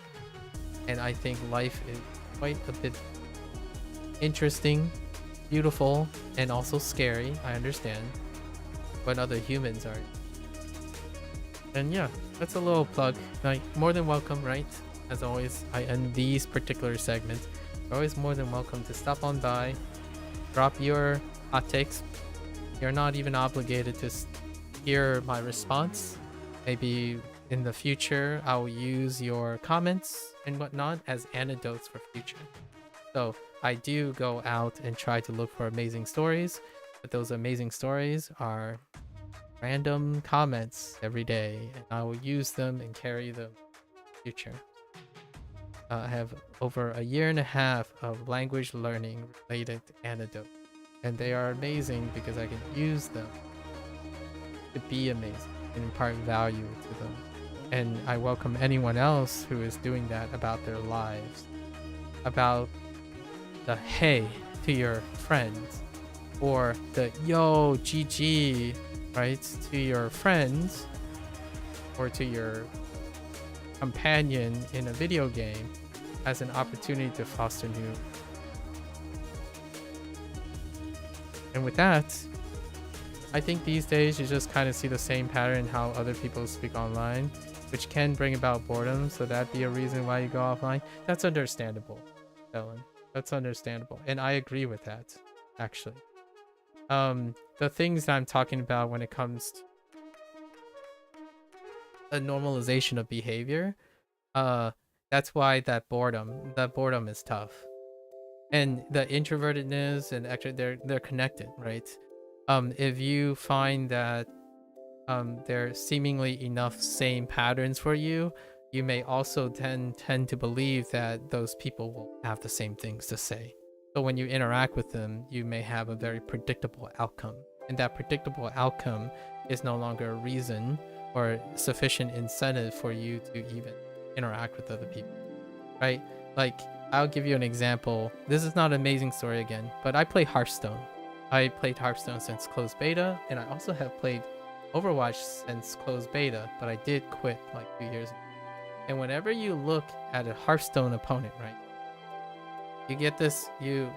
Speaker 1: And I think life is quite a bit interesting, beautiful, and also scary. I understand. But other humans are. And yeah, that's a little plug. Like, more than welcome, right? As always, I end these particular segments. You're always more than welcome to stop on by, drop your hot takes. You're not even obligated to hear my response. Maybe in the future, I'll use your comments and whatnot as anecdotes for future. So I do go out and try to look for amazing stories, but those amazing stories are random comments every day, and I will use them and carry them in the future. I have over 1.5 years of language learning related anecdotes, and they are amazing because I can use them to be amazing and impart value to them. And I welcome anyone else who is doing that about their lives, about the hey to your friends, or the yo GG, right, to your friends, or to your companion in a video game, as an opportunity to foster new. And with that, I think these days you just kind of see the same pattern how other people speak online, which can bring about boredom. So that'd be a reason why you go offline. That's understandable, Ellen. That's understandable, and I agree with that, actually. The things that I'm talking about when it comes to a normalization of behavior, that's why that boredom is tough, and the introvertedness and actually they're connected, right? If you find that there are seemingly enough same patterns for you, you may also tend to believe that those people will have the same things to say. So when you interact with them, you may have a very predictable outcome, and that predictable outcome is no longer a reason or sufficient incentive for you to even interact with other people, right? Like, I'll give you an example. This is not an amazing story again, but I play Hearthstone. I played Hearthstone since closed beta, and I also have played Overwatch since closed beta, but I did quit like 2 years ago. And whenever you look at a Hearthstone opponent, right, you get this, you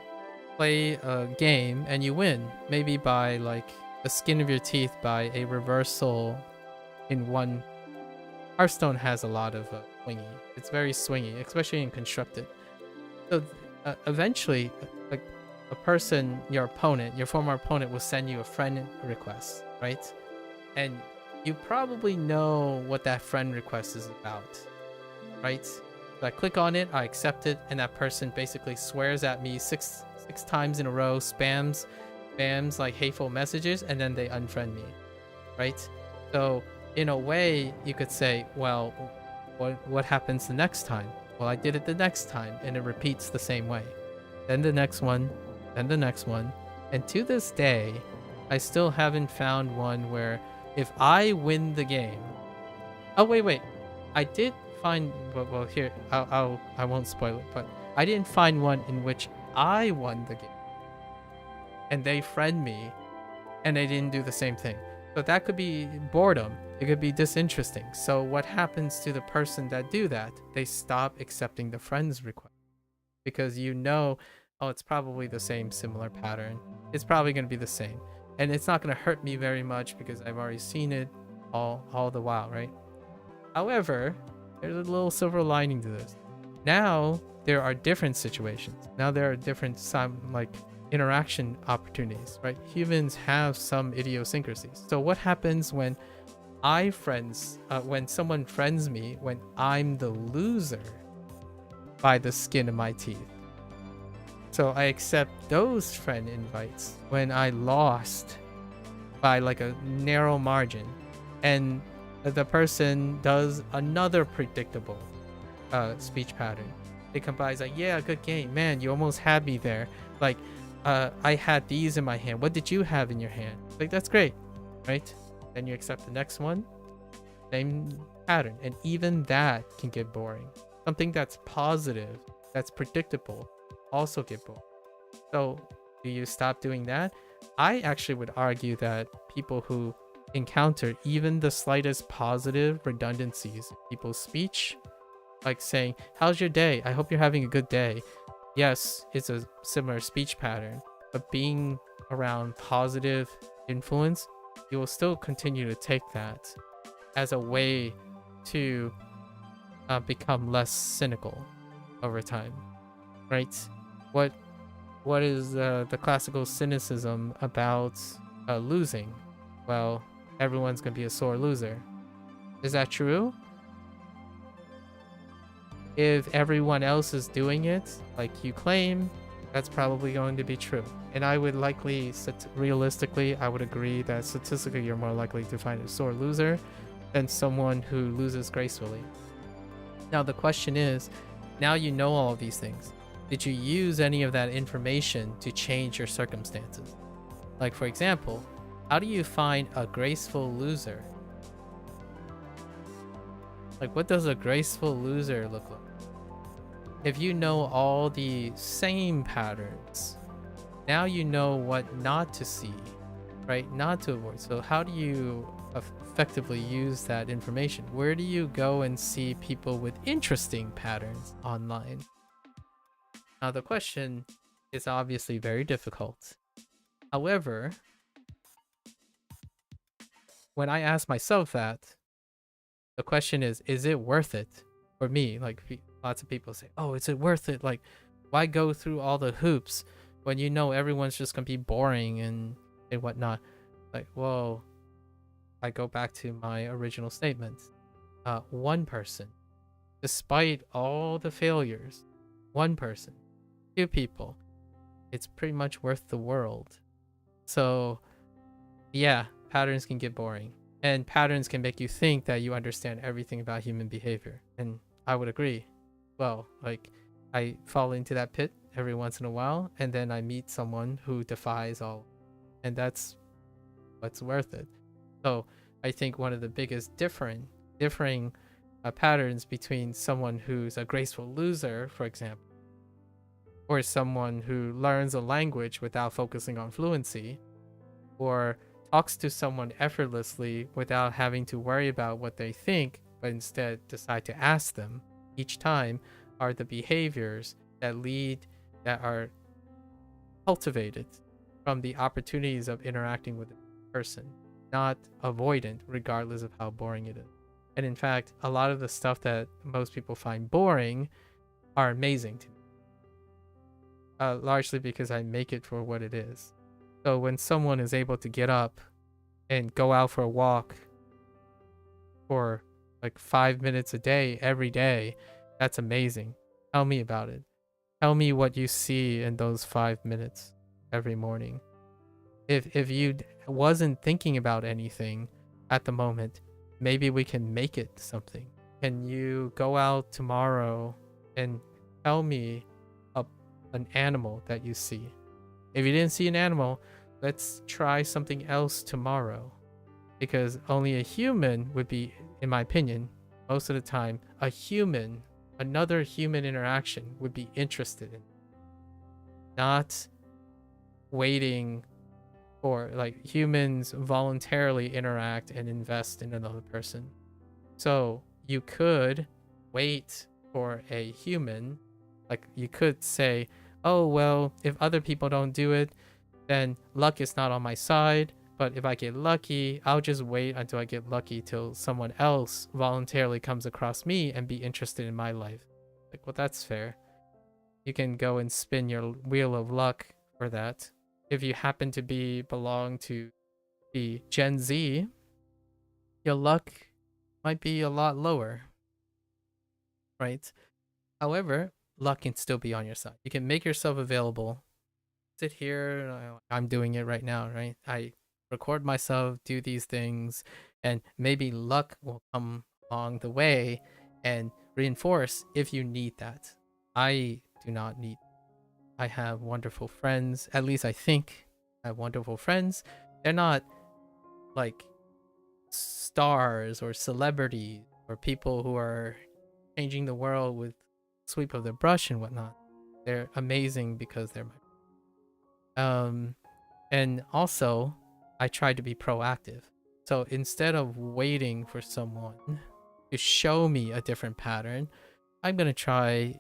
Speaker 1: play a game and you win, maybe by like the skin of your teeth by a reversal in one. Hearthstone has a lot of swingy. It's very swingy, especially in constructed. So eventually, like a person, your opponent, your former opponent will send you a friend request, right? And you probably know what that friend request is about, right? So I click on it, I accept it, and that person basically swears at me six times in a row, spams like hateful messages, and then they unfriend me, right? So in a way, you could say, well, what happens the next time? Well, I did it the next time, and it repeats the same way. Then the next one, then the next one. And to this day, I still haven't found one where if I win the game... Oh, wait. I did find... Well, here, I won't spoil it, but I didn't find one in which I won the game. And they friend me, and they didn't do the same thing. So that could be boredom. It could be disinteresting. So what happens to the person that do that? They stop accepting the friend's request. Because you know, oh, it's probably the same similar pattern. It's probably going to be the same. And it's not going to hurt me very much because I've already seen it all the while, right? However, there's a little silver lining to this. Now, there are different situations. Now there are different interaction opportunities, right? Humans have some idiosyncrasies. So what happens when when someone friends me when I'm the loser by the skin of my teeth? So I accept those friend invites when I lost by like a narrow margin, and the person does another predictable speech pattern. It combines like, yeah, good game, man, you almost had me there. Like, I had these in my hand. What did you have in your hand? Like, that's great, right? Then you accept the next one, same pattern, and even that can get boring. Something that's positive, that's predictable, also get bored. So do you stop doing that? I actually would argue that people who encounter even the slightest positive redundancies in people's speech, like saying, how's your day? I hope you're having a good day. Yes, it's a similar speech pattern, but being around positive influence, you will still continue to take that as a way to become less cynical over time, right? What is the classical cynicism about losing? Well, everyone's gonna be a sore loser. Is that true? If everyone else is doing it like you claim, that's probably going to be true. And I would realistically, I would agree that statistically you're more likely to find a sore loser than someone who loses gracefully. Now the question is, now you know all of these things. Did you use any of that information to change your circumstances? Like, for example, how do you find a graceful loser? Like, what does a graceful loser look like? If you know all the same patterns, now you know what not to see, right? Not to avoid. So how do you effectively use that information? Where do you go and see people with interesting patterns online? Now the question is obviously very difficult. However, when I ask myself that, the question is it worth it for me? Like lots of people say, oh, is it worth it? Like, why go through all the hoops when you know everyone's just gonna be boring and whatnot? Like, well, I go back to my original statement. One person, despite all the failures, one person, two people, it's pretty much worth the world. So yeah, patterns can get boring, and patterns can make you think that you understand everything about human behavior, and I would agree. Well, like, I fall into that pit every once in a while, and then I meet someone who defies all, and that's what's worth it. So I think one of the biggest differing patterns between someone who's a graceful loser, for example, or someone who learns a language without focusing on fluency, or talks to someone effortlessly without having to worry about what they think, but instead decide to ask them each time, are the behaviors that are cultivated from the opportunities of interacting with a person, not avoidant, regardless of how boring it is. And in fact, a lot of the stuff that most people find boring are amazing to me, largely because I make it for what it is. So when someone is able to get up and go out for a walk for like 5 minutes a day, every day, that's amazing. Tell me about it. Tell me what you see in those 5 minutes every morning. If you wasn't thinking about anything at the moment, maybe we can make it something. Can you go out tomorrow and tell me an animal that you see? If you didn't see an animal, let's try something else tomorrow. Because only a human would be, in my opinion, most of the time, another human interaction would be interested in. Not waiting for, like, humans voluntarily interact and invest in another person. So you could wait for a human, like you could say, oh, well, if other people don't do it, then luck is not on my side. But if I get lucky, I'll just wait until I get lucky till someone else voluntarily comes across me and be interested in my life. Like, well, that's fair. You can go and spin your wheel of luck for that. If you happen to belong to the Gen Z, your luck might be a lot lower, right? However, luck can still be on your side. You can make yourself available. Sit here, I'm doing it right now, right? I record myself, do these things, and maybe luck will come along the way and reinforce if you need that. I do not need. I have wonderful friends, at least I think I have wonderful friends. They're not like stars or celebrities or people who are changing the world with sweep of the brush and whatnot. They're amazing because they're my and also I try to be proactive. So instead of waiting for someone to show me a different pattern, I'm going to try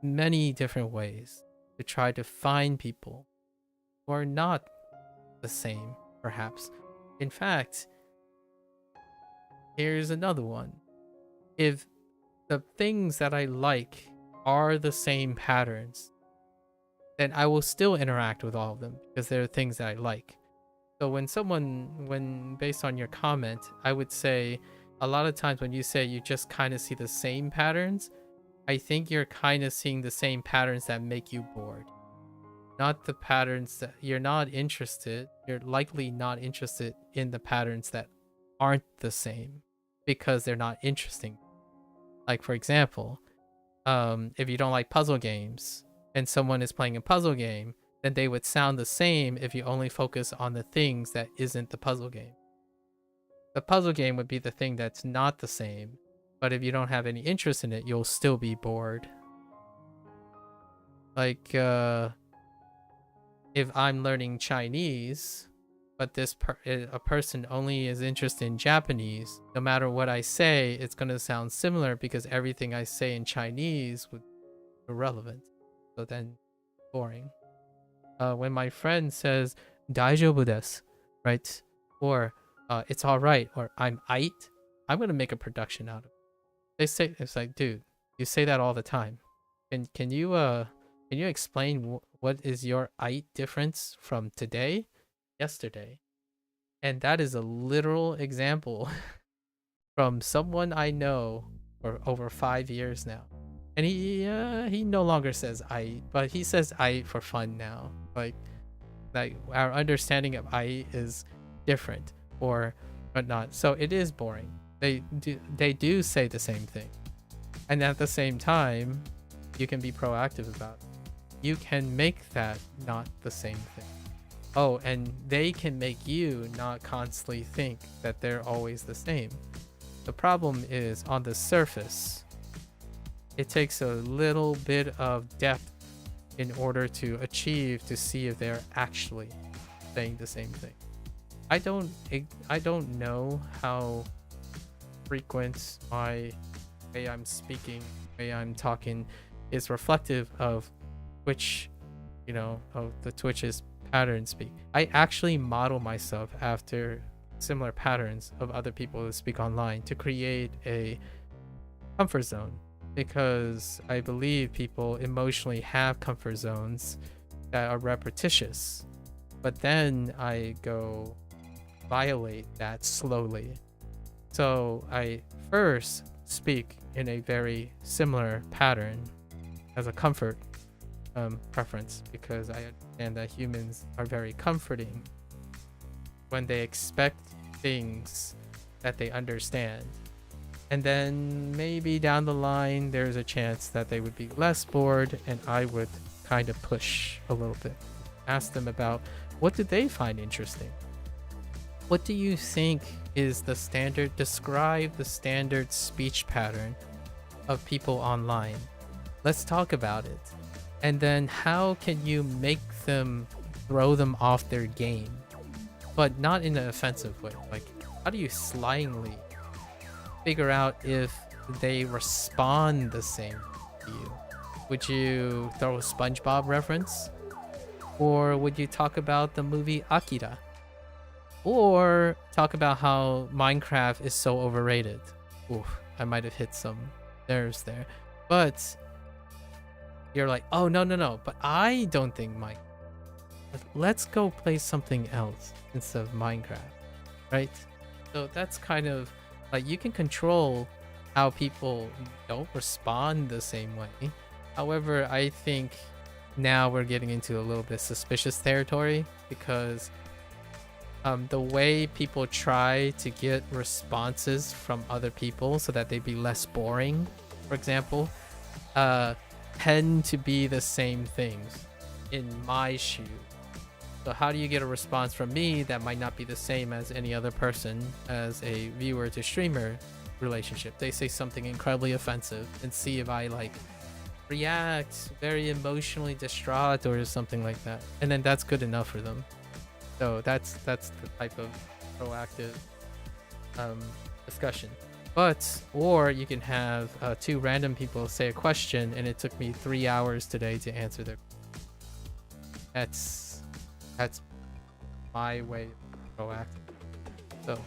Speaker 1: many different ways to try to find people who are not the same, perhaps. In fact, here's another one. If the things that I like are the same patterns, then I will still interact with all of them because they're things that I like. So when based on your comment, I would say a lot of times when you say you just kind of see the same patterns, I think you're kind of seeing the same patterns that make you bored. Not the patterns that you're not interested. You're likely not interested in the patterns that aren't the same because they're not interesting. Like, for example, if you don't like puzzle games and someone is playing a puzzle game, then they would sound the same if you only focus on the things that isn't the puzzle game. The puzzle game would be the thing that's not the same, but if you don't have any interest in it, you'll still be bored. Like, if I'm learning Chinese, but a person only is interested in Japanese, no matter what I say, it's going to sound similar because everything I say in Chinese would be irrelevant. So then, boring. When my friend says "daijoubu desu," right? Or it's all right, or I'm aight, I'm gonna make a production out of it. They say it's like, dude, you say that all the time. Can you explain what is your aight difference from today, yesterday? And that is a literal example from someone I know for over 5 years now. And he no longer says I, but he says I for fun now. Like our understanding of I is different or whatnot. So it is boring. They do say the same thing. And at the same time, you can be proactive about it. You can make that not the same thing. Oh, and they can make you not constantly think that they're always the same. The problem is on the surface, it takes a little bit of depth in order to achieve to see if they're actually saying the same thing. I don't know how frequent my way I'm speaking, way I'm talking is reflective of Twitch, of the Twitch's pattern speak. I actually model myself after similar patterns of other people who speak online to create a comfort zone, because I believe people emotionally have comfort zones that are repetitious, but then I go violate that slowly. So I first speak in a very similar pattern as a comfort preference, because I understand that humans are very comforting when they expect things that they understand. And then maybe down the line, there's a chance that they would be less bored, and I would kind of push a little bit. Ask them about what do they find interesting? What do you think is the standard? Describe the standard speech pattern of people online. Let's talk about it. And then how can you make them throw them off their game? But not in an offensive way. Like, how do you slyly figure out if they respond the same to you? Would you throw a SpongeBob reference? Or would you talk about the movie Akira? Or talk about how Minecraft is so overrated? Ooh, I might have hit some nerves there. But you're like, oh, no, but I don't think Minecraft. Let's go play something else instead of Minecraft, right? So that's kind of like, you can control how people don't respond the same way. However, I think now we're getting into a little bit suspicious territory, because the way people try to get responses from other people so that they be less boring, for example, tend to be the same things in my shoe. So how do you get a response from me that might not be the same as any other person as a viewer to streamer relationship? They say something incredibly offensive and see if I like react very emotionally distraught or something like that, and then that's good enough for them. So that's the type of proactive discussion. Or you can have two random people say a question, and it took me 3 hours today to answer their. That's my way of proactive. So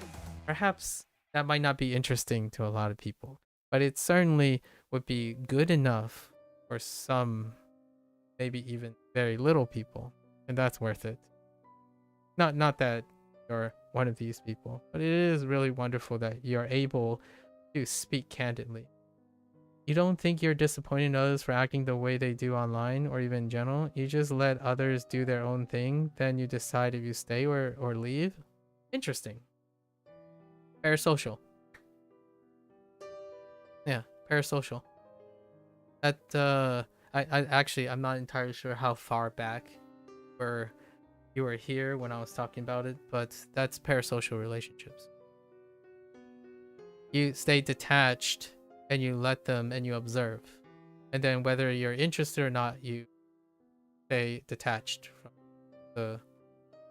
Speaker 1: perhaps that might not be interesting to a lot of people, but it certainly would be good enough for some, maybe even very little people, and that's worth it. Not that you're one of these people, but it is really wonderful that you're able to speak candidly. You don't think you're disappointing others for acting the way they do online or even in general. You just let others do their own thing, then you decide if you stay or leave. Interesting. Parasocial. Yeah, parasocial. That I'm not entirely sure how far back you were here when I was talking about it, but that's parasocial relationships. You stay detached and you let them and you observe, and then whether you're interested or not, you stay detached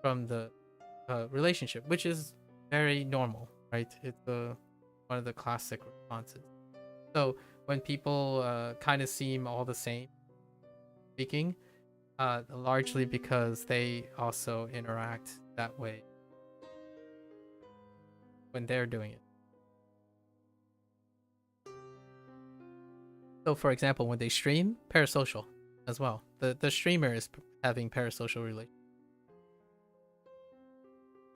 Speaker 1: from the relationship, which is very normal, right? It's one of the classic responses. So when people kind of seem all the same speaking, largely because they also interact that way. when they're doing it. So for example, when they stream, parasocial as well. The streamer is having parasocial relations.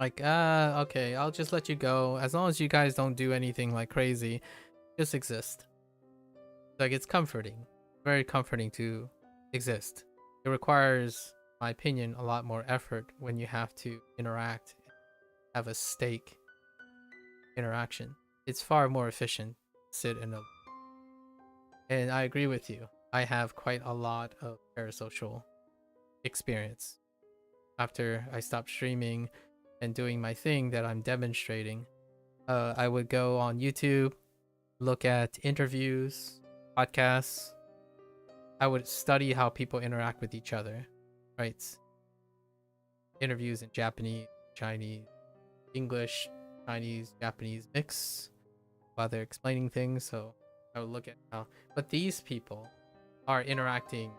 Speaker 1: Like, okay, I'll just let you go. As long as you guys don't do anything like crazy, just exist. Like, it's comforting. Very comforting to exist. It requires, in my opinion, a lot more effort when you have to interact, have a stake interaction. It's far more efficient to sit in a... And I agree with you. I have quite a lot of parasocial experience. After I stopped streaming and doing my thing that I'm demonstrating, I would go on YouTube, look at interviews, podcasts. I would study how people interact with each other, right? Interviews in Japanese, Chinese, English, Chinese, Japanese mix while they're explaining things. So I would look at how, but these people are interacting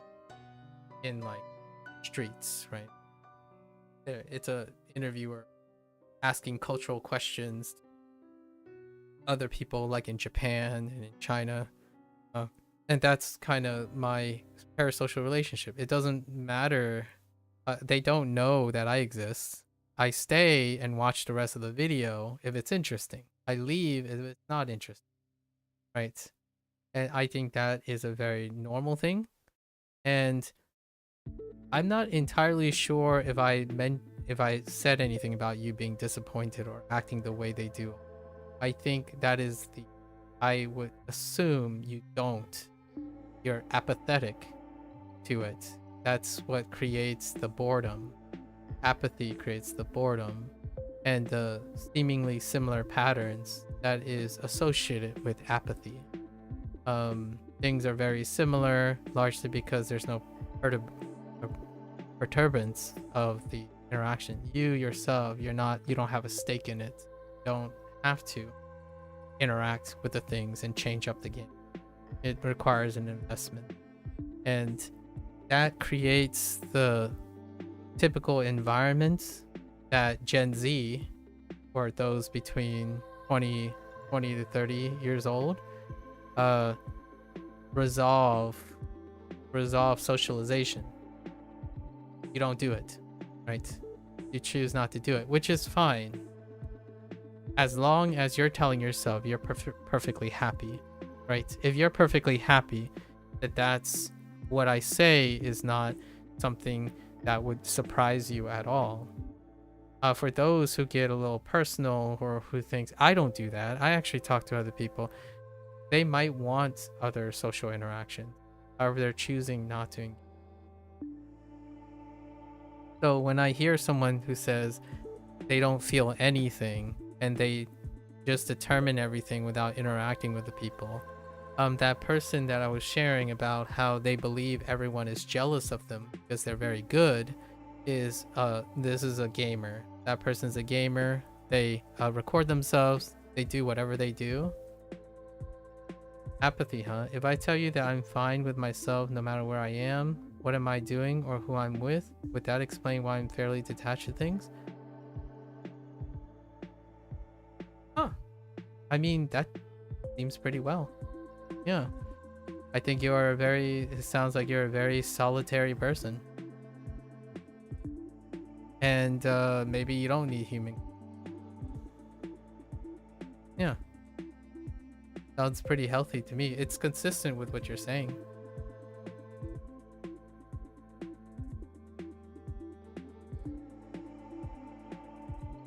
Speaker 1: in like streets, right? It's a interviewer asking cultural questions to other people, like in Japan and in China, and that's kind of my parasocial relationship. It doesn't matter. They don't know that I exist. I stay and watch the rest of the video if it's interesting. I leave if it's not interesting, right? And I think that is a very normal thing. And I'm not entirely sure if I said anything about you being disappointed or acting the way they do. I think that is I would assume you don't. You're apathetic to it. That's what creates the boredom. Apathy creates the boredom and the seemingly similar patterns that is associated with apathy. Things are very similar, largely because there's no perturbance of the interaction. You yourself, you don't have a stake in it. You don't have to interact with the things and change up the game. It requires an investment, and that creates the typical environment that Gen Z, or those between 20 to 30 years old, resolve socialization. You don't do it, right? You choose not to do it, which is fine, as long as you're telling yourself you're perfectly happy, right? If you're perfectly happy, that's what I say is not something that would surprise you at all. For those who get a little personal or who thinks I don't do that, I actually talk to other people. They might want other social interaction, however they're choosing not to. So when I hear someone who says they don't feel anything and they just determine everything without interacting with the people, that person that I was sharing about how they believe everyone is jealous of them because they're very good is this is a gamer. That person's a gamer. They record themselves. They do whatever they do. Apathy, huh? If I tell you that I'm fine with myself no matter where I am, what am I doing, or who I'm with, would that explain why I'm fairly detached to things? Huh. I mean, that seems pretty well. Yeah. I think it sounds like you're a very solitary person. And maybe you don't need human. Yeah. Sounds pretty healthy to me. It's consistent with what you're saying.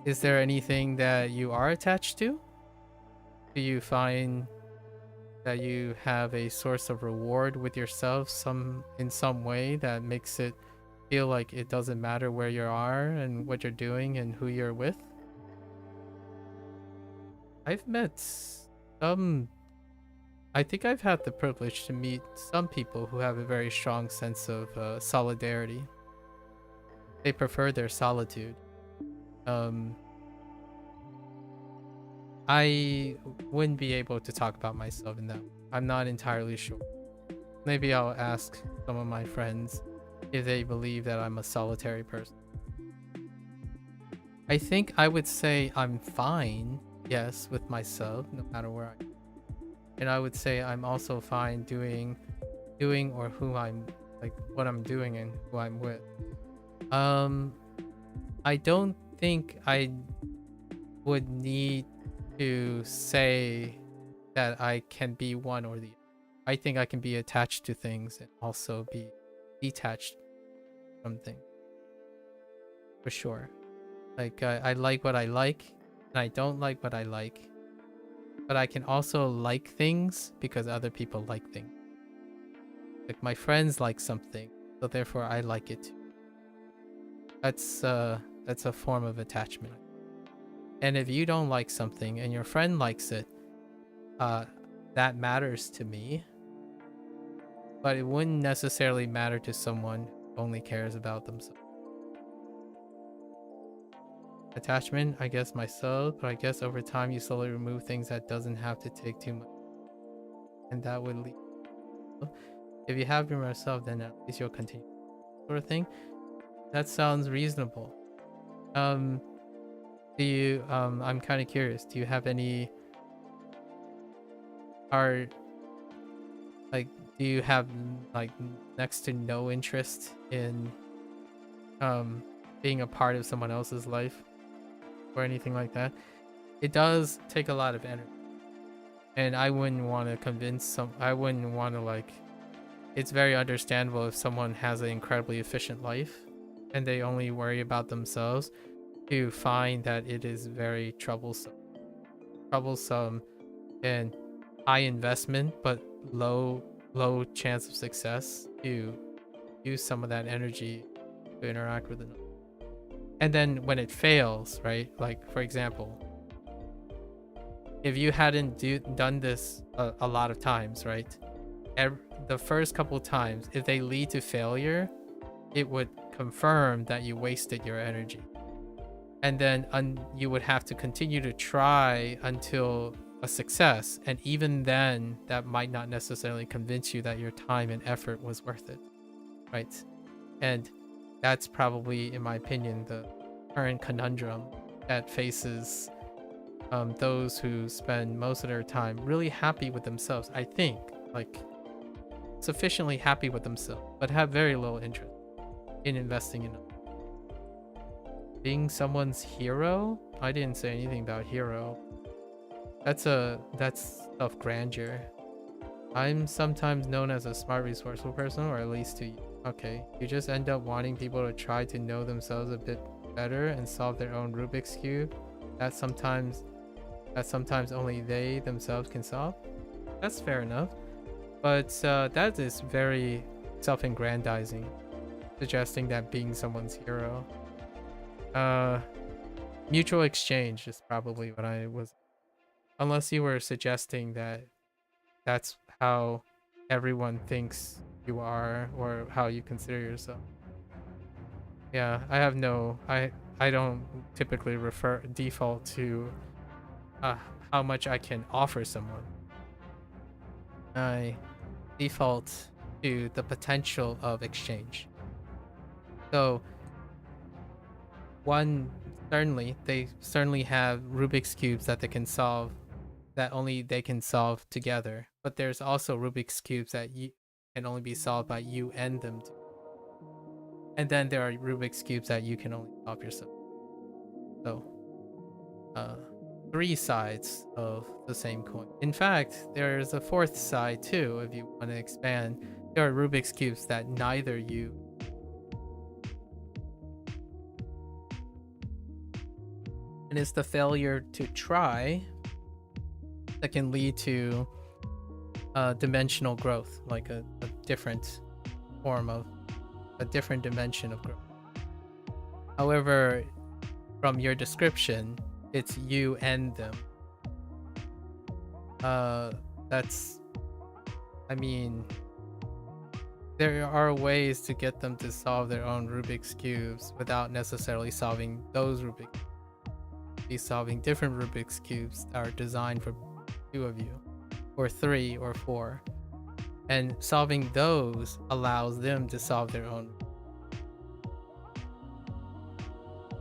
Speaker 1: Is there anything that you are attached to? Do you find that you have a source of reward with yourself in some way that makes it feel like it doesn't matter where you are and what you're doing and who you're with? I've met some... I think I've had the privilege to meet some people who have a very strong sense of solidarity. They prefer their solitude. I wouldn't be able to talk about myself in that. I'm not entirely sure. Maybe I'll ask some of my friends if they believe that I'm a solitary person. I think I would say I'm fine yes, with myself, no matter where I am. And I would say I'm also fine doing or who I'm like what I'm doing and who I'm with. I don't think I would need to say that I can be one or the other. I think I can be attached to things and also be detached from things. For sure. Like I like what I like and I don't like what I like. But I can also like things because other people like things. Like my friends like something, so therefore I like it too. That's a form of attachment. And if you don't like something and your friend likes it, that matters to me. But it wouldn't necessarily matter to someone who only cares about themselves. Attachment, I guess myself, but I guess over time you slowly remove things that doesn't have to take too much. And that would lead. If you have yourself, then at least you'll continue. Sort of thing. That sounds reasonable. Do you I'm kind of curious, do you have any do you have like next to no interest in being a part of someone else's life or anything like that? It does take a lot of energy. And I wouldn't want to I wouldn't want to like, it's very understandable if someone has an incredibly efficient life and they only worry about themselves, to find that it is very troublesome and high investment but low chance of success to use some of that energy to interact with another. And then when it fails, right? Like for example, if you hadn't done this a lot of times, right? The first couple of times, if they lead to failure, it would confirm that you wasted your energy. And then you would have to continue to try until a success. And even then, that might not necessarily convince you that your time and effort was worth it, right? And that's probably, in my opinion, the current conundrum that faces those who spend most of their time really happy with themselves. I think, like, sufficiently happy with themselves, but have very little interest in investing in others. Being someone's hero? I didn't say anything about hero. That's of grandeur. I'm sometimes known as a smart, resourceful person, or at least to you. Okay, you just end up wanting people to try to know themselves a bit better and solve their own Rubik's Cube that sometimes only they themselves can solve. That's fair enough. But that is very self-aggrandizing, suggesting that being someone's hero. Mutual exchange is probably what I was, unless you were suggesting that that's how everyone thinks you are or how you consider yourself. Yeah, I don't typically default to how much I can offer someone. I default to the potential of exchange. So they certainly have Rubik's cubes that they can solve, that only they can solve together. But there's also Rubik's cubes that can only be solved by you and them too. And then there are Rubik's cubes that you can only solve yourself. So, three sides of the same coin. In fact, there's a fourth side too. If you want to expand, there are Rubik's cubes that neither you. And it's the failure to try that can lead to dimensional growth, like a different form of a different dimension of growth. However, from your description, it's you and them. I mean, there are ways to get them to solve their own Rubik's cubes without necessarily solving those Rubik's. Be solving different Rubik's cubes that are designed for two of you, or three, or four, and solving those allows them to solve their own.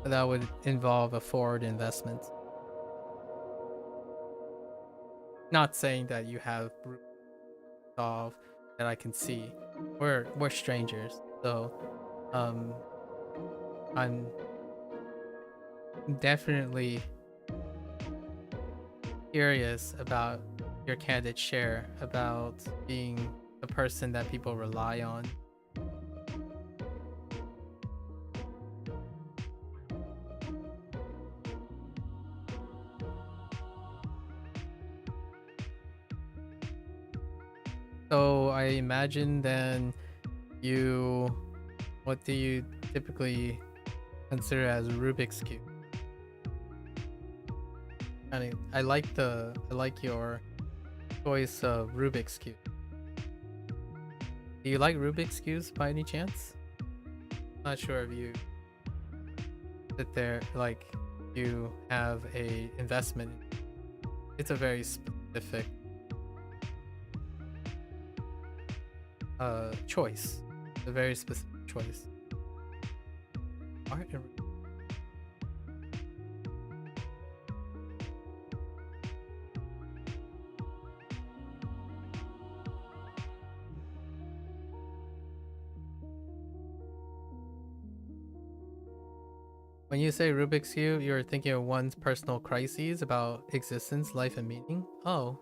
Speaker 1: That would involve a forward investment. Not saying that you have solve that I can see. We're strangers, so um, I'm definitely curious about your candid share about being the person that people rely on. So I imagine then what do you typically consider as Rubik's Cube? I like your choice of Rubik's Cube. Do you like Rubik's Cubes by any chance? Not sure if you sit there like you have a investment. It's a very specific choice. A very specific choice. Art and when you say Rubik's Cube, you're thinking of one's personal crises about existence, life, and meaning? Oh.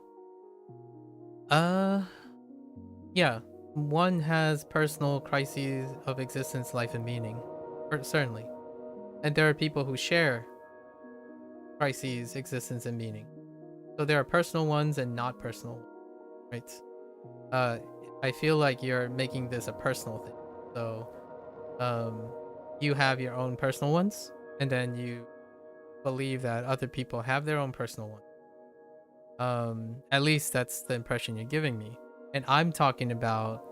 Speaker 1: Yeah. One has personal crises of existence, life, and meaning. Certainly. And there are people who share crises, existence, and meaning. So there are personal ones and not personal ones, right? I feel like you're making this a personal thing. So, you have your own personal ones, and then you believe that other people have their own personal ones. At least that's the impression you're giving me. And I'm talking about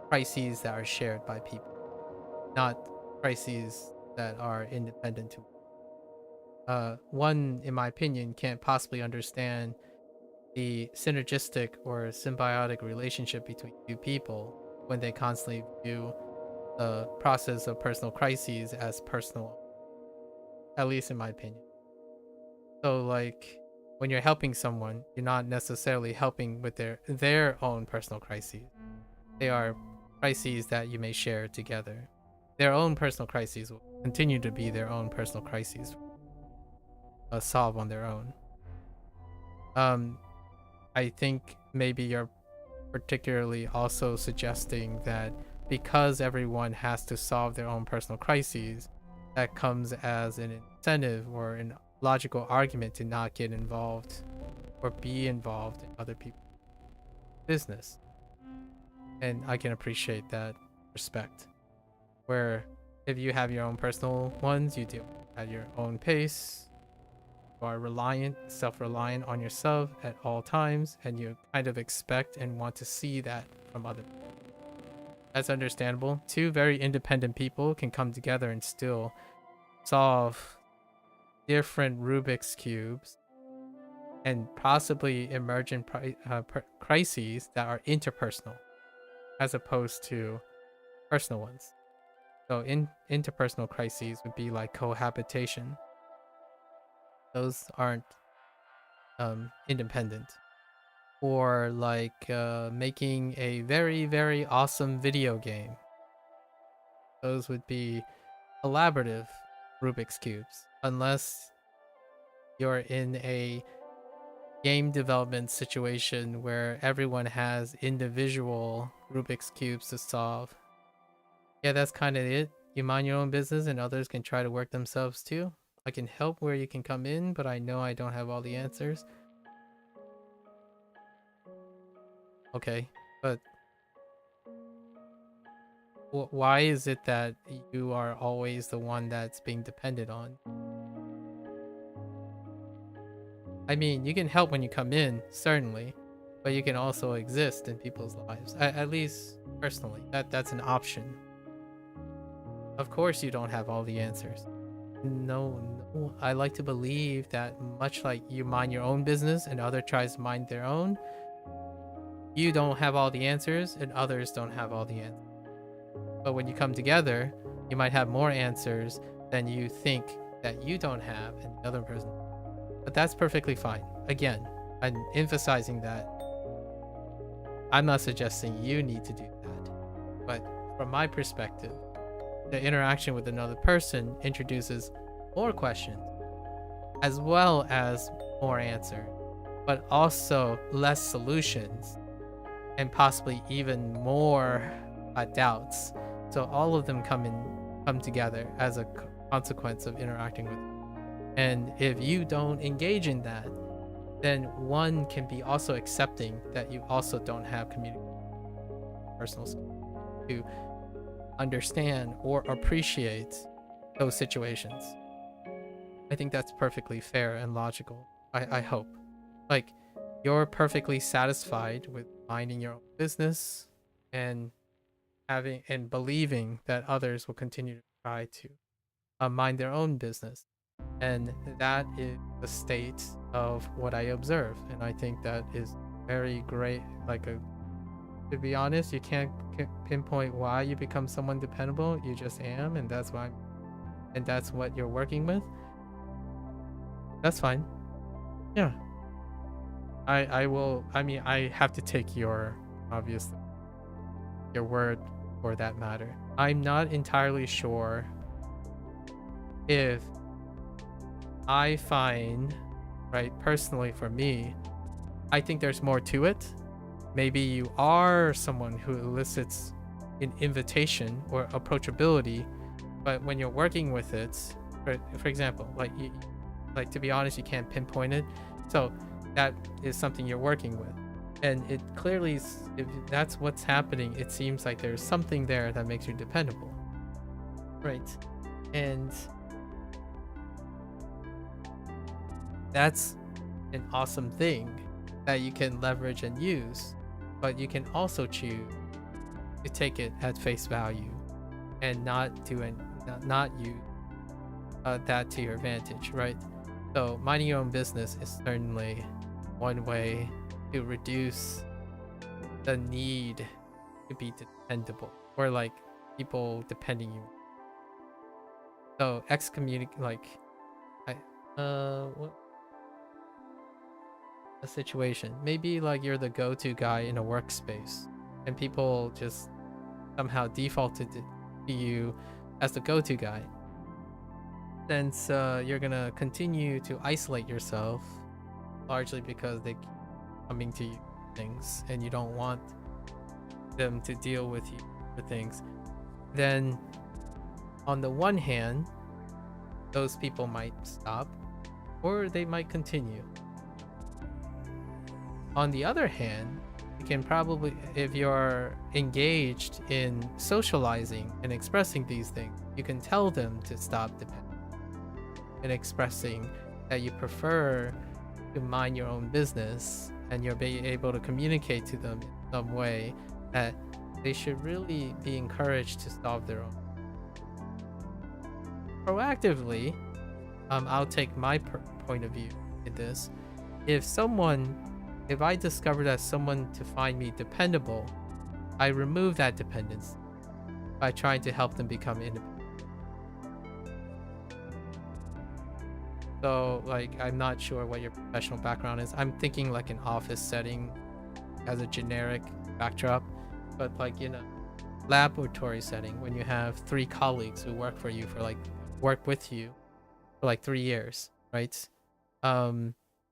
Speaker 1: crises that are shared by people, not crises that are independent to one, in my opinion, can't possibly understand the synergistic or symbiotic relationship between two people when they constantly view the process of personal crises as personal, at least in my opinion. So like when you're helping someone, you're not necessarily helping with their own personal crises. They are crises that you may share together. Their own personal crises will continue to be their own personal crises, solve on their own. I think maybe you're particularly also suggesting that because everyone has to solve their own personal crises, that comes as an incentive or a logical argument to not get involved or be involved in other people's business. And I can appreciate that respect. Where if you have your own personal ones, you do at your own pace. You are self-reliant on yourself at all times, and you kind of expect and want to see that from other people. That's understandable. Two very independent people can come together and still solve different Rubik's Cubes and possibly emerge in crises that are interpersonal as opposed to personal ones. So interpersonal crises would be like cohabitation. Those aren't independent. Or like making a very, very awesome video game. Those would be collaborative Rubik's Cubes. Unless you're in a game development situation where everyone has individual Rubik's Cubes to solve. Yeah, that's kind of it. You mind your own business and others can try to work themselves too. I can help where you can come in, but I know I don't have all the answers. Okay, but why is it that you are always the one that's being depended on? I mean, you can help when you come in, certainly, but you can also exist in people's lives. At least personally, that's an option. Of course you don't have all the answers. No, I like to believe that much like you mind your own business and other tries to mind their own, you don't have all the answers and others don't have all the answers. But when you come together, you might have more answers than you think that you don't have and the other person. But that's perfectly fine. Again, and emphasizing that I'm not suggesting you need to do that, but from my perspective, the interaction with another person introduces more questions as well as more answers, but also less solutions and possibly even more doubts. So all of them come together as a consequence of interacting with it. And if you don't engage in that, then one can be also accepting that you also don't have personal skills to understand or appreciate those situations. I think that's perfectly fair and logical. I hope. Like, you're perfectly satisfied with minding your own business and having and believing that others will continue to try to mind their own business. And that is the state of what I observe. And I think that is very great. To be honest, you can't pinpoint why you become someone dependable. You just am, and that's what you're working with. That's fine. Yeah. I will. I mean, I have to take your word for that matter. I'm not entirely sure if I find, right, personally for me, I think there's more to it. Maybe you are someone who elicits an invitation or approachability, but when you're working with it, for example, to be honest, you can't pinpoint it. So that is something you're working with. And it clearly, if that's what's happening, it seems like there's something there that makes you dependable. Right. And that's an awesome thing that you can leverage and use, but you can also choose to take it at face value and not use that to your advantage, right? So minding your own business is certainly one way to reduce the need to be dependable or like people depending you. So what a situation. Maybe like you're the go-to guy in a workspace and people just somehow defaulted to you as the go-to guy. Since you're gonna continue to isolate yourself largely because they keep coming to you for things and you don't want them to deal with you for things, then on the one hand, those people might stop or they might continue. On the other hand, you can probably, if you're engaged in socializing and expressing these things, you can tell them to stop depending and expressing that you prefer to mind your own business, and you'll be able to communicate to them in some way that they should really be encouraged to solve their own. Proactively, I'll take my point of view in this. If I discover that someone to find me dependable, I remove that dependence by trying to help them become independent. So, like, I'm not sure what your professional background is. I'm thinking like an office setting as a generic backdrop, but like, laboratory setting when you have 3 colleagues who work with you for like 3 years, right?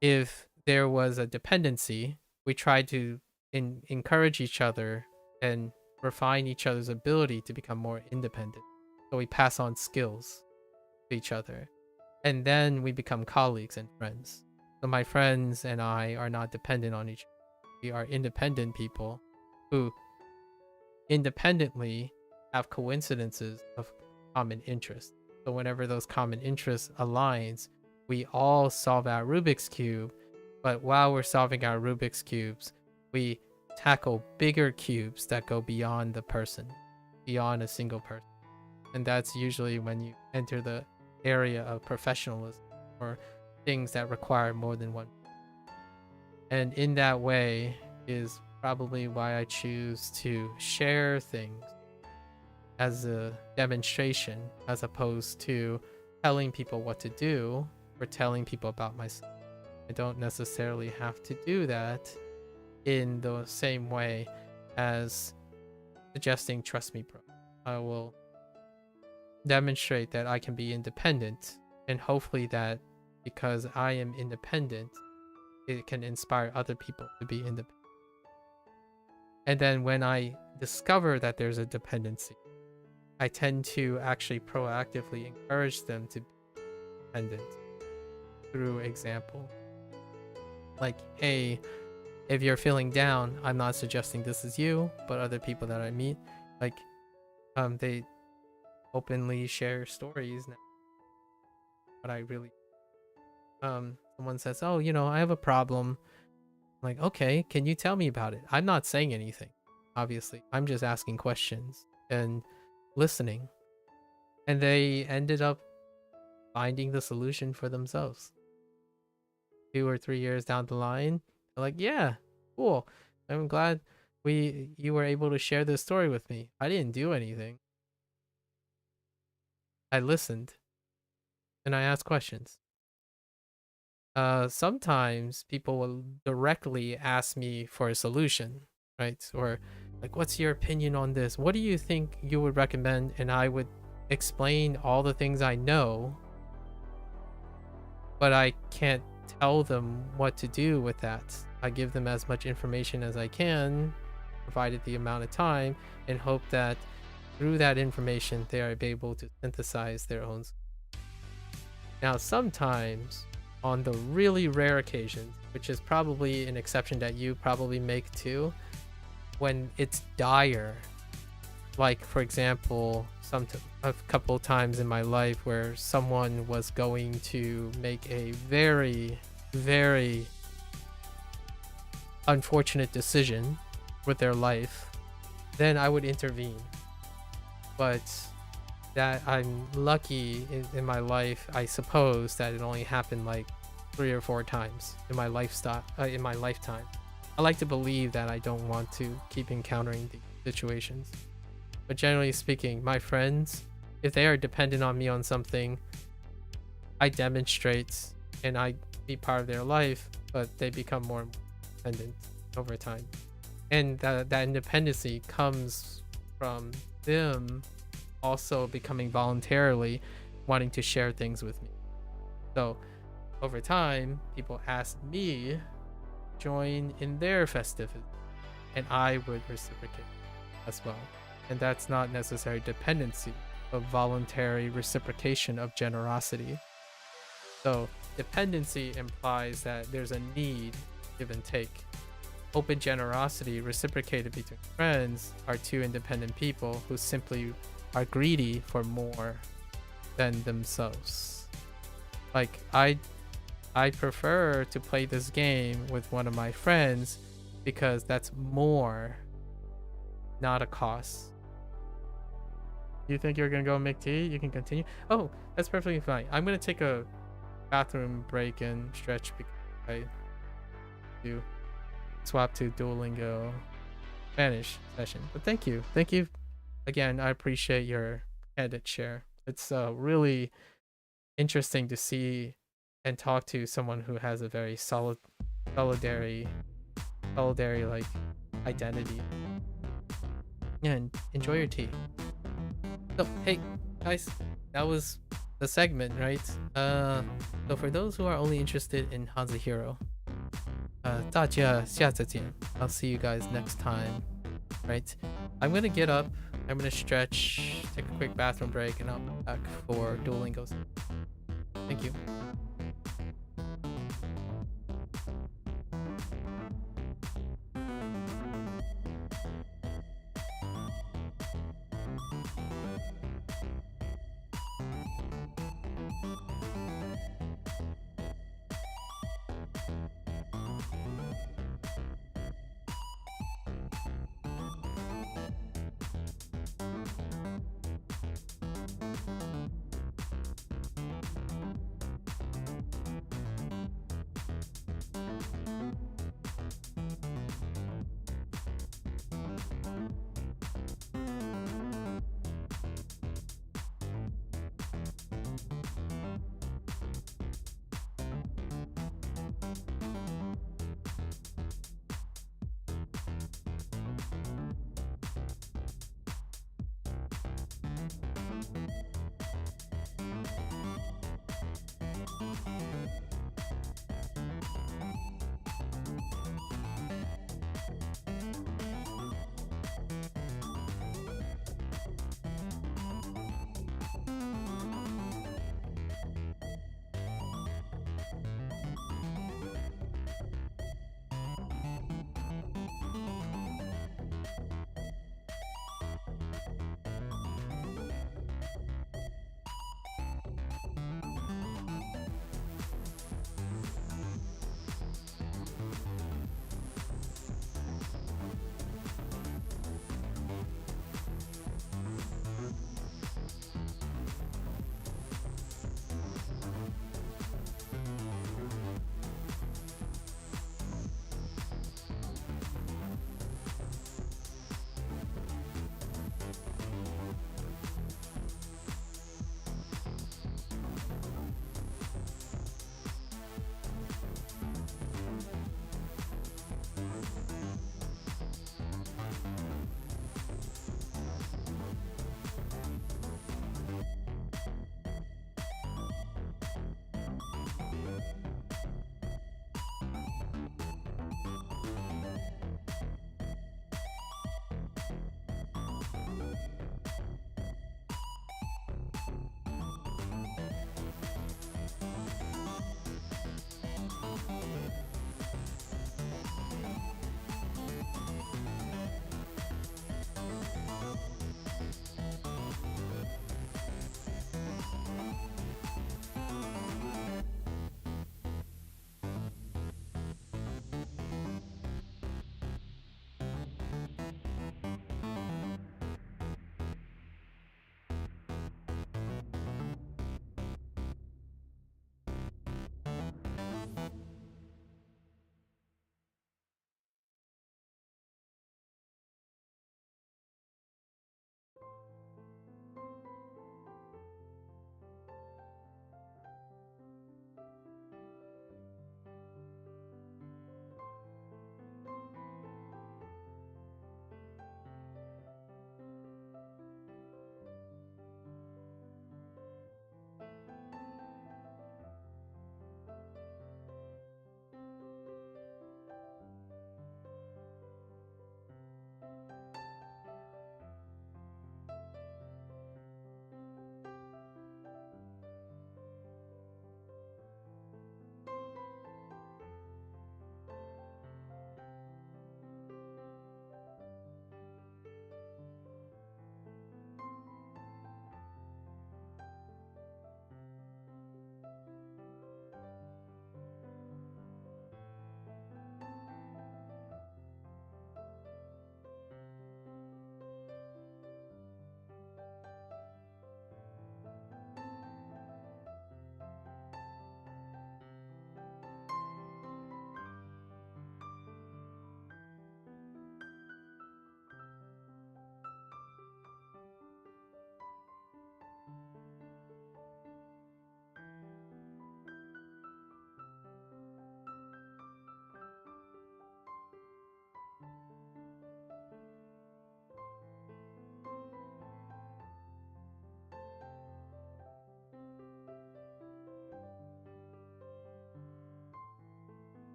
Speaker 1: If there was a dependency, we try to encourage each other and refine each other's ability to become more independent. So we pass on skills to each other. And then we become colleagues and friends. So my friends and I are not dependent on each other. We are independent people who independently have coincidences of common interests. So whenever those common interests aligns, we all solve our Rubik's Cube. But while we're solving our Rubik's Cubes, we tackle bigger cubes that go beyond the person, beyond a single person. And that's usually when you enter the area of professionalism or things that require more than one. And in that way is probably why I choose to share things as a demonstration as opposed to telling people what to do or telling people about myself. I don't necessarily have to do that in the same way as suggesting trust me, bro. I will demonstrate that I can be independent, and hopefully that because I am independent, it can inspire other people to be independent. And then when I discover that there's a dependency, I tend to actually proactively encourage them to be independent through example. Like, hey, if you're feeling down, I'm not suggesting this is you, but other people that I meet, like, they openly share stories now. But I really, someone says, oh, I have a problem. I'm like, okay, can you tell me about it? I'm not saying anything, obviously. I'm just asking questions and listening. And they ended up finding the solution for themselves. 2 or 3 years down the line, they're like, yeah, cool. I'm glad you were able to share this story with me. I didn't do anything. I listened and I asked questions. Sometimes people will directly ask me for a solution, right? Or like, what's your opinion on this? What do you think you would recommend? And I would explain all the things I know, but I can't tell them what to do with that. I give them as much information as I can, provided the amount of time, and hope that through that information, they are able to synthesize their own. Now, sometimes, on the really rare occasions, which is probably an exception that you probably make too, when it's dire, like for example, a couple times in my life where someone was going to make a very, very unfortunate decision with their life, then I would intervene. But that I'm lucky in my life, I suppose that it only happened like 3 or 4 times in my lifetime. I like to believe that I don't want to keep encountering these situations. But generally speaking, my friends, if they are dependent on me on something, I demonstrate and I be part of their life, but they become more independent over time. And that independency comes from them also becoming voluntarily wanting to share things with me. So over time, people ask me to join in their festivity, and I would reciprocate as well. And that's not necessarily dependency, but voluntary reciprocation of generosity. So dependency implies that there's a need, give and take. Open generosity reciprocated between friends are 2 independent people who simply are greedy for more than themselves. Like, I prefer to play this game with one of my friends because that's more, not a cost. You think you're gonna go make tea? You can continue. Oh, that's perfectly fine. I'm gonna take a bathroom break and stretch because I do swap to Duolingo Spanish session. But thank you again. I appreciate your candid share. It's really interesting to see and talk to someone who has a very solidary like identity. Yeah, and enjoy your tea. So hey guys, that was the segment, right? So for those who are only interested in HanziHero, 大家下次见. I'll see you guys next time, right? I'm gonna get up, I'm gonna stretch, take a quick bathroom break, and I'll be back for Duolingo. Thank you.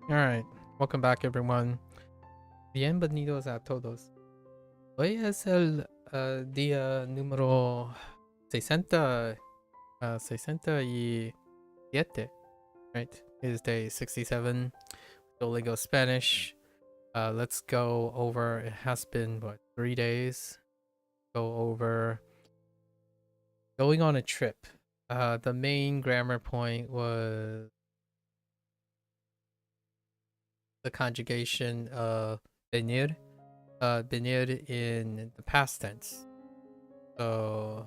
Speaker 1: All right, welcome back, everyone. Bienvenidos a todos. Hoy es el día número 60, 67, right? It is day 67, Duolingo Spanish. Let's go over, it has been, what, 3 days? Go over going on a trip. The main grammar point was the conjugation of venir, venir in the past tense. So,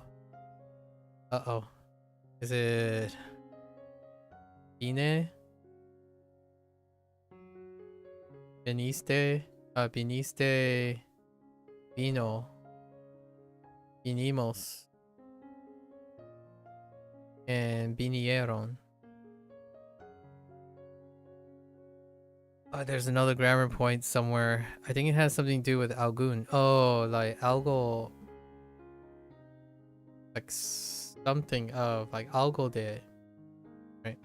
Speaker 1: is it vine, viniste, viniste, vino, vinimos, and vinieron. There's another grammar point somewhere. I think it has something to do with algún. Oh, like algo, like something of like algo de, right?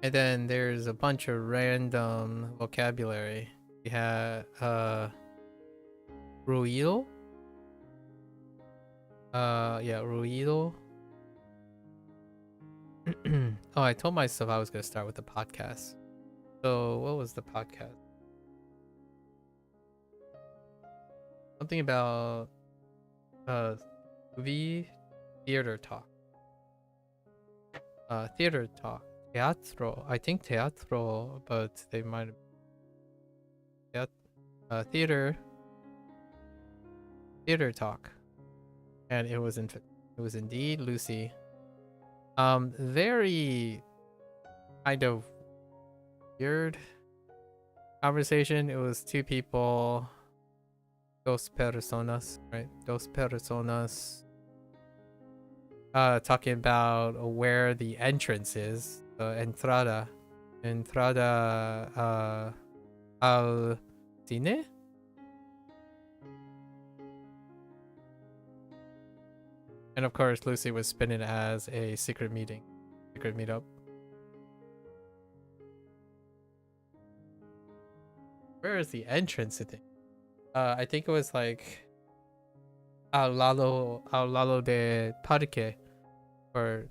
Speaker 1: And then there's a bunch of random vocabulary. We have ruido. Yeah, ruido. Oh, I told myself I was gonna start with the podcast. So what was the podcast? Something about movie theater talk. Theater talk. Teatro. I think teatro, but they might have theater talk. And it was indeed Lucy. Very kind of weird conversation. It was two people, dos personas, right? Dos personas talking about where the entrance is, entrada al cine. And of course, Lucy was spinning as a secret meetup. Where is the entrance? I think it was like al lado de parque, or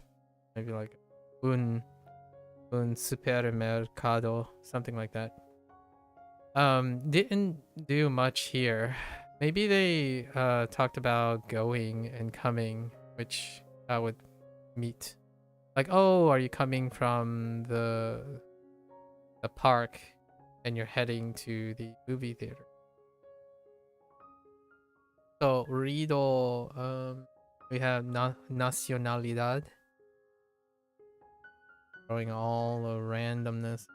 Speaker 1: maybe like un supermercado, something like that. Didn't do much here. Maybe they talked about going and coming, which would meet. Like, oh, are you coming from the park and you're heading to the movie theater? So, Rido, we have nacionalidad. Throwing all the randomness.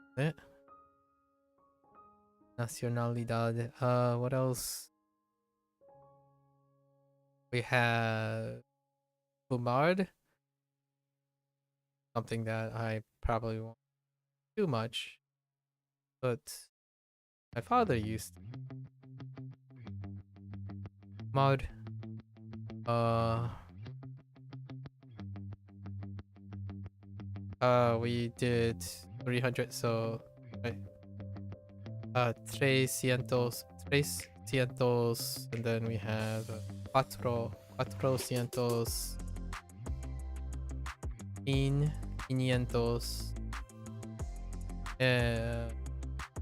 Speaker 1: Nacionalidad. What else? We have Fumard. Something that I probably won't do much, but my father used to. Mod. We did 300, so right. 300, and then we have 400, 500,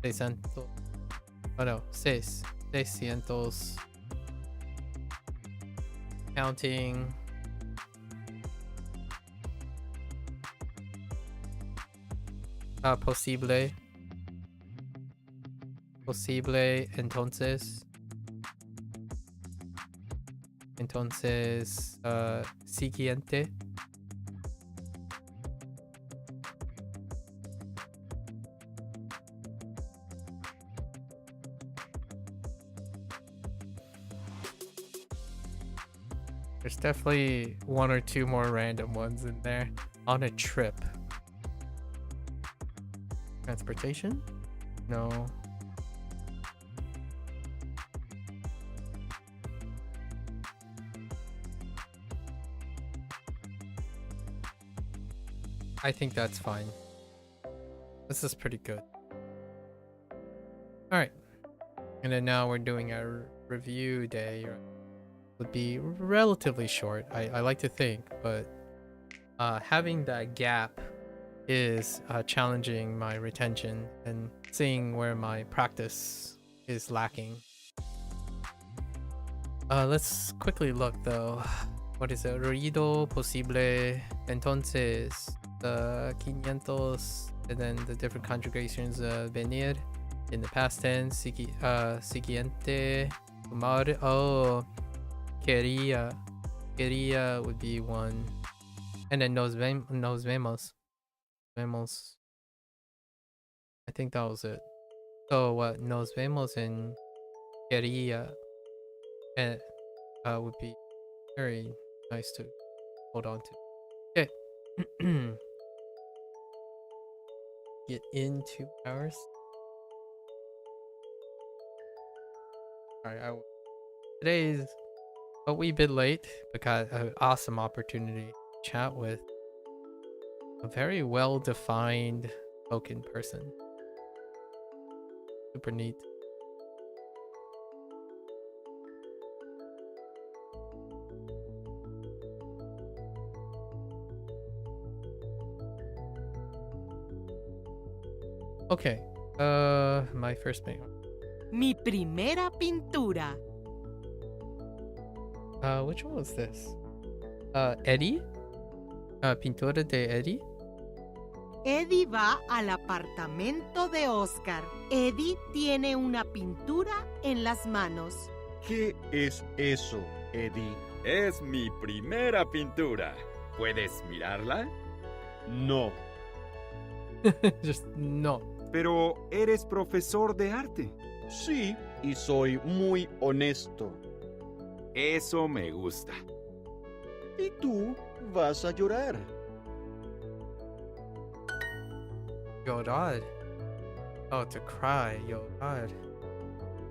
Speaker 1: 600, oh no, 600, counting. Posible, entonces, siguiente. There's definitely one or two more random ones in there. On a trip. Transportation? No. I think that's fine. This is pretty good. Alright. And then now we're doing a review day. It would be relatively short, I like to think, but having that gap is challenging my retention and seeing where my practice is lacking. Let's quickly look though. What is it? Ruido, posible, entonces, 500, and then the different conjugations of venir in the past tense, siguiente, fumar, oh, quería would be one, and then nos vemos. I think that was it. So what nos vemos in quería would be very nice to hold on to. Okay. Get in 2 hours. Alright, today's a wee bit late because an awesome opportunity to chat with a very well-defined spoken person. Super neat. Okay. My first thing.
Speaker 5: Mi primera pintura.
Speaker 1: Which one was this? Eddie? Pintura de Eddie?
Speaker 5: Eddie va al apartamento de Oscar. Eddie tiene una pintura en las manos.
Speaker 6: ¿Qué es eso, Eddie?
Speaker 2: Es mi primera pintura. ¿Puedes mirarla?
Speaker 6: No.
Speaker 1: Just no.
Speaker 4: Pero eres profesor de arte.
Speaker 6: Sí, y soy muy honesto.
Speaker 2: Eso me gusta.
Speaker 6: Y tú vas a llorar.
Speaker 1: Llorar. Oh, to cry. Llorar.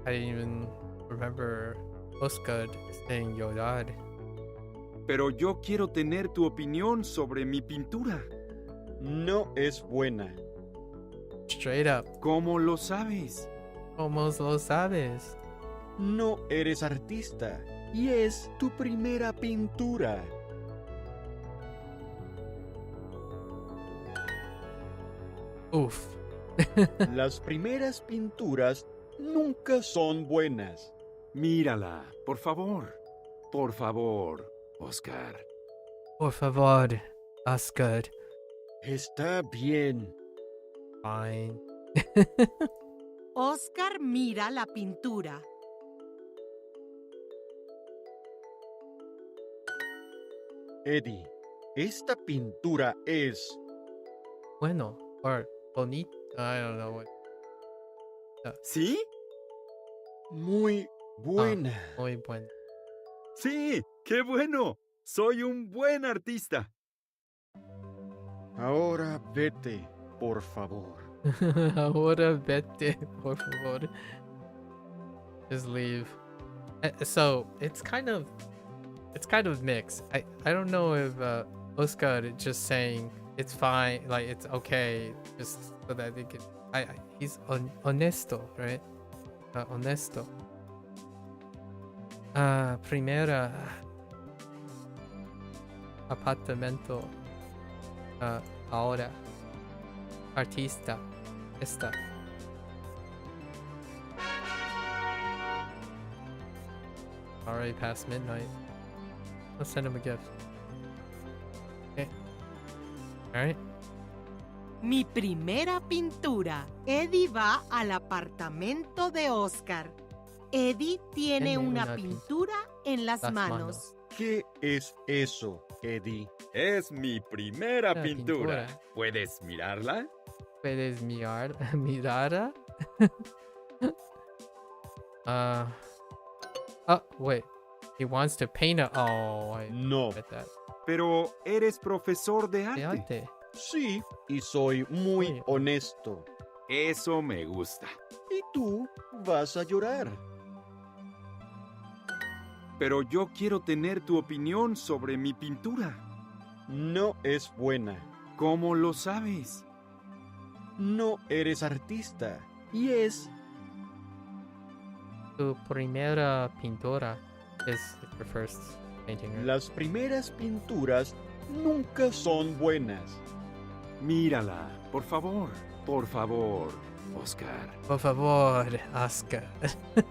Speaker 1: I didn't even remember Oscar saying llorar.
Speaker 4: Pero yo quiero tener tu opinión sobre mi pintura.
Speaker 6: No es buena.
Speaker 1: Straight up.
Speaker 4: ¿Cómo lo sabes?
Speaker 1: ¿Cómo lo sabes?
Speaker 6: No eres artista. Y es tu primera pintura.
Speaker 1: Oof.
Speaker 6: Las primeras pinturas nunca son buenas.
Speaker 4: Mírala, por favor. Por favor, Oscar.
Speaker 1: Por favor, Oscar.
Speaker 6: Está bien.
Speaker 1: Fine.
Speaker 5: Oscar mira la pintura.
Speaker 6: Eddie, esta pintura es...
Speaker 1: Bueno, or bonito. I don't know what.
Speaker 4: ¿Sí?
Speaker 6: muy buena.
Speaker 1: Muy bueno.
Speaker 4: Sí, qué bueno. Soy un buen artista.
Speaker 6: Ahora vete, por favor.
Speaker 1: Ahora vete, por favor. Just leave. So it's kind of mixed. I don't know if Oscar is just saying it's fine, like it's okay, just so that they can. He's honesto, right? Honesto. Primera apartamento. Ahora. Artista. Esta. Already past midnight. Let's send him a gift. Okay. Alright.
Speaker 5: Mi primera pintura. Eddie va al apartamento de Oscar. Eddie tiene una pintura en las manos.
Speaker 6: ¿Qué es eso, Eddie?
Speaker 2: Es mi primera
Speaker 1: La
Speaker 2: pintura.
Speaker 1: pintura.
Speaker 2: ¿Puedes mirarla?
Speaker 1: ¿Puedes mirada? Oh, wait. He wants to paint it. Oh, I
Speaker 6: No.
Speaker 1: read that.
Speaker 4: Pero eres profesor de
Speaker 1: De
Speaker 4: arte.
Speaker 1: arte.
Speaker 6: Sí, y soy muy
Speaker 1: Muy
Speaker 6: honesto.
Speaker 2: Eso me gusta.
Speaker 6: Y tú vas a llorar.
Speaker 4: Pero yo quiero tener tu opinión sobre mi pintura.
Speaker 6: No es buena.
Speaker 4: ¿Cómo lo sabes?
Speaker 6: No eres artista. Y es...
Speaker 1: Tu primera pintura is your first painting, right?
Speaker 6: Las primeras pinturas nunca son buenas.
Speaker 4: Mírala, por favor. Por favor, Oscar.
Speaker 1: Por favor, Oscar.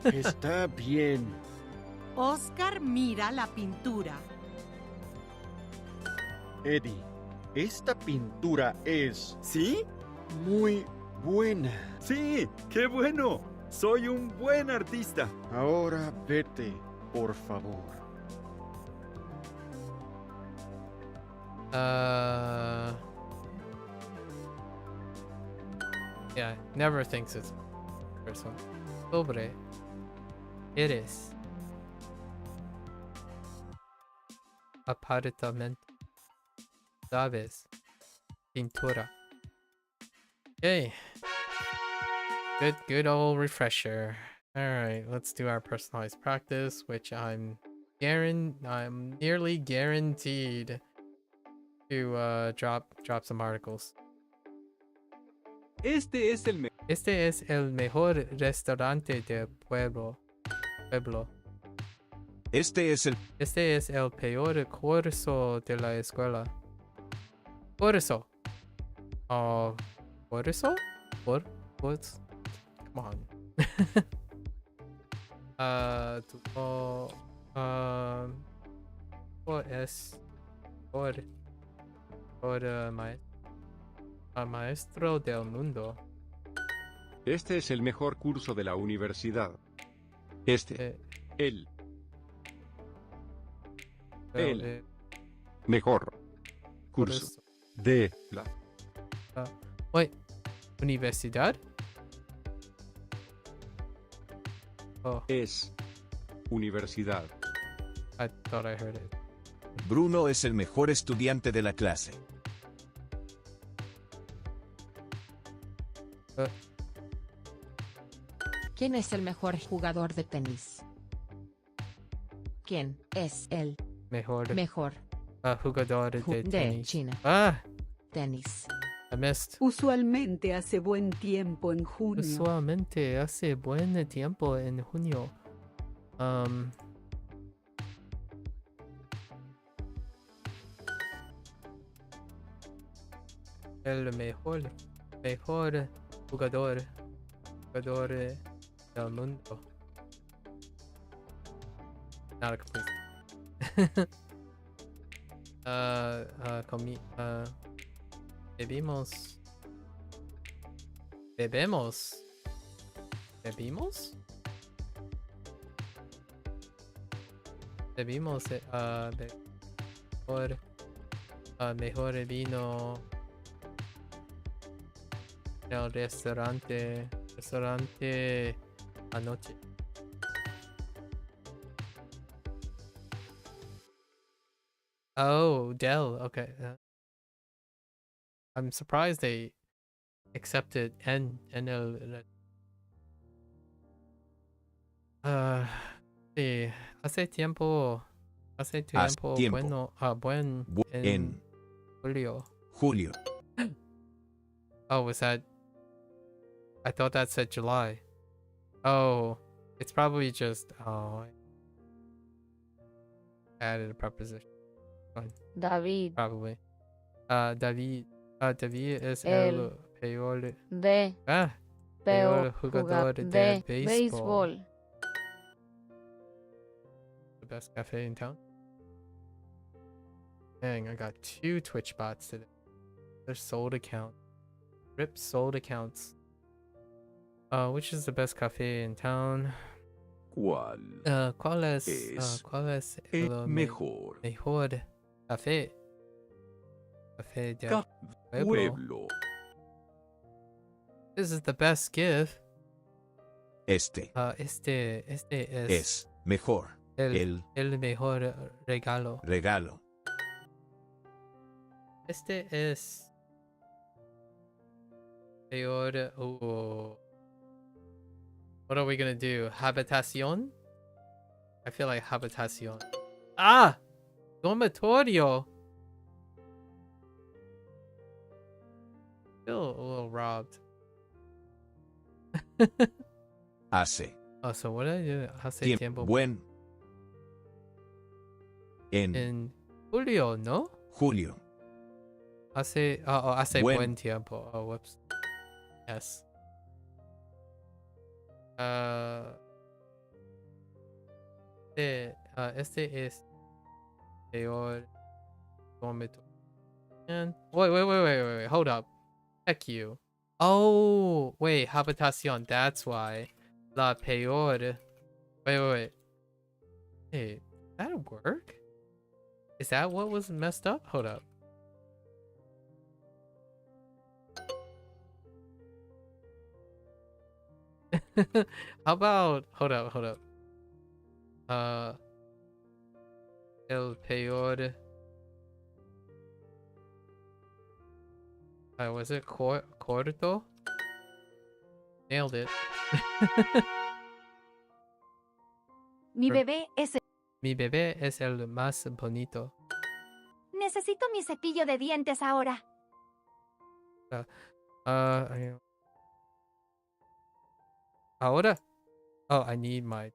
Speaker 6: Está bien.
Speaker 5: Oscar mira la pintura.
Speaker 6: Eddie, esta pintura es
Speaker 4: ¿Sí?
Speaker 6: muy buena.
Speaker 4: Sí, qué bueno. Soy un buen artista.
Speaker 6: Ahora vete, por favor.
Speaker 1: Yeah, never thinks it's first one. Sobre. Eres. Apartamento. Sabes. Pintura. Okay. Good old refresher. Alright, let's do our personalized practice, which I'm nearly guaranteed to drop some articles.
Speaker 7: Este es el
Speaker 1: Este es el mejor restaurante del pueblo.
Speaker 8: Este es el
Speaker 1: Este es el peor curso de la escuela. Curso. ¿Curso? What? Come on. Es maestro del mundo.
Speaker 9: Este es el mejor curso de la universidad. Este. El mejor curso de la
Speaker 1: Wait, universidad? Oh,
Speaker 9: es universidad.
Speaker 1: I thought I heard it.
Speaker 8: Bruno es el mejor estudiante de la clase.
Speaker 10: ¿Quién es el mejor jugador de tenis? ¿Quién es el
Speaker 1: Mejor
Speaker 10: mejor
Speaker 1: jugador de
Speaker 10: de
Speaker 1: tenis.
Speaker 10: China?
Speaker 1: Ah,
Speaker 10: Tenis.
Speaker 1: I missed.
Speaker 11: Usualmente hace buen tiempo en junio.
Speaker 1: Usualmente hace buen tiempo en junio. El mejor jugador del mundo. Not a complete. Bebimos. ¿Bebemos? Bebimos mejor vino en el restaurante anoche. Oh, Dell. Okay. I'm surprised they accepted NL. Sí, hace tiempo bueno, en julio. Oh, was that? I thought that said July. Oh, it's probably just I added a preposition. Fine.
Speaker 12: David.
Speaker 1: Probably. David es el peor jugador de béisbol. The best cafe in town. Dang, I got 2 Twitch bots today. They're sold account. Rip sold accounts. Which is the best cafe in town? ¿Cuál es el
Speaker 4: mejor
Speaker 1: café? Café del pueblo. This is the best gift.
Speaker 8: Este
Speaker 1: es
Speaker 8: mejor.
Speaker 1: El mejor regalo. Este es peor. What are we gonna do? Habitación? I feel like habitación. Ah! Dormitorio! Feel a little robbed.
Speaker 8: Hace
Speaker 1: Oh, so what did I do? Hace tiempo.
Speaker 8: buen.
Speaker 1: En julio, ¿no?
Speaker 8: Julio.
Speaker 1: Hace buen tiempo. Oh, whoops. Yes. Este es peor dormitorio. Wait. Hold up. Heck you. Oh, wait. Habitación. That's why. La peor. Wait. Hey, did that work? Is that what was messed up? Hold up. How about hold up. El peor. Was it corto? Nailed it.
Speaker 12: Mi bebé
Speaker 1: es el más bonito.
Speaker 12: Necesito mi cepillo de dientes ahora.
Speaker 1: Ahora. Oh, I need my...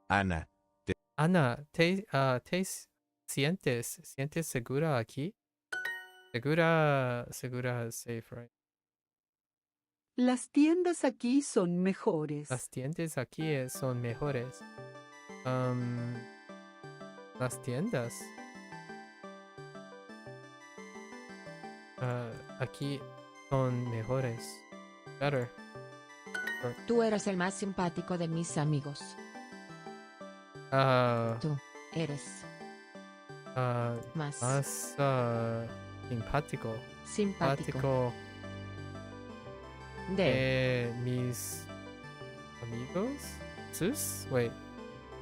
Speaker 8: Ana,
Speaker 1: Ana, ¿te sientes segura aquí? Segura, safe, right?
Speaker 11: Las tiendas aquí son mejores.
Speaker 1: Las tiendas aquí son mejores. Las tiendas. Aquí son mejores. Better.
Speaker 10: Tú eres el más simpático de mis amigos. Tú eres más
Speaker 1: simpático.
Speaker 10: simpático de
Speaker 1: Mis amigos. Wait.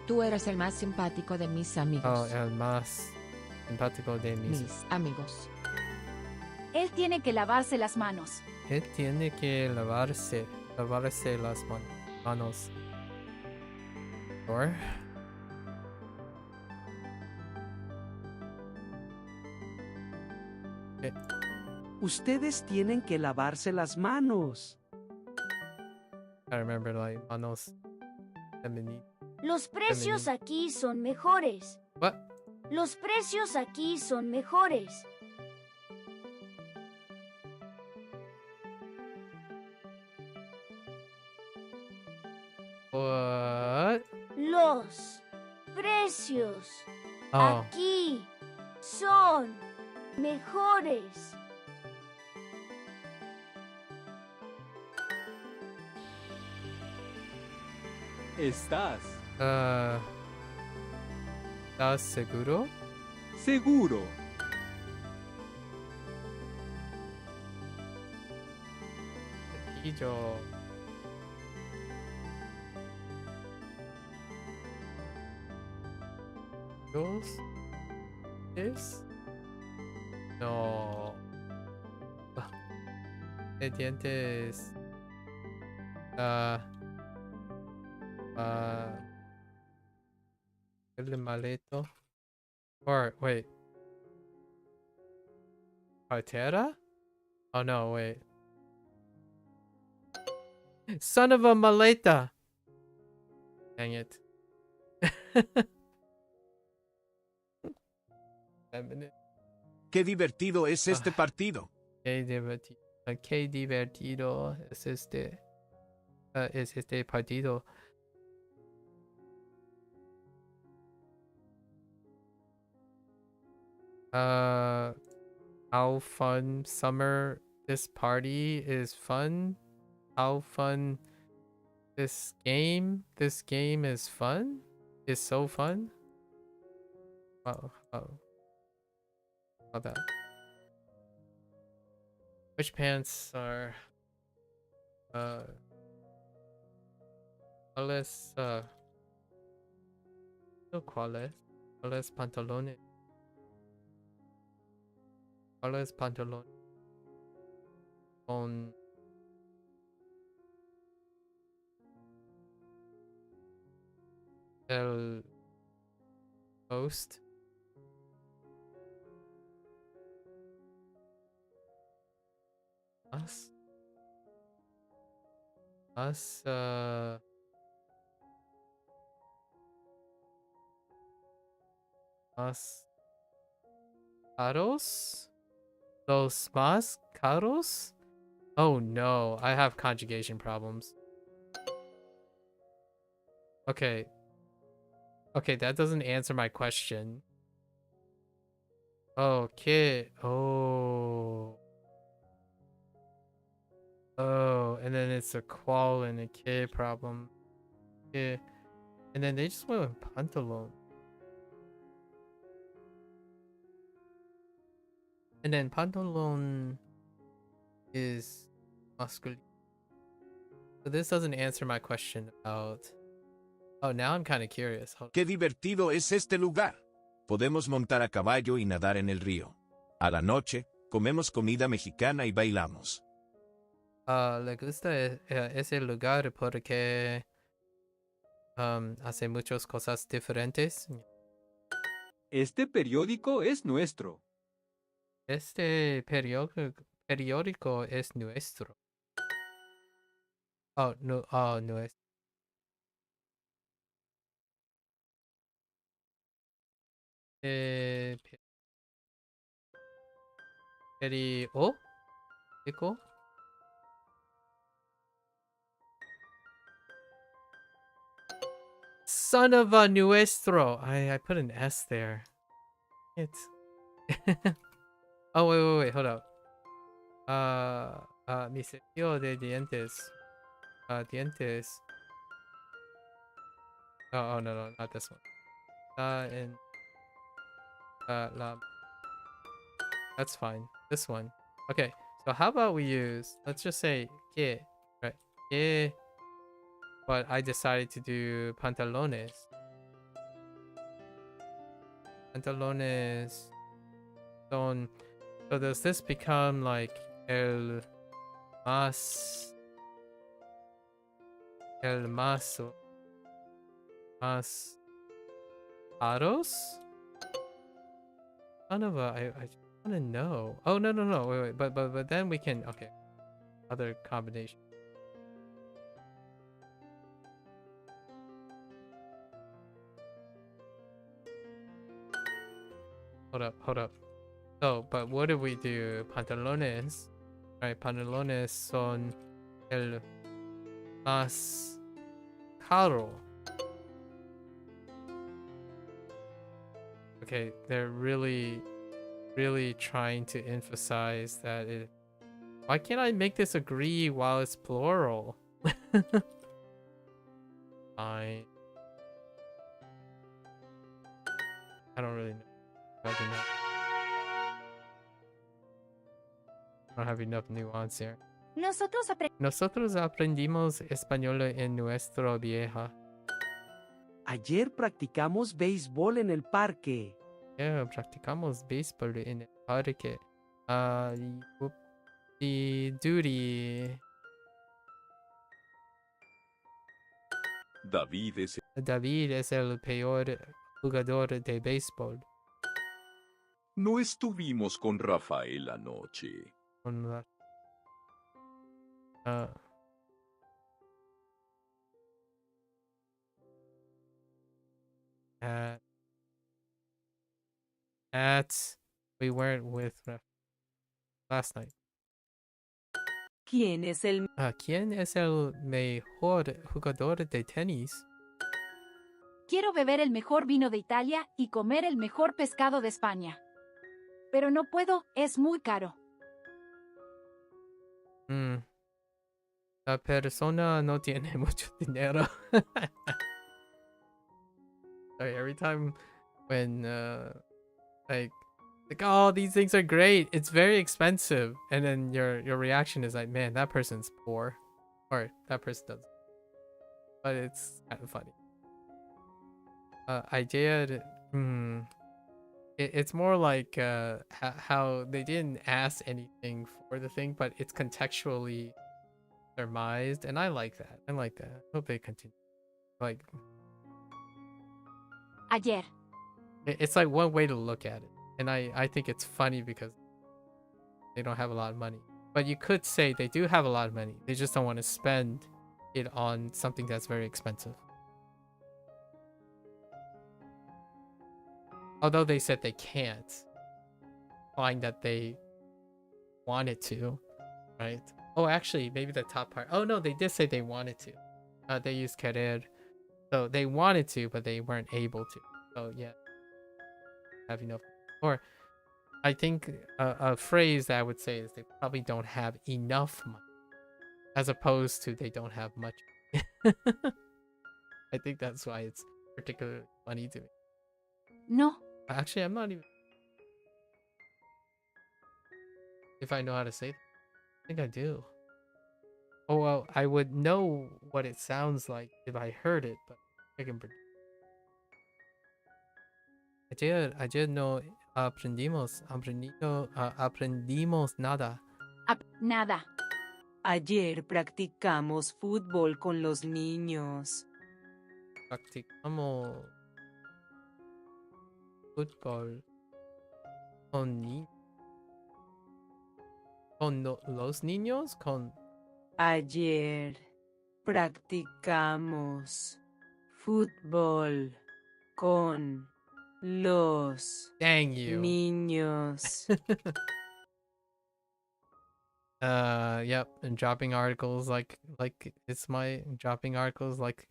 Speaker 10: Tú eres el más simpático de mis
Speaker 1: Oh,
Speaker 10: amigos.
Speaker 1: el más simpático de mis.
Speaker 10: Mis amigos.
Speaker 12: Él tiene que lavarse las manos.
Speaker 1: Él tiene que lavarse las manos. Or
Speaker 6: Ustedes tienen que lavarse las manos.
Speaker 1: I remember like manos feminine.
Speaker 7: Los precios aquí son mejores.
Speaker 1: What?
Speaker 7: Los precios aquí son mejores.
Speaker 1: What?
Speaker 7: Los precios
Speaker 1: Oh.
Speaker 7: aquí son mejores.
Speaker 13: Estás
Speaker 1: ¿Estás seguro?
Speaker 13: seguro.
Speaker 1: Y yo. ¿Dos? ¿Es? No. De dientes. El maleto. Or, wait. Cartera? Oh no, wait. Son of a maleta! Dang it.
Speaker 8: Qué divertido es este partido.
Speaker 1: Qué divertido es este partido. How fun summer this party is fun. How fun this game is fun. Is so fun. Oh. How that. Which pants are ¿cuáles ¿cuáles pantalones? ¿Cuáles pantalones? Con el host. Más caros? Los más caros? Oh no, I have conjugation problems. Okay, that doesn't answer my question. Okay. Oh, and then it's a qual and a K problem. Yeah. And then they just went with pantalon. And then pantalon is masculine. So this doesn't answer my question about... Oh, now I'm kind of curious.
Speaker 8: Qué divertido es este lugar. Podemos montar a caballo y nadar en el río. A la noche, comemos comida mexicana y bailamos.
Speaker 1: Le gusta ese lugar porque hace muchas cosas diferentes.
Speaker 13: Este periódico es nuestro.
Speaker 1: Este periódico es nuestro. Oh, no. Oh, no. Eh, oh, echo. Son of a nuestro. I put an S there. It's. Oh, wait. Hold up. Mi cepillo de dientes. Dientes. Oh, no, not this one. And la. That's fine. This one. Okay. So how about we use? Let's just say que, right? Que. But I decided to do pantalones. Pantalones son. So does this become like el más más caros? Son of a, I just want to know. Oh, no. Wait. But then we can, okay. Other combination. Hold up. So, but what do we do? Pantalones. Right, pantalones son el más caro. Okay, they're really trying to emphasize that it. Why can't I make this agree while it's plural? Fine. I don't really know. I don't have enough nuance here. Nosotros aprendimos español en nuestra vieja.
Speaker 14: Ayer practicamos béisbol en el parque.
Speaker 1: Yeah, practicamos béisbol en el parque. The duty. David es el peor jugador de béisbol.
Speaker 15: No estuvimos con Rafael anoche. We weren't with last night.
Speaker 11: ¿Quién es el
Speaker 1: mejor jugador de tenis?
Speaker 12: Quiero beber el mejor vino de Italia y comer el mejor pescado de España. Pero no puedo, es muy caro.
Speaker 1: La persona no tiene mucho dinero. Sorry, every time when like oh, these things are great, it's very expensive, and then your reaction is like, man, that person's poor, or that person doesn't. But it's kind of funny. I did. It's more like how they didn't ask anything for the thing, but it's contextually surmised, and I like that. I hope they continue. Like,
Speaker 12: ayer.
Speaker 1: It's like one way to look at it, and I think it's funny because they don't have a lot of money. But you could say they do have a lot of money. They just don't want to spend it on something that's very expensive. Although they said they can't, implying that they wanted to, right? Oh, actually, maybe the top part. Oh no, they did say they wanted to. They used querer, so they wanted to, but they weren't able to. So yeah, have enough. Or I think a phrase that I would say is they probably don't have enough money, as opposed to they don't have much. I think that's why it's particularly funny to me.
Speaker 12: No.
Speaker 1: Actually, I'm not even. If I know how to say that. I think I do. Oh, well, I would know what it sounds like if I heard it, but I can. Ayer no aprendimos nada.
Speaker 12: Nada.
Speaker 11: Ayer practicamos fútbol con los niños.
Speaker 1: Practicamos fútbol con los niños con
Speaker 11: ayer Practicamos fútbol con los
Speaker 1: Dang you.
Speaker 11: niños.
Speaker 1: Yep, and dropping articles like it's my dropping articles like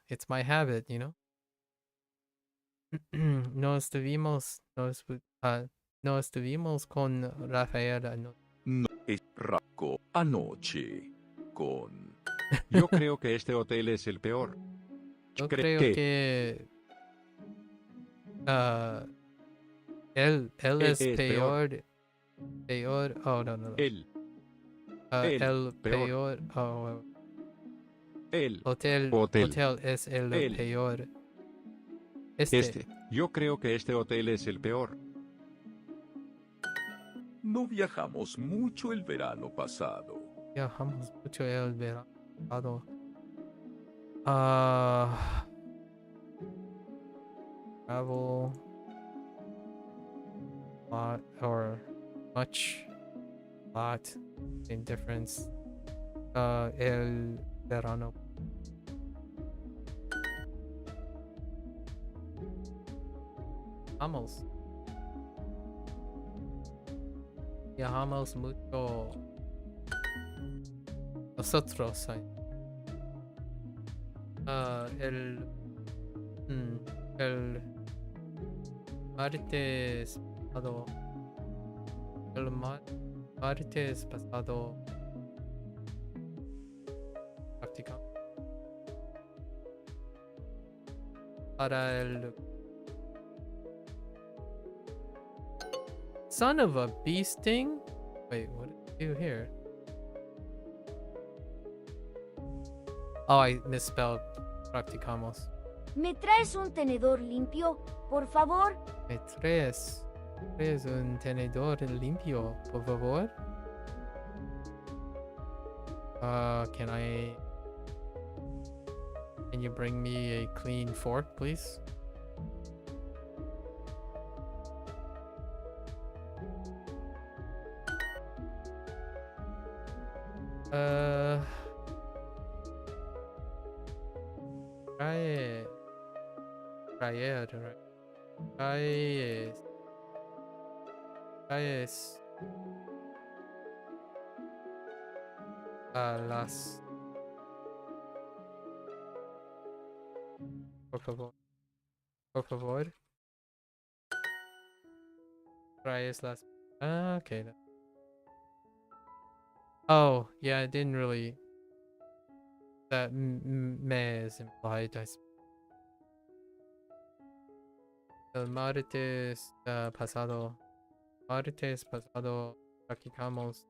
Speaker 1: it's my habit, you know. No estuvimos con Rafael
Speaker 16: No es raco anoche con.
Speaker 9: Yo creo que este hotel es el peor.
Speaker 1: Yo creo que él es peor. Oh, no.
Speaker 9: El
Speaker 1: peor. Oh.
Speaker 9: El
Speaker 1: hotel es el peor.
Speaker 9: Yo creo que este hotel es el peor.
Speaker 16: No viajamos mucho el verano pasado.
Speaker 1: Viajamos mucho el verano pasado. Travel lot or much lot in difference. El verano. Viajamos mucho nosotros. El martes pasado. El martes pasado practicamos para el son of a bee sting. Wait, what did I do here? Oh, I misspelled practicamos.
Speaker 7: ¿Me traes un tenedor limpio, por favor?
Speaker 1: Me traes un tenedor limpio, por favor. Can you bring me a clean fork, please? Traes las por favor traes las okay. Oh yeah, I didn't really that me is implied. El martes pasado practicamos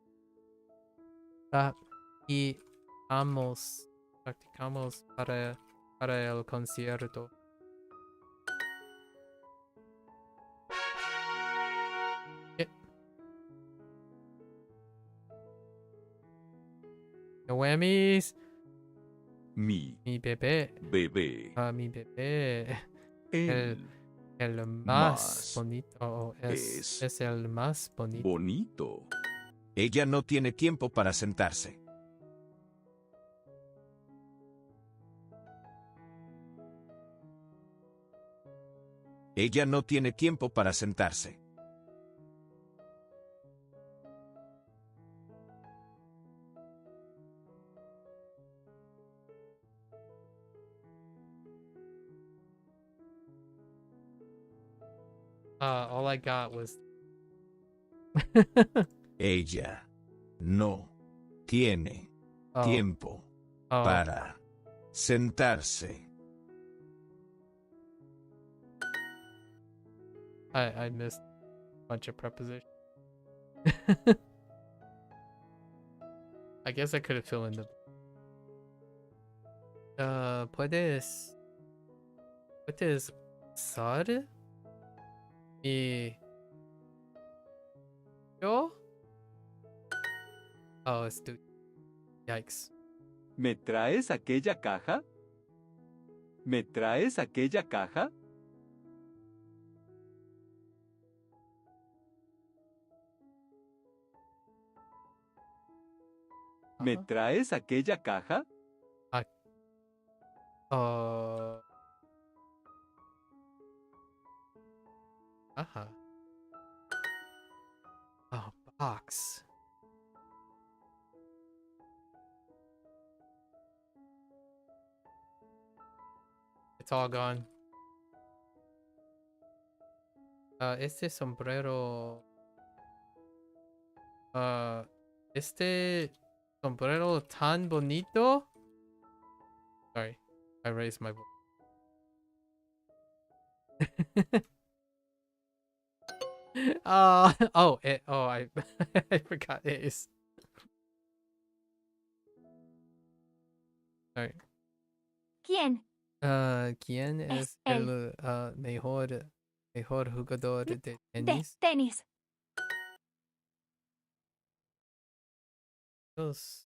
Speaker 1: para el concierto. Noemis.
Speaker 16: Mi
Speaker 1: bebé. Mi bebé. El más bonito es el más bonito.
Speaker 16: Bonito.
Speaker 8: Ella no tiene tiempo para sentarse. Ella no tiene tiempo para sentarse.
Speaker 1: All I got was
Speaker 8: Ella no tiene tiempo para sentarse.
Speaker 1: I missed a bunch of prepositions. I guess I could have filled in the puedes usar yo? Oh, it's dude. Yikes.
Speaker 13: ¿Me traes aquella caja? ¿Me traes aquella caja? ¿Me traes aquella caja?
Speaker 1: Uh. Oh, box. It's all gone. Este sombrero. Este sombrero tan bonito. Sorry, I raised my voice. I I forgot it is. Sorry.
Speaker 12: ¿Quién?
Speaker 1: ¿Quién es el mejor jugador de tenis?
Speaker 12: Tenis.
Speaker 1: Los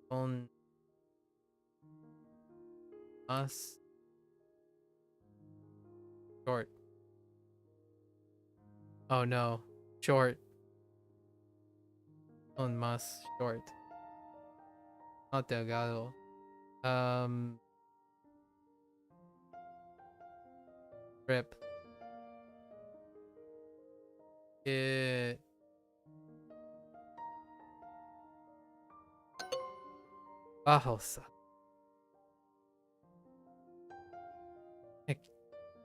Speaker 1: son más short. Oh no, short. Son más short. Not delgado. Rip. Bajos.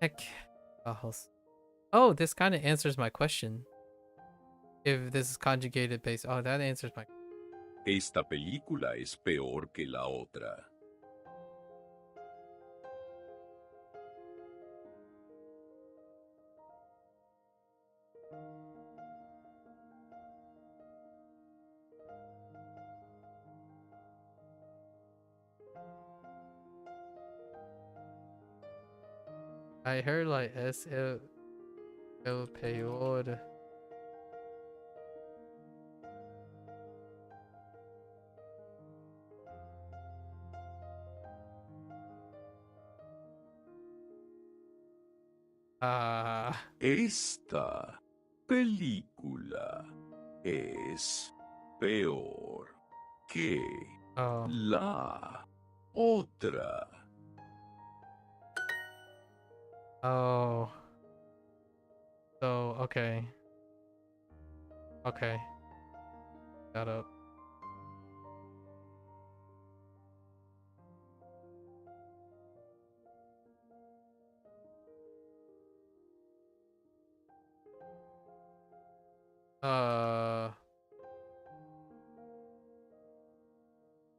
Speaker 1: Heck. Bajos. Oh, this kind of answers my question. If this is conjugated based. Oh, that answers my.
Speaker 16: Esta película es peor que la otra.
Speaker 1: I heard like es el peor.
Speaker 16: Esta película es peor que la otra.
Speaker 1: Oh. So, okay. Okay. Got up.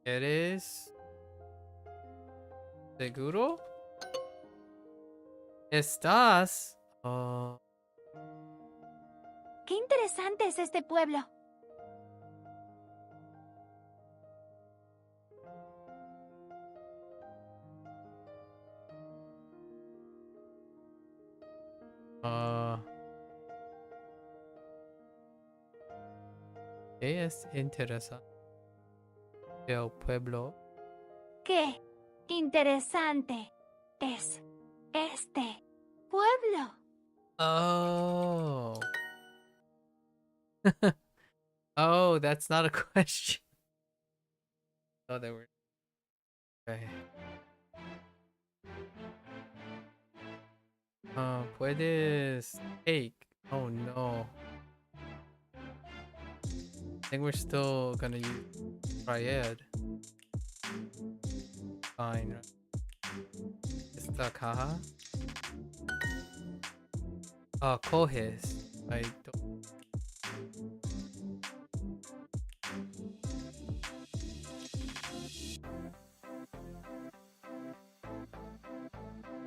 Speaker 1: ¿Eres seguro? ¿Estás?
Speaker 12: Qué interesante es este pueblo.
Speaker 1: ¿Qué es interesante del pueblo?
Speaker 12: Qué interesante es este pueblo.
Speaker 1: Oh. Oh, that's not a question. Oh, they were. Okay. Puedes take. Oh no. I think we're still gonna use triad. Fine. Esta caja. Coges. I don't.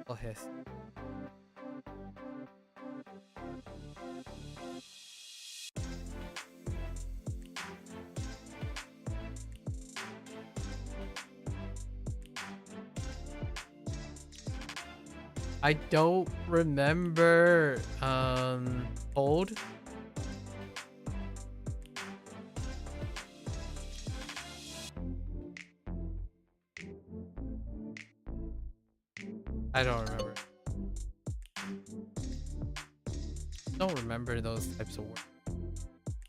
Speaker 1: Coges. I don't remember hold. I don't remember. Don't remember those types of words.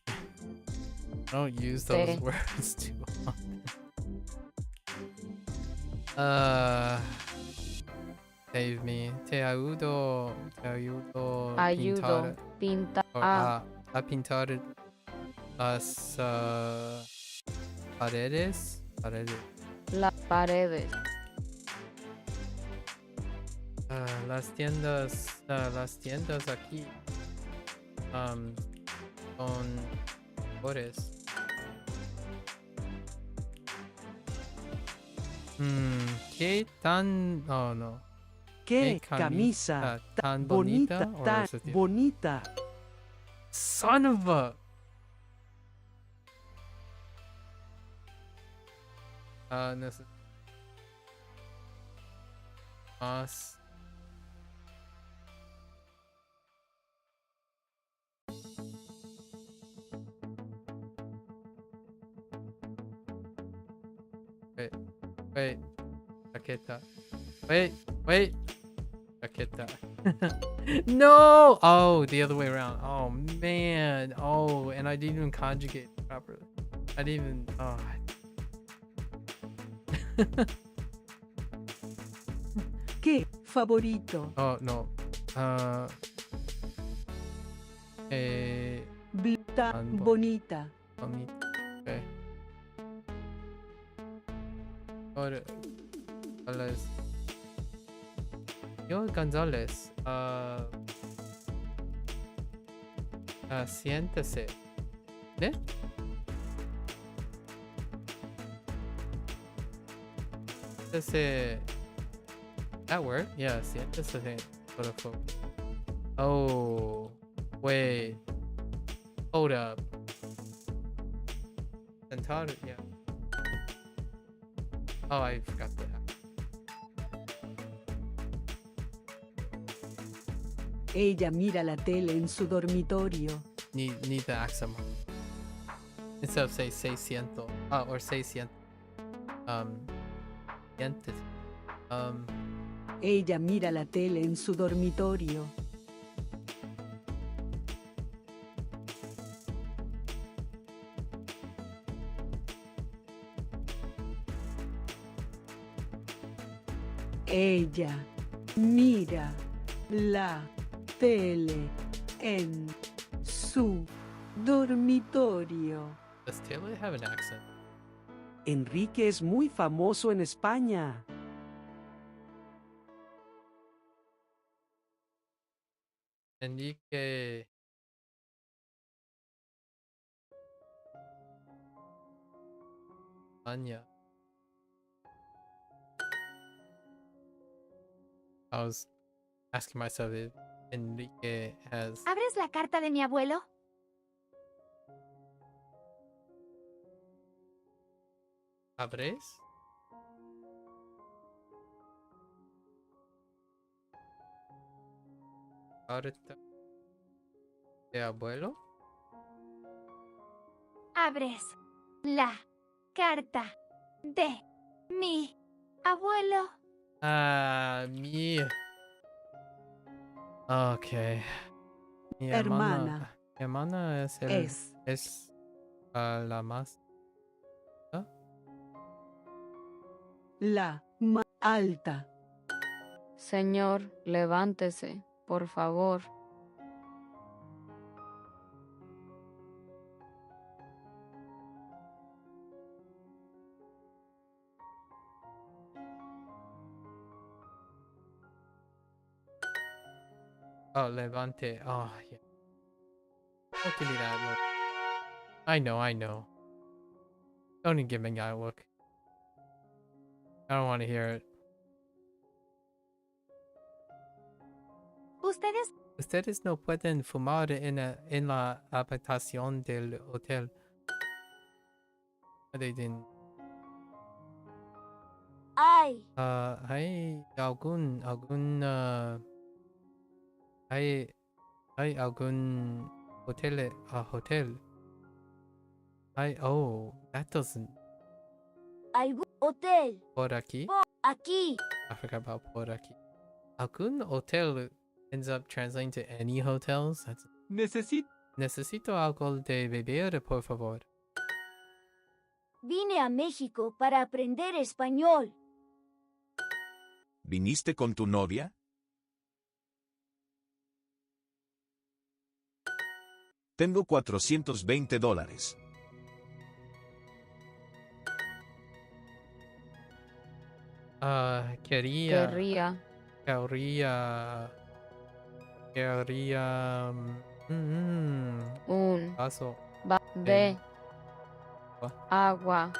Speaker 1: I don't use those words too often. Save me. Te ayudo
Speaker 17: Ayudo.
Speaker 1: a pintar las paredes.
Speaker 17: Las paredes.
Speaker 1: Las tiendas aquí son mejores. ¿Qué tan... Oh, no.
Speaker 14: ¿Qué camisa tan bonita, tan bonita?
Speaker 1: Son of a... Más. Wait. Chaqueta. Wait. Chaqueta. No! Oh, the other way around. Oh, man. Oh, and I didn't even conjugate properly. I didn't even... Oh.
Speaker 14: ¿Qué favorito?
Speaker 1: Oh, no.
Speaker 14: Tan bonita.
Speaker 1: Okay. González. Siéntese. ¿Eh? Siéntese. That word? Yeah, siéntese. Oh, wait. Hold up. Sentado, yeah. Oh, I forgot that.
Speaker 14: Ella mira la tele en su dormitorio.
Speaker 1: Need the accent. Instead of say 600. Or 600. Dientes.
Speaker 14: Ella mira la tele en su dormitorio. Ella mira la tele en su dormitorio.
Speaker 1: Does Taylor have an accent?
Speaker 14: Enrique es muy famoso en España.
Speaker 1: Enrique. España. I was asking myself if Enrique has...
Speaker 12: ¿Abres la carta de mi abuelo?
Speaker 1: ¿Abres? ¿Carta de abuelo?
Speaker 12: Abres la carta de mi abuelo.
Speaker 1: Mi... Okay. Mi
Speaker 14: hermana.
Speaker 1: Mi hermana es la más...
Speaker 14: La más alta.
Speaker 17: Señor, levántese, por favor.
Speaker 1: Oh, levante. Oh, yeah. Don't give me that look. I know. Don't even give me that look. I don't want to hear it. Ustedes no pueden fumar en la habitación del hotel. They didn't.
Speaker 7: Hay
Speaker 1: hay algún hotel. Oh, that doesn't.
Speaker 7: algún hotel.
Speaker 1: Por aquí?
Speaker 7: Aquí.
Speaker 1: I forgot about por aquí. Algún hotel ends up translating to any hotels. That's... Necesito algo de beber, por favor.
Speaker 7: Vine a México para aprender español.
Speaker 8: ¿Viniste con tu novia? Tengo $420.
Speaker 1: Quería.
Speaker 17: Querría.
Speaker 1: Quería.
Speaker 17: Un.
Speaker 1: Vaso.
Speaker 17: De. Agua.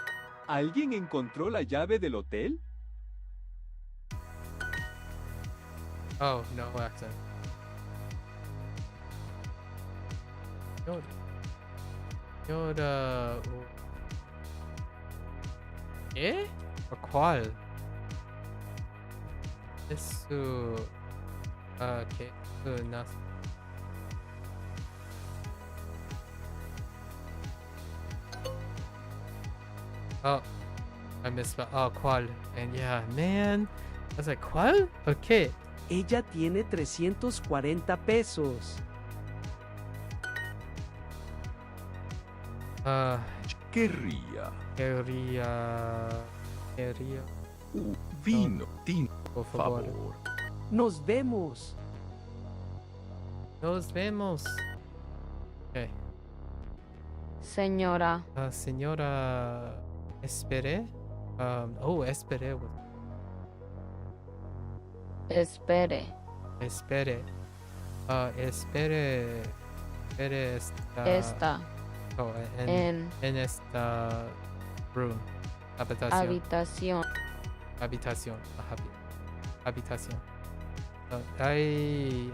Speaker 13: ¿Alguien encontró la llave del hotel?
Speaker 1: Oh, no accent. Yoda. ¿Qué? ¿O cuál? Es su. ¿Qué? Su Oh, I misspelled. Oh, ¿cuál? And yeah, man. I was like, ¿cuál? Okay.
Speaker 14: Ella tiene 340 pesos.
Speaker 16: Querría. Vino,
Speaker 1: por favor.
Speaker 14: Nos vemos.
Speaker 1: Nos vemos. Okay.
Speaker 17: Señora.
Speaker 1: Señora, espere. Espere.
Speaker 17: Espere.
Speaker 1: Espere. Espere
Speaker 17: Esta.
Speaker 1: Oh,
Speaker 17: en
Speaker 1: esta room.
Speaker 17: Habitación.
Speaker 1: Habitación. Habitación. Hay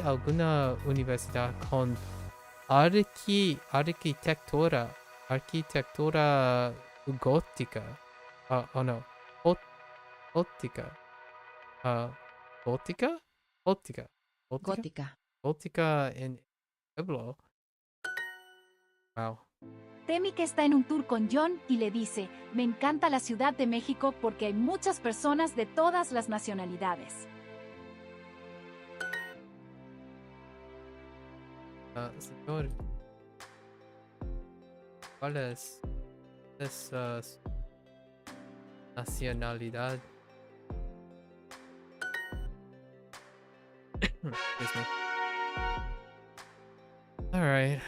Speaker 1: alguna universidad con arquitectura gótica? No. Gótica. Gótica en Pueblo. Wow.
Speaker 12: Temi que está en un tour con John y le dice, me encanta la Ciudad de México porque hay muchas personas de todas las nacionalidades.
Speaker 1: Señor, ¿cuál es esa nacionalidad? Excuse me. All right.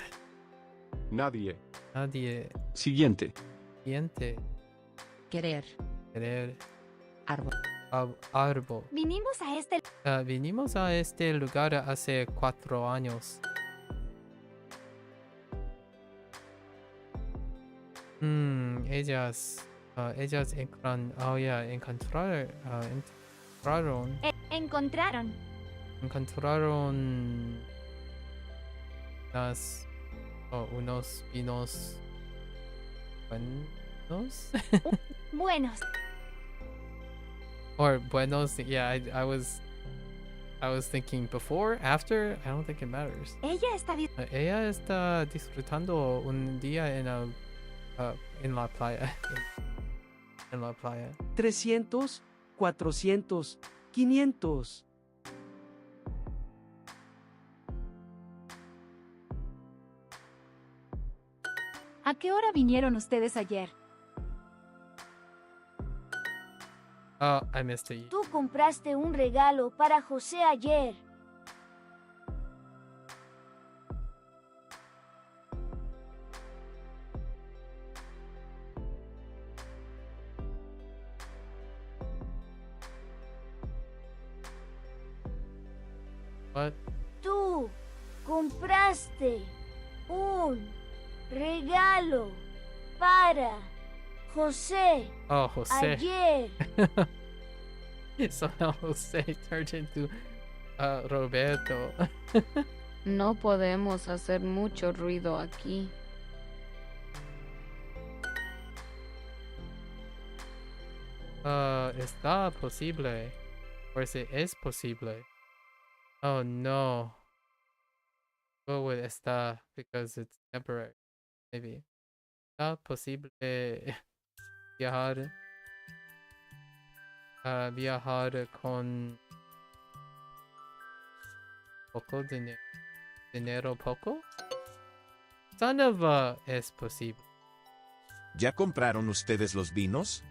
Speaker 9: Nadie.
Speaker 1: Siguiente.
Speaker 10: Querer. Árbol.
Speaker 1: Árbol.
Speaker 12: Vinimos
Speaker 1: Vinimos
Speaker 12: a este
Speaker 1: a este lugar hace 4 años. Ellas encontraron unos vinos buenos.
Speaker 12: buenos.
Speaker 1: Or buenos, yeah, I was thinking before, after, I don't think it matters. Ella está disfrutando un día en la playa. En la playa.
Speaker 14: 300, 400, 500.
Speaker 12: ¿A qué hora vinieron ustedes ayer?
Speaker 1: I missed it.
Speaker 7: Tú compraste un regalo para José ayer.
Speaker 1: What?
Speaker 7: Tú compraste un regalo para José.
Speaker 1: Oh, José.
Speaker 7: Ayer.
Speaker 1: Somehow José turned into Roberto.
Speaker 17: No podemos hacer mucho ruido aquí.
Speaker 1: Está posible. Pues es posible. Oh no. Go with está because it's temporary. Maybe. Está posible viajar. Viajar con poco dinero. Dinero poco? Son of es posible.
Speaker 8: ¿Ya compraron ustedes los vinos?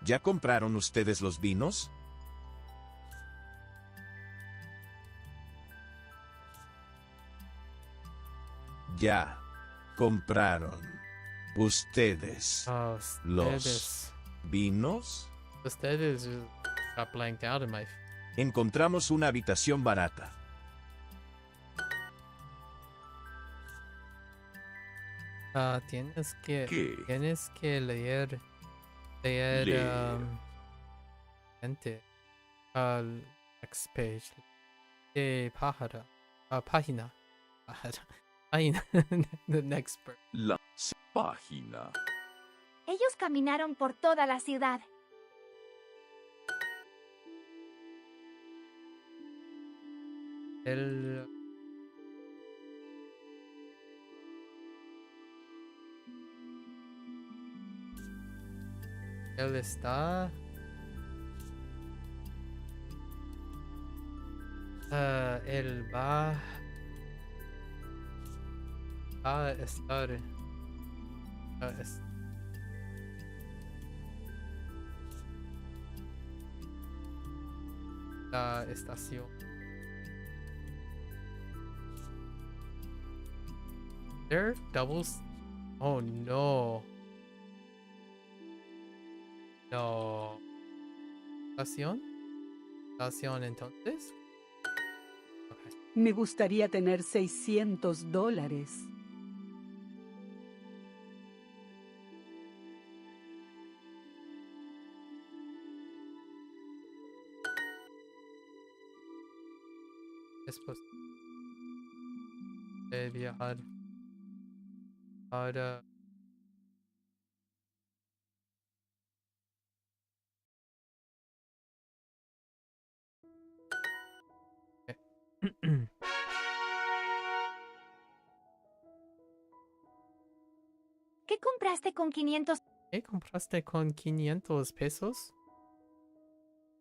Speaker 8: ¿Ya compraron ustedes los vinos? Ya compraron ustedes los vinos.
Speaker 1: Ustedes got blanked out in my.
Speaker 8: Encontramos una habitación barata.
Speaker 1: Tienes que leer
Speaker 16: Leer.
Speaker 1: Gente al next page página página the next part.
Speaker 16: La página.
Speaker 7: Ellos caminaron por toda la ciudad.
Speaker 1: Él está él va a estar la estación. There doubles. Oh no. No. ¿Estación? ¿Estación entonces?
Speaker 18: Me gustaría tener $600.
Speaker 1: Después de viajar ahora
Speaker 7: ¿Qué compraste con 500?
Speaker 1: ¿Qué compraste con 500 pesos?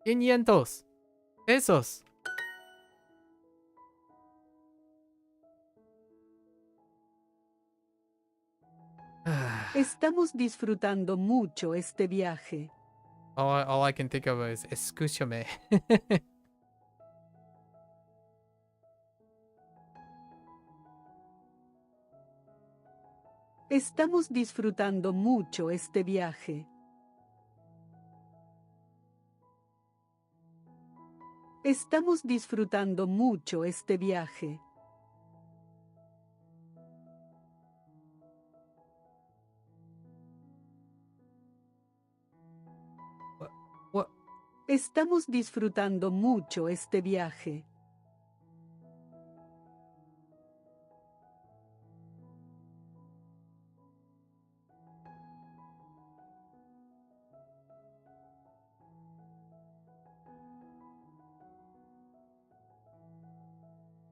Speaker 1: 500 pesos.
Speaker 18: Estamos disfrutando mucho este viaje.
Speaker 1: All I can think of is escúchame.
Speaker 18: Estamos disfrutando mucho este viaje. Estamos disfrutando mucho este viaje. Estamos disfrutando mucho este viaje.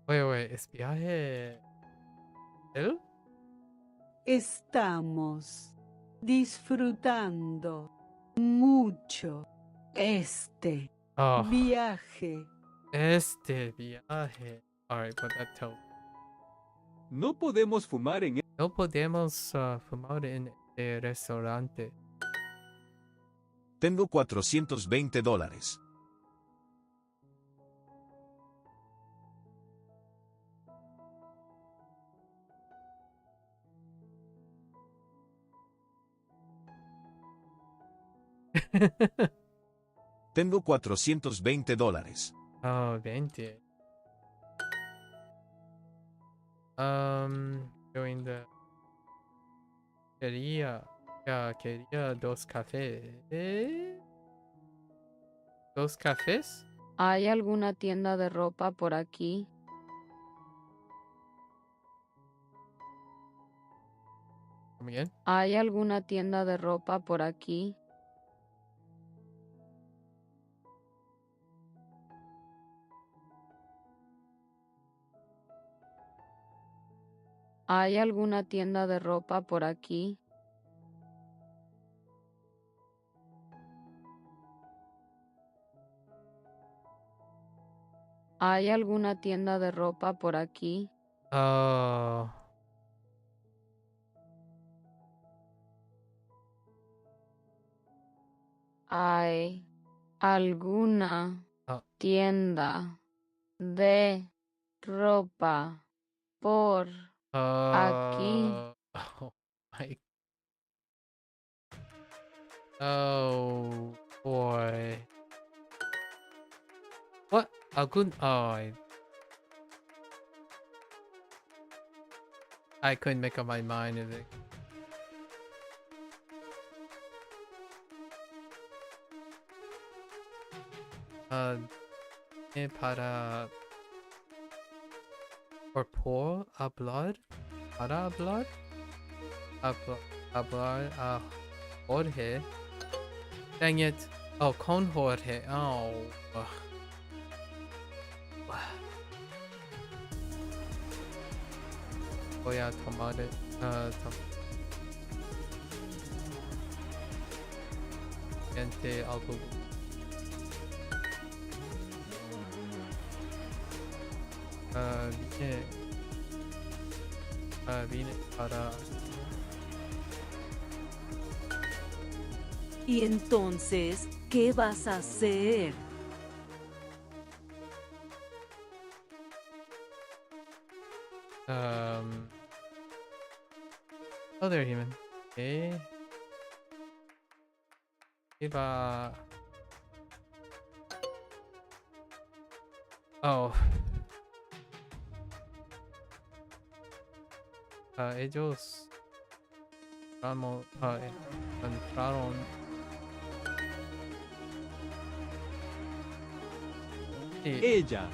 Speaker 1: Wait, ¿es viaje él?
Speaker 18: Estamos disfrutando mucho este viaje.
Speaker 1: Este viaje. Alright, but that tells.
Speaker 13: No podemos fumar en
Speaker 1: No podemos fumar en el restaurante.
Speaker 8: Tengo $420. Tengo $420.
Speaker 1: Oh, 20. Doing the quería dos cafés. ¿Dos cafés?
Speaker 17: ¿Hay alguna tienda de ropa por aquí?
Speaker 1: ¿Cómo bien?
Speaker 17: ¿Hay alguna tienda de ropa por aquí? ¿Hay alguna tienda de ropa por aquí? ¿Hay alguna tienda de ropa por aquí?
Speaker 1: Oh.
Speaker 17: ¿Hay alguna
Speaker 1: Oh.
Speaker 17: tienda de ropa por aquí?
Speaker 1: Oh my. Oh boy. What? Algun? Oh, I couldn't make up my mind. Is it? Para por hablar, para hablar, hablar a Jorge. Dang it! Oh, con Jorge. Oh. Ugh. Voy a tomar it. Gente algo. Vine para.
Speaker 18: ¿Y entonces qué vas a hacer?
Speaker 1: Oh, they're human. Okay. Iba. Oh. Ellos entraron. Sí.
Speaker 13: Ella.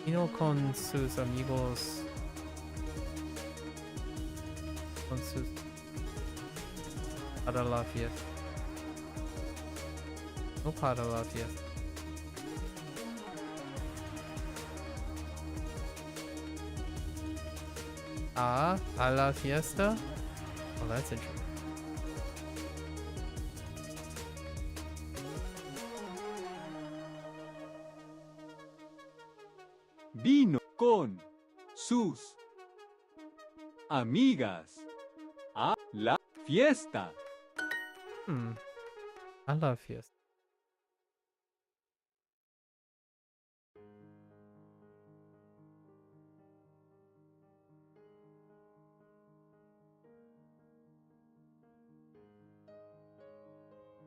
Speaker 1: Vino con sus amigos. Con sus. Para la fiesta. No para la fiesta. A la fiesta? Oh, that's interesting.
Speaker 13: Vino con sus amigas a la fiesta.
Speaker 1: A la fiesta.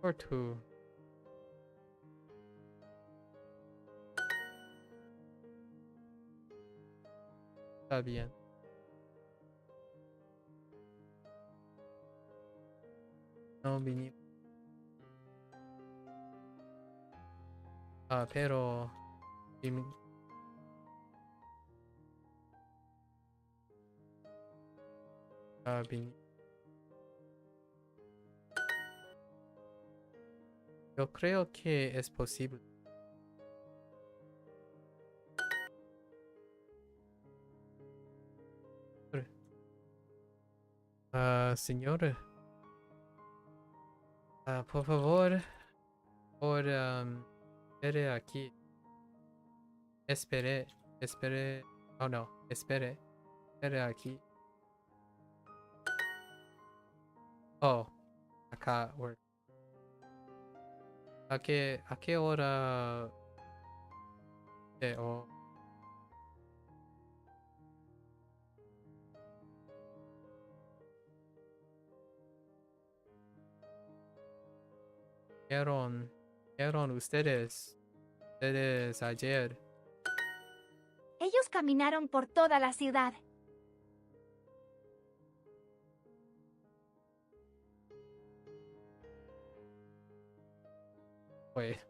Speaker 1: Or two. Está bien. No vinimos. Pero yo creo que es posible. Señor, por favor, espere aquí. Espere. Oh no, espere aquí. Oh, acá, work. ¿A qué hora? Oh. ¿Vieron ustedes ayer?
Speaker 7: Ellos caminaron por toda la ciudad.
Speaker 1: Wait.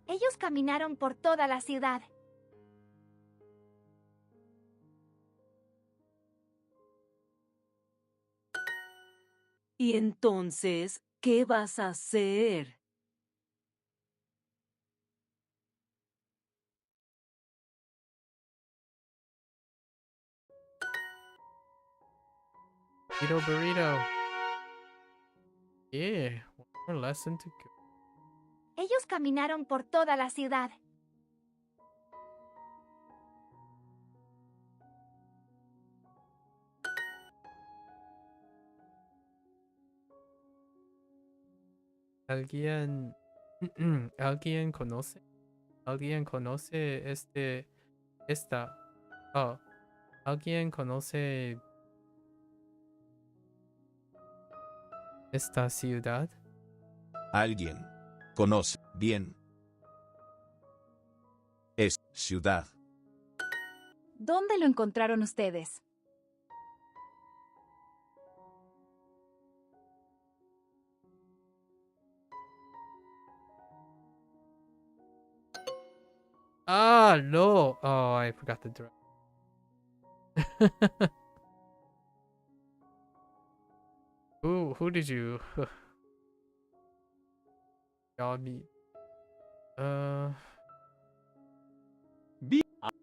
Speaker 7: Ellos caminaron por toda la ciudad.
Speaker 18: ¿Y entonces qué vas a hacer?
Speaker 1: Burrito. Yeah, one more lesson to go.
Speaker 7: caminaron por toda la ciudad.
Speaker 1: ¿Alguien, alguien conoce? ¿Alguien conoce esta? Oh, ¿alguien conoce esta ciudad?
Speaker 8: Alguien conoce bien. Es ciudad.
Speaker 12: ¿Dónde lo encontraron ustedes?
Speaker 1: Ah, no. Oh, I forgot the direct. Who did you y'all meet?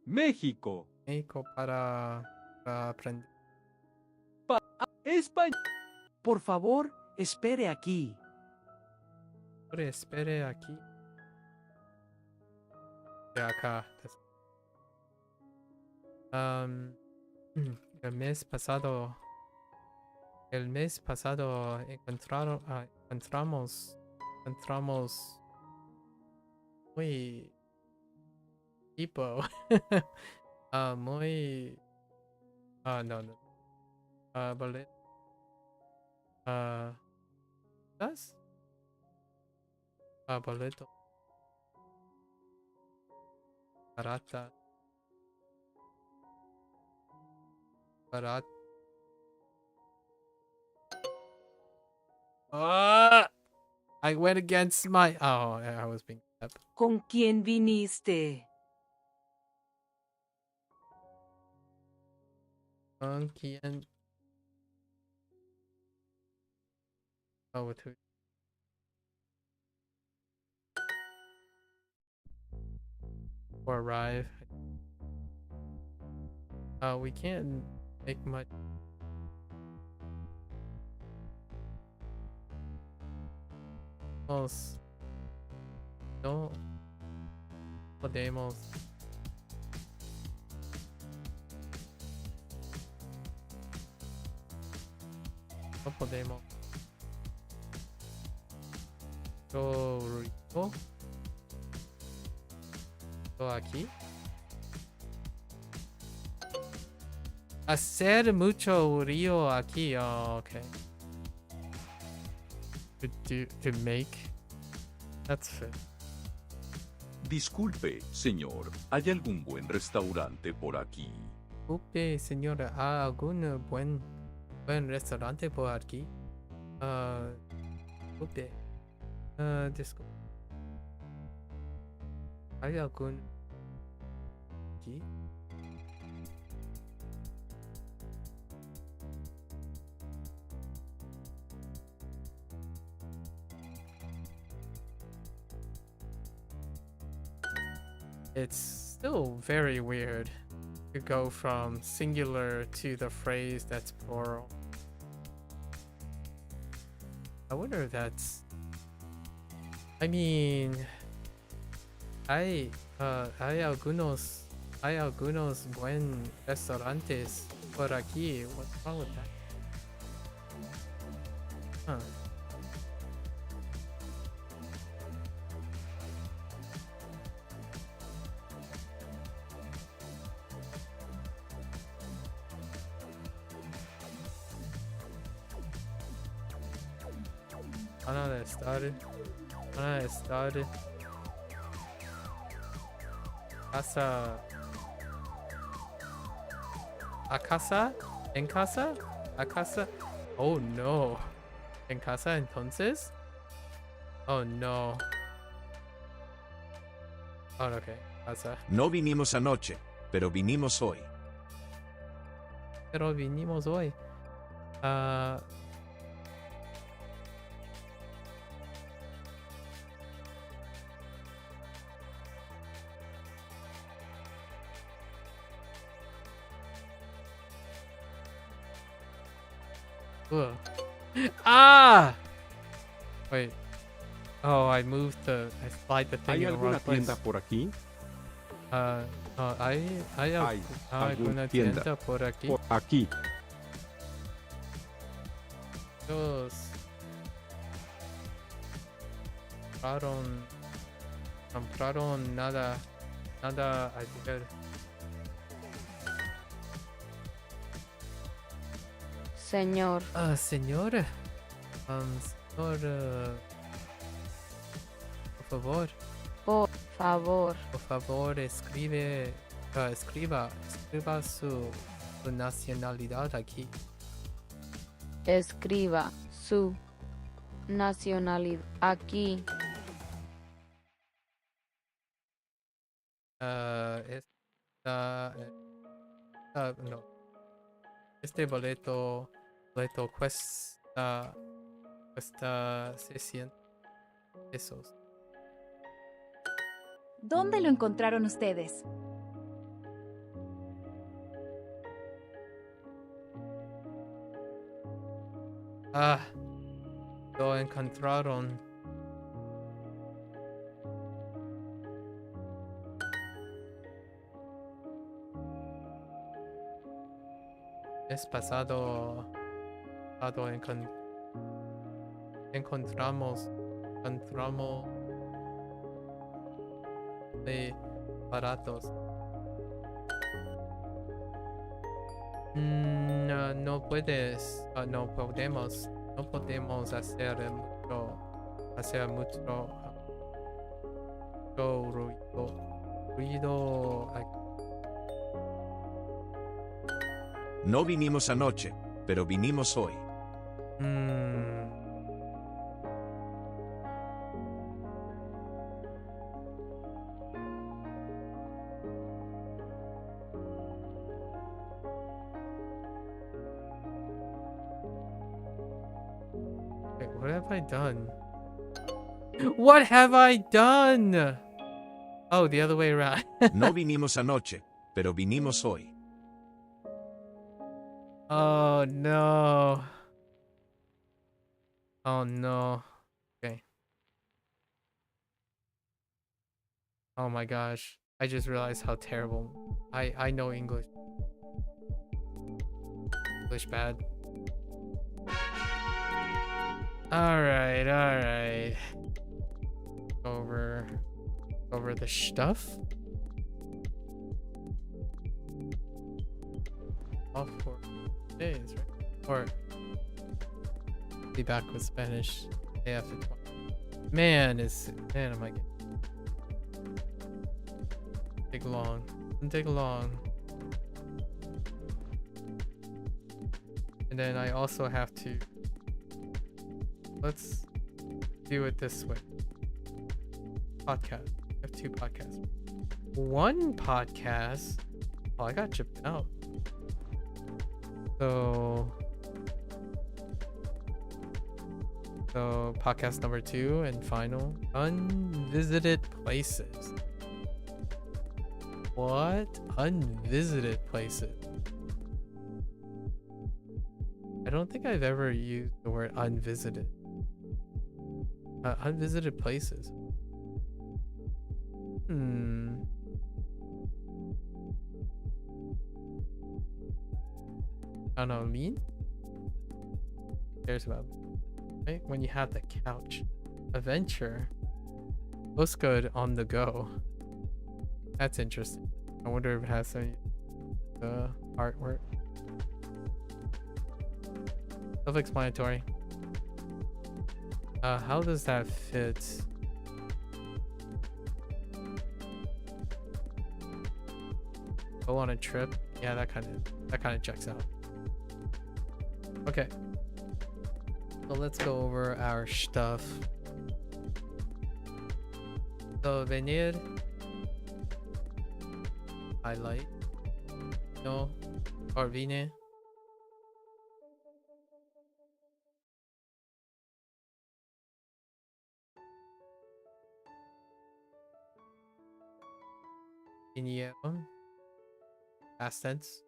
Speaker 13: México.
Speaker 1: México para aprender.
Speaker 13: España.
Speaker 14: Por favor, espere aquí.
Speaker 1: Espere aquí. De acá. El mes pasado encontramos muy tipo muy no boleto ¿das? Boleto barata I went against my I was being up.
Speaker 11: ¿Con quién viniste?
Speaker 1: ¿Con quién? Oh, with who? Or arrive. We can't make much. No podemos. No podemos. Yo aquí. Hacer mucho río aquí. Oh, okay. To make. That's fair.
Speaker 16: Disculpe, señor, ¿hay algún buen restaurante por aquí?
Speaker 1: Disculpe, señora, ¿hay algún buen restaurante por aquí? Disculpe. Disculpe. ¿Hay algún aquí? It's still very weird to go from singular to the phrase that's plural. I wonder if that's... I mean... hay algunos buen restaurantes por aquí. What's wrong with that? Huh. Started. ¿En casa? Oh no. ¿En casa entonces? Oh no. Oh, okay. Casa.
Speaker 8: No vinimos anoche, pero vinimos hoy.
Speaker 1: Ugh. Ah! Wait. Oh, I moved the. I slide the thing
Speaker 9: ¿Hay
Speaker 1: in the wrong
Speaker 9: alguna
Speaker 1: place.
Speaker 9: tienda por aquí?
Speaker 1: ¿Hay alguna tienda por aquí?
Speaker 9: Por aquí.
Speaker 1: Ellos compraron nada ayer.
Speaker 17: Señor.
Speaker 1: Señor. Por favor.
Speaker 17: Por favor.
Speaker 1: Por favor, escriba su nacionalidad aquí.
Speaker 17: Escriba su nacionalidad aquí.
Speaker 1: No. Este boleto cuesta 600 pesos.
Speaker 12: ¿Dónde lo encontraron ustedes?
Speaker 1: Lo encontraron. Es pasado encontramos de baratos. No podemos hacer mucho ruido aquí.
Speaker 8: No vinimos anoche, pero vinimos hoy.
Speaker 1: Wait, what have I done? What have I done? Oh, the other way around.
Speaker 8: No vinimos anoche, pero vinimos hoy.
Speaker 1: Oh no. Oh no. Okay. Oh my gosh. I just realized how terrible. I know English. English bad. Alright. Over the stuff. All 4 days, right? Or be back with Spanish day after tomorrow. Man, am I getting take long. Doesn't take long. And then I also have to let's do it this way. Podcast. I have 2 podcasts. 1 podcast. Oh, I got chipped out. So podcast number 2 and final, unvisited places. What? Unvisited places? I don't think I've ever used the word unvisited. Unvisited places. I don't know, mean? Who cares about me? Right? When you have the couch. Adventure. Looks good on the go. That's interesting. I wonder if it has any artwork. Self-explanatory. How does that fit? Go on a trip? Yeah, that kind of checks out. Okay. So let's go over our stuff. So venir. Highlight. No. Or vine. Vinieron. Past tense.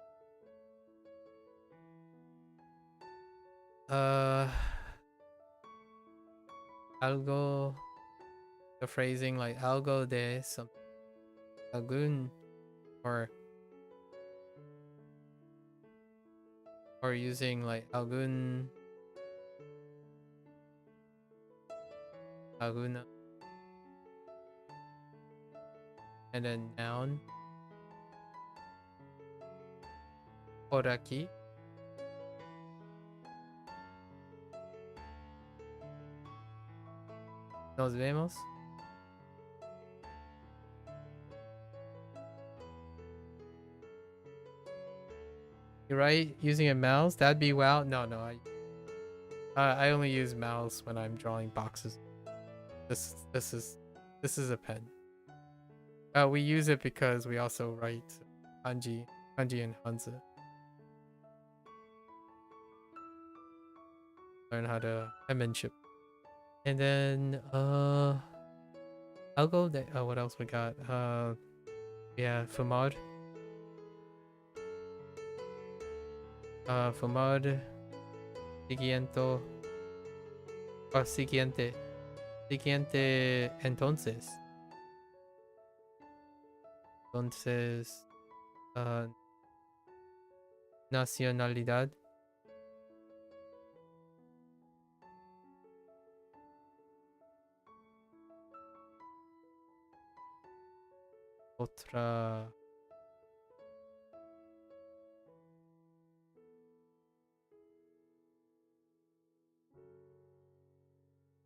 Speaker 1: Algo the phrasing like algo de something, algún, or using like algún, alguna, and then noun, por aquí. Nos vemos. You're right, using a mouse, that'd be wow. No, I only use mouse when I'm drawing boxes. This is a pen. We use it because we also write kanji and Hanzi. Learn how to penmanship. And then I'll go there. What else we got? Yeah, fumar. Fumar. Siguiente. Oh, siguiente. Siguiente. Entonces. Nacionalidad. Otra.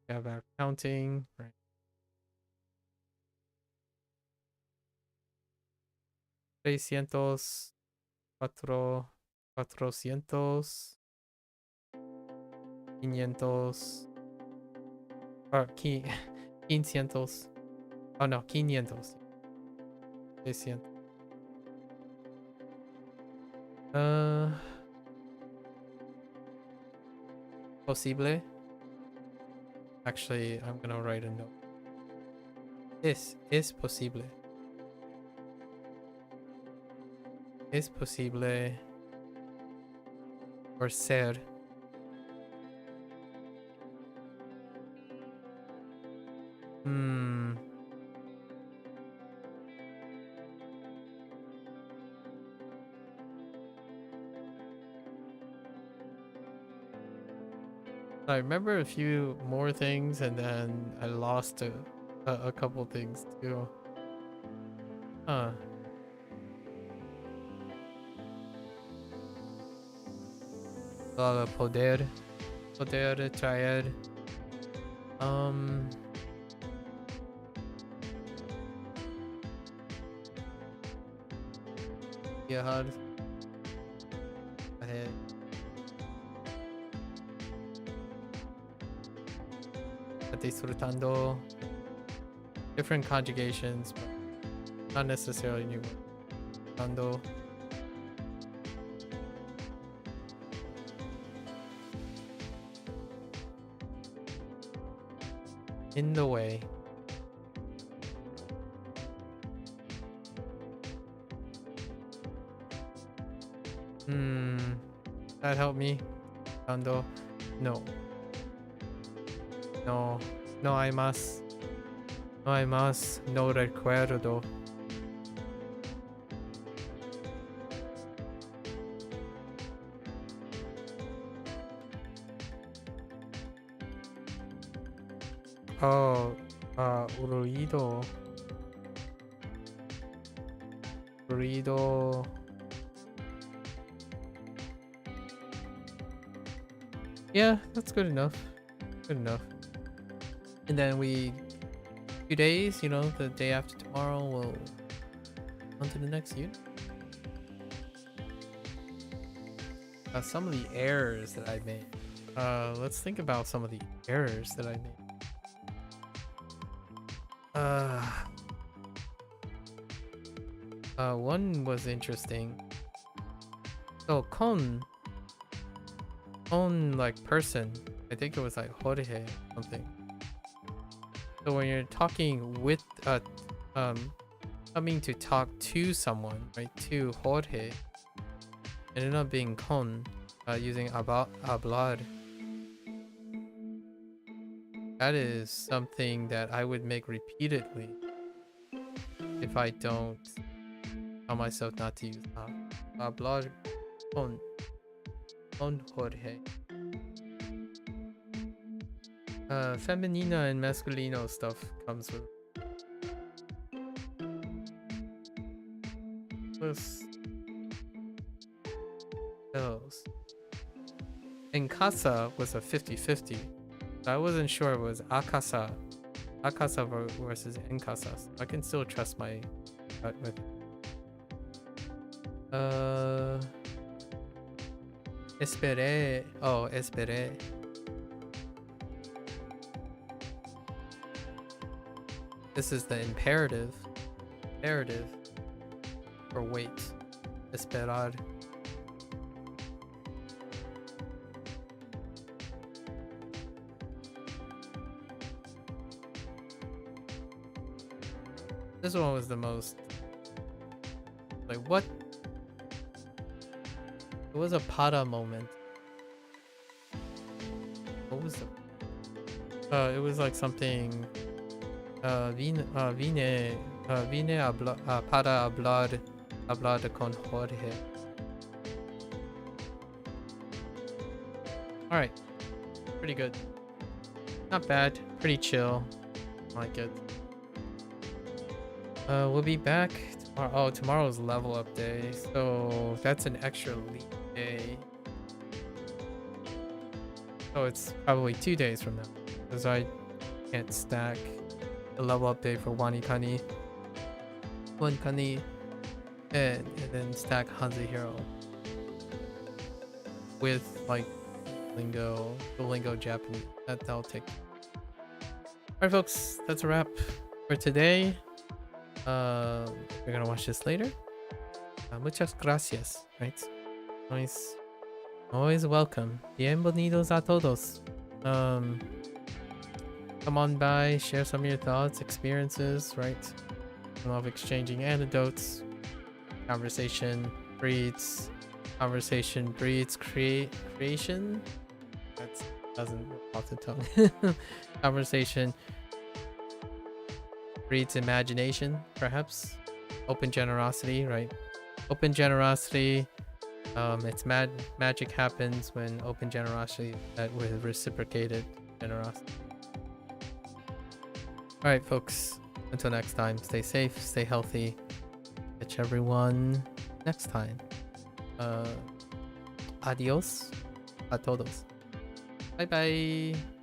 Speaker 1: We have our counting, right? Trescientos, cuatrocientos, quinientos, or quinientos. Oh no, quinientos. 600. Posible. Actually, I'm gonna write a note. Es posible. Es posible. Or ser. I remember a few more things and then I lost a couple things too. Huh. Poder traer. Viajar. Ahead. Disfrutando. Different conjugations, but not necessarily new ones. Disfrutando. In the way. That helped me. Dando. No. No hay más. No hay más. No recuerdo. Oh, ruido. Ruido. Yeah, that's good enough. Good enough. And then we, 2 days, you know, the day after tomorrow, we'll on to the next unit. Some of the errors that I made. Let's think about some of the errors that I made. One was interesting. So con like person, I think it was like Jorge something. So when you're talking with coming to talk to someone, right, to Jorge, it ended up being con, using hablar. That is something that I would make repeatedly if I don't tell myself not to use hablar con Jorge. Femenino and masculino stuff comes with this. Those. En casa was a 50-50. I wasn't sure it was Akasa versus En casa. So I can still trust my gut with Esperé. Oh, esperé. This is the imperative. Imperative. For wait. Esperar. This one was the most... Like, what? It was a para moment. What was it? It was like something... vine para hablar con Jorge. Alright. Pretty good. Not bad. Pretty chill. Like it. We'll be back tomorrow. Oh, tomorrow's level up day, so that's an extra leap day. So it's probably 2 days from now, because I can't stack the level up day for WaniKani, and then stack HanziHero with like Duolingo Japanese. That'll take. Alright, folks, that's a wrap for today. We're gonna watch this later. Muchas gracias, right? Always welcome. Bienvenidos a todos. Come on by, share some of your thoughts, experiences, right? I love exchanging anecdotes. Conversation breeds creation. That doesn't roll off the tongue. Conversation breeds imagination, perhaps. Open generosity, right? Open generosity. It's magic happens when open generosity that with reciprocated generosity. All right, folks. Until next time, stay safe, stay healthy. Catch everyone next time. Adios a todos. Bye bye.